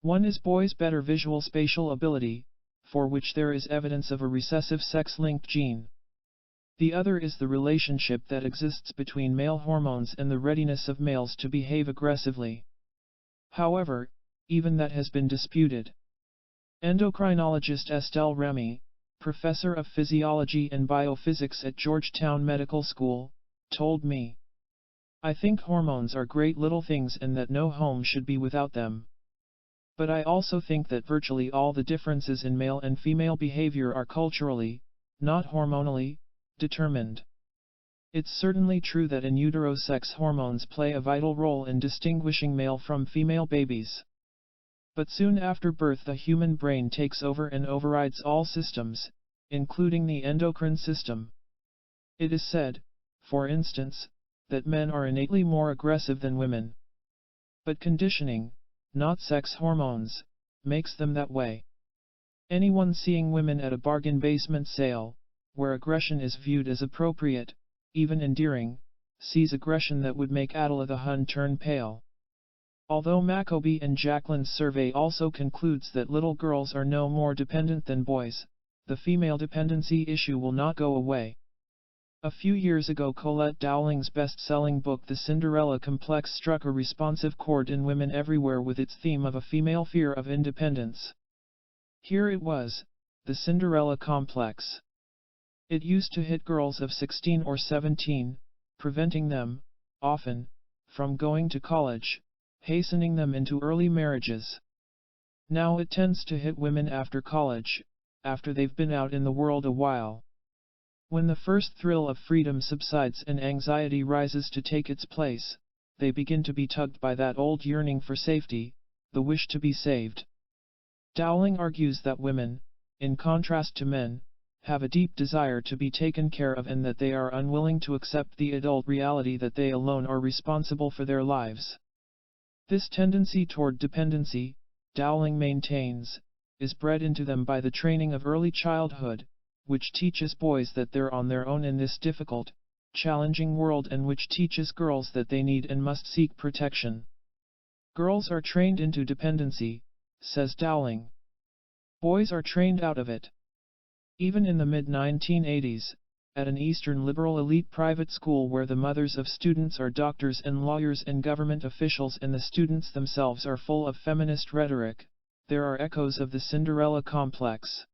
One is boys' better visual spatial ability, for which there is evidence of a recessive sex-linked gene. The other is the relationship that exists between male hormones and the readiness of males to behave aggressively. However, even that has been disputed. Endocrinologist Estelle Remy, professor of physiology and biophysics at Georgetown Medical School, told me, "I think hormones are great little things and that no home should be without them. But I also think that virtually all the differences in male and female behavior are culturally, not hormonally, determined. It's certainly true that in utero sex hormones play a vital role in distinguishing male from female babies. But soon after birth the human brain takes over and overrides all systems, including the endocrine system. It is said, for instance, that men are innately more aggressive than women. But conditioning, not sex hormones, makes them that way. Anyone seeing women at a bargain basement sale, where aggression is viewed as appropriate, even endearing, sees aggression that would make Attila the Hun turn pale." Although Maccoby and Jacklin's survey also concludes that little girls are no more dependent than boys, the female dependency issue will not go away. A few years ago Colette Dowling's best-selling book The Cinderella Complex struck a responsive chord in women everywhere with its theme of a female fear of independence. Here it was, the Cinderella complex. It used to hit girls of 16 or 17, preventing them, often, from going to college, hastening them into early marriages. Now it tends to hit women after college, after they've been out in the world a while. When the first thrill of freedom subsides and anxiety rises to take its place, they begin to be tugged by that old yearning for safety, the wish to be saved. Dowling argues that women, in contrast to men, have a deep desire to be taken care of and that they are unwilling to accept the adult reality that they alone are responsible for their lives. This tendency toward dependency, Dowling maintains, is bred into them by the training of early childhood, which teaches boys that they're on their own in this difficult, challenging world and which teaches girls that they need and must seek protection. Girls are trained into dependency, says Dowling. Boys are trained out of it. Even in the mid-1980s, at an Eastern liberal elite private school where the mothers of students are doctors and lawyers and government officials and the students themselves are full of feminist rhetoric, there are echoes of the Cinderella complex.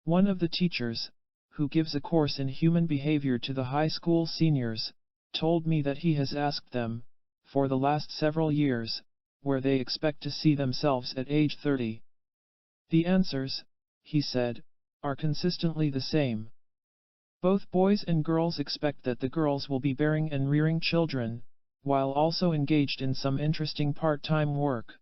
One of the teachers, who gives a course in human behavior to the high school seniors, told me that he has asked them, for the last several years, where they expect to see themselves at age 30. The answers, he said, are consistently the same. Both boys and girls expect that the girls will be bearing and rearing children, while also engaged in some interesting part-time work.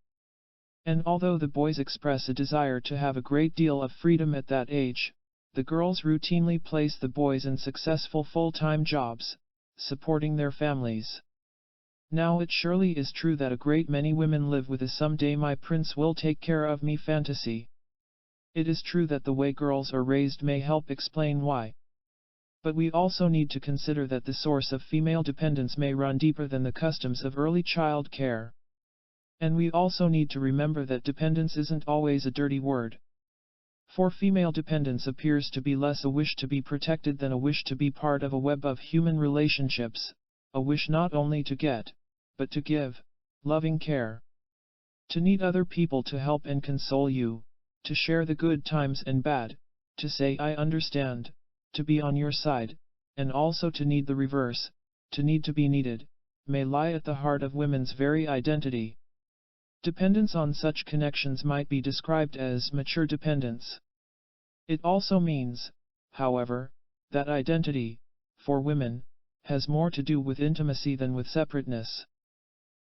And although the boys express a desire to have a great deal of freedom at that age, the girls routinely place the boys in successful full-time jobs, supporting their families. Now it surely is true that a great many women live with a someday my prince will take care of me fantasy. It is true that the way girls are raised may help explain why. But we also need to consider that the source of female dependence may run deeper than the customs of early child care. And we also need to remember that dependence isn't always a dirty word. For female dependence appears to be less a wish to be protected than a wish to be part of a web of human relationships, a wish not only to get, but to give, loving care. To need other people to help and console you, to share the good times and bad, to say I understand, to be on your side, and also to need the reverse, to need to be needed, may lie at the heart of women's very identity. Dependence on such connections might be described as mature dependence. It also means, however, that identity, for women, has more to do with intimacy than with separateness.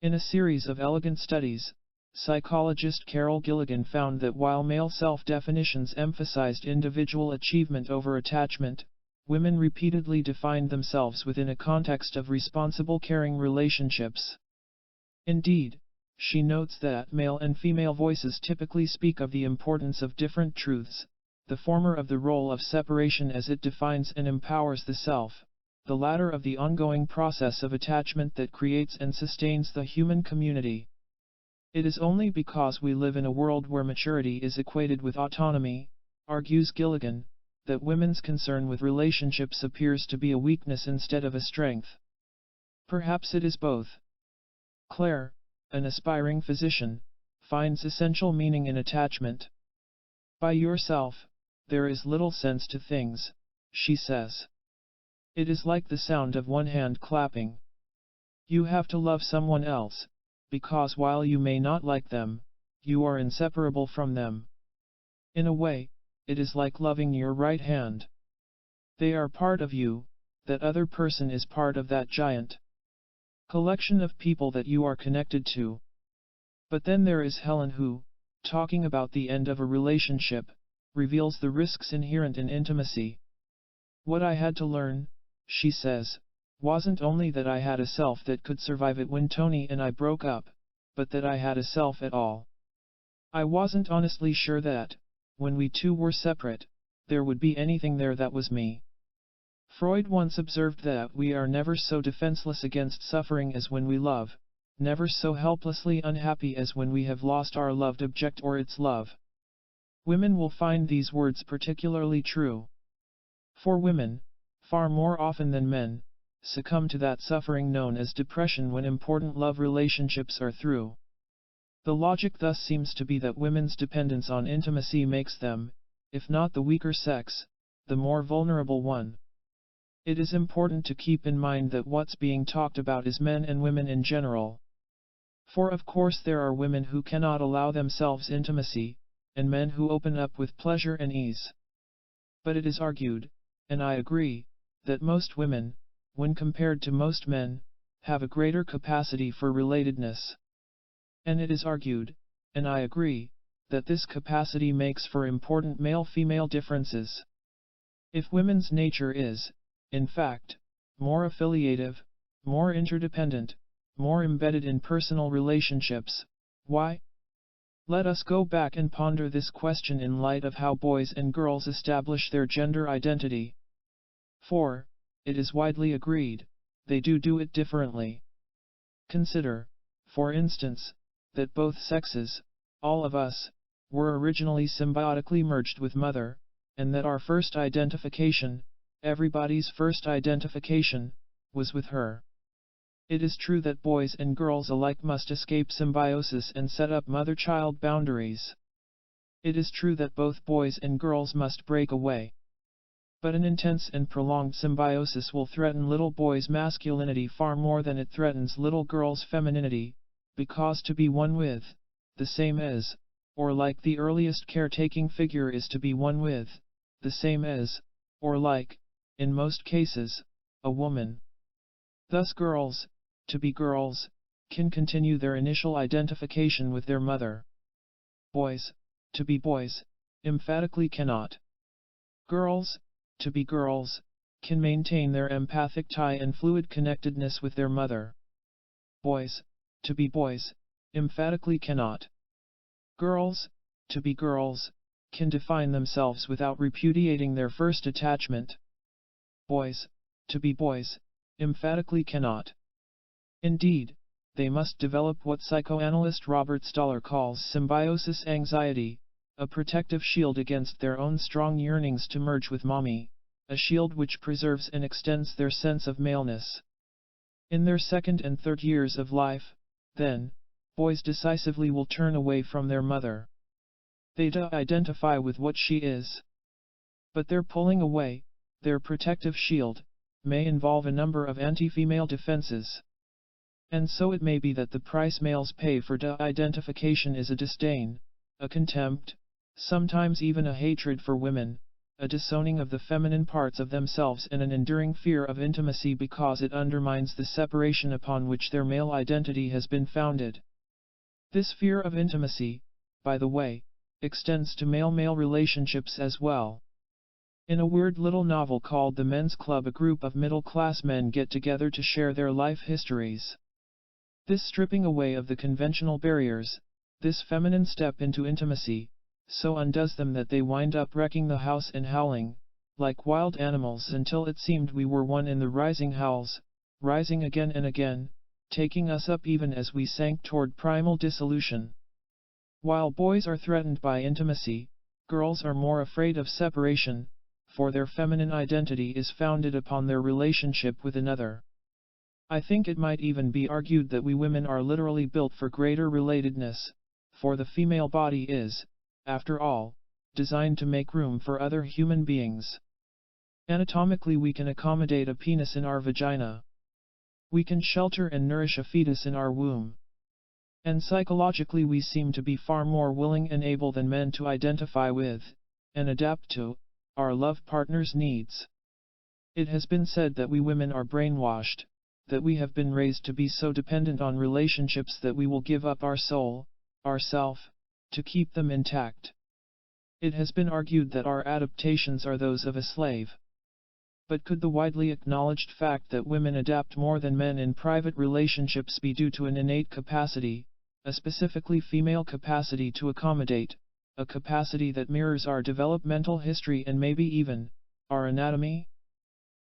In a series of elegant studies, psychologist Carol Gilligan found that while male self-definitions emphasized individual achievement over attachment, women repeatedly defined themselves within a context of responsible caring relationships. Indeed, she notes that male and female voices typically speak of the importance of different truths, the former of the role of separation as it defines and empowers the self, the latter of the ongoing process of attachment that creates and sustains the human community. It is only because we live in a world where maturity is equated with autonomy, argues Gilligan, that women's concern with relationships appears to be a weakness instead of a strength. Perhaps it is both. Claire, an aspiring physician, finds essential meaning in attachment. By yourself, there is little sense to things, she says. It is like the sound of one hand clapping. You have to love someone else, because while you may not like them, you are inseparable from them. In a way, it is like loving your right hand. They are part of you, that other person is part of that giant collection of people that you are connected to. But then there is Helen who, talking about the end of a relationship, reveals the risks inherent in intimacy. What I had to learn, she says, wasn't only that I had a self that could survive it when Tony and I broke up, but that I had a self at all. I wasn't honestly sure that, when we two were separate, there would be anything there that was me. Freud once observed that we are never so defenseless against suffering as when we love, never so helplessly unhappy as when we have lost our loved object or its love. Women will find these words particularly true. For women, far more often than men, succumb to that suffering known as depression when important love relationships are through. The logic thus seems to be that women's dependence on intimacy makes them, if not the weaker sex, the more vulnerable one. It is important to keep in mind that what's being talked about is men and women in general. For of course there are women who cannot allow themselves intimacy, and men who open up with pleasure and ease. But it is argued, and I agree, that most women, when compared to most men, have a greater capacity for relatedness. And it is argued, and I agree, that this capacity makes for important male-female differences. If women's nature is, in fact, more affiliative, more interdependent, more embedded in personal relationships. Why? Let us go back and ponder this question in light of how boys and girls establish their gender identity. 4. It is widely agreed, they do it differently. Consider, for instance, that both sexes, all of us, were originally symbiotically merged with mother, and that our first identification, everybody's first identification, was with her. It is true that boys and girls alike must escape symbiosis and set up mother-child boundaries. It is true that both boys and girls must break away. But an intense and prolonged symbiosis will threaten little boys' masculinity far more than it threatens little girls' femininity, because to be one with, the same as, or like the earliest caretaking figure is to be one with, the same as, or like, in most cases, a woman. Thus girls, to be girls, can continue their initial identification with their mother. Boys, to be boys, emphatically cannot. Girls, to be girls, can maintain their empathic tie and fluid connectedness with their mother. Boys, to be boys, emphatically cannot. Girls, to be girls, can define themselves without repudiating their first attachment. Boys, to be boys, emphatically cannot. Indeed, they must develop what psychoanalyst Robert Stoller calls symbiosis anxiety, a protective shield against their own strong yearnings to merge with mommy, a shield which preserves and extends their sense of maleness. In their second and third years of life, then, boys decisively will turn away from their mother. They identify with what she is. But their pulling away, their protective shield, may involve a number of anti-female defenses. And so it may be that the price males pay for de-identification is a disdain, a contempt, sometimes even a hatred for women, a disowning of the feminine parts of themselves and an enduring fear of intimacy because it undermines the separation upon which their male identity has been founded. This fear of intimacy, by the way, extends to male-male relationships as well. In a weird little novel called The Men's Club, a group of middle-class men get together to share their life histories. This stripping away of the conventional barriers, this feminine step into intimacy, so undoes them that they wind up wrecking the house and howling, like wild animals until it seemed we were one in the rising howls, rising again and again, taking us up even as we sank toward primal dissolution. While boys are threatened by intimacy, girls are more afraid of separation, for their feminine identity is founded upon their relationship with another. I think it might even be argued that we women are literally built for greater relatedness, for the female body is, after all, designed to make room for other human beings. Anatomically we can accommodate a penis in our vagina. We can shelter and nourish a fetus in our womb. And psychologically we seem to be far more willing and able than men to identify with, and adapt to, our love partner's needs. It has been said that we women are brainwashed, that we have been raised to be so dependent on relationships that we will give up our soul, ourself, to keep them intact. It has been argued that our adaptations are those of a slave. But could the widely acknowledged fact that women adapt more than men in private relationships be due to an innate capacity, a specifically female capacity to accommodate, a capacity that mirrors our developmental history and maybe even, our anatomy?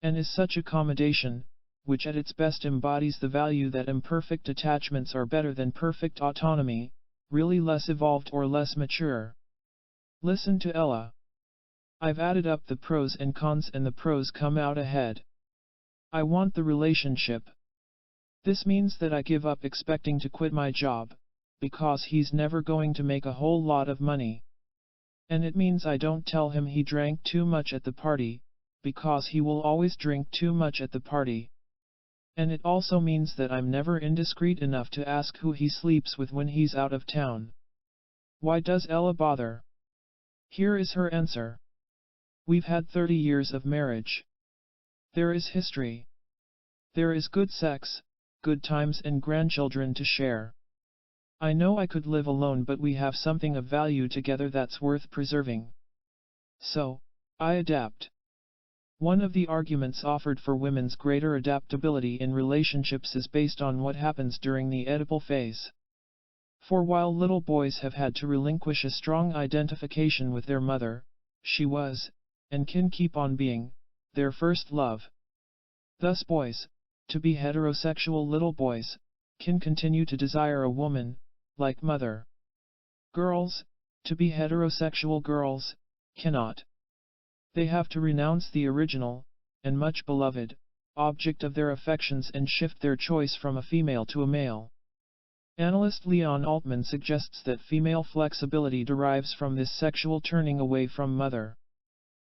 And is such accommodation, which at its best embodies the value that imperfect attachments are better than perfect autonomy, really less evolved or less mature? Listen to Ella. I've added up the pros and cons and the pros come out ahead. I want the relationship. This means that I give up expecting to quit my job, because he's never going to make a whole lot of money. And it means I don't tell him he drank too much at the party, because he will always drink too much at the party. And it also means that I'm never indiscreet enough to ask who he sleeps with when he's out of town. Why does Ella bother? Here is her answer. We've had 30 years of marriage. There is history. There is good sex, good times and grandchildren to share. I know I could live alone, but we have something of value together that's worth preserving. So, I adapt. One of the arguments offered for women's greater adaptability in relationships is based on what happens during the Oedipal phase. For while little boys have had to relinquish a strong identification with their mother, she was, and can keep on being, their first love. Thus boys, to be heterosexual little boys, can continue to desire a woman, like mother. Girls, to be heterosexual girls, cannot. They have to renounce the original, and much beloved, object of their affections and shift their choice from a female to a male. Analyst Leon Altman suggests that female flexibility derives from this sexual turning away from mother.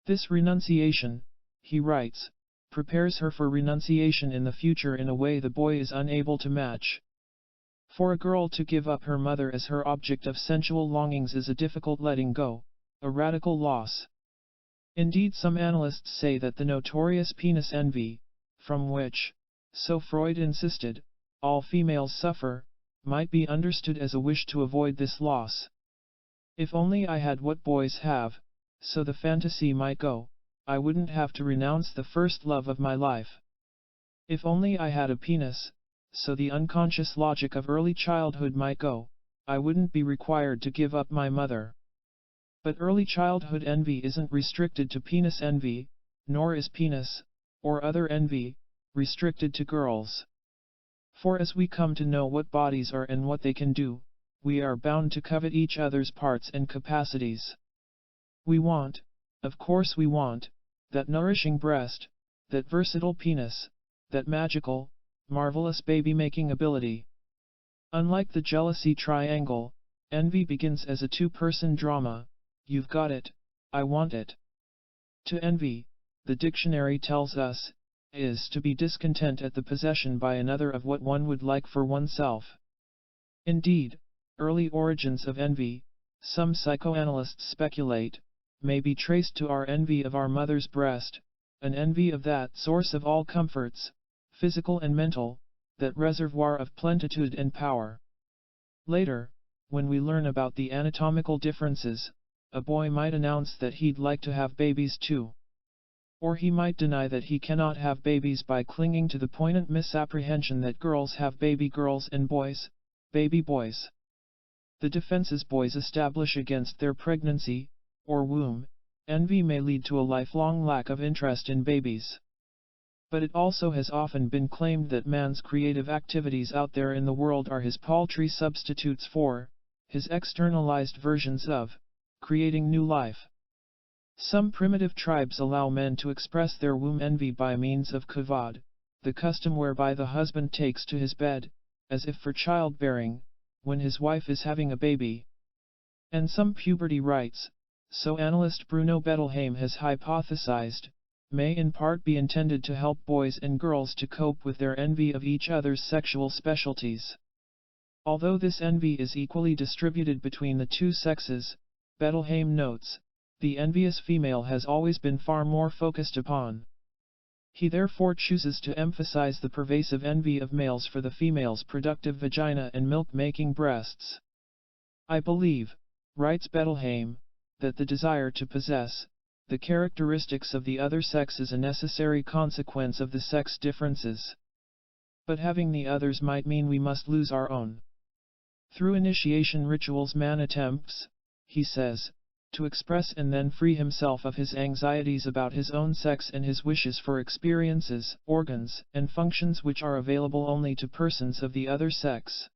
This renunciation, he writes, prepares her for renunciation in the future in a way the boy is unable to match. For a girl to give up her mother as her object of sensual longings is a difficult letting go, a radical loss. Indeed, some analysts say that the notorious penis envy, from which, so Freud insisted, all females suffer, might be understood as a wish to avoid this loss. If only I had what boys have, so the fantasy might go, I wouldn't have to renounce the first love of my life. If only I had a penis, so the unconscious logic of early childhood might go, I wouldn't be required to give up my mother. But early childhood envy isn't restricted to penis envy, nor is penis, or other envy, restricted to girls. For as we come to know what bodies are and what they can do, we are bound to covet each other's parts and capacities. We want, of course we want, that nourishing breast, that versatile penis, that magical, marvelous baby-making ability. Unlike the jealousy triangle, envy begins as a two-person drama. You've got it, I want it. To envy, the dictionary tells us, is to be discontent at the possession by another of what one would like for oneself. Indeed, early origins of envy, some psychoanalysts speculate, may be traced to our envy of our mother's breast, an envy of that source of all comforts, physical and mental, that reservoir of plenitude and power. Later, when we learn about the anatomical differences, a boy might announce that he'd like to have babies too. Or he might deny that he cannot have babies by clinging to the poignant misapprehension that girls have baby girls and boys, baby boys. The defenses boys establish against their pregnancy, or womb, envy may lead to a lifelong lack of interest in babies. But it also has often been claimed that man's creative activities out there in the world are his paltry substitutes for, his externalized versions of, creating new life. Some primitive tribes allow men to express their womb envy by means of kavod, the custom whereby the husband takes to his bed, as if for childbearing, when his wife is having a baby. And some puberty rites, so analyst Bruno Bettelheim has hypothesized, may in part be intended to help boys and girls to cope with their envy of each other's sexual specialties. Although this envy is equally distributed between the two sexes, Bettelheim notes, the envious female has always been far more focused upon. He therefore chooses to emphasize the pervasive envy of males for the female's productive vagina and milk-making breasts. I believe, writes Bettelheim, that the desire to possess the characteristics of the other sex is a necessary consequence of the sex differences. But having the others might mean we must lose our own. Through initiation rituals man attempts, he says, to express and then free himself of his anxieties about his own sex and his wishes for experiences, organs, and functions which are available only to persons of the other sex.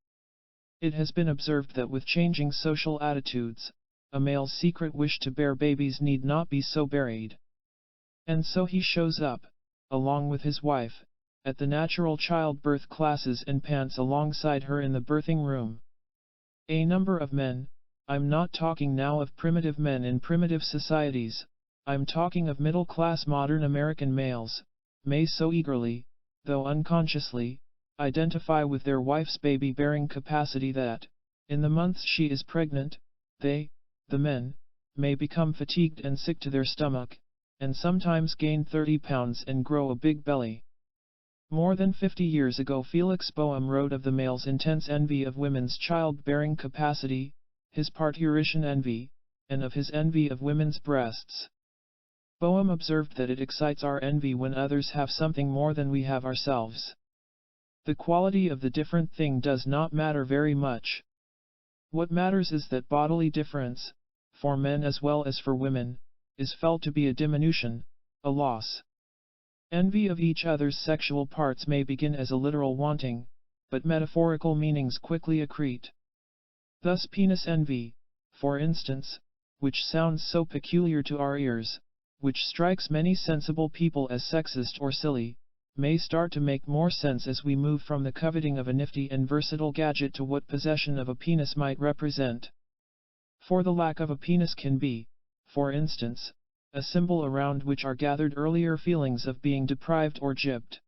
It has been observed that with changing social attitudes, a male's secret wish to bear babies need not be so buried. And so he shows up, along with his wife, at the natural childbirth classes and pants alongside her in the birthing room. A number of men, I'm not talking now of primitive men in primitive societies, I'm talking of middle-class modern American males, may so eagerly, though unconsciously, identify with their wife's baby-bearing capacity that, in the months she is pregnant, they, the men, may become fatigued and sick to their stomach, and sometimes gain 30 pounds and grow a big belly. More than 50 years ago Felix Boehm wrote of the male's intense envy of women's childbearing capacity, his parturition envy, and of his envy of women's breasts. Boehm observed that it excites our envy when others have something more than we have ourselves. The quality of the different thing does not matter very much. What matters is that bodily difference, for men as well as for women, is felt to be a diminution, a loss. Envy of each other's sexual parts may begin as a literal wanting, but metaphorical meanings quickly accrete. Thus penis envy, for instance, which sounds so peculiar to our ears, which strikes many sensible people as sexist or silly, may start to make more sense as we move from the coveting of a nifty and versatile gadget to what possession of a penis might represent. For the lack of a penis can be, for instance, a symbol around which are gathered earlier feelings of being deprived or gypped.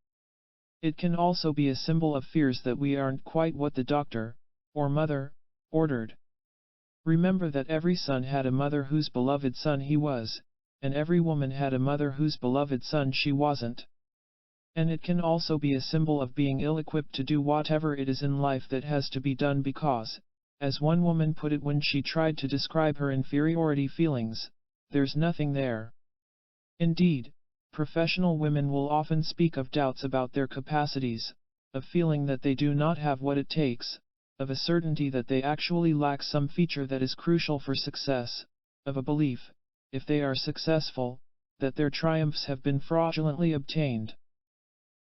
It can also be a symbol of fears that we aren't quite what the doctor, or mother, ordered. Remember that every son had a mother whose beloved son he was, and every woman had a mother whose beloved son she wasn't. And it can also be a symbol of being ill-equipped to do whatever it is in life that has to be done because, as one woman put it when she tried to describe her inferiority feelings, there's nothing there. Indeed, professional women will often speak of doubts about their capacities, of feeling that they do not have what it takes, of a certainty that they actually lack some feature that is crucial for success, of a belief, if they are successful, that their triumphs have been fraudulently obtained.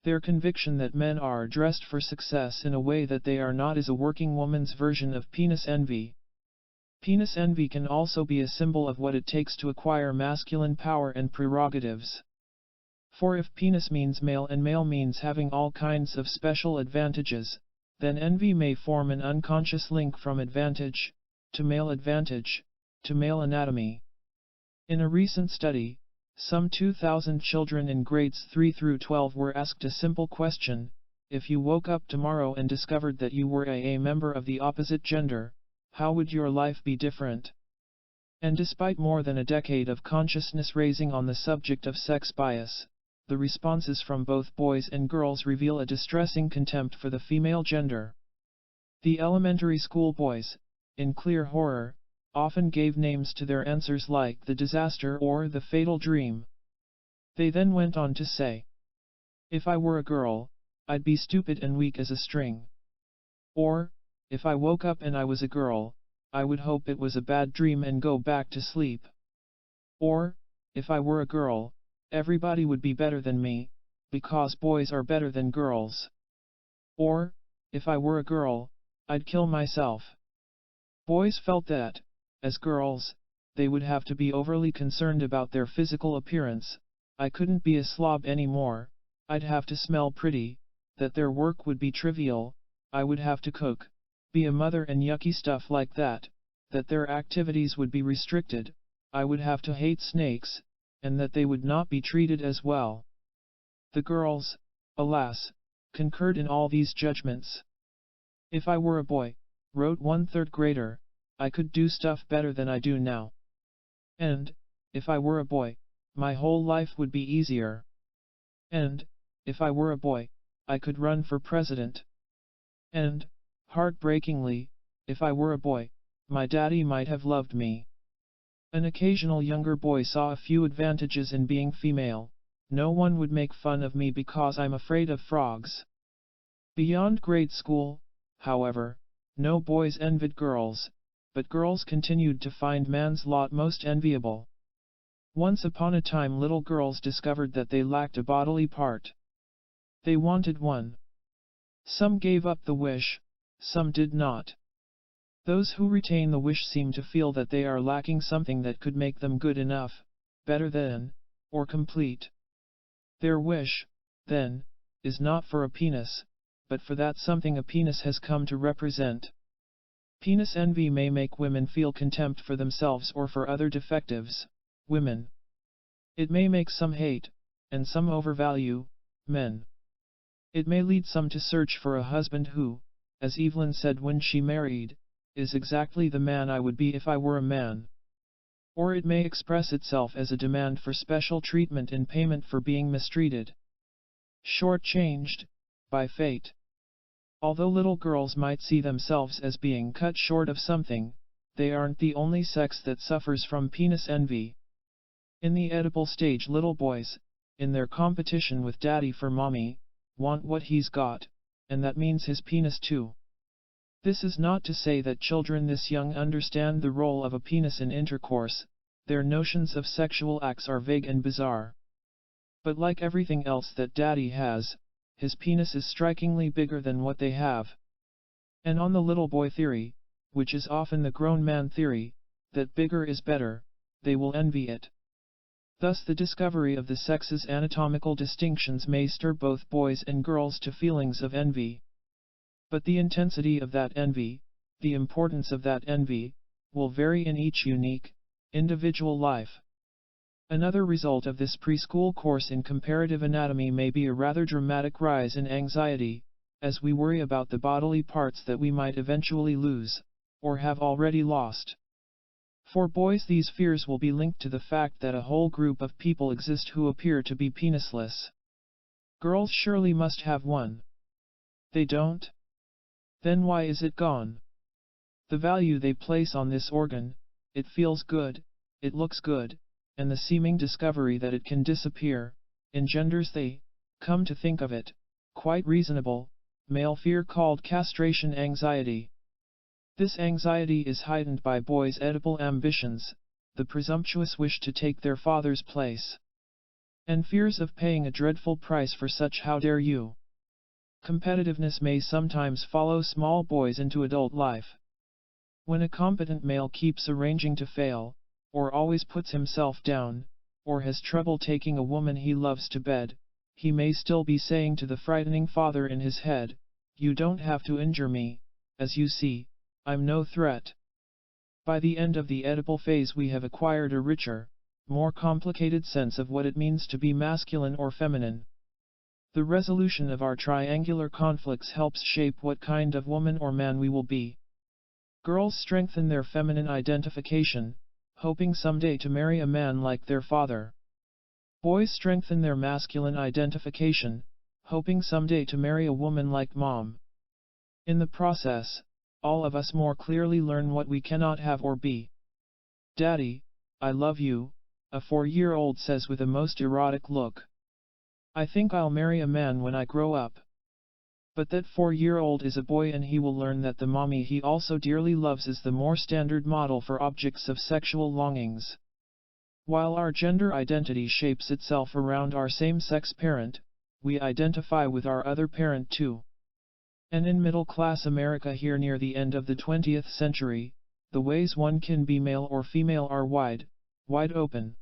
Their conviction that men are dressed for success in a way that they are not is a working woman's version of penis envy. Penis envy can also be a symbol of what it takes to acquire masculine power and prerogatives. For if penis means male and male means having all kinds of special advantages, then envy may form an unconscious link from advantage, to male anatomy. In a recent study, some 2,000 children in grades 3 through 12 were asked a simple question: if you woke up tomorrow and discovered that you were a member of the opposite gender, how would your life be different? And despite more than a decade of consciousness raising on the subject of sex bias, the responses from both boys and girls reveal a distressing contempt for the female gender. The elementary school boys, in clear horror, often gave names to their answers like the disaster or the fatal dream. They then went on to say, "If I were a girl, I'd be stupid and weak as a string." Or, "If I woke up and I was a girl, I would hope it was a bad dream and go back to sleep." Or, "If I were a girl, everybody would be better than me, because boys are better than girls." Or, "If I were a girl, I'd kill myself." Boys felt that, as girls, they would have to be overly concerned about their physical appearance. "I couldn't be a slob anymore, I'd have to smell pretty," that their work would be trivial, "I would have to cook, be a mother and yucky stuff like that," that their activities would be restricted, "I would have to hate snakes," and that they would not be treated as well. The girls, alas, concurred in all these judgments. "If I were a boy," wrote one third grader, "I could do stuff better than I do now." And, "If I were a boy, my whole life would be easier." And, "If I were a boy, I could run for president." And, heartbreakingly, "If I were a boy, my daddy might have loved me." An occasional younger boy saw a few advantages in being female: "No one would make fun of me because I'm afraid of frogs." Beyond grade school, however, no boys envied girls, but girls continued to find man's lot most enviable. Once upon a time little girls discovered that they lacked a bodily part. They wanted one. Some gave up the wish, some did not. Those who retain the wish seem to feel that they are lacking something that could make them good enough, better than, or complete. Their wish, then, is not for a penis, but for that something a penis has come to represent. Penis envy may make women feel contempt for themselves or for other defectives, women. It may make some hate, and some overvalue, men. It may lead some to search for a husband who, as Evelyn said when she married, is exactly the man I would be if I were a man. Or it may express itself as a demand for special treatment in payment for being mistreated. Shortchanged, by fate. Although little girls might see themselves as being cut short of something, they aren't the only sex that suffers from penis envy. In the edible stage, little boys, in their competition with daddy for mommy, want what he's got, and that means his penis too. This is not to say that children this young understand the role of a penis in intercourse, their notions of sexual acts are vague and bizarre. But like everything else that daddy has, his penis is strikingly bigger than what they have. And on the little boy theory, which is often the grown man theory, that bigger is better, they will envy it. Thus the discovery of the sex's anatomical distinctions may stir both boys and girls to feelings of envy. But the intensity of that envy, the importance of that envy, will vary in each unique, individual life. Another result of this preschool course in comparative anatomy may be a rather dramatic rise in anxiety, as we worry about the bodily parts that we might eventually lose, or have already lost. For boys, these fears will be linked to the fact that a whole group of people exist who appear to be penisless. Girls surely must have one. They don't? Then why is it gone? The value they place on this organ, it feels good, it looks good, and the seeming discovery that it can disappear, engenders the, come to think of it, quite reasonable, male fear called castration anxiety. This anxiety is heightened by boys' edible ambitions, the presumptuous wish to take their father's place, and fears of paying a dreadful price for such how dare you. Competitiveness may sometimes follow small boys into adult life. When a competent male keeps arranging to fail, or always puts himself down, or has trouble taking a woman he loves to bed, he may still be saying to the frightening father in his head, "You don't have to injure me, as you see, I'm no threat." By the end of the edible phase we have acquired a richer, more complicated sense of what it means to be masculine or feminine. The resolution of our triangular conflicts helps shape what kind of woman or man we will be. Girls strengthen their feminine identification, hoping someday to marry a man like their father. Boys strengthen their masculine identification, hoping someday to marry a woman like mom. In the process, all of us more clearly learn what we cannot have or be. "Daddy, I love you," a 4-year-old says with a most erotic look. "I think I'll marry a man when I grow up." But that 4-year-old is a boy, and he will learn that the mommy he also dearly loves is the more standard model for objects of sexual longings. While our gender identity shapes itself around our same-sex parent, we identify with our other parent too. And in middle-class America here near the end of the 20th century, the ways one can be male or female are wide open.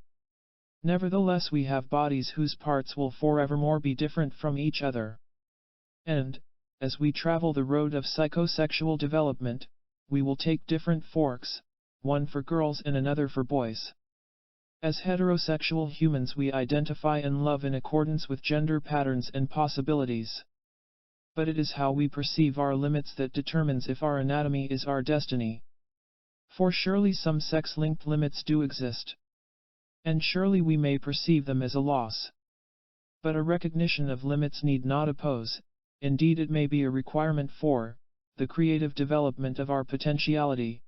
Nevertheless, we have bodies whose parts will forevermore be different from each other. And, as we travel the road of psychosexual development, we will take different forks, one for girls and another for boys. As heterosexual humans, we identify and love in accordance with gender patterns and possibilities. But it is how we perceive our limits that determines if our anatomy is our destiny. For surely some sex-linked limits do exist. And surely we may perceive them as a loss. But a recognition of limits need not oppose, indeed it may be a requirement for, the creative development of our potentiality.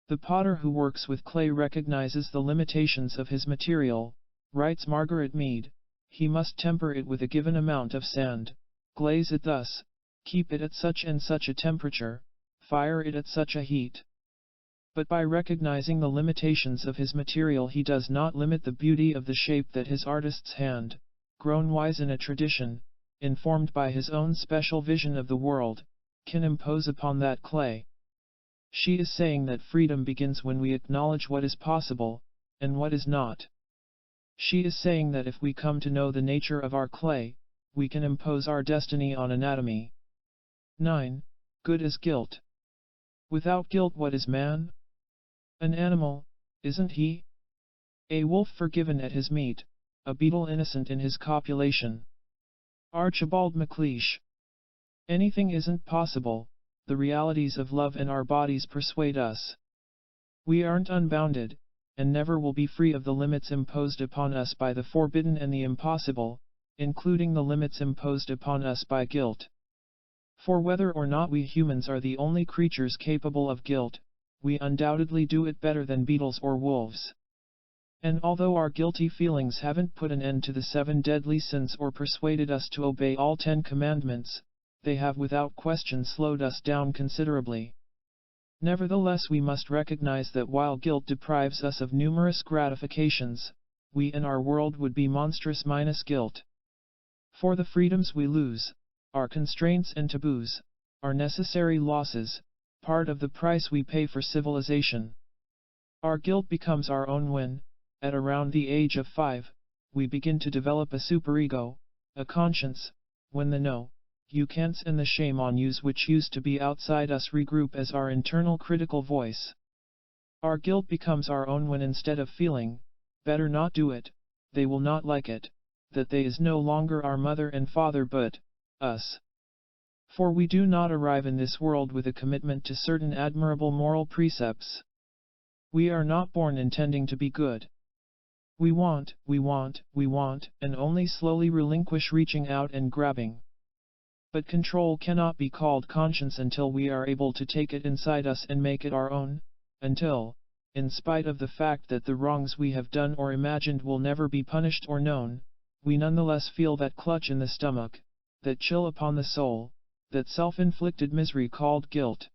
The potter who works with clay recognizes the limitations of his material, writes Margaret Mead. He must temper it with a given amount of sand, glaze it thus, keep it at such and such a temperature, fire it at such a heat. But by recognizing the limitations of his material, he does not limit the beauty of the shape that his artist's hand, grown wise in a tradition, informed by his own special vision of the world, can impose upon that clay. She is saying that freedom begins when we acknowledge what is possible, and what is not. She is saying that if we come to know the nature of our clay, we can impose our destiny on anatomy. 9. Good as guilt. Without guilt, what is man? An animal, isn't he? A wolf forgiven at his meat, a beetle innocent in his copulation. Archibald MacLeish. Anything isn't possible, the realities of love and our bodies persuade us. We aren't unbounded, and never will be free of the limits imposed upon us by the forbidden and the impossible, including the limits imposed upon us by guilt. For whether or not we humans are the only creatures capable of guilt, we undoubtedly do it better than beetles or wolves. And although our guilty feelings haven't put an end to the 7 deadly sins or persuaded us to obey all 10 commandments, they have without question slowed us down considerably. Nevertheless, we must recognize that while guilt deprives us of numerous gratifications, we in our world would be monstrous minus guilt. For the freedoms we lose, our constraints and taboos, are necessary losses, part of the price we pay for civilization. Our guilt becomes our own when, at around the age of 5, we begin to develop a superego, a conscience, when the no, you can'ts and the shame on yous which used to be outside us regroup as our internal critical voice. Our guilt becomes our own when instead of feeling, better not do it, they will not like it, that they is no longer our mother and father but, us. For we do not arrive in this world with a commitment to certain admirable moral precepts. We are not born intending to be good. We want, and only slowly relinquish reaching out and grabbing. But control cannot be called conscience until we are able to take it inside us and make it our own, until, in spite of the fact that the wrongs we have done or imagined will never be punished or known, we nonetheless feel that clutch in the stomach, that chill upon the soul, that self-inflicted misery called guilt.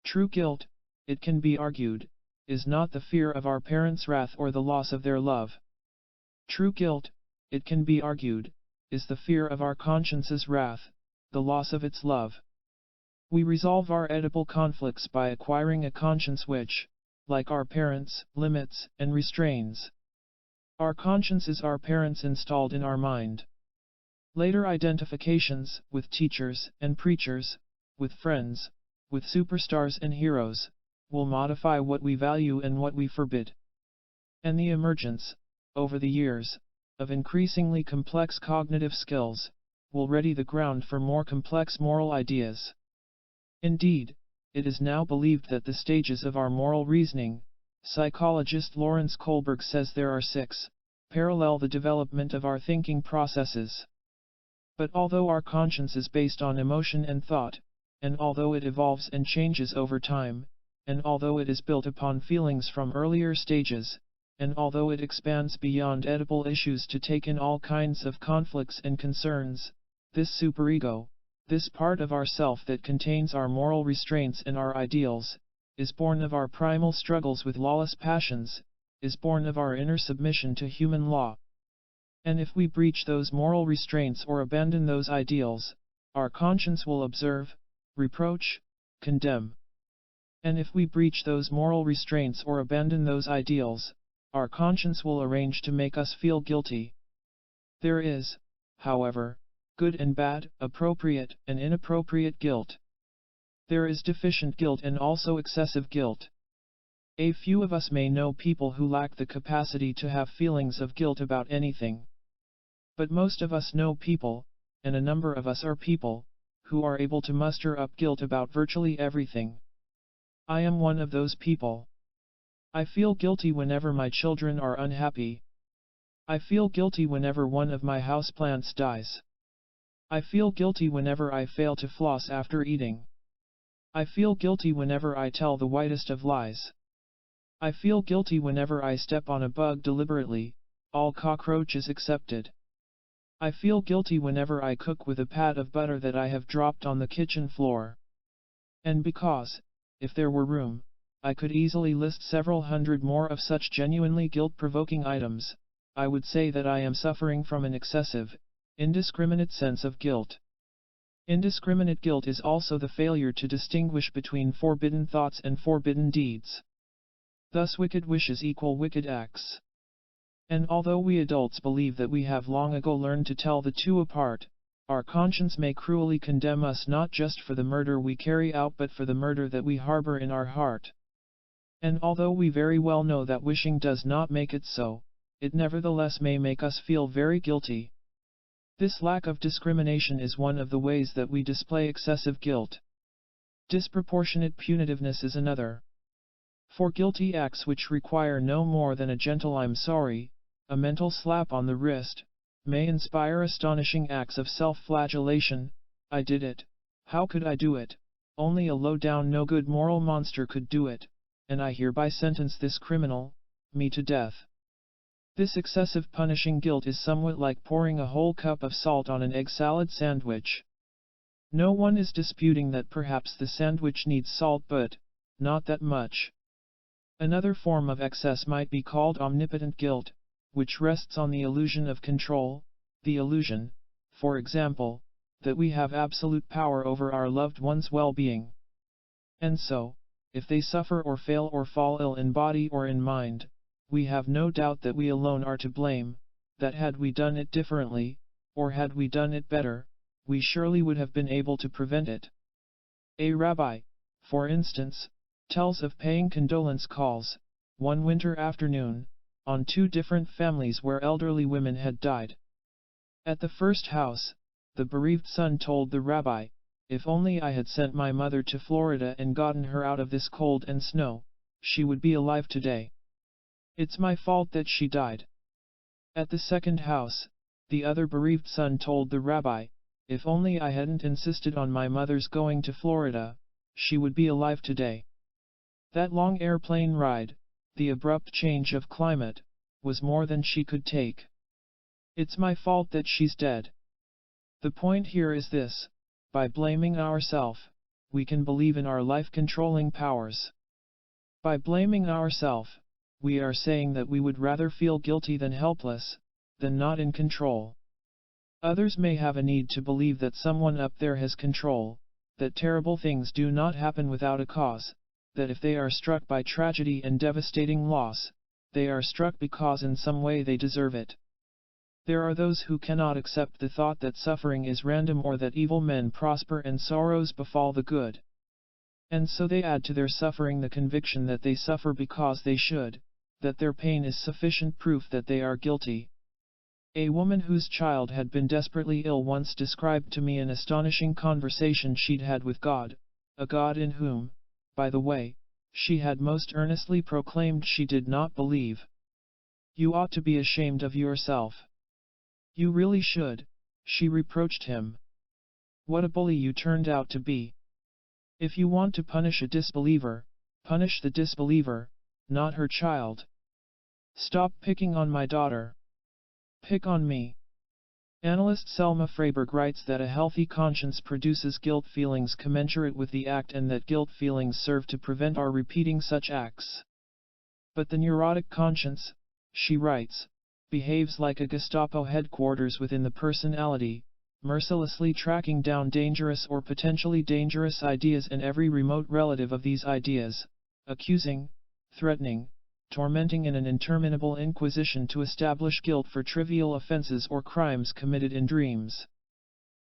True guilt, it can be argued, is not the fear of our parents' wrath or the loss of their love. True guilt, it can be argued, is the fear of our conscience's wrath, the loss of its love. We resolve our Oedipal conflicts by acquiring a conscience which, like our parents, limits and restrains. Our conscience is our parents installed in our mind. Later identifications, with teachers and preachers, with friends, with superstars and heroes, will modify what we value and what we forbid. And the emergence, over the years, of increasingly complex cognitive skills, will ready the ground for more complex moral ideas. Indeed, it is now believed that the stages of our moral reasoning, psychologist Lawrence Kohlberg says there are 6, parallel the development of our thinking processes. But although our conscience is based on emotion and thought, and although it evolves and changes over time, and although it is built upon feelings from earlier stages, and although it expands beyond Oedipal issues to take in all kinds of conflicts and concerns, this superego, this part of ourself that contains our moral restraints and our ideals, is born of our primal struggles with lawless passions, is born of our inner submission to human law. And if we breach those moral restraints or abandon those ideals, our conscience will observe, reproach, condemn. And if we breach those moral restraints or abandon those ideals, our conscience will arrange to make us feel guilty. There is, however, good and bad, appropriate and inappropriate guilt. There is deficient guilt and also excessive guilt. A few of us may know people who lack the capacity to have feelings of guilt about anything. But most of us know people, and a number of us are people, who are able to muster up guilt about virtually everything. I am one of those people. I feel guilty whenever my children are unhappy. I feel guilty whenever one of my houseplants dies. I feel guilty whenever I fail to floss after eating. I feel guilty whenever I tell the whitest of lies. I feel guilty whenever I step on a bug deliberately, all cockroaches excepted. I feel guilty whenever I cook with a pat of butter that I have dropped on the kitchen floor. And because, if there were room, I could easily list several hundred more of such genuinely guilt-provoking items, I would say that I am suffering from an excessive, indiscriminate sense of guilt. Indiscriminate guilt is also the failure to distinguish between forbidden thoughts and forbidden deeds. Thus wicked wishes equal wicked acts. And although we adults believe that we have long ago learned to tell the two apart, our conscience may cruelly condemn us not just for the murder we carry out but for the murder that we harbor in our heart. And although we very well know that wishing does not make it so, it nevertheless may make us feel very guilty. This lack of discrimination is one of the ways that we display excessive guilt. Disproportionate punitiveness is another. For guilty acts which require no more than a gentle "I'm sorry," a mental slap on the wrist, may inspire astonishing acts of self-flagellation. I did it. How could I do it? Only a low-down no-good moral monster could do it, and I hereby sentence this criminal, me to death. This excessive punishing guilt is somewhat like pouring a whole cup of salt on an egg salad sandwich. No one is disputing that perhaps the sandwich needs salt, but not that much. Another form of excess might be called omnipotent guilt, which rests on the illusion of control, the illusion, for example, that we have absolute power over our loved one's well-being. And so, if they suffer or fail or fall ill in body or in mind, we have no doubt that we alone are to blame, that had we done it differently, or had we done it better, we surely would have been able to prevent it. A rabbi, for instance, tells of paying condolence calls, one winter afternoon, on two different families where elderly women had died. At the first house, the bereaved son told the rabbi, "If only I had sent my mother to Florida and gotten her out of this cold and snow, she would be alive today. It's my fault that she died." At the second house, the other bereaved son told the rabbi, "If only I hadn't insisted on my mother's going to Florida, she would be alive today. That long airplane ride, the abrupt change of climate, was more than she could take. It's my fault that she's dead." The point here is this: by blaming ourselves, we can believe in our life-controlling powers. By blaming ourselves, we are saying that we would rather feel guilty than helpless, than not in control. Others may have a need to believe that someone up there has control, that terrible things do not happen without a cause, that if they are struck by tragedy and devastating loss, they are struck because in some way they deserve it. There are those who cannot accept the thought that suffering is random or that evil men prosper and sorrows befall the good. And so they add to their suffering the conviction that they suffer because they should, that their pain is sufficient proof that they are guilty. A woman whose child had been desperately ill once described to me an astonishing conversation she'd had with God, a God in whom, by the way, she had most earnestly proclaimed she did not believe. "You ought to be ashamed of yourself. You really should," she reproached him. "What a bully you turned out to be. If you want to punish a disbeliever, punish the disbeliever, not her child. Stop picking on my daughter. Pick on me." Analyst Selma Freyberg writes that a healthy conscience produces guilt feelings commensurate with the act and that guilt feelings serve to prevent our repeating such acts. But the neurotic conscience, she writes, behaves like a Gestapo headquarters within the personality, mercilessly tracking down dangerous or potentially dangerous ideas and every remote relative of these ideas, accusing, threatening, tormenting in an interminable inquisition to establish guilt for trivial offenses or crimes committed in dreams.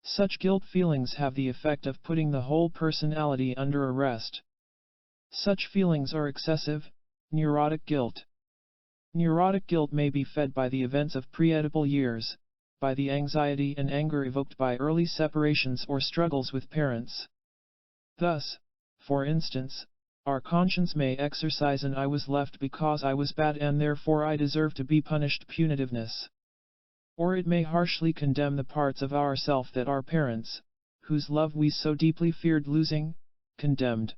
Such guilt feelings have the effect of putting the whole personality under arrest. Such feelings are excessive, neurotic guilt. Neurotic guilt may be fed by the events of pre-Oedipal years, by the anxiety and anger evoked by early separations or struggles with parents. Thus, for instance, our conscience may exercise an "I was left because I was bad and therefore I deserve to be punished" punitiveness. Or it may harshly condemn the parts of ourself that our parents, whose love we so deeply feared losing, condemned.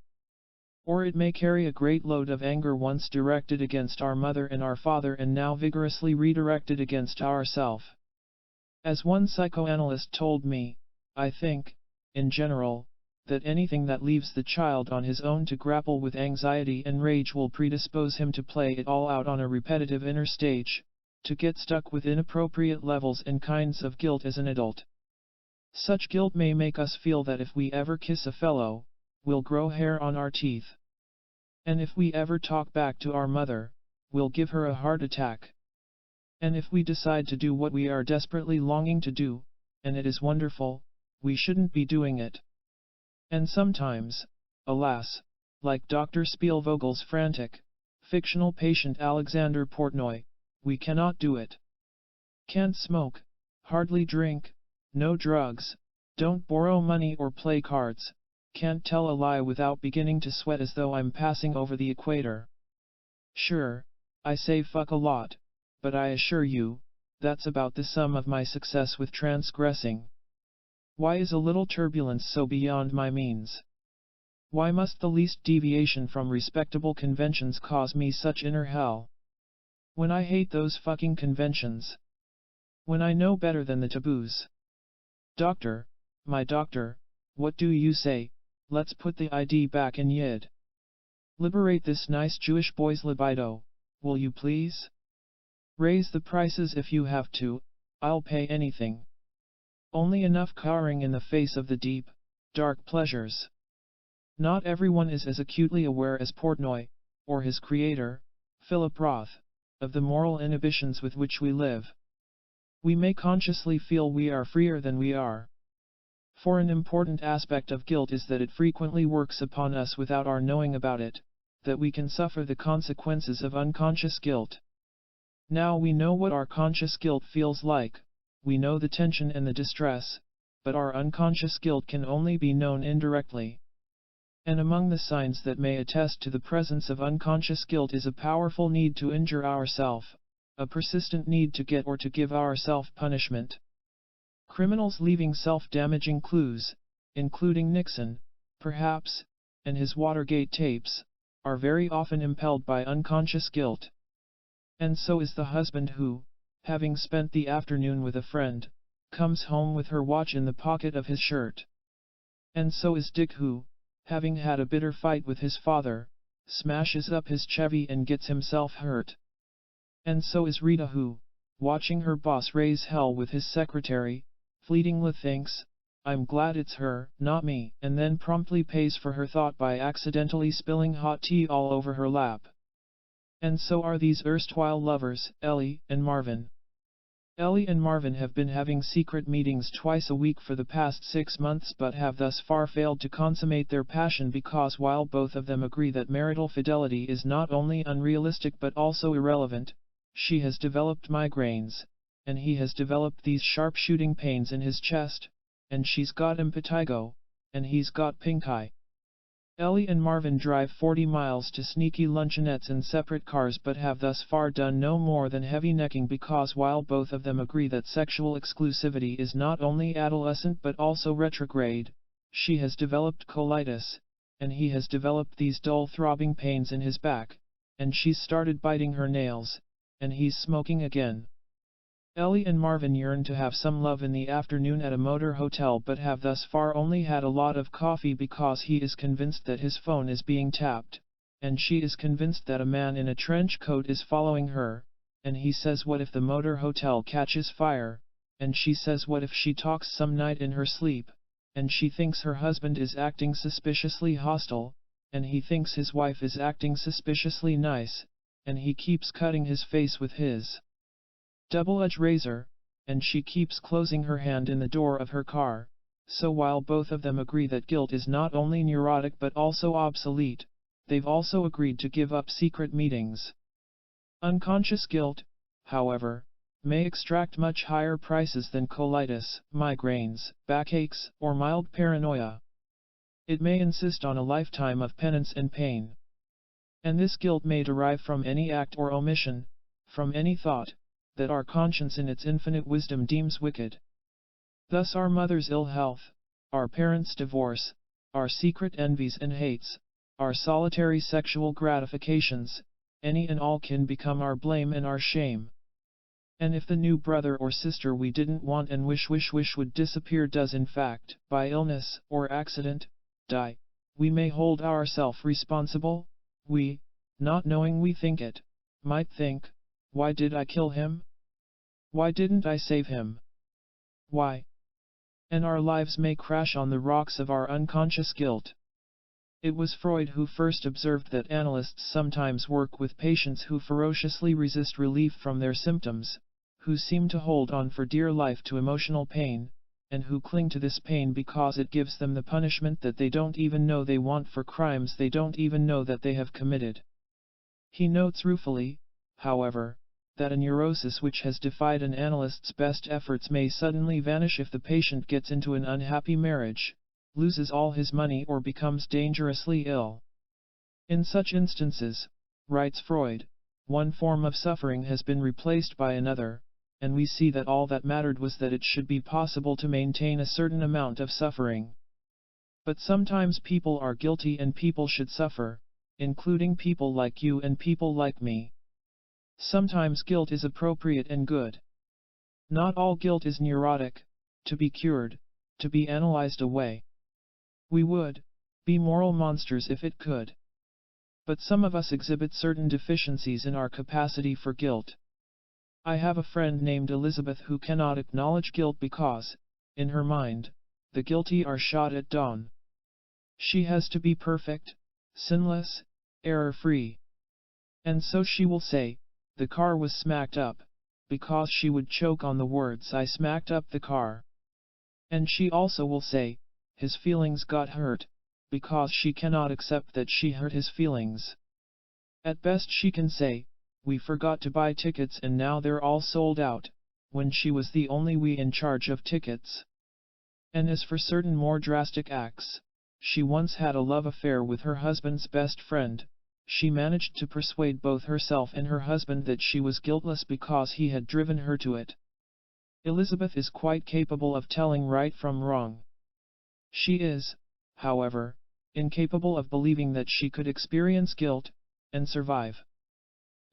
Or it may carry a great load of anger once directed against our mother and our father and now vigorously redirected against ourself. As one psychoanalyst told me, I think, in general, that anything that leaves the child on his own to grapple with anxiety and rage will predispose him to play it all out on a repetitive inner stage, to get stuck with inappropriate levels and kinds of guilt as an adult. Such guilt may make us feel that if we ever kiss a fellow, we'll grow hair on our teeth. And if we ever talk back to our mother, we'll give her a heart attack. And if we decide to do what we are desperately longing to do, and it is wonderful, we shouldn't be doing it. And sometimes, alas, like Dr. Spielvogel's frantic, fictional patient Alexander Portnoy, we cannot do it. Can't smoke, hardly drink, no drugs, don't borrow money or play cards, can't tell a lie without beginning to sweat as though I'm passing over the equator. Sure, I say fuck a lot, but I assure you, that's about the sum of my success with transgressing. Why is a little turbulence so beyond my means? Why must the least deviation from respectable conventions cause me such inner hell? When I hate those fucking conventions. When I know better than the taboos. Doctor, my doctor, what do you say? Let's put the ID back in Yid. Liberate this nice Jewish boy's libido, will you please? Raise the prices if you have to, I'll pay anything. Only enough cowering in the face of the deep, dark pleasures. Not everyone is as acutely aware as Portnoy, or his creator, Philip Roth, of the moral inhibitions with which we live. We may consciously feel we are freer than we are. For an important aspect of guilt is that it frequently works upon us without our knowing about it, that we can suffer the consequences of unconscious guilt. Now we know what our conscious guilt feels like, we know the tension and the distress, but our unconscious guilt can only be known indirectly. And among the signs that may attest to the presence of unconscious guilt is a powerful need to injure ourself, a persistent need to get or to give ourself punishment. Criminals leaving self-damaging clues, including Nixon, perhaps, and his Watergate tapes, are very often impelled by unconscious guilt. And so is the husband who, having spent the afternoon with a friend, comes home with her watch in the pocket of his shirt. And so is Dick who, having had a bitter fight with his father, smashes up his Chevy and gets himself hurt. And so is Rita who, watching her boss raise hell with his secretary, fleetingly thinks, I'm glad it's her, not me, and then promptly pays for her thought by accidentally spilling hot tea all over her lap. And so are these erstwhile lovers, Ellie and Marvin. Ellie and Marvin have been having secret meetings twice a week for the past 6 months but have thus far failed to consummate their passion because while both of them agree that marital fidelity is not only unrealistic but also irrelevant, she has developed migraines, and he has developed these sharp shooting pains in his chest, and she's got impetigo, and he's got pink eye. Ellie and Marvin drive 40 miles to sneaky luncheonettes in separate cars but have thus far done no more than heavy necking because while both of them agree that sexual exclusivity is not only adolescent but also retrograde, she has developed colitis, and he has developed these dull throbbing pains in his back, and she's started biting her nails, and he's smoking again. Ellie and Marvin yearn to have some love in the afternoon at a motor hotel but have thus far only had a lot of coffee because he is convinced that his phone is being tapped, and she is convinced that a man in a trench coat is following her, and he says what if the motor hotel catches fire, and she says what if she talks some night in her sleep, and she thinks her husband is acting suspiciously hostile, and he thinks his wife is acting suspiciously nice, and he keeps cutting his face with his double-edged razor, and she keeps closing her hand in the door of her car. So while both of them agree that guilt is not only neurotic but also obsolete, they've also agreed to give up secret meetings. Unconscious guilt, however, may extract much higher prices than colitis, migraines, backaches, or mild paranoia. It may insist on a lifetime of penance and pain. And this guilt may derive from any act or omission, from any thought, that our conscience in its infinite wisdom deems wicked. Thus our mother's ill health, our parents' divorce, our secret envies and hates, our solitary sexual gratifications, any and all can become our blame and our shame. And if the new brother or sister we didn't want and wish would disappear does in fact, by illness or accident, die, we may hold ourselves responsible. We, not knowing we think it, might think, why did I kill him? Why didn't I save him? Why? And our lives may crash on the rocks of our unconscious guilt. It was Freud who first observed that analysts sometimes work with patients who ferociously resist relief from their symptoms, who seem to hold on for dear life to emotional pain, and who cling to this pain because it gives them the punishment that they don't even know they want for crimes they don't even know that they have committed. He notes ruefully, however, that a neurosis which has defied an analyst's best efforts may suddenly vanish if the patient gets into an unhappy marriage, loses all his money or becomes dangerously ill. In such instances, writes Freud, one form of suffering has been replaced by another, and we see that all that mattered was that it should be possible to maintain a certain amount of suffering. But sometimes people are guilty and people should suffer, including people like you and people like me. Sometimes guilt is appropriate and good. Not all guilt is neurotic, to be cured, to be analyzed away. We would be moral monsters if it could. But some of us exhibit certain deficiencies in our capacity for guilt. I have a friend named Elizabeth who cannot acknowledge guilt because, in her mind, the guilty are shot at dawn. She has to be perfect, sinless, error-free. And so she will say, the car was smacked up, because she would choke on the words I smacked up the car. And she also will say, his feelings got hurt, because she cannot accept that she hurt his feelings. At best she can say, we forgot to buy tickets and now they're all sold out, when she was the only we in charge of tickets. And as for certain more drastic acts, she once had a love affair with her husband's best friend. She managed to persuade both herself and her husband that she was guiltless because he had driven her to it. Elizabeth is quite capable of telling right from wrong. She is, however, incapable of believing that she could experience guilt, and survive.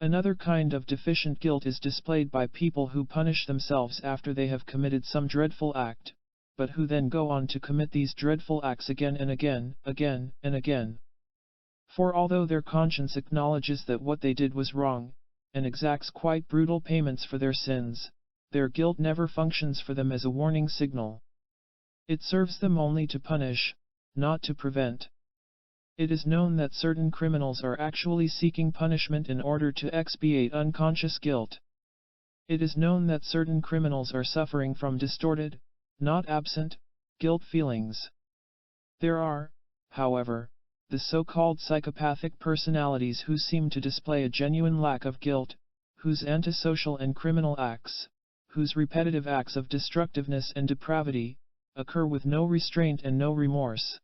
Another kind of deficient guilt is displayed by people who punish themselves after they have committed some dreadful act, but who then go on to commit these dreadful acts again and again, again and again. For although their conscience acknowledges that what they did was wrong, and exacts quite brutal payments for their sins, their guilt never functions for them as a warning signal. It serves them only to punish, not to prevent. It is known that certain criminals are actually seeking punishment in order to expiate unconscious guilt. It is known that certain criminals are suffering from distorted, not absent, guilt feelings. There are, however, the so-called psychopathic personalities who seem to display a genuine lack of guilt, whose antisocial and criminal acts, whose repetitive acts of destructiveness and depravity, occur with no restraint and no remorse.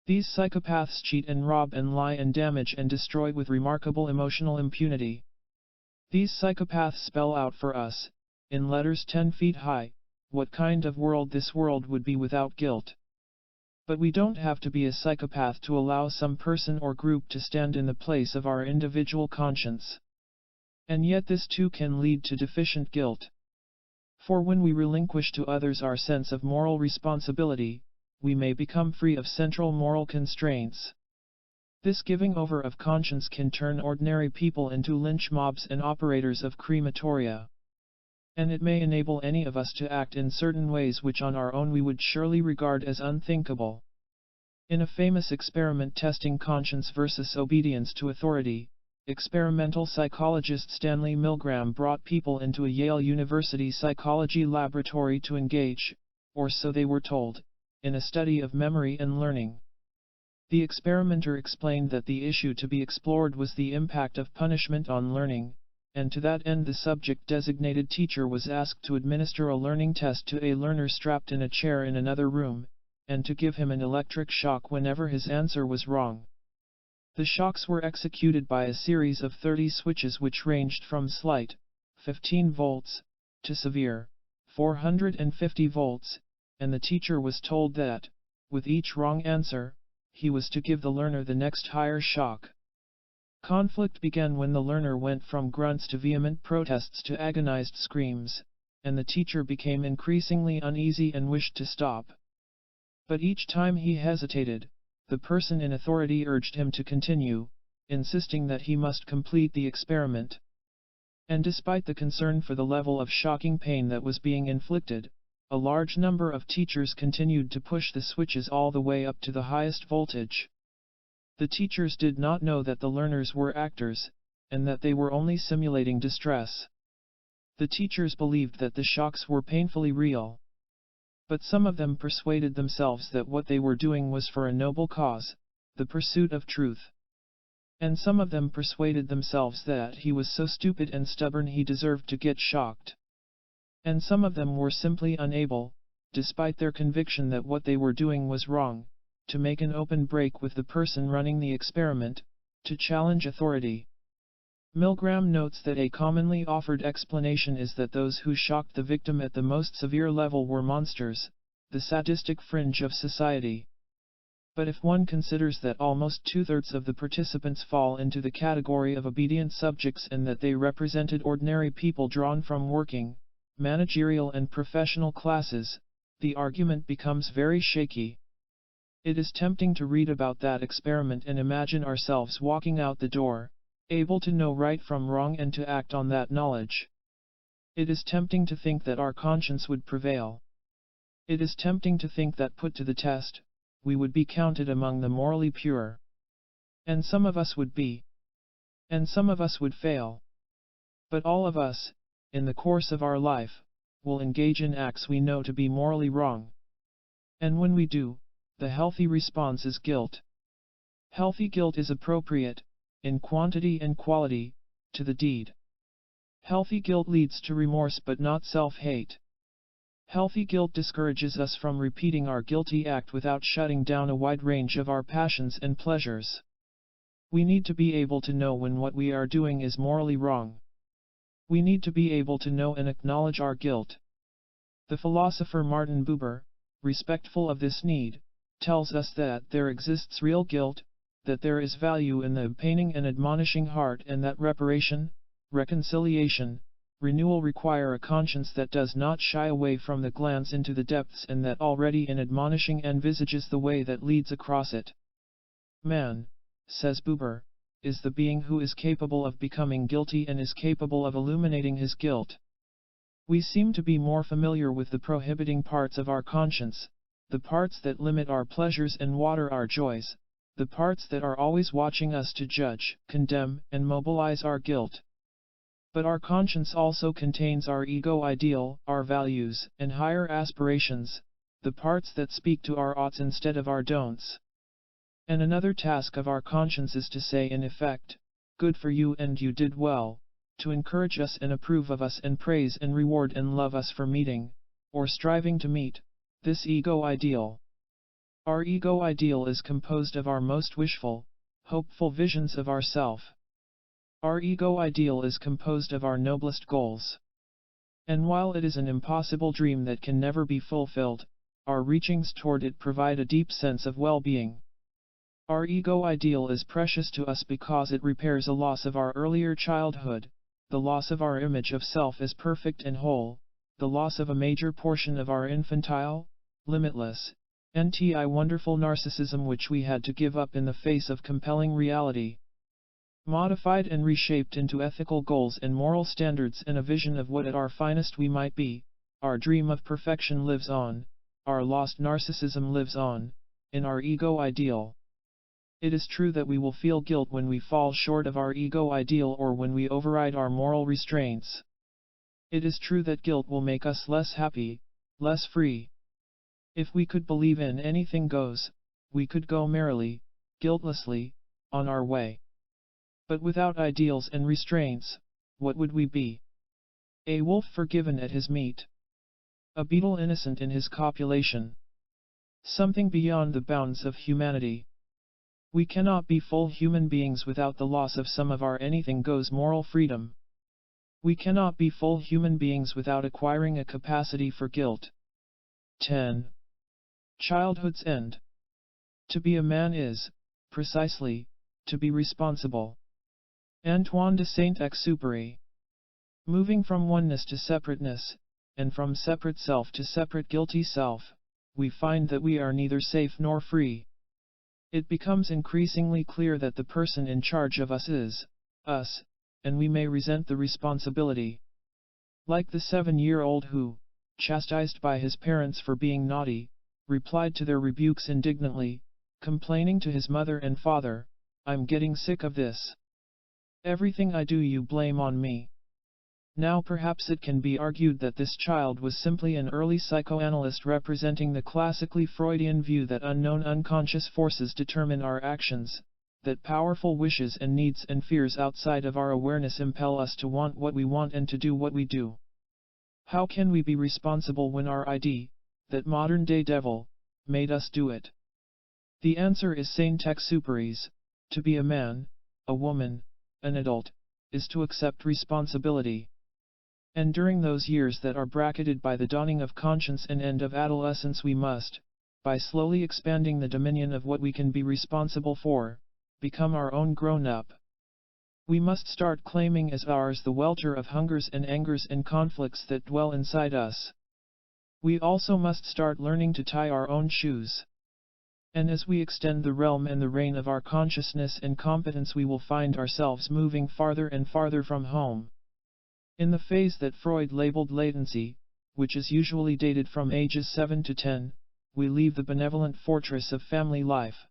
These psychopaths cheat and rob and lie and damage and destroy with remarkable emotional impunity. These psychopaths spell out for us, in letters 10 feet high, what kind of world this world would be without guilt. But we don't have to be a psychopath to allow some person or group to stand in the place of our individual conscience. And yet this too can lead to deficient guilt. For when we relinquish to others our sense of moral responsibility, we may become free of central moral constraints. This giving over of conscience can turn ordinary people into lynch mobs and operators of crematoria. And it may enable any of us to act in certain ways which on our own we would surely regard as unthinkable. In a famous experiment testing conscience versus obedience to authority, experimental psychologist Stanley Milgram brought people into a Yale University psychology laboratory to engage, or so they were told, in a study of memory and learning. The experimenter explained that the issue to be explored was the impact of punishment on learning, and to that end the subject-designated teacher was asked to administer a learning test to a learner strapped in a chair in another room, and to give him an electric shock whenever his answer was wrong. The shocks were executed by a series of 30 switches which ranged from slight, 15 volts, to severe, 450 volts, and the teacher was told that, with each wrong answer, he was to give the learner the next higher shock. Conflict began when the learner went from grunts to vehement protests to agonized screams, and the teacher became increasingly uneasy and wished to stop. But each time he hesitated, the person in authority urged him to continue, insisting that he must complete the experiment. And despite the concern for the level of shocking pain that was being inflicted, a large number of teachers continued to push the switches all the way up to the highest voltage. The teachers did not know that the learners were actors, and that they were only simulating distress. The teachers believed that the shocks were painfully real. But some of them persuaded themselves that what they were doing was for a noble cause, the pursuit of truth. And some of them persuaded themselves that he was so stupid and stubborn he deserved to get shocked. And some of them were simply unable, despite their conviction that what they were doing was wrong, to make an open break with the person running the experiment, to challenge authority. Milgram notes that a commonly offered explanation is that those who shocked the victim at the most severe level were monsters, the sadistic fringe of society. But if one considers that almost two-thirds of the participants fall into the category of obedient subjects and that they represented ordinary people drawn from working, managerial and professional classes, the argument becomes very shaky. It is tempting to read about that experiment and imagine ourselves walking out the door, able to know right from wrong and to act on that knowledge. It is tempting to think that our conscience would prevail. It is tempting to think that put to the test, we would be counted among the morally pure. And some of us would be. And some of us would fail. But all of us, in the course of our life, will engage in acts we know to be morally wrong. And when we do, the healthy response is guilt. Healthy guilt is appropriate, in quantity and quality, to the deed. Healthy guilt leads to remorse but not self-hate. Healthy guilt discourages us from repeating our guilty act without shutting down a wide range of our passions and pleasures. We need to be able to know when what we are doing is morally wrong. We need to be able to know and acknowledge our guilt. The philosopher Martin Buber, respectful of this need, tells us that there exists real guilt, that there is value in the paining and admonishing heart, and that reparation, reconciliation, renewal require a conscience that does not shy away from the glance into the depths and that already in admonishing envisages the way that leads across it. Man, says Buber, is the being who is capable of becoming guilty and is capable of illuminating his guilt. We seem to be more familiar with the prohibiting parts of our conscience, the parts that limit our pleasures and water our joys, the parts that are always watching us to judge, condemn, and mobilize our guilt. But our conscience also contains our ego ideal, our values, and higher aspirations, the parts that speak to our oughts instead of our don'ts. And another task of our conscience is to say in effect, "Good for you and you did well," to encourage us and approve of us and praise and reward and love us for meeting, or striving to meet, this ego ideal. Our ego ideal is composed of our most wishful, hopeful visions of ourself. Our ego ideal is composed of our noblest goals. And while it is an impossible dream that can never be fulfilled, our reachings toward it provide a deep sense of well-being. Our ego ideal is precious to us because it repairs a loss of our earlier childhood, the loss of our image of self as perfect and whole, the loss of a major portion of our infantile, limitless, wonderful narcissism which we had to give up in the face of compelling reality. Modified and reshaped into ethical goals and moral standards and a vision of what at our finest we might be, our dream of perfection lives on, our lost narcissism lives on, in our ego ideal. It is true that we will feel guilt when we fall short of our ego ideal or when we override our moral restraints. It is true that guilt will make us less happy, less free. If we could believe in anything goes, we could go merrily, guiltlessly, on our way. But without ideals and restraints, what would we be? A wolf forgiven at his meat. A beetle innocent in his copulation. Something beyond the bounds of humanity. We cannot be full human beings without the loss of some of our anything-goes moral freedom. We cannot be full human beings without acquiring a capacity for guilt. 10. Childhood's end. To be a man is, precisely, to be responsible. Antoine de Saint-Exupéry. Moving from oneness to separateness, and from separate self to separate guilty self, we find that we are neither safe nor free. It becomes increasingly clear that the person in charge of us is us, and we may resent the responsibility. Like the 7-year-old who, chastised by his parents for being naughty, replied to their rebukes indignantly, complaining to his mother and father, "I'm getting sick of this. Everything I do you blame on me." Now perhaps it can be argued that this child was simply an early psychoanalyst representing the classically Freudian view that unknown unconscious forces determine our actions, that powerful wishes and needs and fears outside of our awareness impel us to want what we want and to do what we do. How can we be responsible when our ID, that modern-day devil, made us do it? The answer is Saint-Exupéry's: to be a man, a woman, an adult, is to accept responsibility. And during those years that are bracketed by the dawning of conscience and end of adolescence we must, by slowly expanding the dominion of what we can be responsible for, become our own grown-up. We must start claiming as ours the welter of hungers and angers and conflicts that dwell inside us. We also must start learning to tie our own shoes. And as we extend the realm and the reign of our consciousness and competence, we will find ourselves moving farther and farther from home. In the phase that Freud labeled latency, which is usually dated from ages 7 to 10, we leave the benevolent fortress of family life.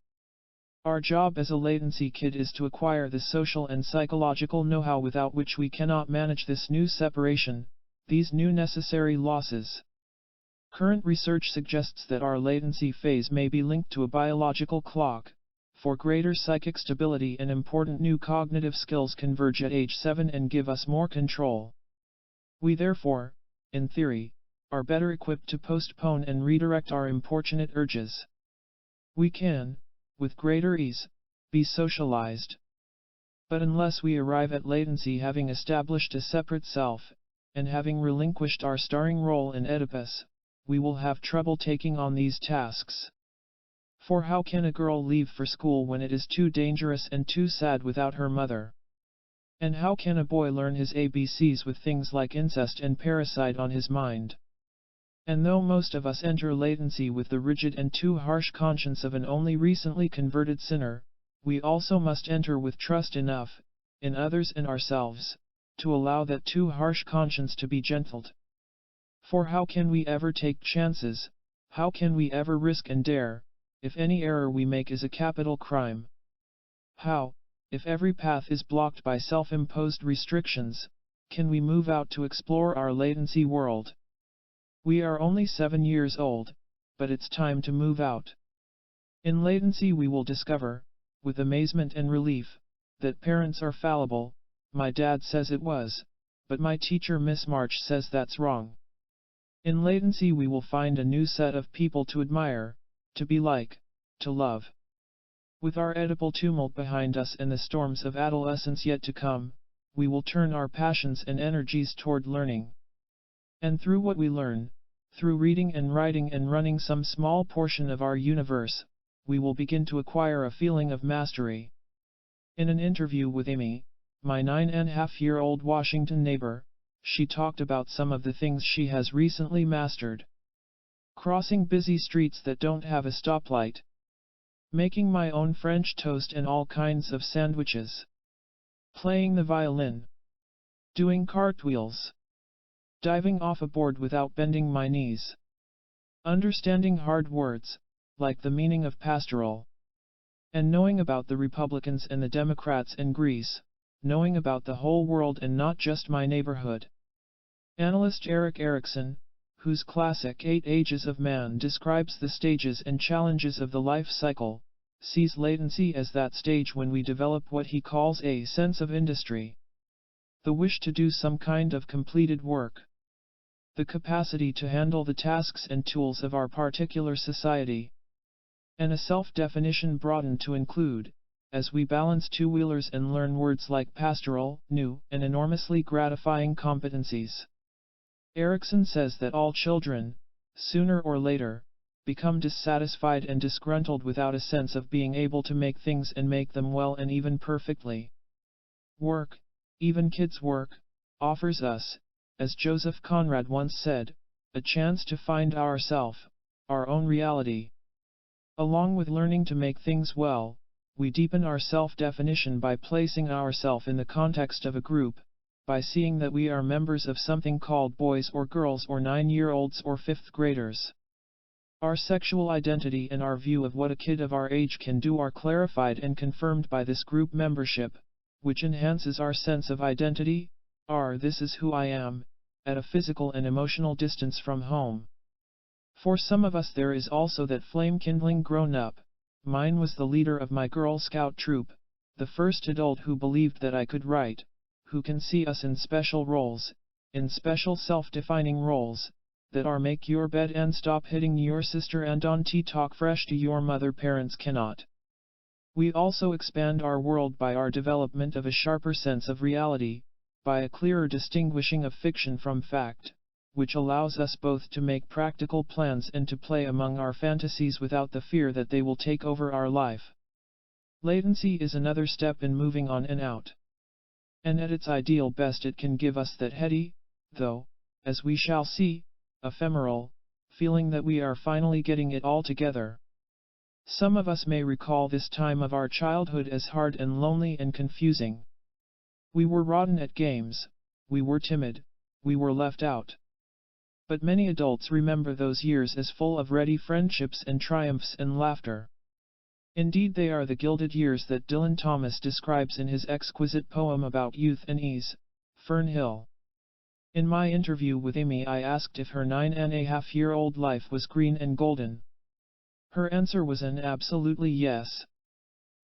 Our job as a latency kid is to acquire the social and psychological know-how without which we cannot manage this new separation, these new necessary losses. Current research suggests that our latency phase may be linked to a biological clock. For greater psychic stability and important new cognitive skills converge at age 7 and give us more control. We therefore, in theory, are better equipped to postpone and redirect our importunate urges. We can, with greater ease, be socialized. But unless we arrive at latency having established a separate self, and having relinquished our starring role in Oedipus, we will have trouble taking on these tasks. For how can a girl leave for school when it is too dangerous and too sad without her mother? And how can a boy learn his ABCs with things like incest and parricide on his mind? And though most of us enter latency with the rigid and too harsh conscience of an only recently converted sinner, we also must enter with trust enough, in others and ourselves, to allow that too harsh conscience to be gentled. For how can we ever take chances, how can we ever risk and dare, if any error we make is a capital crime? How, if every path is blocked by self-imposed restrictions, can we move out to explore our latency world? We are only 7 years old, but it's time to move out. In latency we will discover, with amazement and relief, that parents are fallible. My dad says it was, but my teacher Miss March says that's wrong. In latency we will find a new set of people to admire, to be like, to love. With our Oedipal tumult behind us and the storms of adolescence yet to come, we will turn our passions and energies toward learning. And through what we learn, through reading and writing and running some small portion of our universe, we will begin to acquire a feeling of mastery. In an interview with Amy, my 9.5-year-old Washington neighbor, she talked about some of the things she has recently mastered. Crossing busy streets that don't have a stoplight. Making my own French toast and all kinds of sandwiches. Playing the violin. Doing cartwheels. Diving off a board without bending my knees. Understanding hard words, like the meaning of pastoral. And knowing about the Republicans and the Democrats in Greece. Knowing about the whole world and not just my neighborhood. Analyst Erik Erikson, whose classic 8 Ages of Man describes the stages and challenges of the life cycle, sees latency as that stage when we develop what he calls a sense of industry. The wish to do some kind of completed work. The capacity to handle the tasks and tools of our particular society. And a self-definition broadened to include, as we balance two-wheelers and learn words like pastoral, new, and enormously gratifying competencies. Erikson says that all children, sooner or later, become dissatisfied and disgruntled without a sense of being able to make things and make them well and even perfectly. Work, even kids' work, offers us, as Joseph Conrad once said, a chance to find ourself, our own reality. Along with learning to make things well, we deepen our self-definition by placing ourselves in the context of a group, by seeing that we are members of something called boys or girls or 9-year-olds or 5th graders. Our sexual identity and our view of what a kid of our age can do are clarified and confirmed by this group membership, which enhances our sense of identity, this is who I am, at a physical and emotional distance from home. For some of us there is also that flame-kindling grown-up. Mine was the leader of my Girl Scout troop, the first adult who believed that I could write, who can see us in special roles, in special self-defining roles, that are make your bed and stop hitting your sister and auntie talk fresh to your mother parents cannot. We also expand our world by our development of a sharper sense of reality, by a clearer distinguishing of fiction from fact, which allows us both to make practical plans and to play among our fantasies without the fear that they will take over our life. Latency is another step in moving on and out. And at its ideal best it can give us that heady, though, as we shall see, ephemeral, feeling that we are finally getting it all together. Some of us may recall this time of our childhood as hard and lonely and confusing. We were rotten at games, we were timid, we were left out. But many adults remember those years as full of ready friendships and triumphs and laughter. Indeed, they are the gilded years that Dylan Thomas describes in his exquisite poem about youth and ease, Fern Hill. In my interview with Amy, I asked if her 9.5-year-old life was green and golden. Her answer was an absolutely yes.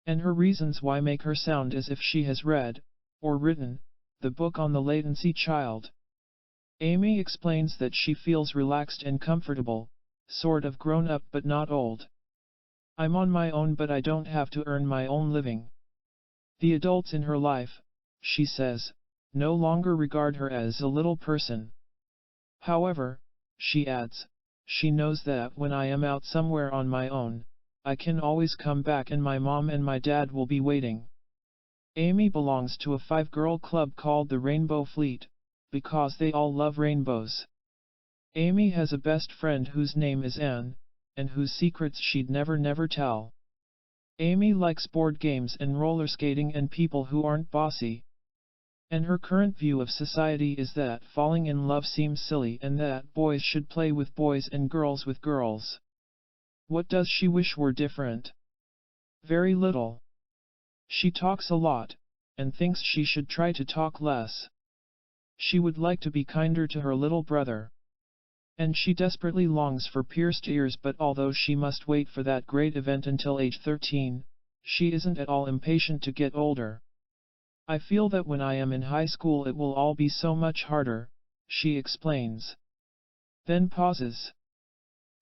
And her reasons why make her sound as if she has read, or written, the book on the latency child. Amy explains that she feels relaxed and comfortable, sort of grown up but not old. I'm on my own, but I don't have to earn my own living. The adults in her life, she says, no longer regard her as a little person. However, she adds, she knows that when I am out somewhere on my own, I can always come back and my mom and my dad will be waiting. Amy belongs to a 5-girl club called the Rainbow Fleet, because they all love rainbows. Amy has a best friend whose name is Anne, and whose secrets she'd never tell. Amy likes board games and roller skating and people who aren't bossy. And her current view of society is that falling in love seems silly and that boys should play with boys and girls with girls. What does she wish were different? Very little. She talks a lot, and thinks she should try to talk less. She would like to be kinder to her little brother. And she desperately longs for pierced ears, but although she must wait for that great event until age 13, she isn't at all impatient to get older. I feel that when I am in high school it will all be so much harder, she explains. Then pauses.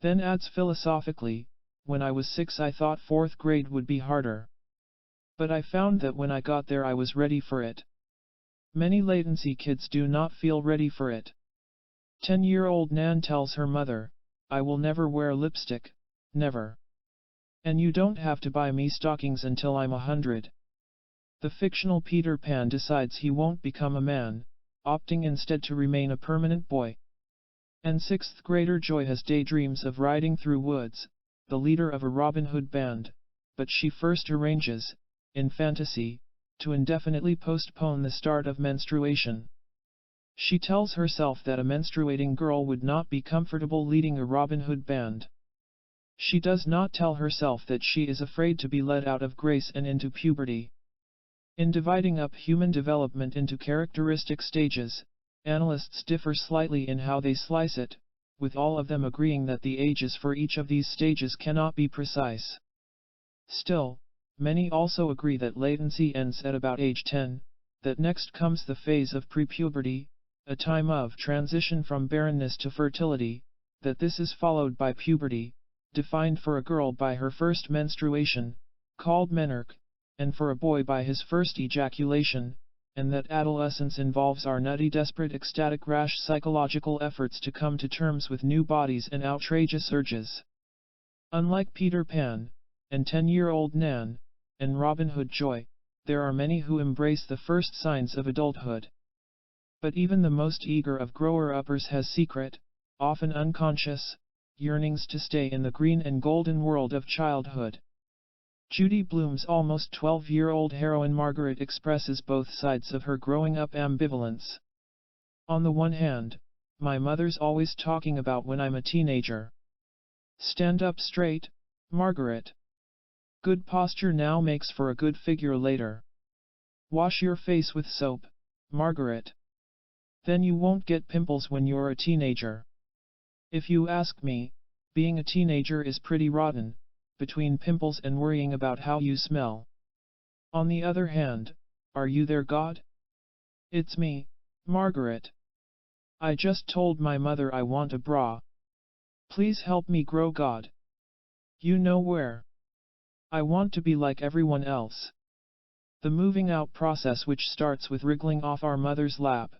Then adds philosophically, when I was 6 I thought 4th grade would be harder. But I found that when I got there I was ready for it. Many latency kids do not feel ready for it. 10-year-old Nan tells her mother, I will never wear lipstick, never. And you don't have to buy me stockings until I'm 100. The fictional Peter Pan decides he won't become a man, opting instead to remain a permanent boy. And 6th grader Joy has daydreams of riding through woods, the leader of a Robin Hood band, but she first arranges, in fantasy, to indefinitely postpone the start of menstruation. She tells herself that a menstruating girl would not be comfortable leading a Robin Hood band. She does not tell herself that she is afraid to be led out of grace and into puberty. In dividing up human development into characteristic stages, analysts differ slightly in how they slice it, with all of them agreeing that the ages for each of these stages cannot be precise. Still, many also agree that latency ends at about age 10, that next comes the phase of prepuberty, a time of transition from barrenness to fertility, that this is followed by puberty, defined for a girl by her first menstruation, called menarche, and for a boy by his first ejaculation, and that adolescence involves our nutty, desperate, ecstatic, rash psychological efforts to come to terms with new bodies and outrageous urges. Unlike Peter Pan, and 10-year-old Nan, and Robin Hood Joy, there are many who embrace the first signs of adulthood. But even the most eager of grower-uppers has secret, often unconscious, yearnings to stay in the green and golden world of childhood. Judy Blume's almost 12-year-old heroine Margaret expresses both sides of her growing-up ambivalence. On the one hand, my mother's always talking about when I'm a teenager. Stand up straight, Margaret. Good posture now makes for a good figure later. Wash your face with soap, Margaret. Then you won't get pimples when you're a teenager. If you ask me, being a teenager is pretty rotten, between pimples and worrying about how you smell. On the other hand, are you there, God? It's me, Margaret. I just told my mother I want a bra. Please help me grow, God. You know where. I want to be like everyone else. The moving out process, which starts with wriggling off our mother's lap,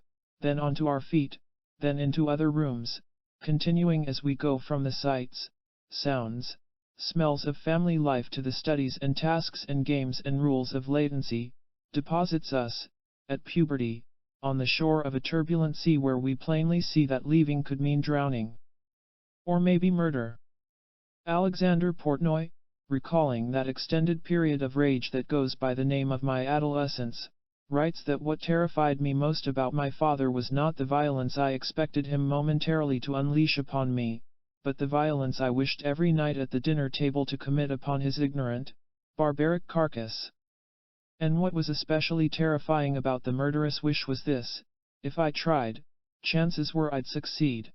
then onto our feet, then into other rooms, continuing as we go from the sights, sounds, smells of family life to the studies and tasks and games and rules of latency, deposits us, at puberty, on the shore of a turbulent sea where we plainly see that leaving could mean drowning. Or maybe murder. Alexander Portnoy, recalling that extended period of rage that goes by the name of my adolescence, writes that what terrified me most about my father was not the violence I expected him momentarily to unleash upon me, but the violence I wished every night at the dinner table to commit upon his ignorant, barbaric carcass. And what was especially terrifying about the murderous wish was this: if I tried, chances were I'd succeed.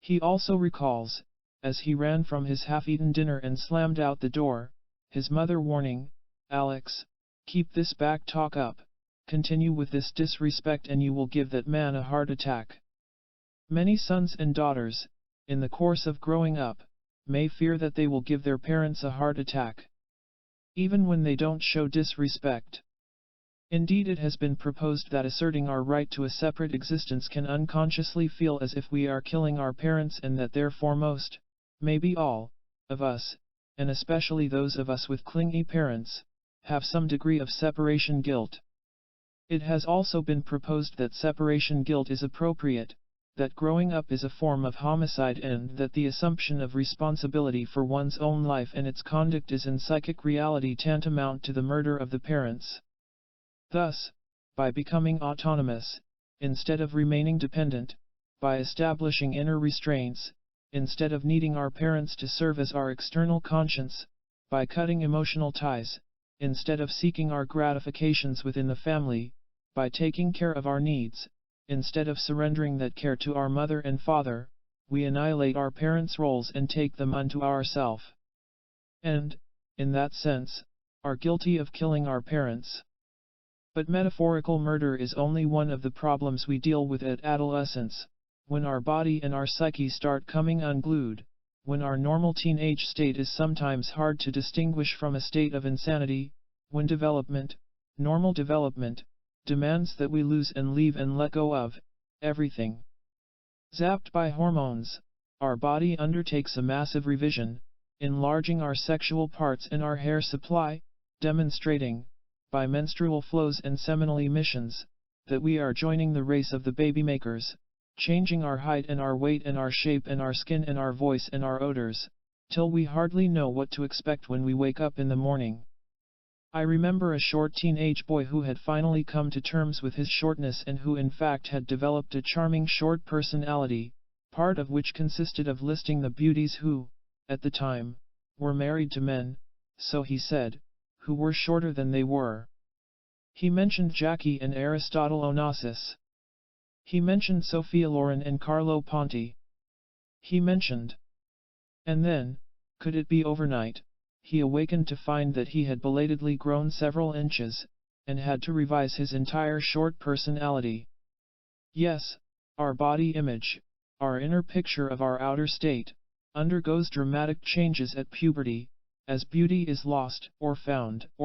He also recalls, as he ran from his half-eaten dinner and slammed out the door, his mother warning, "Alex, keep this back talk up, continue with this disrespect and you will give that man a heart attack." Many sons and daughters, in the course of growing up, may fear that they will give their parents a heart attack, even when they don't show disrespect. Indeed, it has been proposed that asserting our right to a separate existence can unconsciously feel as if we are killing our parents, and that therefore most, maybe all, of us, and especially those of us with clingy parents, have some degree of separation guilt. It has also been proposed that separation guilt is appropriate, that growing up is a form of homicide, and that the assumption of responsibility for one's own life and its conduct is in psychic reality tantamount to the murder of the parents. Thus, by becoming autonomous, instead of remaining dependent, by establishing inner restraints, instead of needing our parents to serve as our external conscience, by cutting emotional ties, instead of seeking our gratifications within the family, by taking care of our needs, instead of surrendering that care to our mother and father, we annihilate our parents' roles and take them unto ourself. And, in that sense, are guilty of killing our parents. But metaphorical murder is only one of the problems we deal with at adolescence, when our body and our psyche start coming unglued, when our normal teenage state is sometimes hard to distinguish from a state of insanity, when development, normal development, demands that we lose and leave and let go of everything. Zapped by hormones, our body undertakes a massive revision, enlarging our sexual parts and our hair supply, demonstrating, by menstrual flows and seminal emissions, that we are joining the race of the baby makers, changing our height and our weight and our shape and our skin and our voice and our odors, till we hardly know what to expect when we wake up in the morning. I remember a short teenage boy who had finally come to terms with his shortness and who in fact had developed a charming short personality, part of which consisted of listing the beauties who, at the time, were married to men, so he said, who were shorter than they were. He mentioned Jackie and Aristotle Onassis. He mentioned Sophia Loren and Carlo Ponti. He mentioned. And then, could it be overnight, he awakened to find that he had belatedly grown several inches, and had to revise his entire short personality. Yes, our body image, our inner picture of our outer state, undergoes dramatic changes at puberty, as beauty is lost or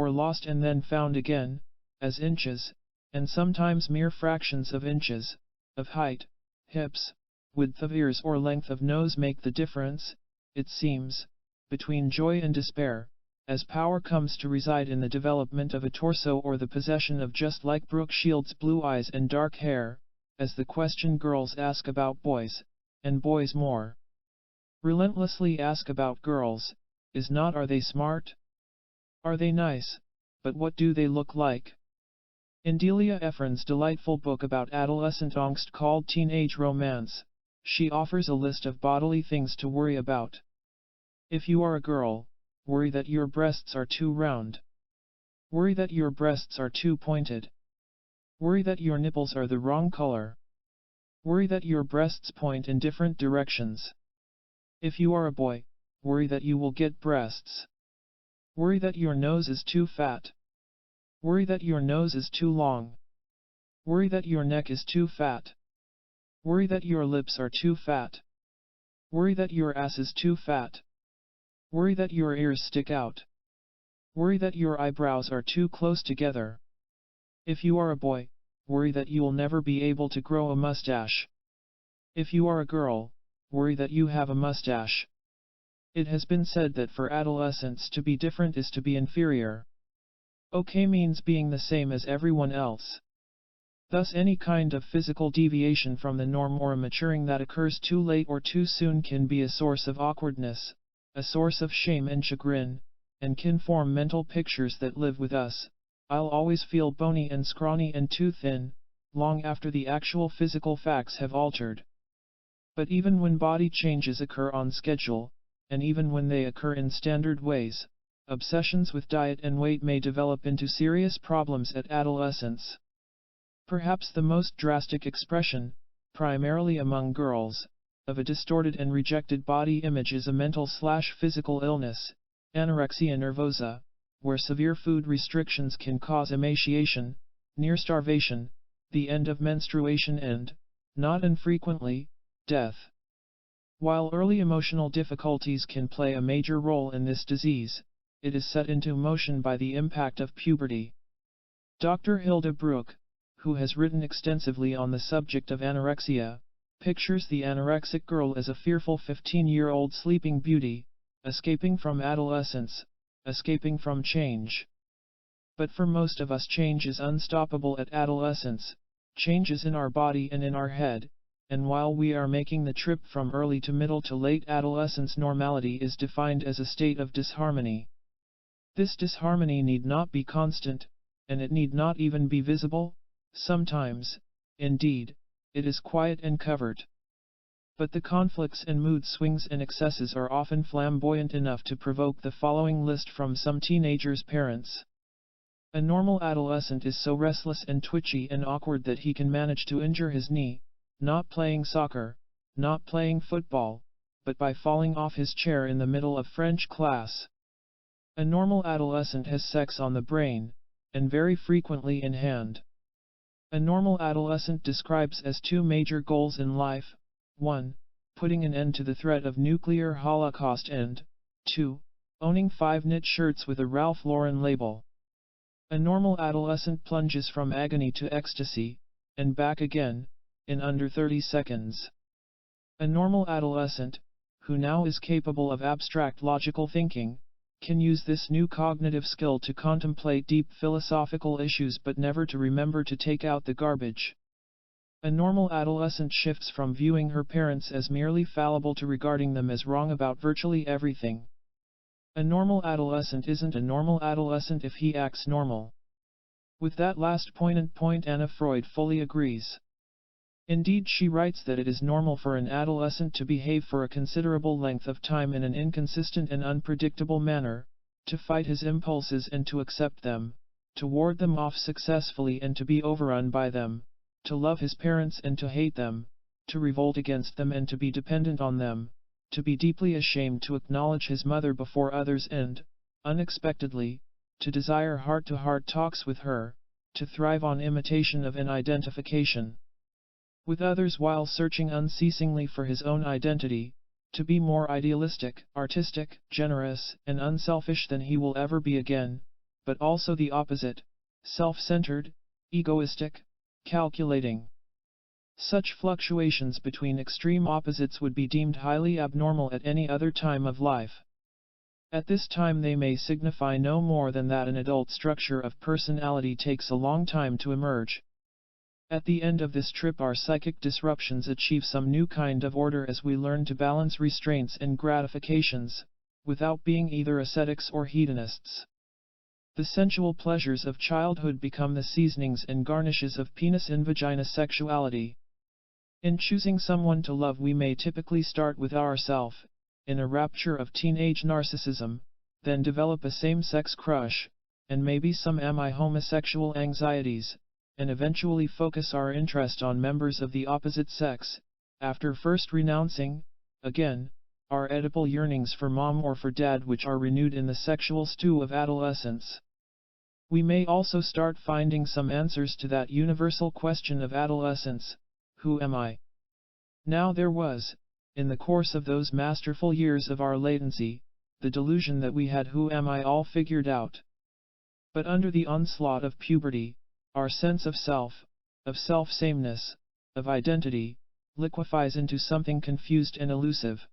lost and then found again, as inches, and sometimes mere fractions of inches, of height, hips, width of ears or length of nose make the difference, it seems, between joy and despair, as power comes to reside in the development of a torso or the possession of just like Brooke Shields' blue eyes and dark hair, as the question girls ask about boys, and boys more relentlessly ask about girls, is not are they smart? Are they nice, but what do they look like? In Delia Ephron's delightful book about adolescent angst called Teenage Romance, she offers a list of bodily things to worry about. If you are a girl, worry that your breasts are too round. Worry that your breasts are too pointed. Worry that your nipples are the wrong color. Worry that your breasts point in different directions. If you are a boy, worry that you will get breasts. Worry that your nose is too fat. Worry that your nose is too long. Worry that your neck is too fat. Worry that your lips are too fat. Worry that your ass is too fat. Worry that your ears stick out. Worry that your eyebrows are too close together. If you are a boy, worry that you will never be able to grow a mustache. If you are a girl, worry that you have a mustache. It has been said that for adolescents to be different is to be inferior. Okay means being the same as everyone else. Thus any kind of physical deviation from the norm or a maturing that occurs too late or too soon can be a source of awkwardness, a source of shame and chagrin, and can form mental pictures that live with us. I'll always feel bony and scrawny and too thin, long after the actual physical facts have altered. But even when body changes occur on schedule, and even when they occur in standard ways, obsessions with diet and weight may develop into serious problems at adolescence. Perhaps the most drastic expression, primarily among girls, of a distorted and rejected body image is a mental/physical illness, anorexia nervosa, where severe food restrictions can cause emaciation, near starvation, the end of menstruation and, not infrequently, death. While early emotional difficulties can play a major role in this disease, it is set into motion by the impact of puberty. Dr. Hilda Brooke, who has written extensively on the subject of anorexia, pictures the anorexic girl as a fearful 15-year-old sleeping beauty, escaping from adolescence, escaping from change. But for most of us change is unstoppable at adolescence, changes in our body and in our head, and while we are making the trip from early to middle to late adolescence, normality is defined as a state of disharmony. This disharmony need not be constant, and it need not even be visible. Sometimes, indeed, it is quiet and covert. But the conflicts and mood swings and excesses are often flamboyant enough to provoke the following list from some teenagers' parents. A normal adolescent is so restless and twitchy and awkward that he can manage to injure his knee, not playing soccer, not playing football, but by falling off his chair in the middle of French class. A normal adolescent has sex on the brain, and very frequently in hand. A normal adolescent describes as two major goals in life: 1. Putting an end to the threat of nuclear holocaust and 2. Owning 5 knit shirts with a Ralph Lauren label. A normal adolescent plunges from agony to ecstasy, and back again, in under 30 seconds. A normal adolescent, who now is capable of abstract logical thinking, can use this new cognitive skill to contemplate deep philosophical issues but never to remember to take out the garbage. A normal adolescent shifts from viewing her parents as merely fallible to regarding them as wrong about virtually everything. A normal adolescent isn't a normal adolescent if he acts normal. With that last point Anna Freud fully agrees. Indeed, she writes that it is normal for an adolescent to behave for a considerable length of time in an inconsistent and unpredictable manner, to fight his impulses and to accept them, to ward them off successfully and to be overrun by them, to love his parents and to hate them, to revolt against them and to be dependent on them, to be deeply ashamed to acknowledge his mother before others and, unexpectedly, to desire heart-to-heart talks with her, to thrive on imitation of and identification with others while searching unceasingly for his own identity, to be more idealistic, artistic, generous, and unselfish than he will ever be again, but also the opposite, self-centered, egoistic, calculating. Such fluctuations between extreme opposites would be deemed highly abnormal at any other time of life. At this time they may signify no more than that an adult structure of personality takes a long time to emerge. At the end of this trip our psychic disruptions achieve some new kind of order as we learn to balance restraints and gratifications, without being either ascetics or hedonists. The sensual pleasures of childhood become the seasonings and garnishes of penis in vagina sexuality. In choosing someone to love we may typically start with ourself, in a rapture of teenage narcissism, then develop a same-sex crush, and maybe some homosexual anxieties, and eventually focus our interest on members of the opposite sex, after first renouncing, again, our Oedipal yearnings for mom or for dad which are renewed in the sexual stew of adolescence. We may also start finding some answers to that universal question of adolescence: who am I? Now there was, in the course of those masterful years of our latency, the delusion that we had who am I all figured out. But under the onslaught of puberty, our sense of self-sameness, of identity, liquefies into something confused and elusive.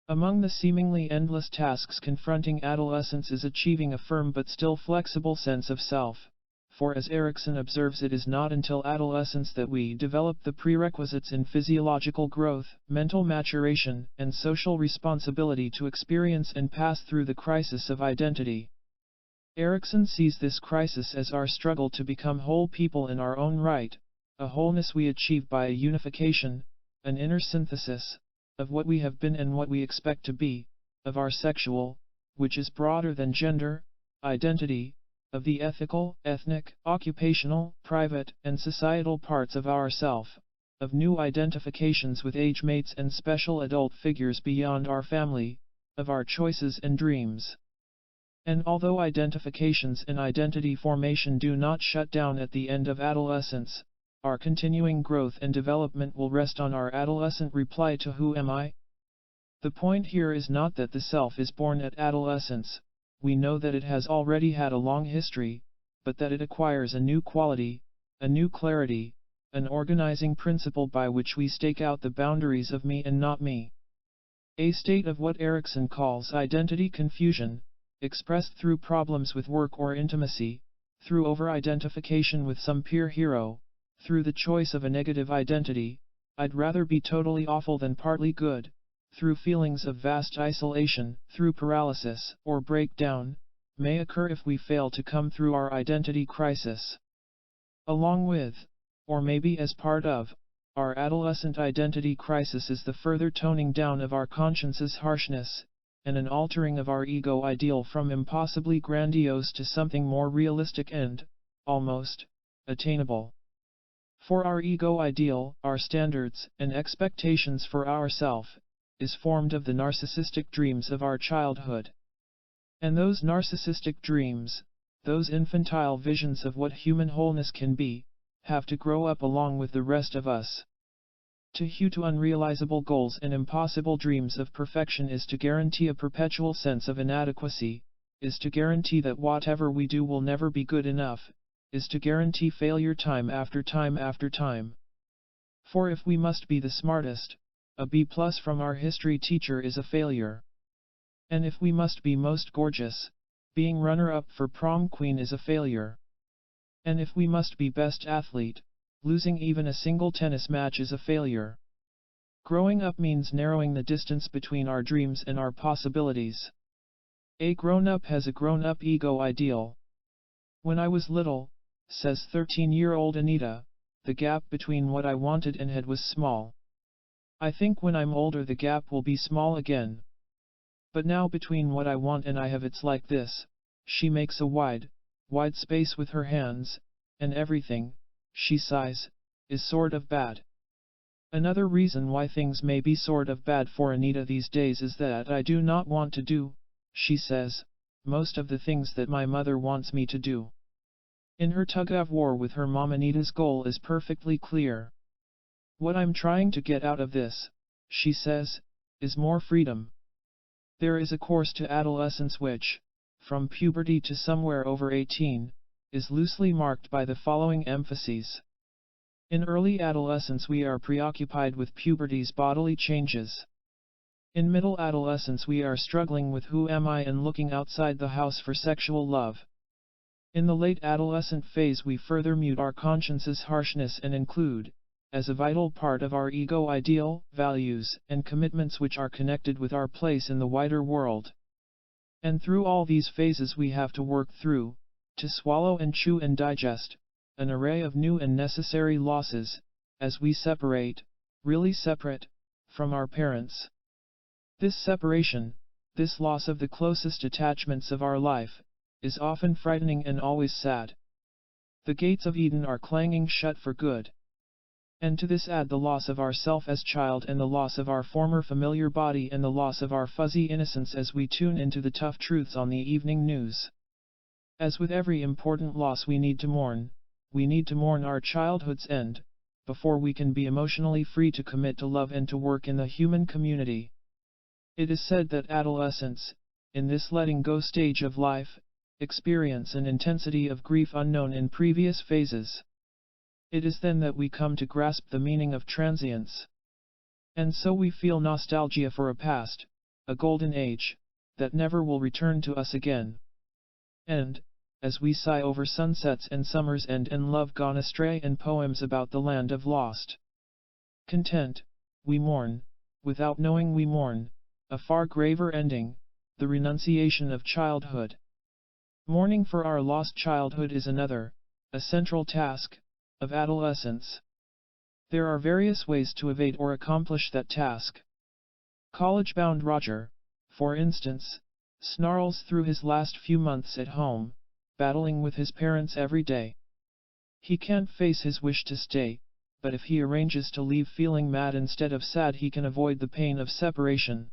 Among the seemingly endless tasks confronting adolescence is achieving a firm but still flexible sense of self, for as Erikson observes, it is not until adolescence that we develop the prerequisites in physiological growth, mental maturation, and social responsibility to experience and pass through the crisis of identity. Erikson sees this crisis as our struggle to become whole people in our own right, a wholeness we achieve by a unification, an inner synthesis, of what we have been and what we expect to be, of our sexual, which is broader than gender, identity, of the ethical, ethnic, occupational, private, and societal parts of ourself, of new identifications with age mates and special adult figures beyond our family, of our choices and dreams. And although identifications and identity formation do not shut down at the end of adolescence, our continuing growth and development will rest on our adolescent reply to "Who am I?" The point here is not that the self is born at adolescence, we know that it has already had a long history, but that it acquires a new quality, a new clarity, an organizing principle by which we stake out the boundaries of me and not me. A state of what Erikson calls identity confusion, expressed through problems with work or intimacy, through over-identification with some peer hero, through the choice of a negative identity, I'd rather be totally awful than partly good, through feelings of vast isolation, through paralysis or breakdown, may occur if we fail to come through our identity crisis. Along with, or maybe as part of, our adolescent identity crisis is the further toning down of our conscience's harshness, and an altering of our ego ideal from impossibly grandiose to something more realistic and, almost, attainable. For our ego ideal, our standards and expectations for ourself, is formed of the narcissistic dreams of our childhood. And those narcissistic dreams, those infantile visions of what human wholeness can be, have to grow up along with the rest of us. To hew to unrealizable goals and impossible dreams of perfection is to guarantee a perpetual sense of inadequacy, is to guarantee that whatever we do will never be good enough, is to guarantee failure time after time after time. For if we must be the smartest, a B+ from our history teacher is a failure. And if we must be most gorgeous, being runner-up for prom queen is a failure. And if we must be best athlete, losing even a single tennis match is a failure. Growing up means narrowing the distance between our dreams and our possibilities. A grown-up has a grown-up ego ideal. When I was little, says 13-year-old Anita, the gap between what I wanted and had was small. I think when I'm older the gap will be small again. But now between what I want and I have it's like this, she makes a wide space with her hands, and everything, she sighs, is sort of bad. Another reason why things may be sort of bad for Anita these days is that I do not want to do, she says, most of the things that my mother wants me to do. In her tug-of-war with her mom, Anita's goal is perfectly clear. What I'm trying to get out of this, she says, is more freedom. There is a course to adolescence which, from puberty to somewhere over 18, is loosely marked by the following emphases. In early adolescence we are preoccupied with puberty's bodily changes. In middle adolescence we are struggling with who am I and looking outside the house for sexual love. In the late adolescent phase we further mute our conscience's harshness and include, as a vital part of our ego ideal, values and commitments which are connected with our place in the wider world. And through all these phases we have to work through, to swallow and chew and digest, an array of new and necessary losses, as we separate, really separate, from our parents. This separation, this loss of the closest attachments of our life, is often frightening and always sad. The gates of Eden are clanging shut for good. And to this add the loss of ourself as child and the loss of our former familiar body and the loss of our fuzzy innocence as we tune into the tough truths on the evening news. As with every important loss we need to mourn our childhood's end, before we can be emotionally free to commit to love and to work in the human community. It is said that adolescents, in this letting go stage of life, experience an intensity of grief unknown in previous phases. It is then that we come to grasp the meaning of transience. And so we feel nostalgia for a past, a golden age, that never will return to us again. And, as we sigh over sunsets and summer's end and love gone astray and poems about the land of lost content, we mourn, without knowing we mourn, a far graver ending, the renunciation of childhood. Mourning for our lost childhood is another, a central task, of adolescence. There are various ways to evade or accomplish that task. College-bound Roger, for instance, snarls through his last few months at home, battling with his parents every day. He can't face his wish to stay, but if he arranges to leave feeling mad instead of sad he can avoid the pain of separation.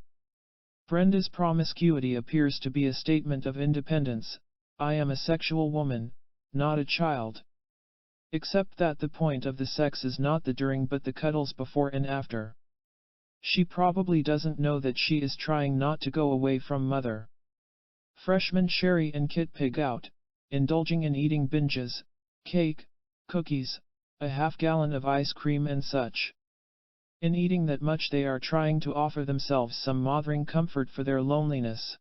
Brenda's promiscuity appears to be a statement of independence. I am a sexual woman, not a child. Except that the point of the sex is not the during but the cuddles before and after. She probably doesn't know that she is trying not to go away from mother. Freshman Sherry and Kit pig out, indulging in eating binges, cake, cookies, a half-gallon of ice cream and such. In eating that much they are trying to offer themselves some mothering comfort for their loneliness.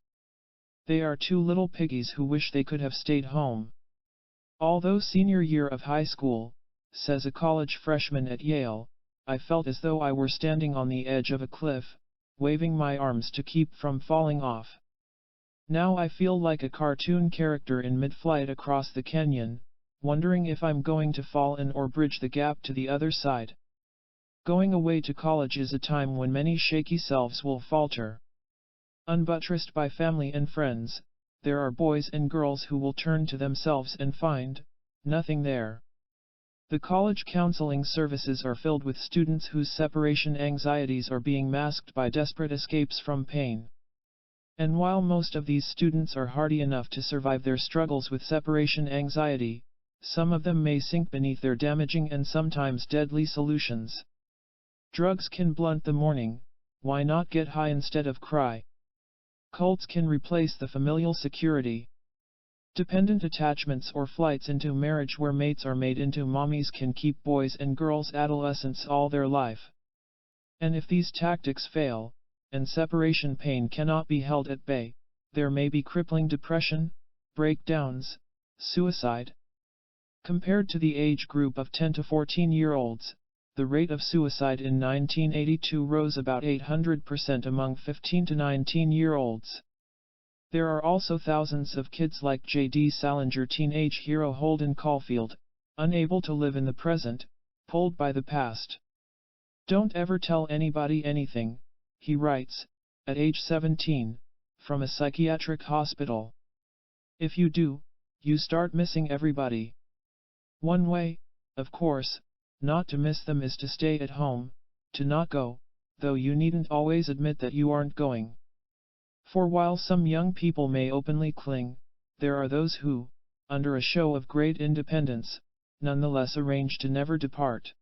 They are two little piggies who wish they could have stayed home. Although senior year of high school, says a college freshman at Yale, I felt as though I were standing on the edge of a cliff, waving my arms to keep from falling off. Now I feel like a cartoon character in mid-flight across the canyon, wondering if I'm going to fall in or bridge the gap to the other side. Going away to college is a time when many shaky selves will falter. Unbuttressed by family and friends, there are boys and girls who will turn to themselves and find nothing there. The college counseling services are filled with students whose separation anxieties are being masked by desperate escapes from pain. And while most of these students are hardy enough to survive their struggles with separation anxiety, some of them may sink beneath their damaging and sometimes deadly solutions. Drugs can blunt the mourning, why not get high instead of cry? Cults can replace the familial security. Dependent attachments or flights into marriage where mates are made into mommies can keep boys and girls adolescents all their life. And if these tactics fail, and separation pain cannot be held at bay, there may be crippling depression, breakdowns, suicide. Compared to the age group of 10 to 14-year-olds, the rate of suicide in 1982 rose about 800% among 15 to 19-year-olds. There are also thousands of kids like J.D. Salinger teenage hero Holden Caulfield, unable to live in the present, pulled by the past. Don't ever tell anybody anything, he writes, at age 17, from a psychiatric hospital. If you do, you start missing everybody. One way, of course, not to miss them is to stay at home, to not go, though you needn't always admit that you aren't going. For while some young people may openly cling, there are those who, under a show of great independence, nonetheless arrange to never depart.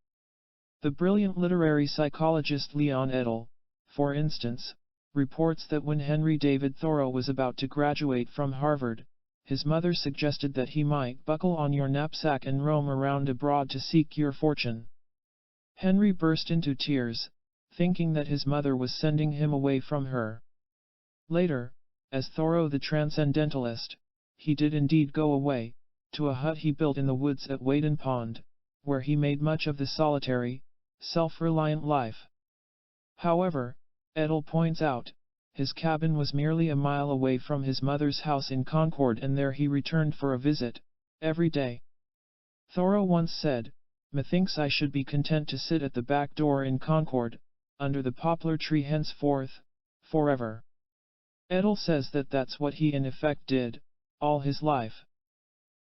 The brilliant literary psychologist Leon Edel, for instance, reports that when Henry David Thoreau was about to graduate from Harvard, his mother suggested that he might buckle on your knapsack and roam around abroad to seek your fortune. Henry burst into tears, thinking that his mother was sending him away from her. Later, as Thoreau the transcendentalist, he did indeed go away, to a hut he built in the woods at Wadden Pond, where he made much of the solitary, self-reliant life. However, Edel points out, his cabin was merely a mile away from his mother's house in Concord and there he returned for a visit, every day. Thoreau once said, "Methinks I should be content to sit at the back door in Concord, under the poplar tree henceforth, forever." Edel says that that's what he in effect did, all his life.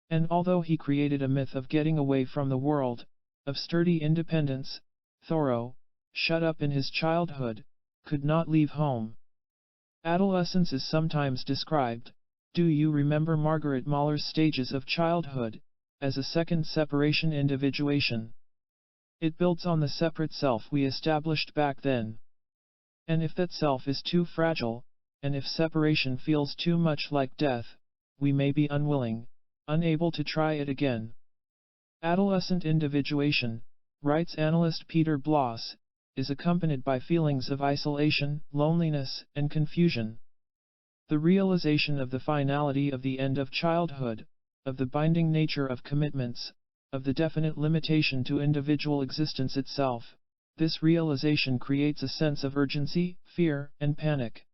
And although he created a myth of getting away from the world, of sturdy independence, Thoreau, shut up in his childhood, could not leave home. Adolescence is sometimes described, do you remember Margaret Mahler's stages of childhood, as a second separation individuation? It builds on the separate self we established back then. And if that self is too fragile, and if separation feels too much like death, we may be unwilling, unable to try it again. Adolescent individuation, writes analyst Peter Bloss, is accompanied by feelings of isolation, loneliness, and confusion. The realization of the finality of the end of childhood, of the binding nature of commitments, of the definite limitation to individual existence itself, this realization creates a sense of urgency, fear, and panic.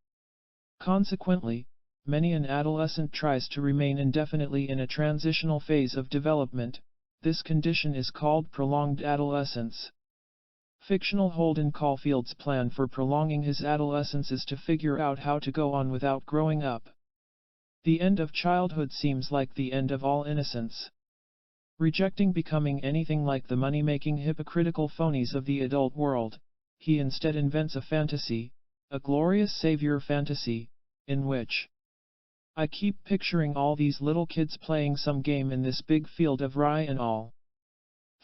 Consequently, many an adolescent tries to remain indefinitely in a transitional phase of development. This condition is called prolonged adolescence. Fictional Holden Caulfield's plan for prolonging his adolescence is to figure out how to go on without growing up. The end of childhood seems like the end of all innocence. Rejecting becoming anything like the money-making hypocritical phonies of the adult world, he instead invents a fantasy, a glorious savior fantasy, in which I keep picturing all these little kids playing some game in this big field of rye and all.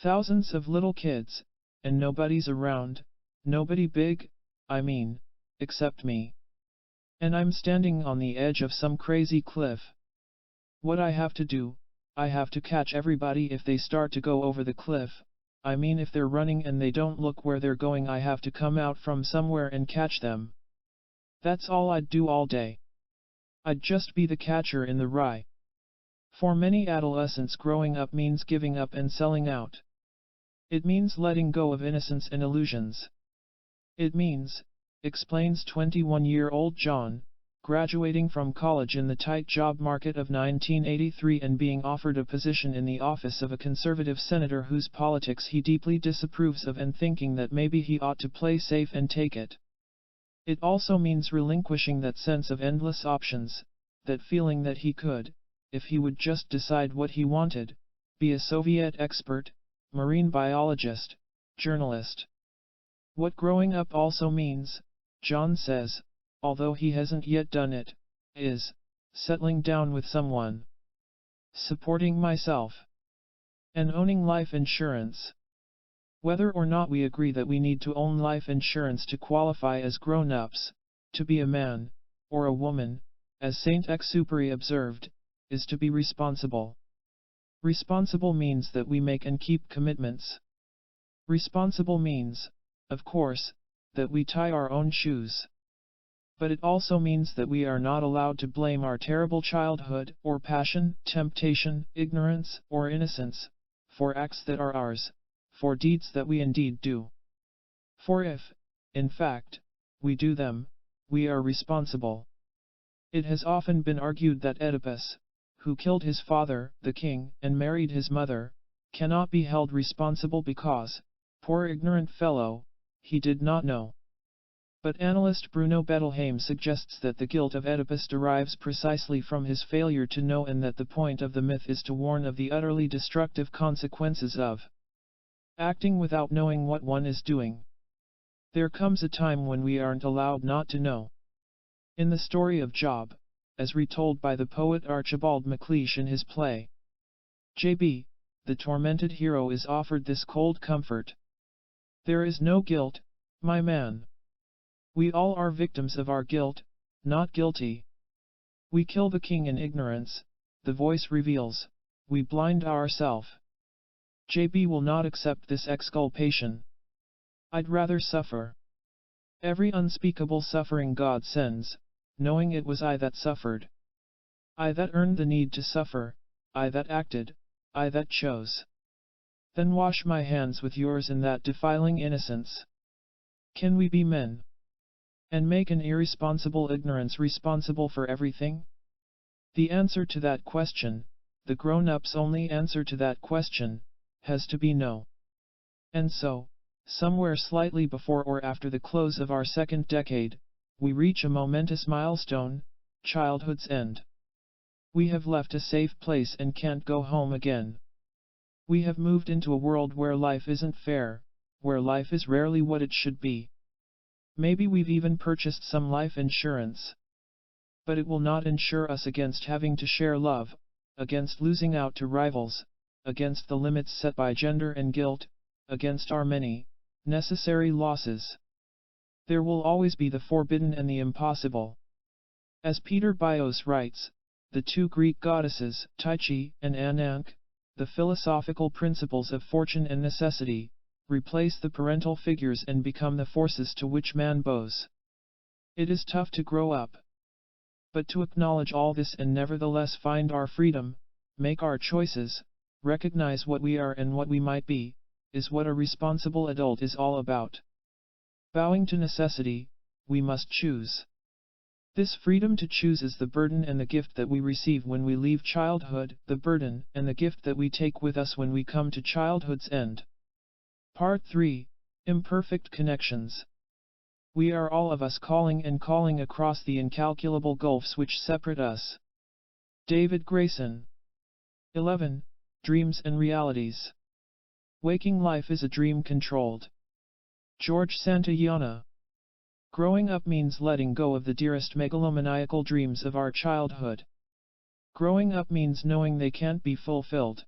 Thousands of little kids, and nobody's around, nobody big, I mean, except me. And I'm standing on the edge of some crazy cliff. What I have to do, I have to catch everybody if they start to go over the cliff. I mean, if they're running and they don't look where they're going, I have to come out from somewhere and catch them. That's all I'd do all day. I'd just be the catcher in the rye. For many adolescents, growing up means giving up and selling out. It means letting go of innocence and illusions. It means, explains 21-year-old John, graduating from college in the tight job market of 1983 and being offered a position in the office of a conservative senator whose politics he deeply disapproves of, and thinking that maybe he ought to play safe and take it. It also means relinquishing that sense of endless options, that feeling that he could, if he would just decide what he wanted, be a Soviet expert, marine biologist, journalist. What growing up also means, John says, although he hasn't yet done it, is settling down with someone, supporting myself, and owning life insurance. Whether or not we agree that we need to own life insurance to qualify as grown-ups, to be a man, or a woman, as Saint-Exupéry observed, is to be responsible. Responsible means that we make and keep commitments. Responsible means, of course, that we tie our own shoes. But it also means that we are not allowed to blame our terrible childhood, or passion, temptation, ignorance, or innocence, for acts that are ours, for deeds that we indeed do. For if, in fact, we do them, we are responsible. It has often been argued that Oedipus, who killed his father, the king, and married his mother, cannot be held responsible because, poor ignorant fellow, he did not know. But analyst Bruno Bettelheim suggests that the guilt of Oedipus derives precisely from his failure to know, and that the point of the myth is to warn of the utterly destructive consequences of acting without knowing what one is doing. There comes a time when we aren't allowed not to know. In the story of Job, as retold by the poet Archibald MacLeish in his play J.B., the tormented hero is offered this cold comfort. There is no guilt, my man. We all are victims of our guilt, not guilty. We kill the king in ignorance, the voice reveals, we blind ourself. J.B. will not accept this exculpation. I'd rather suffer every unspeakable suffering God sends, knowing it was I that suffered. I that earned the need to suffer, I that acted, I that chose. Then wash my hands with yours in that defiling innocence. Can we be men? And make an irresponsible ignorance responsible for everything? The answer to that question, the grown-ups' only answer to that question, has to be no. And so, somewhere slightly before or after the close of our second decade, we reach a momentous milestone, childhood's end. We have left a safe place and can't go home again. We have moved into a world where life isn't fair, where life is rarely what it should be. Maybe we've even purchased some life insurance. But it will not insure us against having to share love, against losing out to rivals, against the limits set by gender and guilt, against our many, necessary losses. There will always be the forbidden and the impossible. As Peter Bios writes, the two Greek goddesses, Tyche and Ankh, the philosophical principles of fortune and necessity, replace the parental figures and become the forces to which man bows. It is tough to grow up. But to acknowledge all this and nevertheless find our freedom, make our choices, recognize what we are and what we might be, is what a responsible adult is all about. Bowing to necessity, we must choose. This freedom to choose is the burden and the gift that we receive when we leave childhood, the burden and the gift that we take with us when we come to childhood's end. Part 3, Imperfect Connections. We are all of us calling and calling across the incalculable gulfs which separate us. David Grayson. 11. Dreams and Realities. Waking life is a dream controlled. George Santayana. Growing up means letting go of the dearest megalomaniacal dreams of our childhood. Growing up means knowing they can't be fulfilled.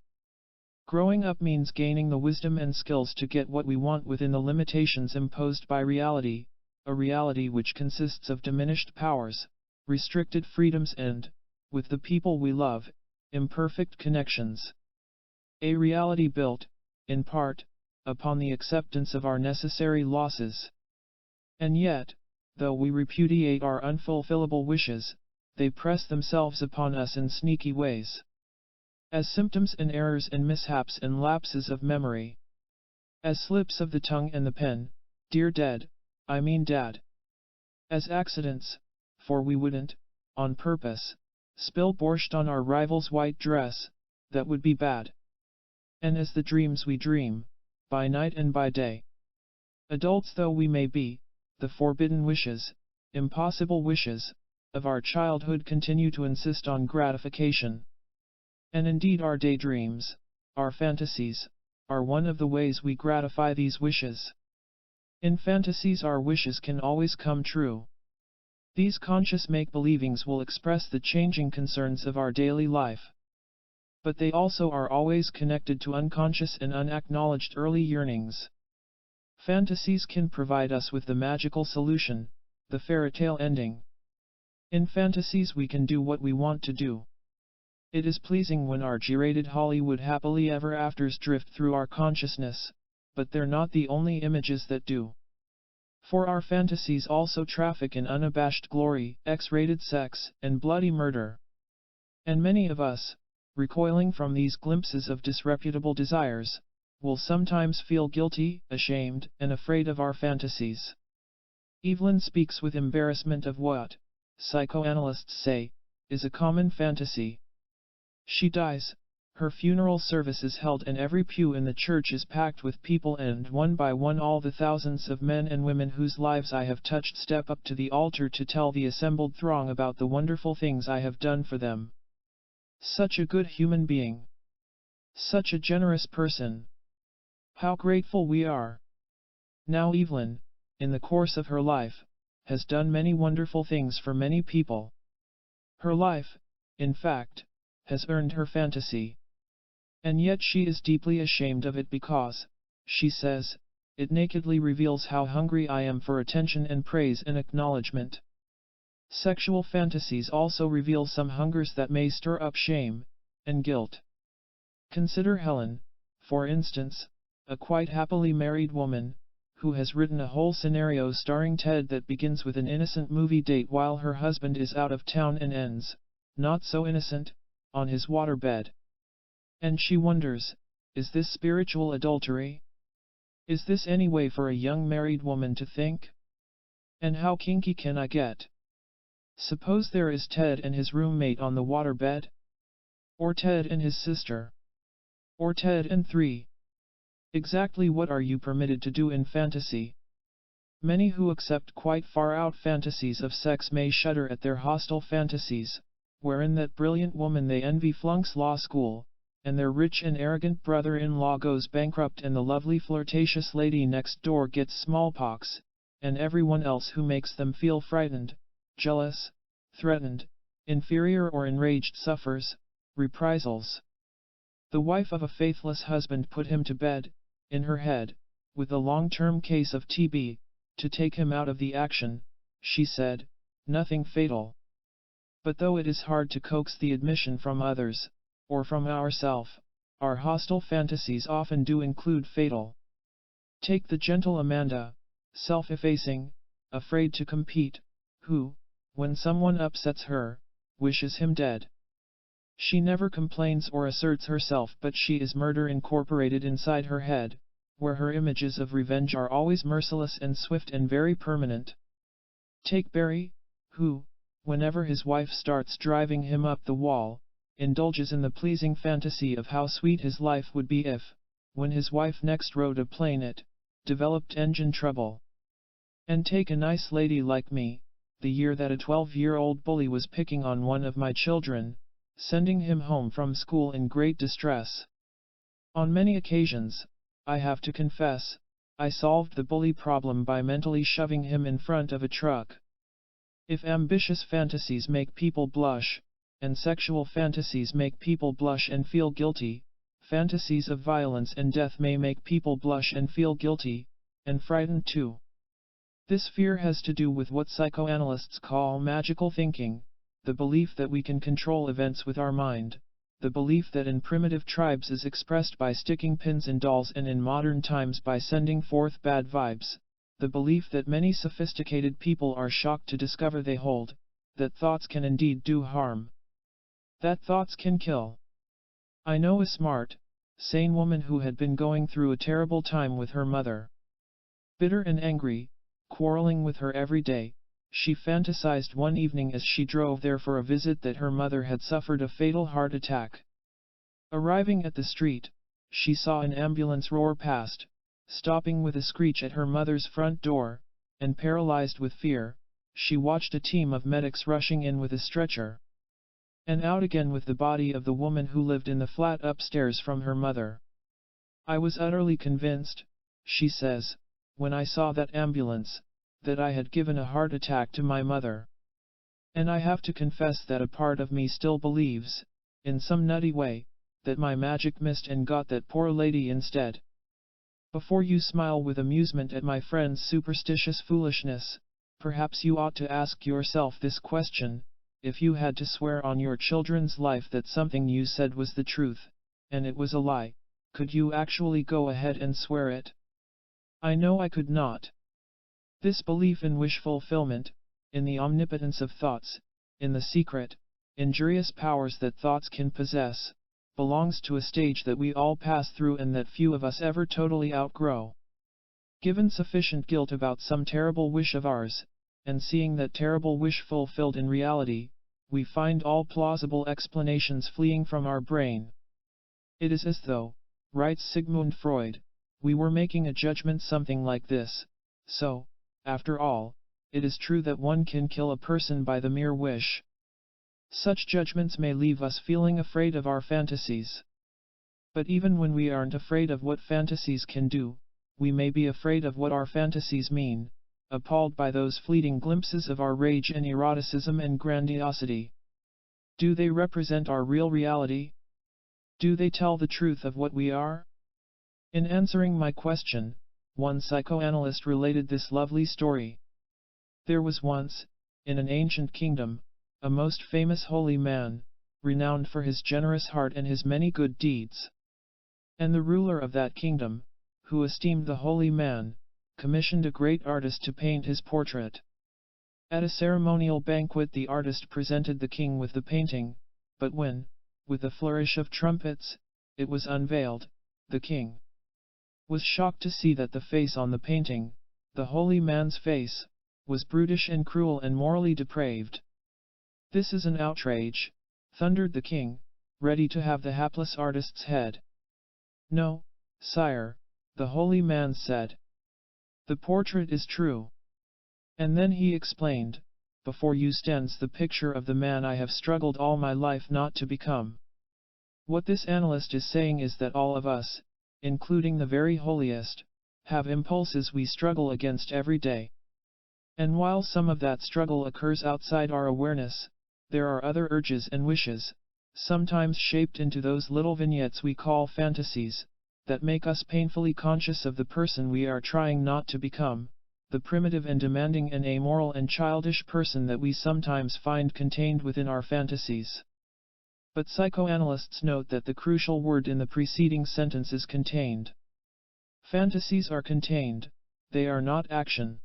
Growing up means gaining the wisdom and skills to get what we want within the limitations imposed by reality, a reality which consists of diminished powers, restricted freedoms and, with the people we love, imperfect connections. A reality built, in part, upon the acceptance of our necessary losses. And yet, though we repudiate our unfulfillable wishes, they press themselves upon us in sneaky ways. As symptoms and errors and mishaps and lapses of memory. As slips of the tongue and the pen, dear Dad. As accidents, for we wouldn't, on purpose, spill borscht on our rival's white dress, that would be bad. And as the dreams we dream, by night and by day. Adults though we may be, the forbidden wishes, impossible wishes, of our childhood continue to insist on gratification. And indeed our daydreams, our fantasies, are one of the ways we gratify these wishes. In fantasies our wishes can always come true. These conscious make-believings will express the changing concerns of our daily life. But they also are always connected to unconscious and unacknowledged early yearnings. Fantasies can provide us with the magical solution, the fairy-tale ending. In fantasies we can do what we want to do. It is pleasing when our G-rated Hollywood happily ever afters drift through our consciousness, but they're not the only images that do. For our fantasies also traffic in unabashed glory, X-rated sex, and bloody murder. And many of us, recoiling from these glimpses of disreputable desires, will sometimes feel guilty, ashamed, and afraid of our fantasies. Evelyn speaks with embarrassment of what, psychoanalysts say, is a common fantasy. She dies, her funeral service is held and every pew in the church is packed with people and one by one all the thousands of men and women whose lives I have touched step up to the altar to tell the assembled throng about the wonderful things I have done for them. Such a good human being. Such a generous person. How grateful we are. Now Evelyn, in the course of her life, has done many wonderful things for many people. Her life, in fact, has earned her fantasy. And yet she is deeply ashamed of it because, she says, it nakedly reveals how hungry I am for attention and praise and acknowledgement. Sexual fantasies also reveal some hungers that may stir up shame and guilt. Consider Helen, for instance, a quite happily married woman, who has written a whole scenario starring Ted that begins with an innocent movie date while her husband is out of town and ends, not so innocent, on his waterbed. And she wonders, is this spiritual adultery? Is this any way for a young married woman to think? And how kinky can I get? Suppose there is Ted and his roommate on the waterbed? Or Ted and his sister? Or Ted and 3? Exactly what are you permitted to do in fantasy? Many who accept quite far-out fantasies of sex may shudder at their hostile fantasies, wherein that brilliant woman they envy flunks law school, and their rich and arrogant brother-in-law goes bankrupt and the lovely flirtatious lady next door gets smallpox, and everyone else who makes them feel frightened, jealous, threatened, inferior or enraged suffers reprisals. The wife of a faithless husband put him to bed, in her head, with a long-term case of TB, to take him out of the action, she said, nothing fatal. But though it is hard to coax the admission from others, or from ourself, our hostile fantasies often do include fatal. Take the gentle Amanda, self-effacing, afraid to compete, who, when someone upsets her, wishes him dead. She never complains or asserts herself, but she is murder incorporated inside her head, where her images of revenge are always merciless and swift and very permanent. Take Barry, who, whenever his wife starts driving him up the wall, indulges in the pleasing fantasy of how sweet his life would be if, when his wife next rode a plane, it developed engine trouble. And take a nice lady like me, the year that a 12-year-old bully was picking on one of my children, sending him home from school in great distress. On many occasions, I have to confess, I solved the bully problem by mentally shoving him in front of a truck. If ambitious fantasies make people blush, and sexual fantasies make people blush and feel guilty, fantasies of violence and death may make people blush and feel guilty, and frightened too. This fear has to do with what psychoanalysts call magical thinking, the belief that we can control events with our mind, the belief that in primitive tribes is expressed by sticking pins in dolls and in modern times by sending forth bad vibes, the belief that many sophisticated people are shocked to discover they hold, that thoughts can indeed do harm. That thoughts can kill. I know a smart, sane woman who had been going through a terrible time with her mother. Bitter and angry, quarreling with her every day, she fantasized one evening as she drove there for a visit that her mother had suffered a fatal heart attack. Arriving at the street, she saw an ambulance roar past, stopping with a screech at her mother's front door, and paralyzed with fear, she watched a team of medics rushing in with a stretcher. And out again with the body of the woman who lived in the flat upstairs from her mother. I was utterly convinced, she says, when I saw that ambulance, that I had given a heart attack to my mother. And I have to confess that a part of me still believes, in some nutty way, that my magic missed and got that poor lady instead. Before you smile with amusement at my friend's superstitious foolishness, perhaps you ought to ask yourself this question: if you had to swear on your children's life that something you said was the truth, and it was a lie, could you actually go ahead and swear it? I know I could not. This belief in wish fulfillment, in the omnipotence of thoughts, in the secret, injurious powers that thoughts can possess, belongs to a stage that we all pass through and that few of us ever totally outgrow. Given sufficient guilt about some terrible wish of ours, and seeing that terrible wish fulfilled in reality, we find all plausible explanations fleeing from our brain. It is as though, writes Sigmund Freud, we were making a judgment something like this: so, after all, it is true that one can kill a person by the mere wish. Such judgments may leave us feeling afraid of our fantasies. But even when we aren't afraid of what fantasies can do, we may be afraid of what our fantasies mean, appalled by those fleeting glimpses of our rage and eroticism and grandiosity. Do they represent our real reality? Do they tell the truth of what we are? In answering my question, one psychoanalyst related this lovely story. There was once, in an ancient kingdom, a most famous holy man, renowned for his generous heart and his many good deeds. And the ruler of that kingdom, who esteemed the holy man, commissioned a great artist to paint his portrait. At a ceremonial banquet the artist presented the king with the painting, but when, with a flourish of trumpets, it was unveiled, the king was shocked to see that the face on the painting, the holy man's face, was brutish and cruel and morally depraved. "This is an outrage," thundered the king, ready to have the hapless artist's head. "No, sire," the holy man said. "The portrait is true." And then he explained, "Before you stands the picture of the man I have struggled all my life not to become." What this analyst is saying is that all of us, including the very holiest, have impulses we struggle against every day. And while some of that struggle occurs outside our awareness, there are other urges and wishes, sometimes shaped into those little vignettes we call fantasies, that make us painfully conscious of the person we are trying not to become, the primitive and demanding and amoral and childish person that we sometimes find contained within our fantasies. But psychoanalysts note that the crucial word in the preceding sentence is contained. Fantasies are contained, they are not action.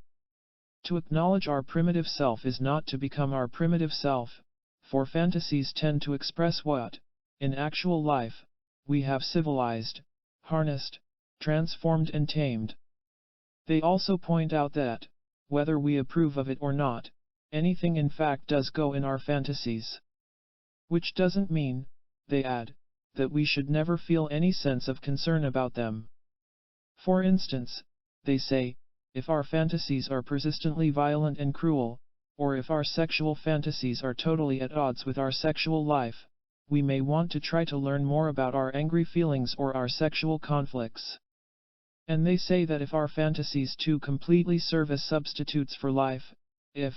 To acknowledge our primitive self is not to become our primitive self, for fantasies tend to express what, in actual life, we have civilized, harnessed, transformed and tamed. They also point out that, whether we approve of it or not, anything in fact does go in our fantasies. Which doesn't mean, they add, that we should never feel any sense of concern about them. For instance, they say, if our fantasies are persistently violent and cruel, or if our sexual fantasies are totally at odds with our sexual life, we may want to try to learn more about our angry feelings or our sexual conflicts. And they say that if our fantasies too completely serve as substitutes for life, if,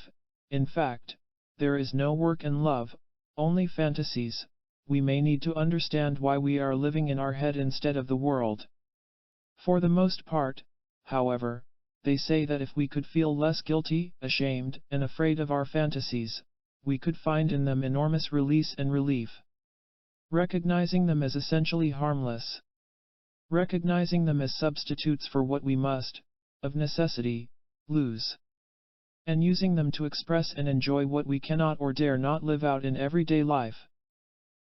in fact, there is no work and love, only fantasies, we may need to understand why we are living in our head instead of the world. For the most part, however, they say that if we could feel less guilty, ashamed, and afraid of our fantasies, we could find in them enormous release and relief. Recognizing them as essentially harmless. Recognizing them as substitutes for what we must, of necessity, lose. And using them to express and enjoy what we cannot or dare not live out in everyday life.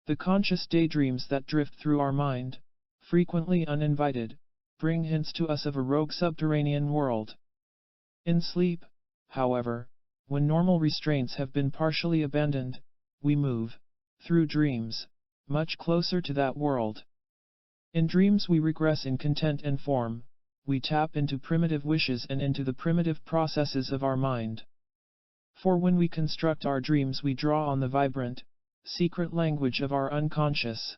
The conscious daydreams that drift through our mind, frequently uninvited, bring hints to us of a rogue subterranean world. In sleep, however, when normal restraints have been partially abandoned, we move, through dreams, much closer to that world. In dreams we regress in content and form, we tap into primitive wishes and into the primitive processes of our mind. For when we construct our dreams we draw on the vibrant, secret language of our unconscious.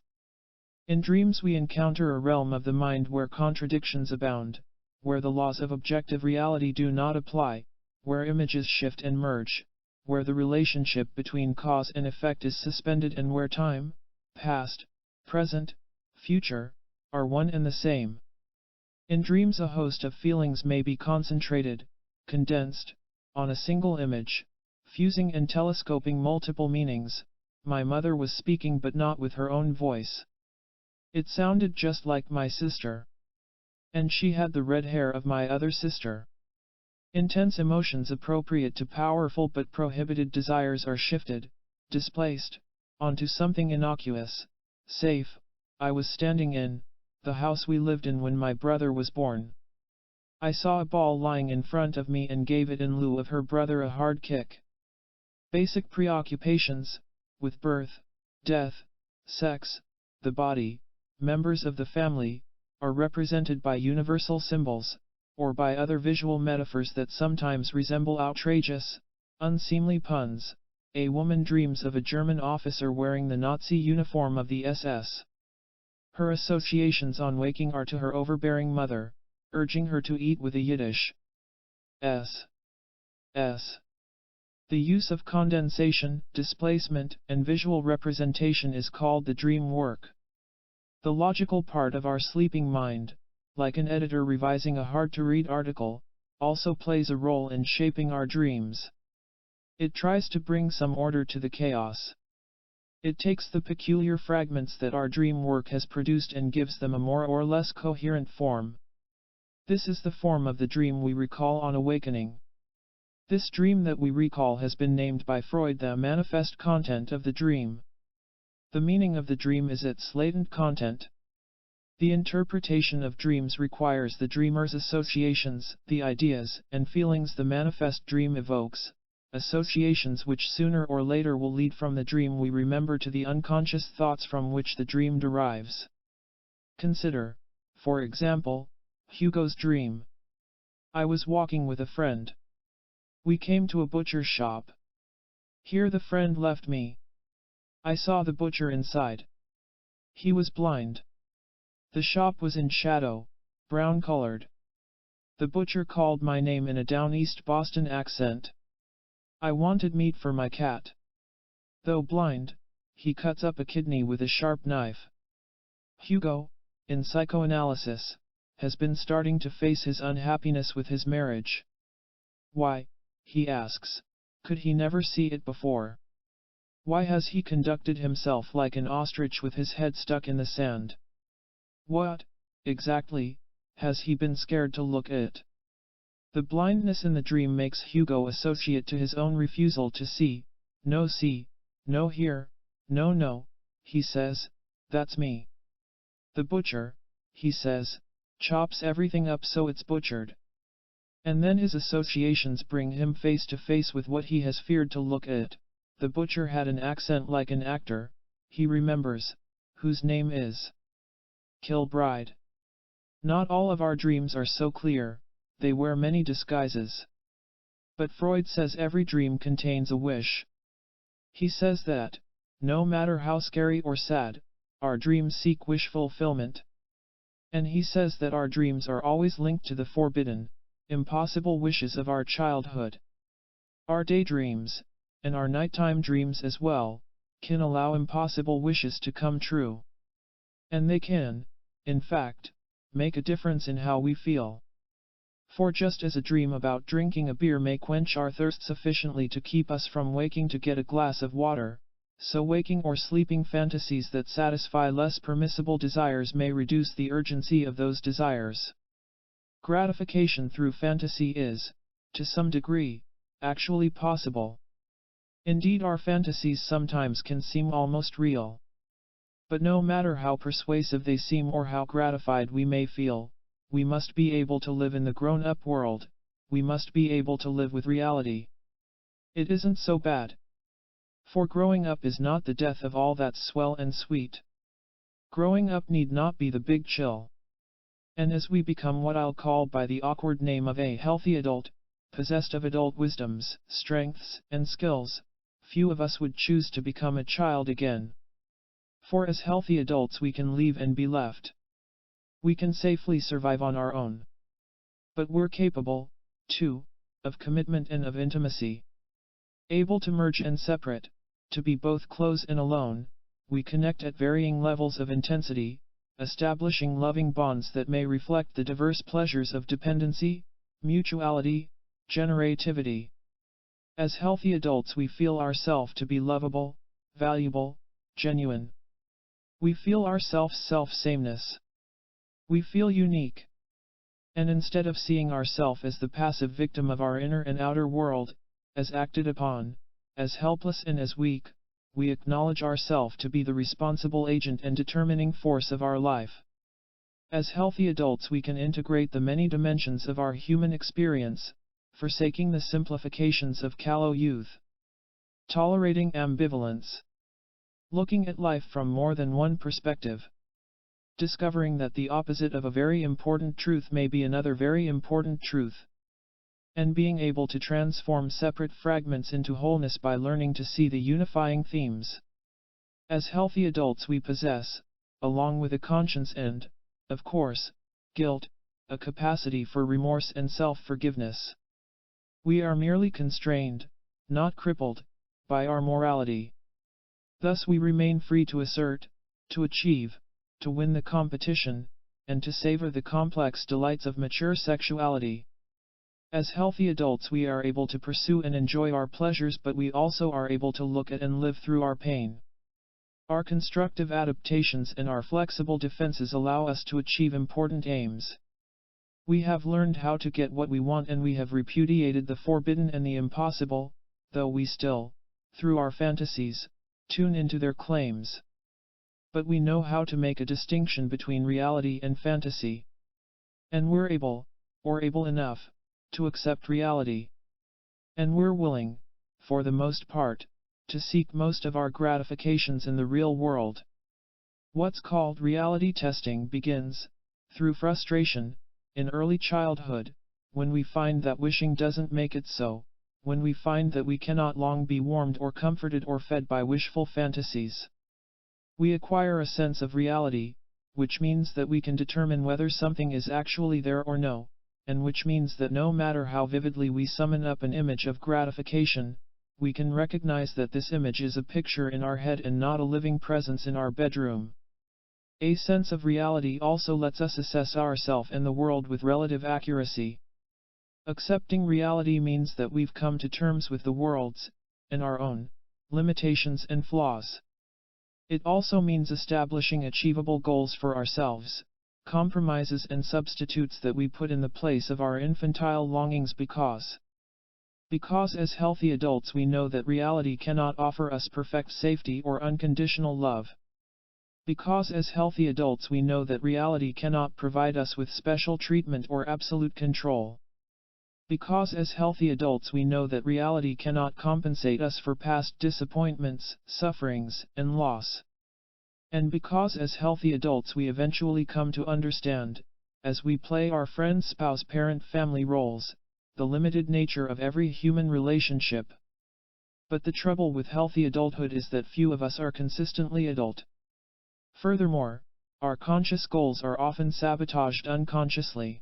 In dreams we encounter a realm of the mind where contradictions abound, where the laws of objective reality do not apply, where images shift and merge, where the relationship between cause and effect is suspended and where time, past, present, future, are one and the same. In dreams a host of feelings may be concentrated, condensed, on a single image, fusing and telescoping multiple meanings. My mother was speaking but not with her own voice. It sounded just like my sister. And she had the red hair of my other sister. Intense emotions appropriate to powerful but prohibited desires are shifted, displaced, onto something innocuous, safe. I was standing in the house we lived in when my brother was born. I saw a ball lying in front of me and gave it in lieu of her brother a hard kick. Basic preoccupations, with birth, death, sex, the body, members of the family, are represented by universal symbols, or by other visual metaphors that sometimes resemble outrageous, unseemly puns. A woman dreams of a German officer wearing the Nazi uniform of the SS. Her associations on waking are to her overbearing mother, urging her to eat with a Yiddish S. The use of condensation, displacement, and visual representation is called the dream work. The logical part of our sleeping mind, like an editor revising a hard-to-read article, also plays a role in shaping our dreams. It tries to bring some order to the chaos. It takes the peculiar fragments that our dream work has produced and gives them a more or less coherent form. This is the form of the dream we recall on awakening. This dream that we recall has been named by Freud the manifest content of the dream. The meaning of the dream is its latent content. The interpretation of dreams requires the dreamer's associations, the ideas and feelings the manifest dream evokes, associations which sooner or later will lead from the dream we remember to the unconscious thoughts from which the dream derives. Consider, for example, Hugo's dream. I was walking with a friend. We came to a butcher's shop. Here the friend left me. I saw the butcher inside. He was blind. The shop was in shadow, brown-colored. The butcher called my name in a down East Boston accent. I wanted meat for my cat. Though blind, he cuts up a kidney with a sharp knife. Hugo, in psychoanalysis, has been starting to face his unhappiness with his marriage. Why, he asks, could he never see it before? Why has he conducted himself like an ostrich with his head stuck in the sand? What, exactly, Has he been scared to look at it? The blindness in the dream makes Hugo associate to his own refusal to see, no hear, no, he says, that's me. The butcher, he says, chops everything up so it's butchered. And then his associations bring him face to face with what he has feared to look at. The butcher had an accent like an actor, he remembers, whose name is Kilbride. Not all of our dreams are so clear, they wear many disguises. But Freud says every dream contains a wish. He says that, no matter how scary or sad, our dreams seek wish fulfillment. And he says that our dreams are always linked to the forbidden, impossible wishes of our childhood. Our daydreams, and our nighttime dreams as well, can allow impossible wishes to come true. And they can, in fact, make a difference in how we feel. For just as a dream about drinking a beer may quench our thirst sufficiently to keep us from waking to get a glass of water, so waking or sleeping fantasies that satisfy less permissible desires may reduce the urgency of those desires. Gratification through fantasy is, to some degree, actually possible. Indeed, our fantasies sometimes can seem almost real. But no matter how persuasive they seem or how gratified we may feel, we must be able to live in the grown-up world, we must be able to live with reality. It isn't so bad. For growing up is not the death of all that's swell and sweet. Growing up need not be the big chill. And as we become what I'll call by the awkward name of a healthy adult, possessed of adult wisdoms, strengths, and skills, few of us would choose to become a child again. For as healthy adults we can leave and be left. We can safely survive on our own. But we're capable, too, of commitment and of intimacy. Able to merge and separate, to be both close and alone, we connect at varying levels of intensity, establishing loving bonds that may reflect the diverse pleasures of dependency, mutuality, generativity. As healthy adults we feel ourselves to be lovable, valuable, genuine. We feel our self-sameness. We feel unique. And instead of seeing ourselves as the passive victim of our inner and outer world, as acted upon, as helpless and as weak, we acknowledge ourselves to be the responsible agent and determining force of our life. As healthy adults we can integrate the many dimensions of our human experience, forsaking the simplifications of callow youth. Tolerating ambivalence. Looking at life from more than one perspective. Discovering that the opposite of a very important truth may be another very important truth. And being able to transform separate fragments into wholeness by learning to see the unifying themes. As healthy adults we possess, along with a conscience and, of course, guilt, a capacity for remorse and self-forgiveness. We are merely constrained, not crippled, by our morality. Thus we remain free to assert, to achieve, to win the competition, and to savor the complex delights of mature sexuality. As healthy adults we are able to pursue and enjoy our pleasures, but we also are able to look at and live through our pain. Our constructive adaptations and our flexible defenses allow us to achieve important aims. We have learned how to get what we want and we have repudiated the forbidden and the impossible, though we still, through our fantasies, tune into their claims. But we know how to make a distinction between reality and fantasy. And we're able, or able enough, to accept reality. And we're willing, for the most part, to seek most of our gratifications in the real world. What's called reality testing begins, through frustration, in early childhood, when we find that wishing doesn't make it so, when we find that we cannot long be warmed or comforted or fed by wishful fantasies. We acquire a sense of reality, which means that we can determine whether something is actually there or no, and which means that no matter how vividly we summon up an image of gratification, we can recognize that this image is a picture in our head and not a living presence in our bedroom. A sense of reality also lets us assess ourselves and the world with relative accuracy. Accepting reality means that we've come to terms with the world's, and our own, limitations and flaws. It also means establishing achievable goals for ourselves, compromises and substitutes that we put in the place of our infantile longings because as healthy adults we know that reality cannot offer us perfect safety or unconditional love. Because as healthy adults we know that reality cannot provide us with special treatment or absolute control. Because as healthy adults we know that reality cannot compensate us for past disappointments, sufferings, and loss. And because as healthy adults we eventually come to understand, as we play our friend, spouse, parent, family roles, the limited nature of every human relationship. But the trouble with healthy adulthood is that few of us are consistently adult. Furthermore, our conscious goals are often sabotaged unconsciously.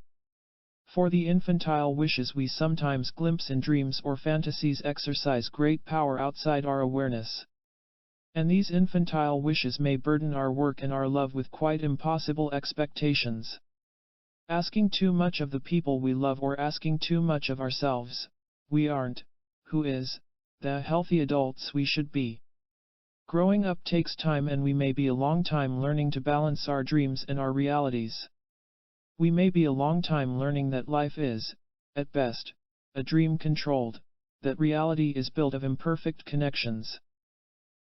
For the infantile wishes we sometimes glimpse in dreams or fantasies exercise great power outside our awareness. And these infantile wishes may burden our work and our love with quite impossible expectations. Asking too much of the people we love or asking too much of ourselves, we aren't, who is, the healthy adults we should be. Growing up takes time and we may be a long time learning to balance our dreams and our realities. We may be a long time learning that life is, at best, a dream controlled, that reality is built of imperfect connections.